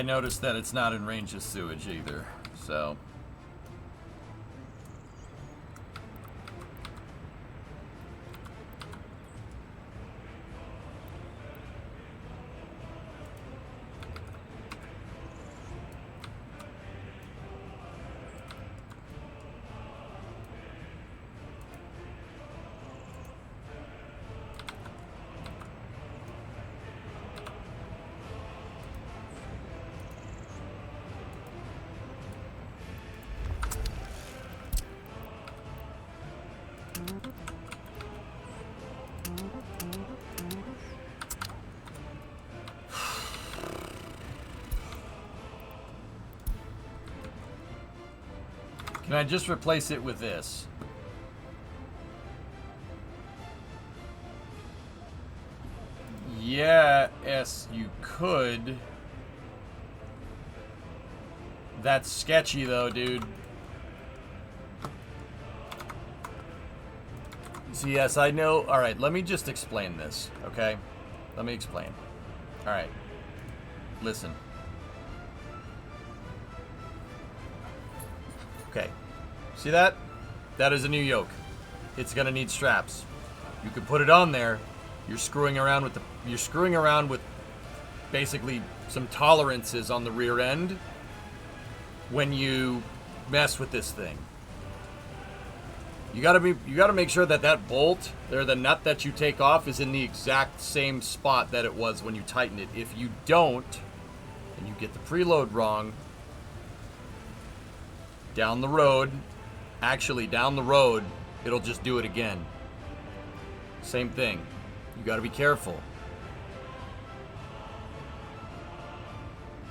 I noticed that it's not in range of sewage either, so... Can I just replace it with this? Yeah, yes, you could. That's sketchy though, dude. So yes, I know. Alright, let me just explain this, okay? Let me explain. Alright. Listen. Okay. See that? That is a new yoke. It's gonna need straps. You could put it on there. You're screwing around with basically some tolerances on the rear end when you mess with this thing. You gotta make sure that that bolt or the nut that you take off is in the exact same spot that it was when you tighten it. If you don't, and you get the preload wrong, down the road, it'll just do it again. Same thing. You gotta be careful.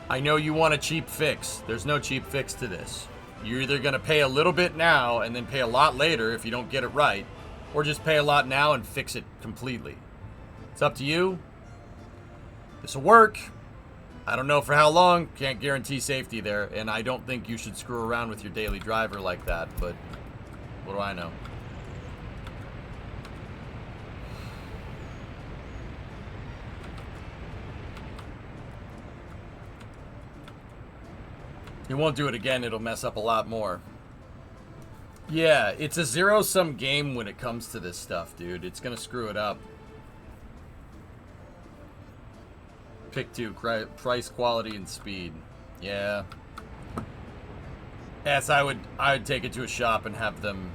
I know you want a cheap fix. There's no cheap fix to this. You're either gonna pay a little bit now and then pay a lot later if you don't get it right, or just pay a lot now and fix it completely. It's up to you. This will work. I don't know for how long, can't guarantee safety there, and I don't think you should screw around with your daily driver like that, but what do I know? You won't do it again, it'll mess up a lot more. Yeah, it's a zero-sum game when it comes to this stuff, dude. It's gonna screw it up. Pick two, price, quality, and speed. Yeah. Yes, I would take it to a shop and have them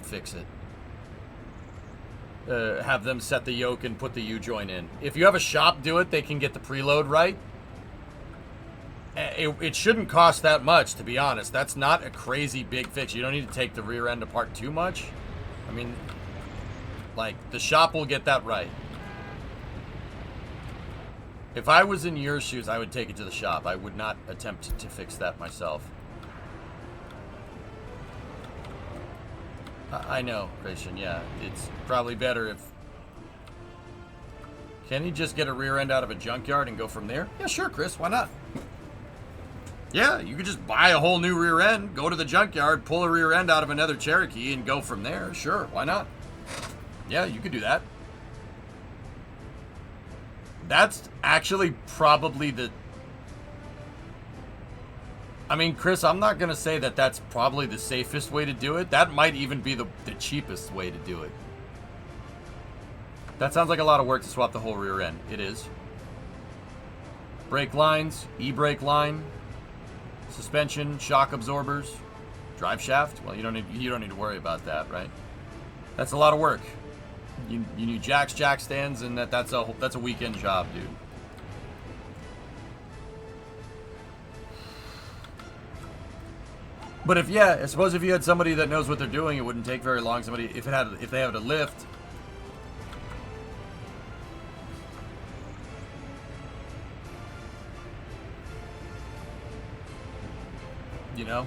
fix it. Have them set the yoke and put the U-joint in. If you have a shop do it, they can get the preload right. It shouldn't cost that much, to be honest. That's not a crazy big fix. You don't need to take the rear end apart too much. I mean, like, the shop will get that right. If I was in your shoes, I would take it to the shop. I would not attempt to fix that myself. I know, Christian, yeah. It's probably better if... Can he just get a rear end out of a junkyard and go from there? Yeah, sure, Chris, why not? Yeah, you could just buy a whole new rear end, go to the junkyard, pull a rear end out of another Cherokee, and go from there. Sure, why not? Yeah, you could do that. That's actually probably the... I mean, Chris, I'm not going to say that that's probably the safest way to do it. That might even be the cheapest way to do it. That sounds like a lot of work to swap the whole rear end. It is. Brake lines, e-brake line, suspension, shock absorbers, drive shaft. Well, you don't need to worry about that, right? That's a lot of work. You need jack stands, and that's a weekend job, dude. But I suppose if you had somebody that knows what they're doing, it wouldn't take very long. Somebody, if they have a lift, you know,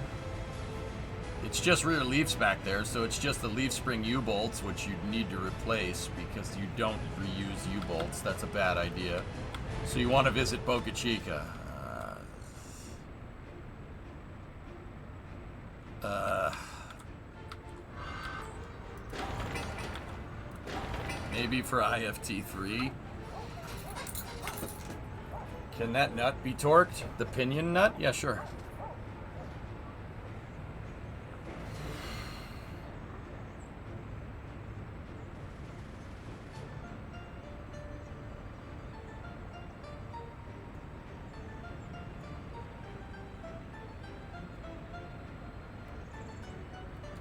it's just rear leaves back there, so it's just the leaf spring U-bolts, which you need to replace because you don't reuse U-bolts. That's a bad idea. So you want to visit Boca Chica. Maybe for IFT3. Can that nut be torqued? The pinion nut? Yeah, sure.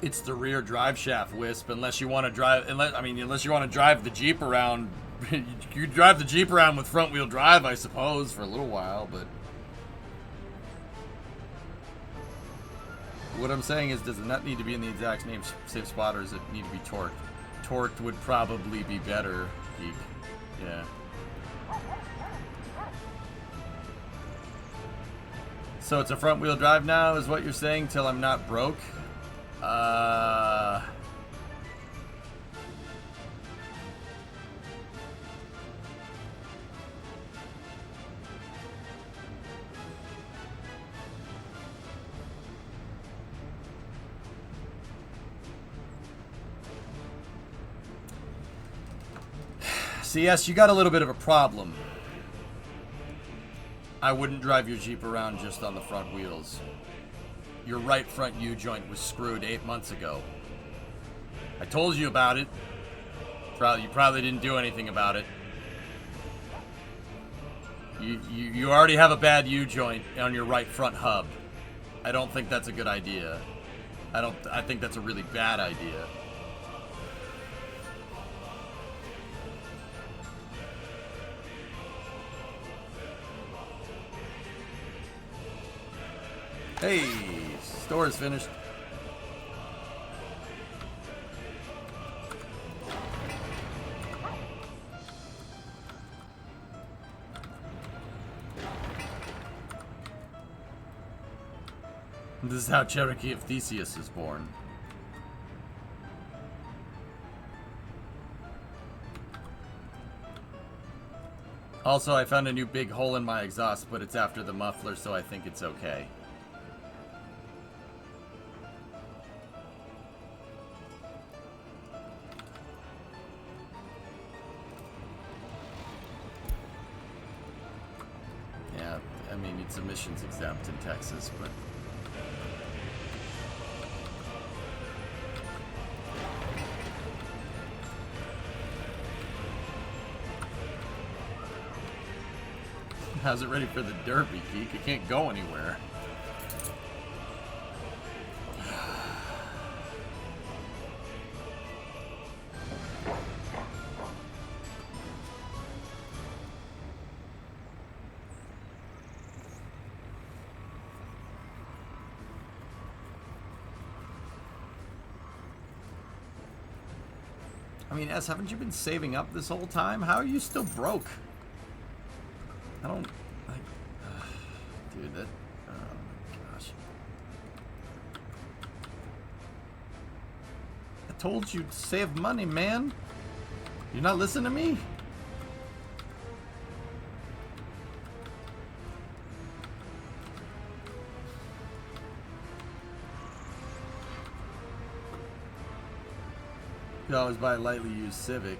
It's the rear drive shaft, Wisp. Unless you want to drive, unless you want to drive the Jeep around, you drive the Jeep around with front wheel drive, I suppose, for a little while. But what I'm saying is, does the nut need to be in the exact same spot, or does it need to be torqued? Torqued would probably be better, Geek. Yeah. So it's a front wheel drive now, is what you're saying, till I'm not broke? CS, you got a little bit of a problem. I wouldn't drive your Jeep around just on the front wheels. Your right front U-joint was screwed 8 months ago. I told you about it. You probably didn't do anything about it. You already have a bad U-joint on your right front hub. I don't think that's a good idea. I think that's a really bad idea. Hey, store is finished. This is how Cherokee of Theseus is born. Also, I found a new big hole in my exhaust, but it's after the muffler, so I think it's okay. It's emissions exempt in Texas, but how's it ready for the Derby, Geek? It can't go anywhere. I mean, S, haven't you been saving up this whole time? How are you still broke? I don't... dude, that... oh my gosh. I told you to save money, man. You're not listening to me? You could always buy a lightly used Civic.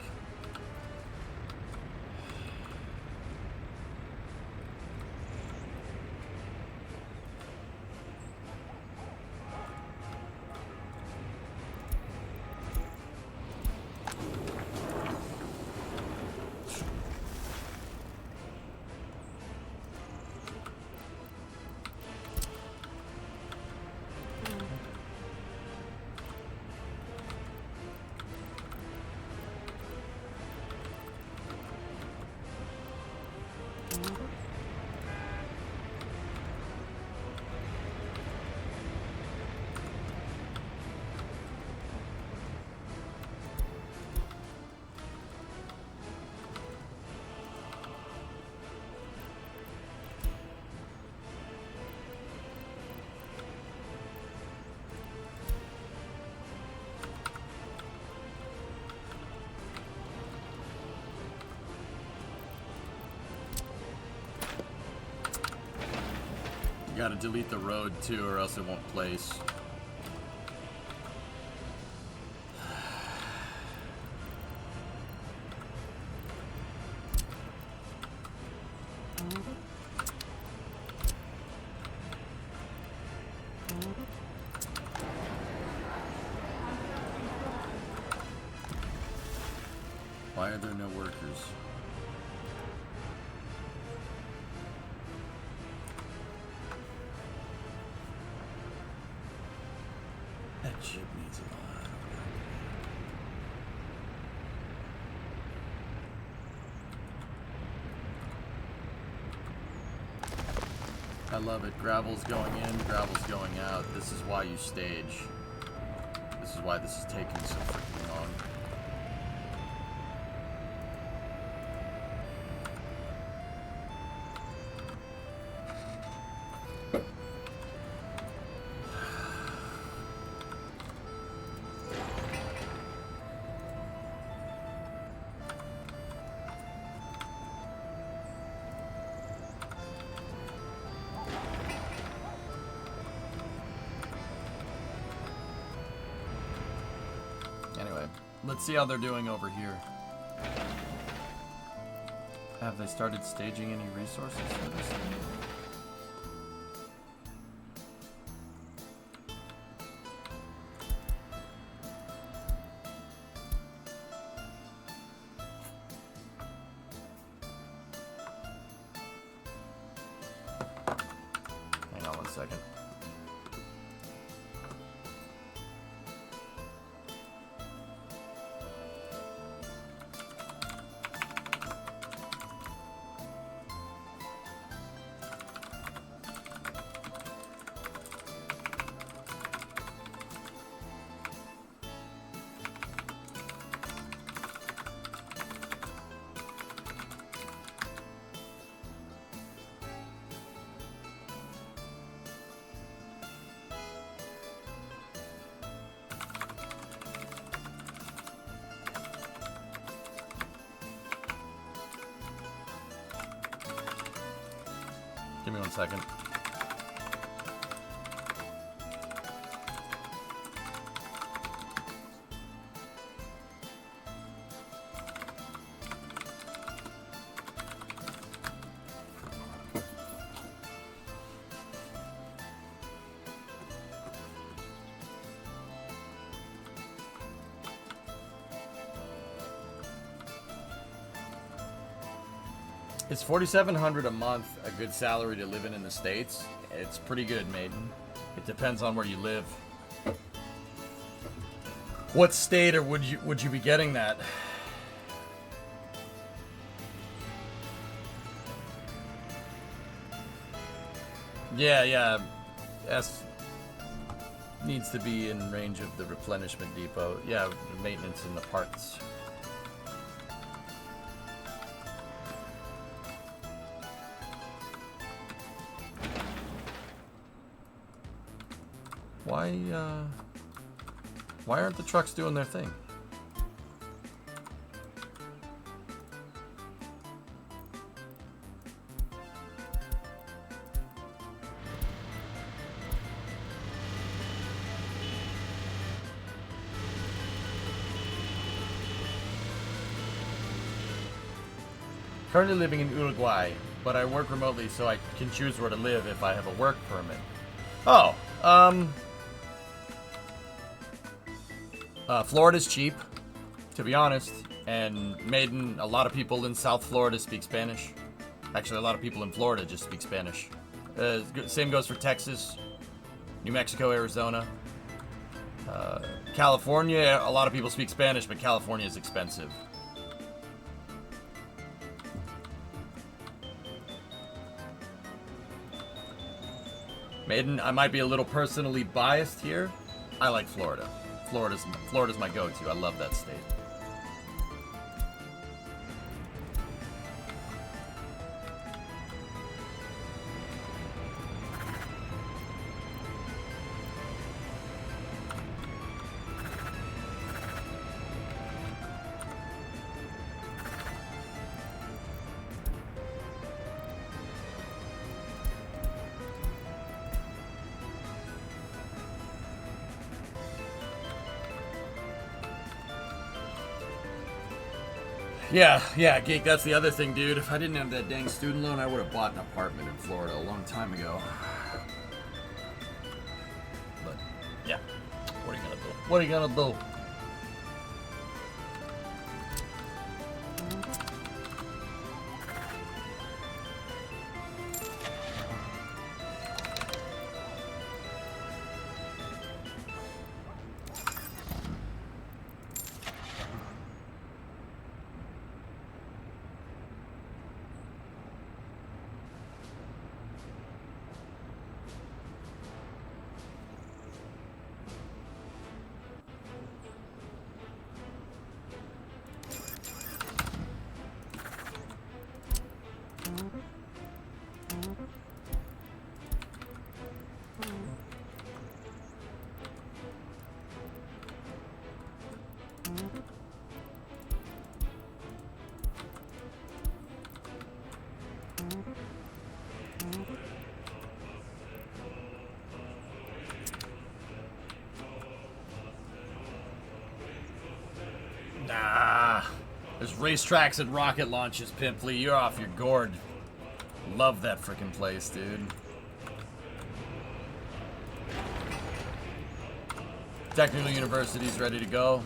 Gotta delete the road too, or else it won't place. Why are there no workers? That ship needs a lot of work. I love it. Gravel's going in, gravel's going out. This is why you stage. This is why this is taking so freaking long. Let's see how they're doing over here. Have they started staging any resources for this thing? Hang on one second. Give me 1 second. Is $4,700 a month a good salary to live in the States? It's pretty good, maiden. It depends on where you live. What state or would you be getting that? Yeah. S needs to be in range of the replenishment depot. Yeah, maintenance and the parts. Why aren't the trucks doing their thing? Currently living in Uruguay, but I work remotely so I can choose where to live if I have a work permit. Oh, Florida's cheap, to be honest, and Maiden, a lot of people in South Florida speak Spanish. Actually, a lot of people in Florida just speak Spanish. Same goes for Texas, New Mexico, Arizona. California, a lot of people speak Spanish, but California is expensive. Maiden, I might be a little personally biased here. I like Florida. Florida's my go-to. I love that state. Yeah, Geek, that's the other thing, dude. If I didn't have that dang student loan, I would have bought an apartment in Florida a long time ago. What are you gonna do? Nah. There's racetracks and rocket launches, Pimply. You're off your gourd. Love that freaking place, dude. Technical University's ready to go.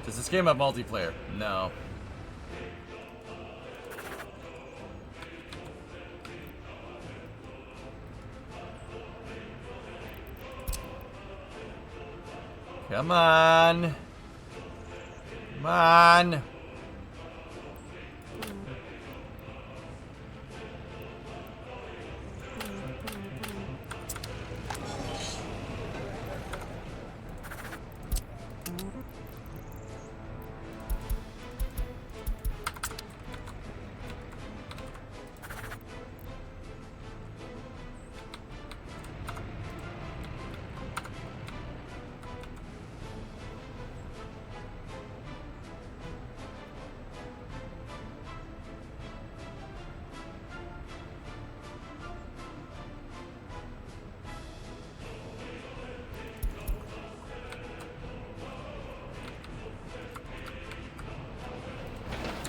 Does this game have multiplayer? No. Come on. Come on.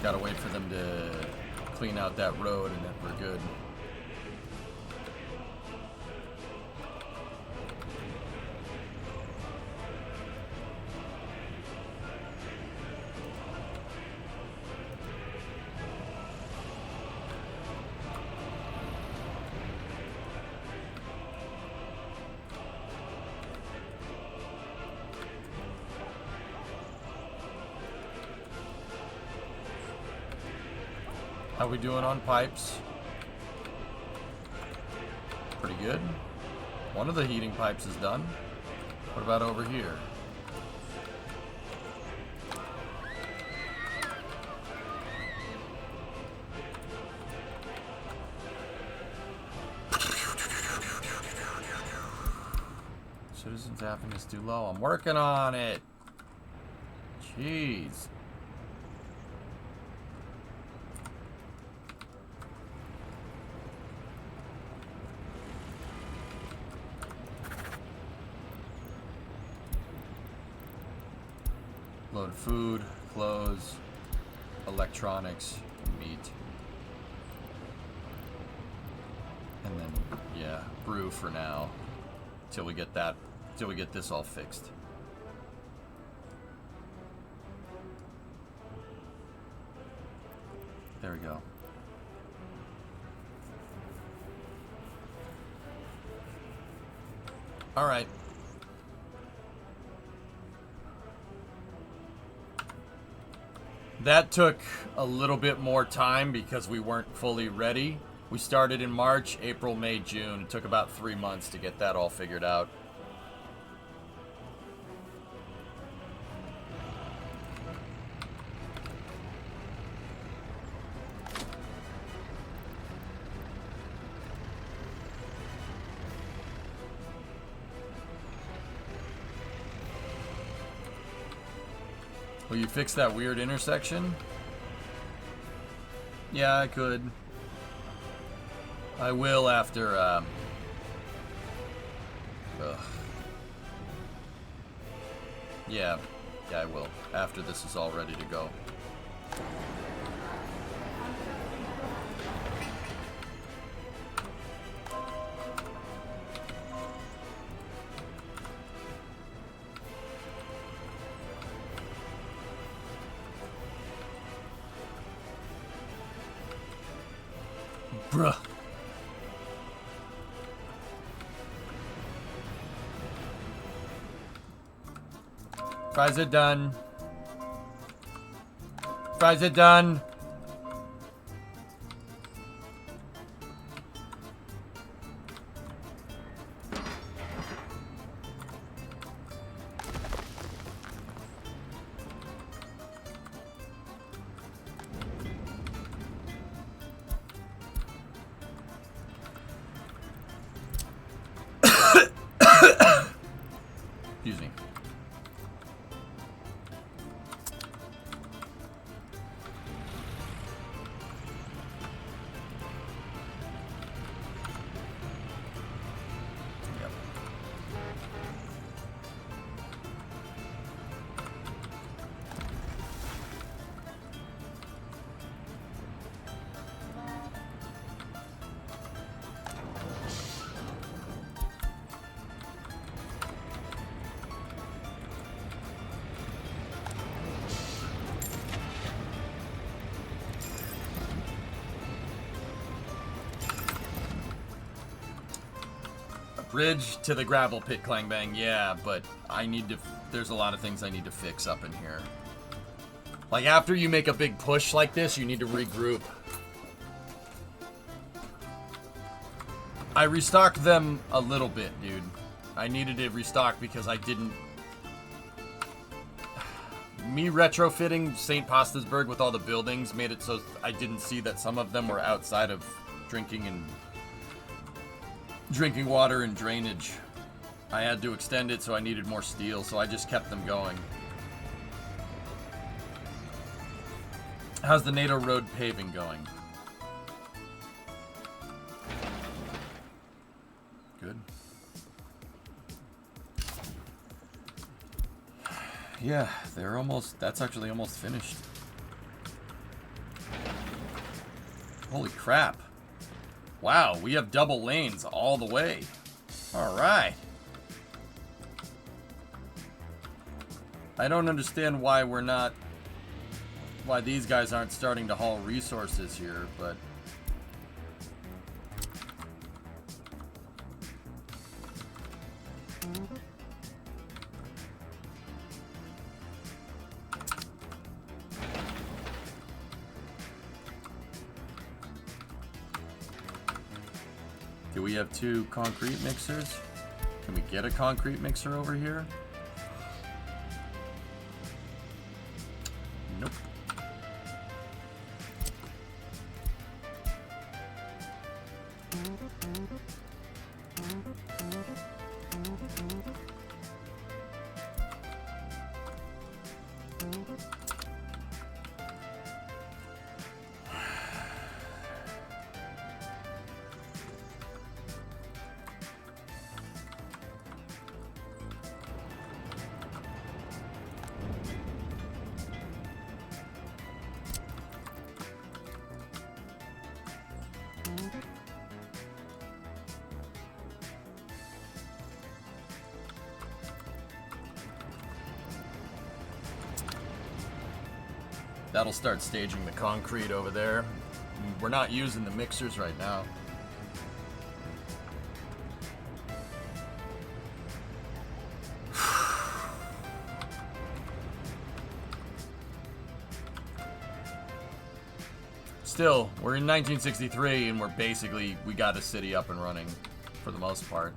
Gotta wait for them to clean out that road and then we're good. How we doing on pipes? Pretty good. One of the heating pipes is done. What about over here? Citizens happiness too low. I'm working on it. Jeez. Load food, clothes, electronics, meat. And then, yeah, brew for now. Till we get that, till we get this all fixed. There we go. All right. That took a little bit more time because we weren't fully ready. We started in March, April, May, June. It took about 3 months to get that all figured out. Will you fix that weird intersection? Yeah, I could. I will after, Yeah, I will. After this is all ready to go. Bruh. Fries are done. Fries are done. Excuse me. Yep. Bridge to the gravel pit, clang bang. Yeah, but I need to. There's a lot of things I need to fix up in here. Like after you make a big push like this, you need to regroup. I restocked them a little bit, dude. I needed to restock because I didn't. Me retrofitting St. Petersburg with all the buildings made it so I didn't see that some of them were outside of drinking water and drainage. I had to extend it, so I needed more steel, so I just kept them going. How's the NATO road paving going? Good. Yeah, they're almost, that's actually almost finished. Holy crap. Wow, we have double lanes all the way. All right. I don't understand why why these guys aren't starting to haul resources here, but do we have 2 concrete mixers? Can we get a concrete mixer over here? Nope. That'll start staging the concrete over there. We're not using the mixers right now. Still, we're in 1963 and we got a city up and running for the most part.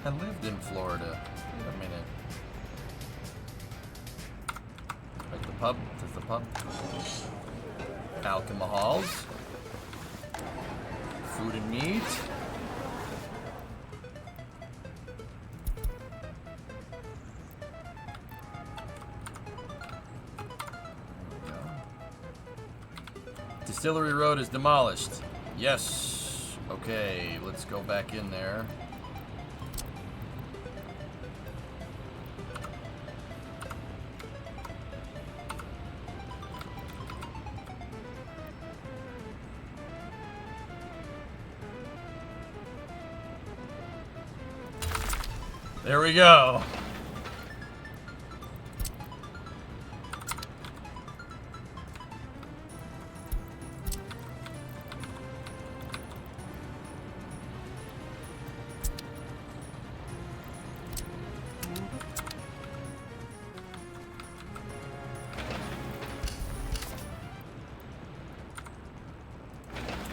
I lived in Florida. Wait a minute. Like the pub? Does the pub? Alchemy halls. Food and meat. Distillery Road is demolished. Yes. Okay, let's go back in there. There we go.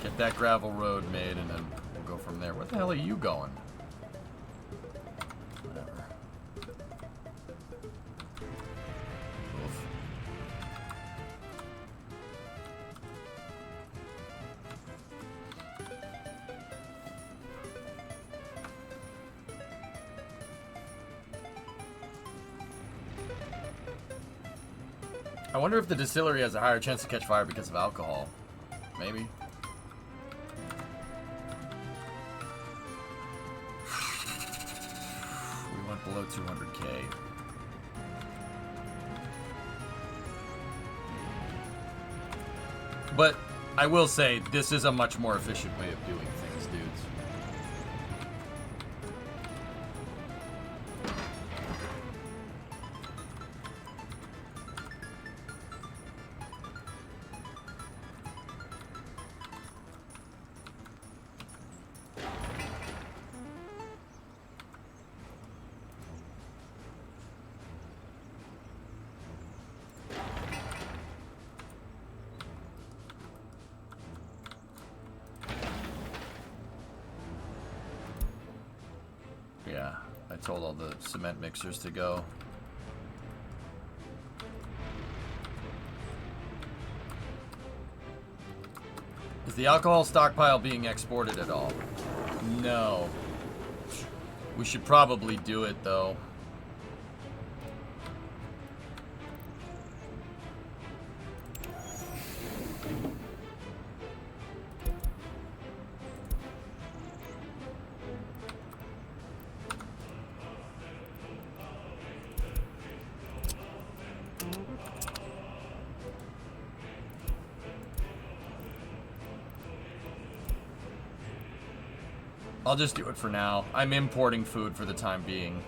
Get that gravel road made, and then we'll go from there. Where the hell are you going? Whatever. Oof. I wonder if the distillery has a higher chance to catch fire because of alcohol. Maybe. We went below 200K. But I will say, this is a much more efficient way of doing things, dudes. Yeah, I told all the cement mixers to go. Is the alcohol stockpile being exported at all? No. We should probably do it, though. I'll just do it for now. I'm importing food for the time being.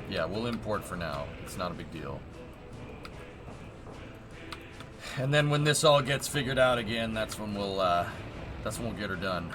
Yeah, we'll import for now. It's not a big deal. And then when this all gets figured out again, that's when we'll get her done.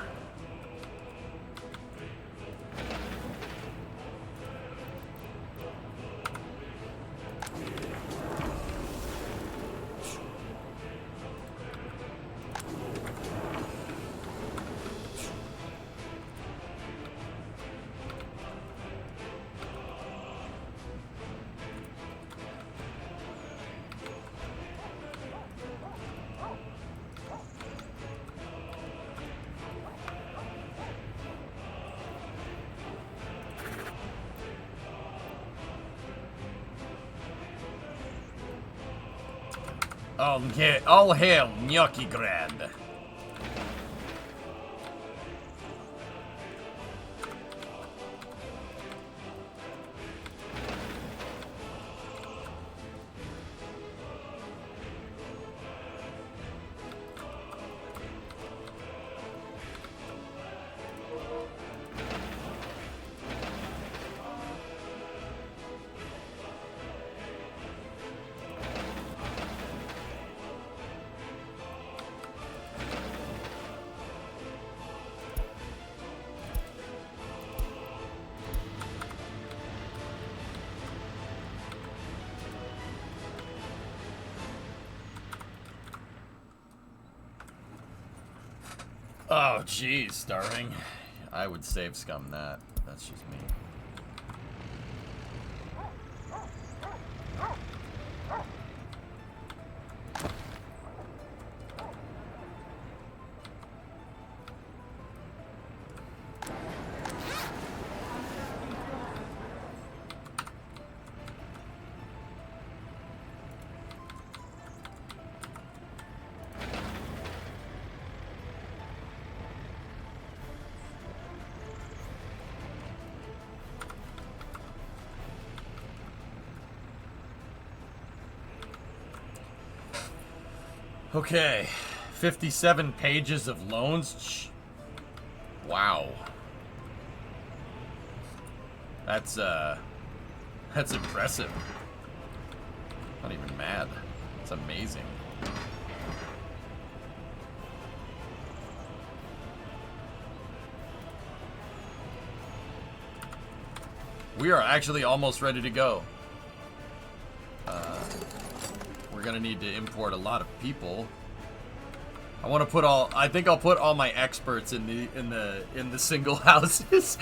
All hail Gnocchigrad. Oh, geez, starving. I would save scum that. That's just me. Okay. 57 pages of loans? Wow. That's impressive. Not even mad. It's amazing. We are actually almost ready to go. We're gonna need to import a lot of people. I want to put all. I think I'll put all my experts in the single houses.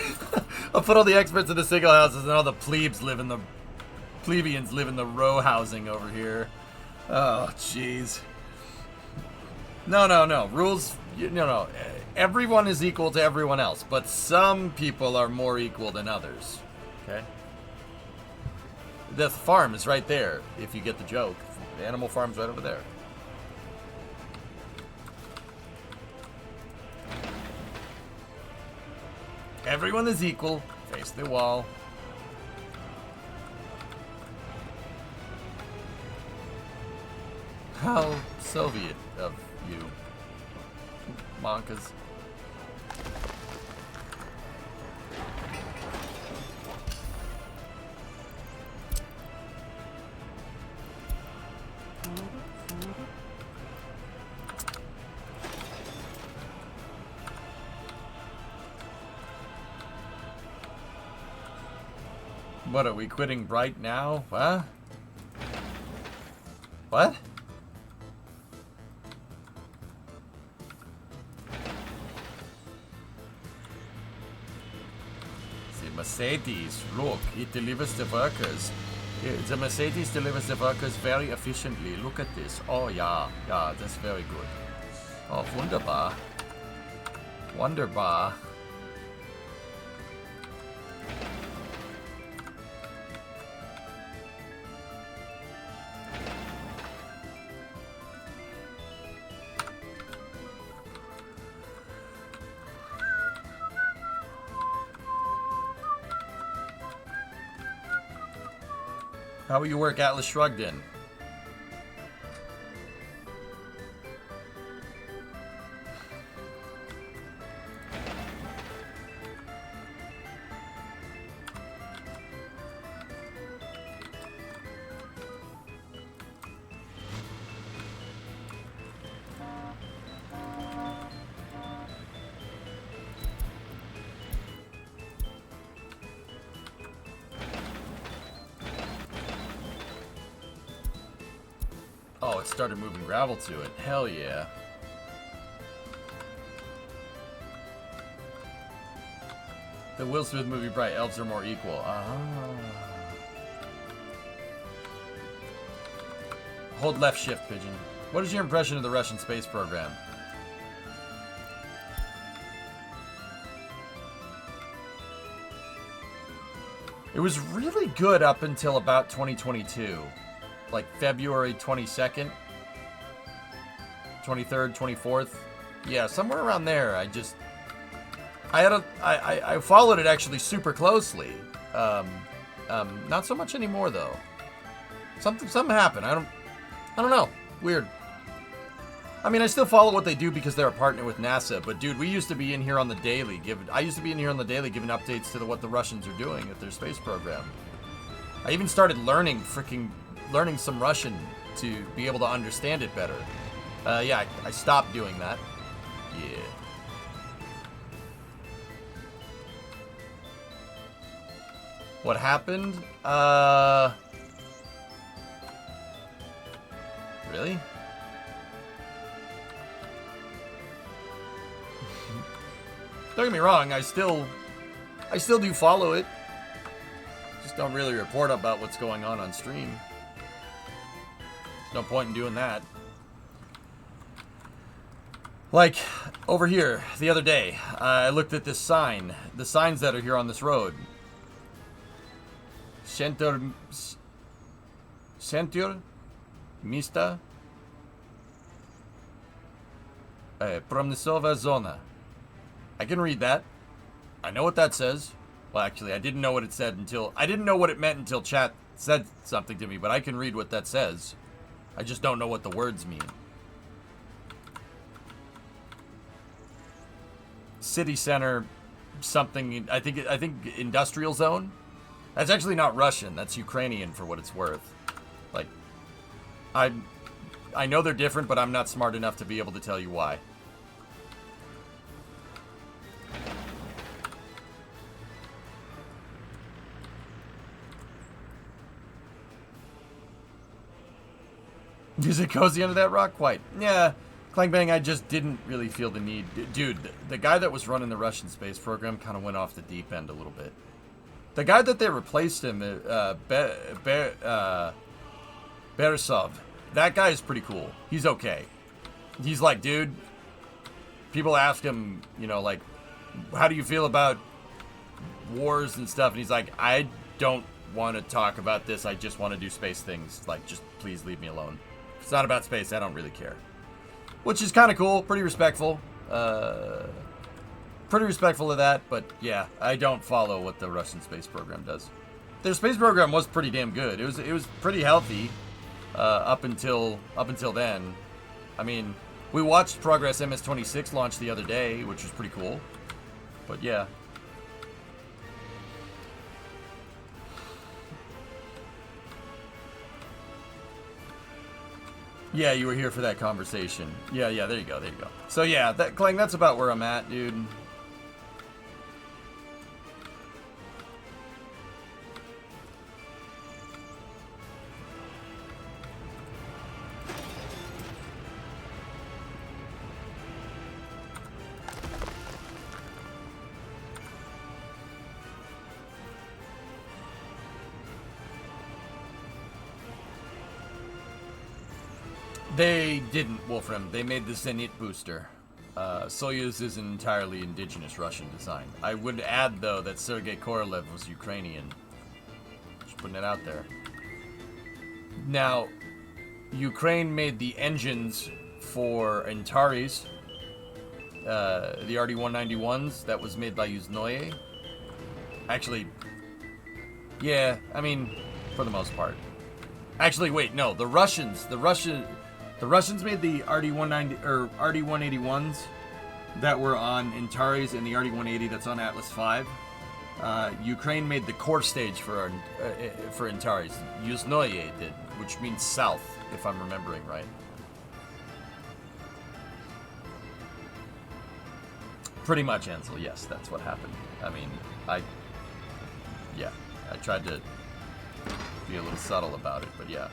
I'll put all the experts in the single houses, and all the plebeians live in the row housing over here. Oh, jeez. No. Rules. No. Everyone is equal to everyone else, but some people are more equal than others. Okay. The farm is right there. If you get the joke, the animal farm's right over there. Everyone is equal. Face the wall. How Soviet of you, Monkas. What, are we quitting Bright now? Huh? What? The Mercedes, look, it delivers the workers. The Mercedes delivers the workers very efficiently. Look at this. Oh, yeah, that's very good. Oh, wunderbar. Wunderbar. How will you work Atlas Shrugged in? Oh, it started moving gravel to it. Hell yeah. The Will Smith movie Bright, elves are more equal. Hold left shift, Pigeon. What is your impression of the Russian space program? It was really good up until about 2022. Like February 22nd, 23rd, 24th. Yeah, somewhere around there. I followed it actually super closely. Not so much anymore though. Something happened. I don't know. Weird. I mean, I still follow what they do because they're a partner with NASA. But dude, we used to be in here on the daily giving updates to what the Russians are doing with their space program. I even started learning some Russian to be able to understand it better. Yeah, I stopped doing that. Yeah. What happened? Really? Don't get me wrong, I still do follow it. Just don't really report about what's going on stream. No point in doing that. Like, over here, the other day, I looked at this sign. The signs that are here on this road. Center Mista Promyslowa Zona. I can read that. I know what that says. Well, actually, I didn't know what it said until... I didn't know what it meant until chat said something to me, but I can read what that says. I just don't know what the words mean. city center something. I think industrial zone. That's actually not Russian. That's Ukrainian for what it's worth. Like, I know they're different, but I'm not smart enough to be able to tell you why. Is it cozy under that rock? Quite. Yeah. Clang Bang, I just didn't really feel the need. Dude, the guy that was running the Russian space program kind of went off the deep end a little bit. The guy that they replaced him, Beresov, that guy is pretty cool. He's okay. He's like, dude, people ask him, you know, like, how do you feel about wars and stuff? And he's like, I don't want to talk about this. I just want to do space things. Like, just please leave me alone. If it's not about space, I don't really care. Which is kind of cool. Pretty respectful. Pretty respectful of that. But yeah, I don't follow what the Russian space program does. Their space program was pretty damn good. It was pretty healthy up until then. I mean, we watched Progress MS-26 launch the other day, which was pretty cool. But yeah. Yeah, you were here for that conversation. Yeah, there you go. So yeah, Clang, that's about where I'm at, dude. They didn't, Wolfram. They made the Zenit booster. Soyuz is an entirely indigenous Russian design. I would add, though, that Sergei Korolev was Ukrainian. Just putting it out there. Now, Ukraine made the engines for Antares. The RD-191s, that was made by Yuzhnoye. Actually, yeah, I mean, for the most part. Actually, wait, no, the Russians made the RD-190 or RD-181s that were on Antares and the RD-180 that's on Atlas V. Ukraine made the core stage for Antares. Yuzhnoye did, which means south, if I'm remembering right. Pretty much, Ansel. Yes, that's what happened. I mean, I tried to be a little subtle about it, but yeah.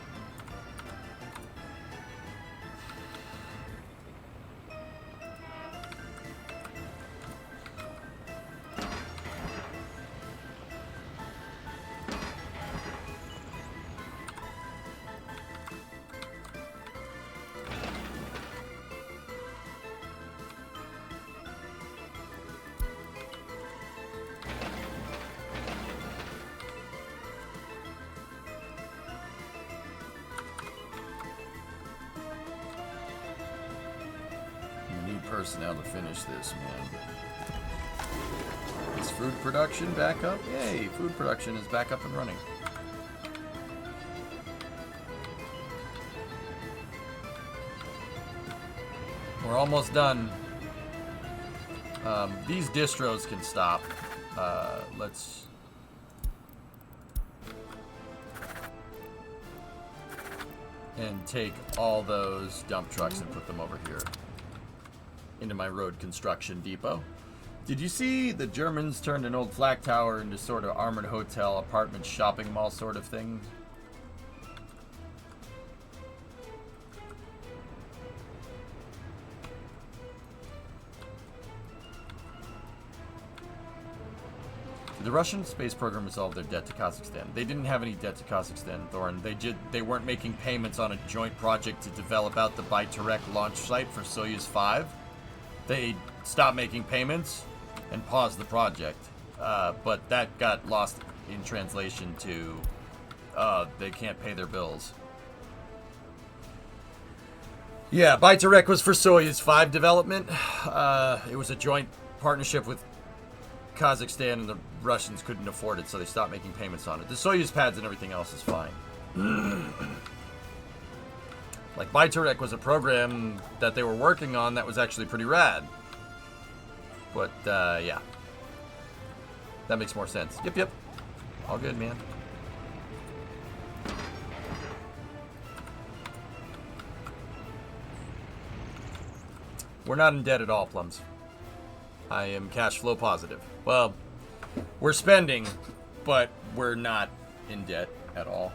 Personnel to finish this, man. Is food production back up? Yay, food production is back up and running. We're almost done. These distros can stop. Let's... and take all those dump trucks and put them over here. Into my road construction depot. Did you see the Germans turned an old flak tower into sort of armored hotel, apartment, shopping mall sort of thing? The Russian space program resolved their debt to Kazakhstan. They didn't have any debt to Kazakhstan, Thorin. They weren't making payments on a joint project to develop out the Baitarek launch site for Soyuz 5. They stopped making payments and paused the project. But that got lost in translation to they can't pay their bills. Yeah, Baitarek was for Soyuz 5 development. It was a joint partnership with Kazakhstan, and the Russians couldn't afford it, so they stopped making payments on it. The Soyuz pads and everything else is fine. Like, Baitarek was a program that they were working on that was actually pretty rad. But, yeah. That makes more sense. Yep. All good, man. We're not in debt at all, Plums. I am cash flow positive. Well, we're spending, but we're not in debt at all.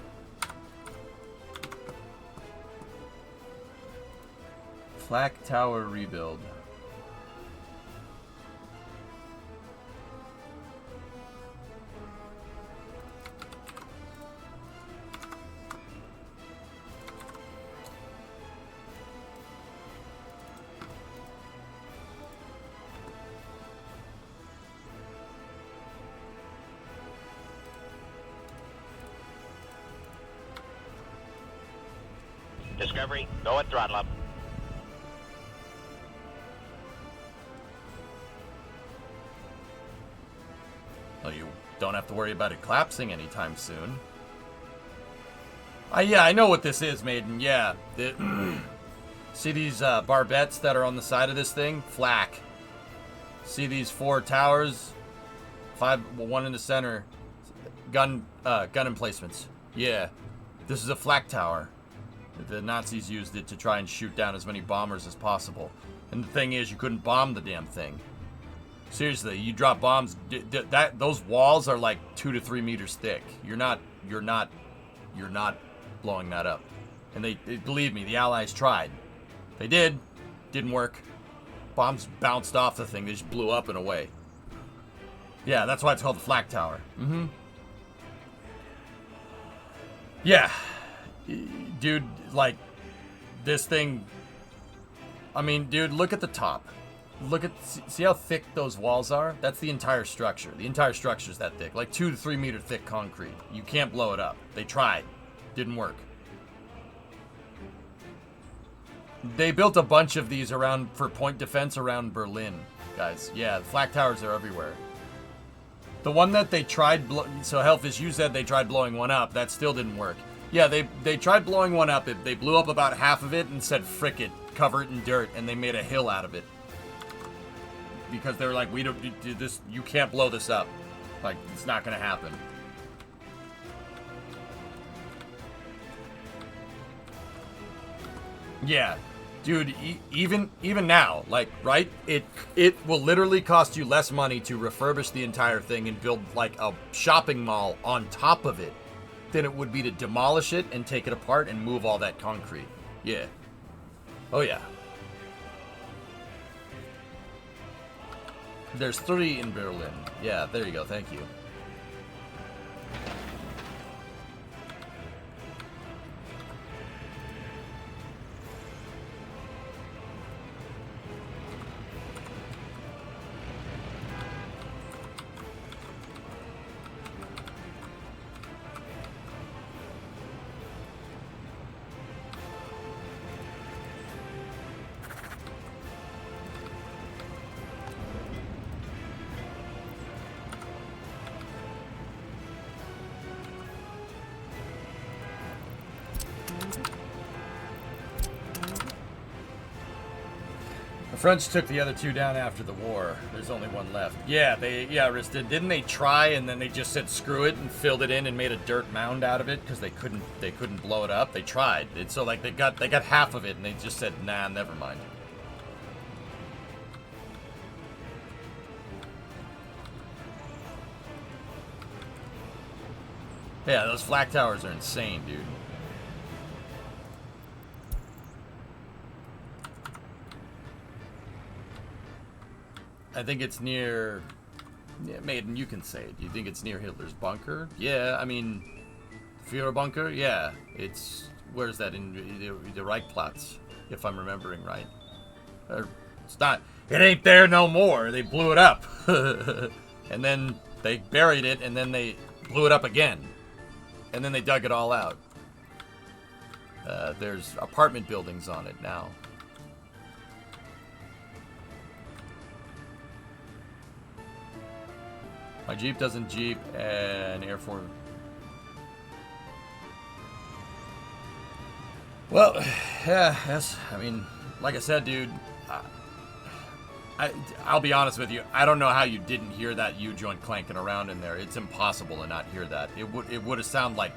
Flak Tower rebuild. Discovery, go at throttle up. Well, you don't have to worry about it collapsing anytime soon. Yeah, I know what this is, Maiden. Yeah. See these barbettes that are on the side of this thing? Flak. See these 4 towers? 5, one in the center. Gun emplacements. Yeah. This is a flak tower. The Nazis used it to try and shoot down as many bombers as possible. And the thing is, you couldn't bomb the damn thing. Seriously, you drop bombs. Those walls are like 2 to 3 meters thick. You're not blowing that up. And they believe me, the Allies tried. They didn't work. Bombs bounced off the thing. They just blew up and away. Yeah, that's why it's called the flak tower. Mm-hmm. Yeah. Dude, like, this thing... I mean, dude, look at the top. See how thick those walls are? That's the entire structure. The entire structure's that thick. Like 2 to 3 meter thick concrete. You can't blow it up. They tried. Didn't work. They built a bunch of these around for point defense around Berlin, guys. Yeah, the flak towers are everywhere. The one that they tried... So, Hellfish, you said they tried blowing one up. That still didn't work. Yeah, they tried blowing one up. They blew up about half of it and said, frick it, cover it in dirt, and they made a hill out of it. Because they were like, we don't do this, you can't blow this up. Like, it's not gonna happen. Yeah, dude, even now, like, right? It will literally cost you less money to refurbish the entire thing and build, like, a shopping mall on top of it than it would be to demolish it and take it apart and move all that concrete. Yeah. Oh, yeah. There's 3 in Berlin. Yeah, there you go. Thank you. French took the other 2 down after the war. There's only 1 left. Yeah, Riston, didn't they try and then they just said screw it and filled it in and made a dirt mound out of it because they couldn't blow it up. They tried. So like they got half of it and they just said nah, never mind. Yeah, those flak towers are insane, dude. I think it's near... Yeah, Maiden, you can say it. Do you think it's near Hitler's bunker? Yeah, I mean... Führer bunker? Yeah. It's... Where's that? In the Reichsplatz, if I'm remembering right. It's not... It ain't there no more. They blew it up. And then they buried it, and then they blew it up again. And then they dug it all out. There's apartment buildings on it now. My Jeep doesn't Jeep an Air Force. Well, yeah, yes. I mean, like I said, dude, I'll be honest with you. I don't know how you didn't hear that U-joint clanking around in there. It's impossible to not hear that. It would have sounded like...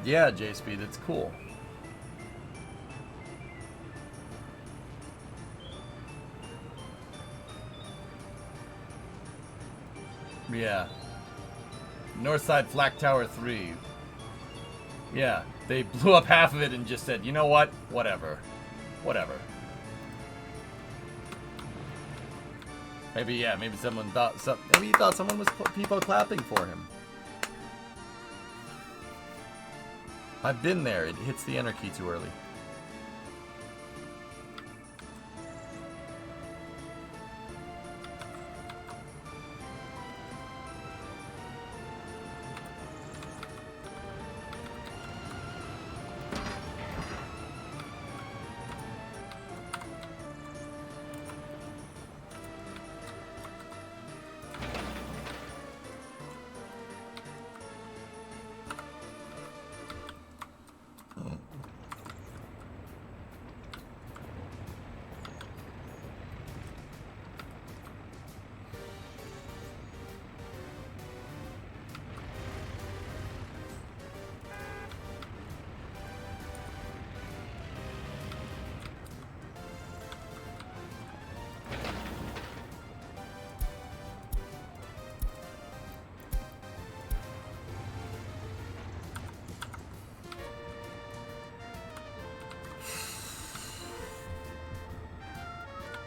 Yeah, J-Speed, it's cool. Yeah. Northside Flak Tower 3. Yeah, they blew up half of it and just said, you know what? Whatever. Whatever. Maybe, yeah, maybe someone thought... maybe he thought someone was people clapping for him. I've been there. It hits the enter key too early.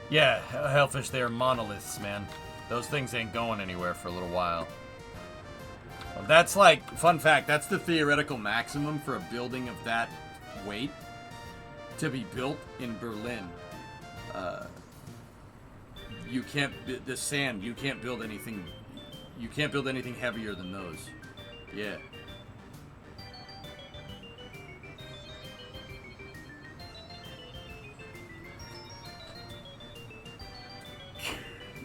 Yeah, Hellfish, they are monoliths, man. Those things ain't going anywhere for a little while. Well, that's like, fun fact, that's the theoretical maximum for a building of that weight to be built in Berlin. You can't, the sand, you can't build anything heavier than those. Yeah.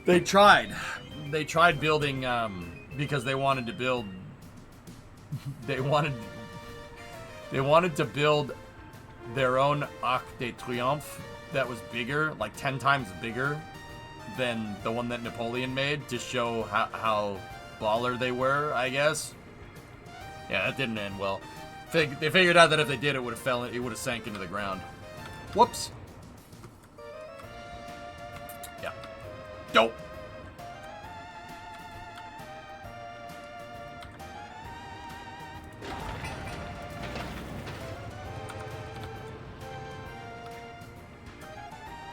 They tried building, because they wanted to build, they wanted to build their own Arc de Triomphe that was bigger, like 10 times bigger than the one that Napoleon made, to show how baller they were, I guess. Yeah, that didn't end well. They figured out that if they did, it would have sank into the ground. Whoops. Yeah. Dope.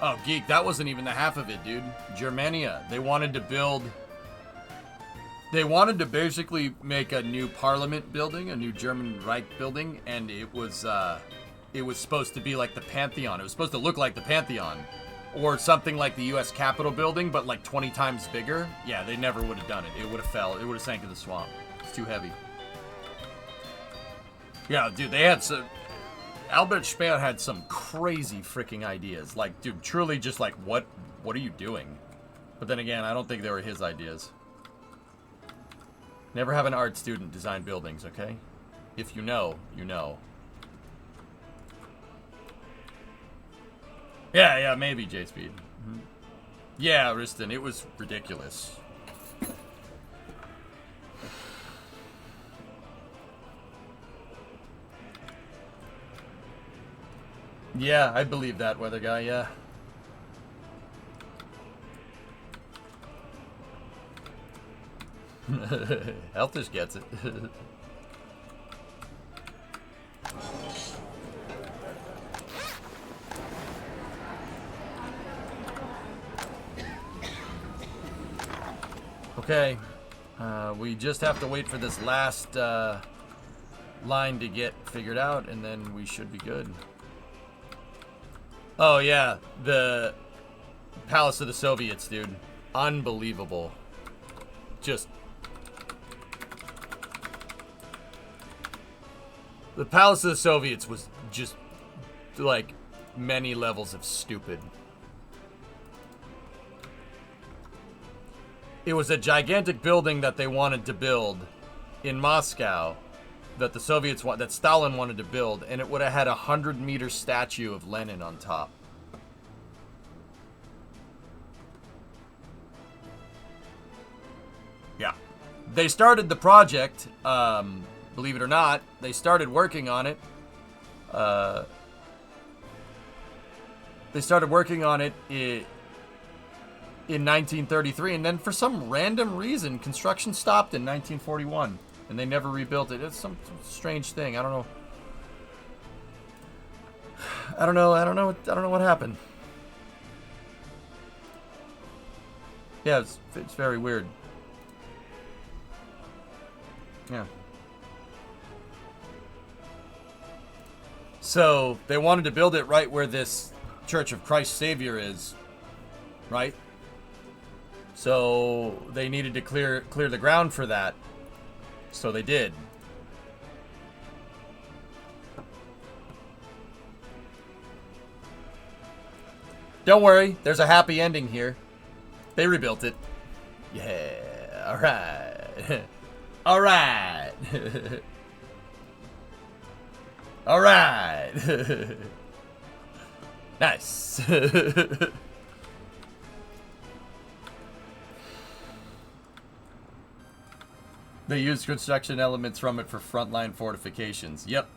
Oh, Geek, that wasn't even the half of it, dude. Germania. They wanted to basically make a new parliament building, a new German Reich building, and it was supposed to be like the Pantheon. It was supposed to look like the Pantheon. Or something like the U.S. Capitol building, but like 20 times bigger. Yeah, they never would have done it. It would have fell. It would have sank in the swamp. It's too heavy. Yeah, dude, they had some... Albert Speer had some crazy freaking ideas. Like, dude, truly just like, what are you doing? But then again, I don't think they were his ideas. Never have an art student design buildings, okay? If you know, you know. Yeah, maybe, J-Speed. Mm-hmm. Yeah, Riston, it was ridiculous. Yeah, I believe that, weather guy, yeah. Elfish gets it. Okay, we just have to wait for this last line to get figured out, and then we should be good. Oh yeah, the Palace of the Soviets, dude. Unbelievable. Just... the Palace of the Soviets was just like, many levels of stupid. It was a gigantic building that they wanted to build in Moscow that the Soviets that Stalin wanted to build, and it would have had a 100-meter statue of Lenin on top. Yeah. They started the project, believe it or not. They started working on it. They started working on it in 1933, and then for some random reason, construction stopped in 1941, and they never rebuilt it. It's some strange thing. I don't know what happened. Yeah, it's very weird. Yeah. So they wanted to build it right where this Church of Christ Savior is, right? So they needed to clear the ground for that. So they did. Don't worry, there's a happy ending here. They rebuilt it. Yeah, all right. All right. All right. Nice. They used construction elements from it for frontline fortifications. Yep.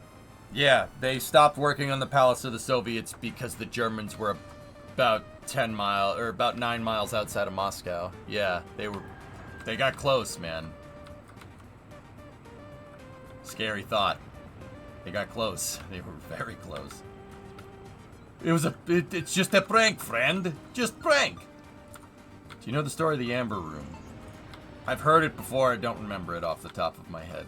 Yeah, they stopped working on the Palace of the Soviets because the Germans were about 9 miles outside of Moscow. Yeah, they got close, man. Scary thought. They got close. They were very close. It's just a prank, friend. Just prank. Do you know the story of the Amber Room? I've heard it before. I don't remember it off the top of my head.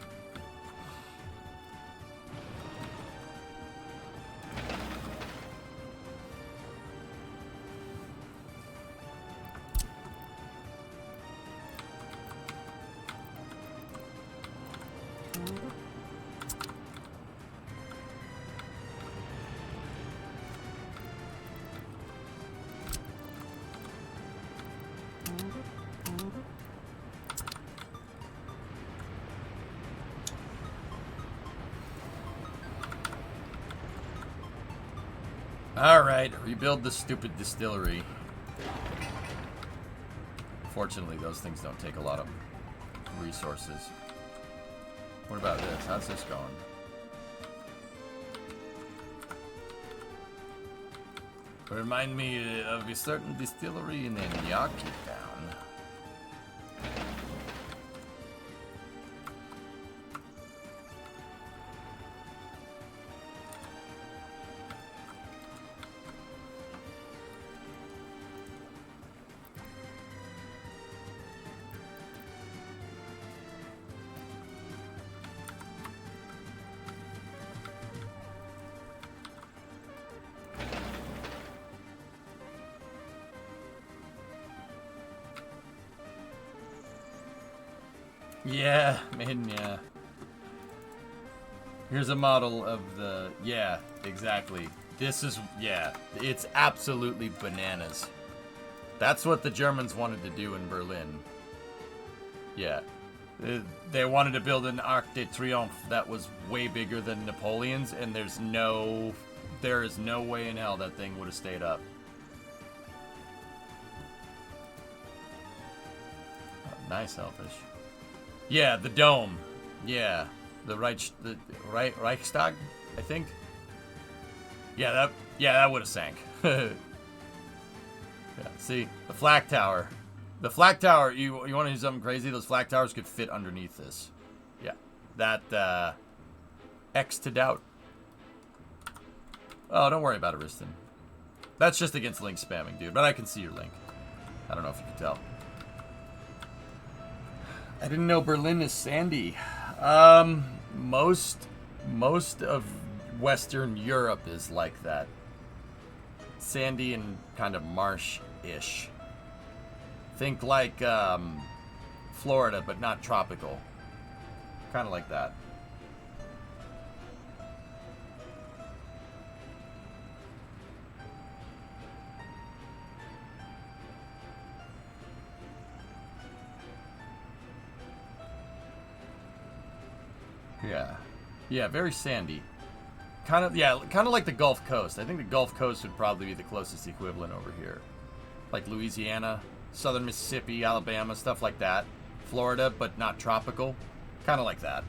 Alright, rebuild the stupid distillery. Fortunately, those things don't take a lot of resources. What about this? How's this going? Remind me of a certain distillery in the Gnocchi town. Yeah, man, yeah. Here's a model of the... Yeah, exactly. This is... Yeah, it's absolutely bananas. That's what the Germans wanted to do in Berlin. Yeah. They wanted to build an Arc de Triomphe that was way bigger than Napoleon's, and there is no way in hell that thing would have stayed up. Oh, nice, Elfish. Yeah, the dome. Yeah, the Reichstag, I think. Yeah, that would have sank. Yeah, see, the flak tower. The flak tower. You want to do something crazy? Those flak towers could fit underneath this. Yeah, that X to doubt. Oh, don't worry about it, Riston. That's just against link spamming, dude. But I can see your link. I don't know if you can tell. I didn't know Berlin is sandy. Most of Western Europe is like that. Sandy and kind of marsh-ish. Think like Florida, but not tropical. Kind of like that. Yeah. Yeah, very sandy. Kind of like the Gulf Coast. I think the Gulf Coast would probably be the closest equivalent over here. Like Louisiana, southern Mississippi, Alabama, stuff like that. Florida, but not tropical. Kind of like that.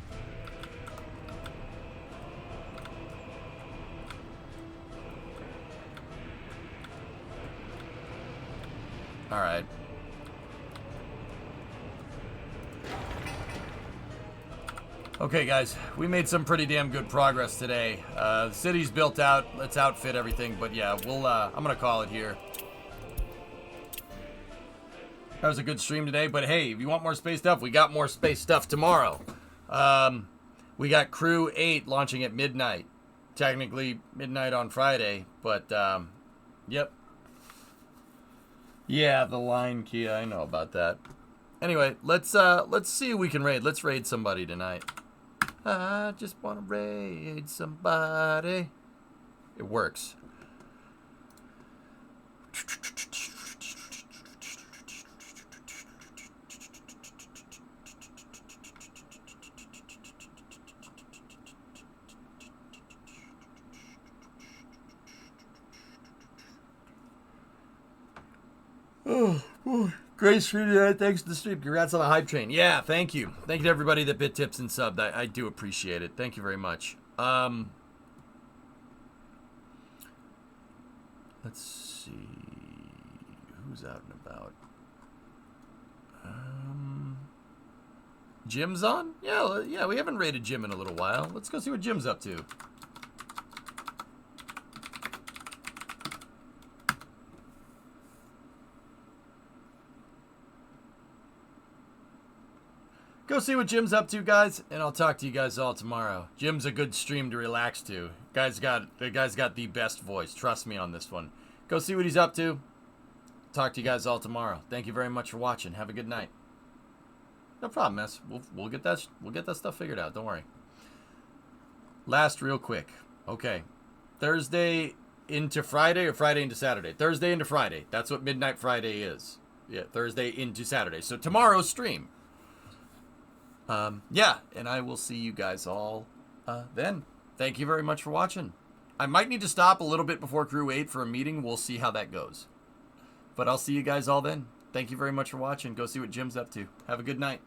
All right. Okay, guys, we made some pretty damn good progress today. The city's built out. Let's outfit everything. But yeah, I'm gonna call it here. That was a good stream today. But hey, if you want more space stuff, we got more space stuff tomorrow. We got Crew 8 launching at midnight. Technically midnight on Friday, but yep. Yeah, the line key. I know about that. Anyway, let's see who we can raid. Let's raid somebody tonight. I just want to raid somebody. It works. Oh, boy. Great stream today. Thanks to the stream. Congrats on the hype train. Yeah, thank you. Thank you to everybody that bit tips and subbed. I do appreciate it. Thank you very much. Let's see. Who's out and about? Jim's on? Yeah, we haven't raided Jim in a little while. Let's go see what Jim's up to. Go see what Jim's up to, guys, and I'll talk to you guys all tomorrow. Jim's a good stream to relax to. The guy's got the best voice. Trust me on this one. Go see what he's up to. Talk to you guys all tomorrow. Thank you very much for watching. Have a good night. No problem, mess. We'll get that stuff figured out. Don't worry. Last, real quick. Okay, Thursday into Friday or Friday into Saturday? Thursday into Friday. That's what Midnight Friday is. Yeah, Thursday into Saturday. So tomorrow's stream. Yeah, and I will see you guys all then. Thank you very much for watching. I might need to stop a little bit before Crew 8 for a meeting. We'll see how that goes. But I'll see you guys all then. Thank you very much for watching. Go see what Jim's up to. Have a good night.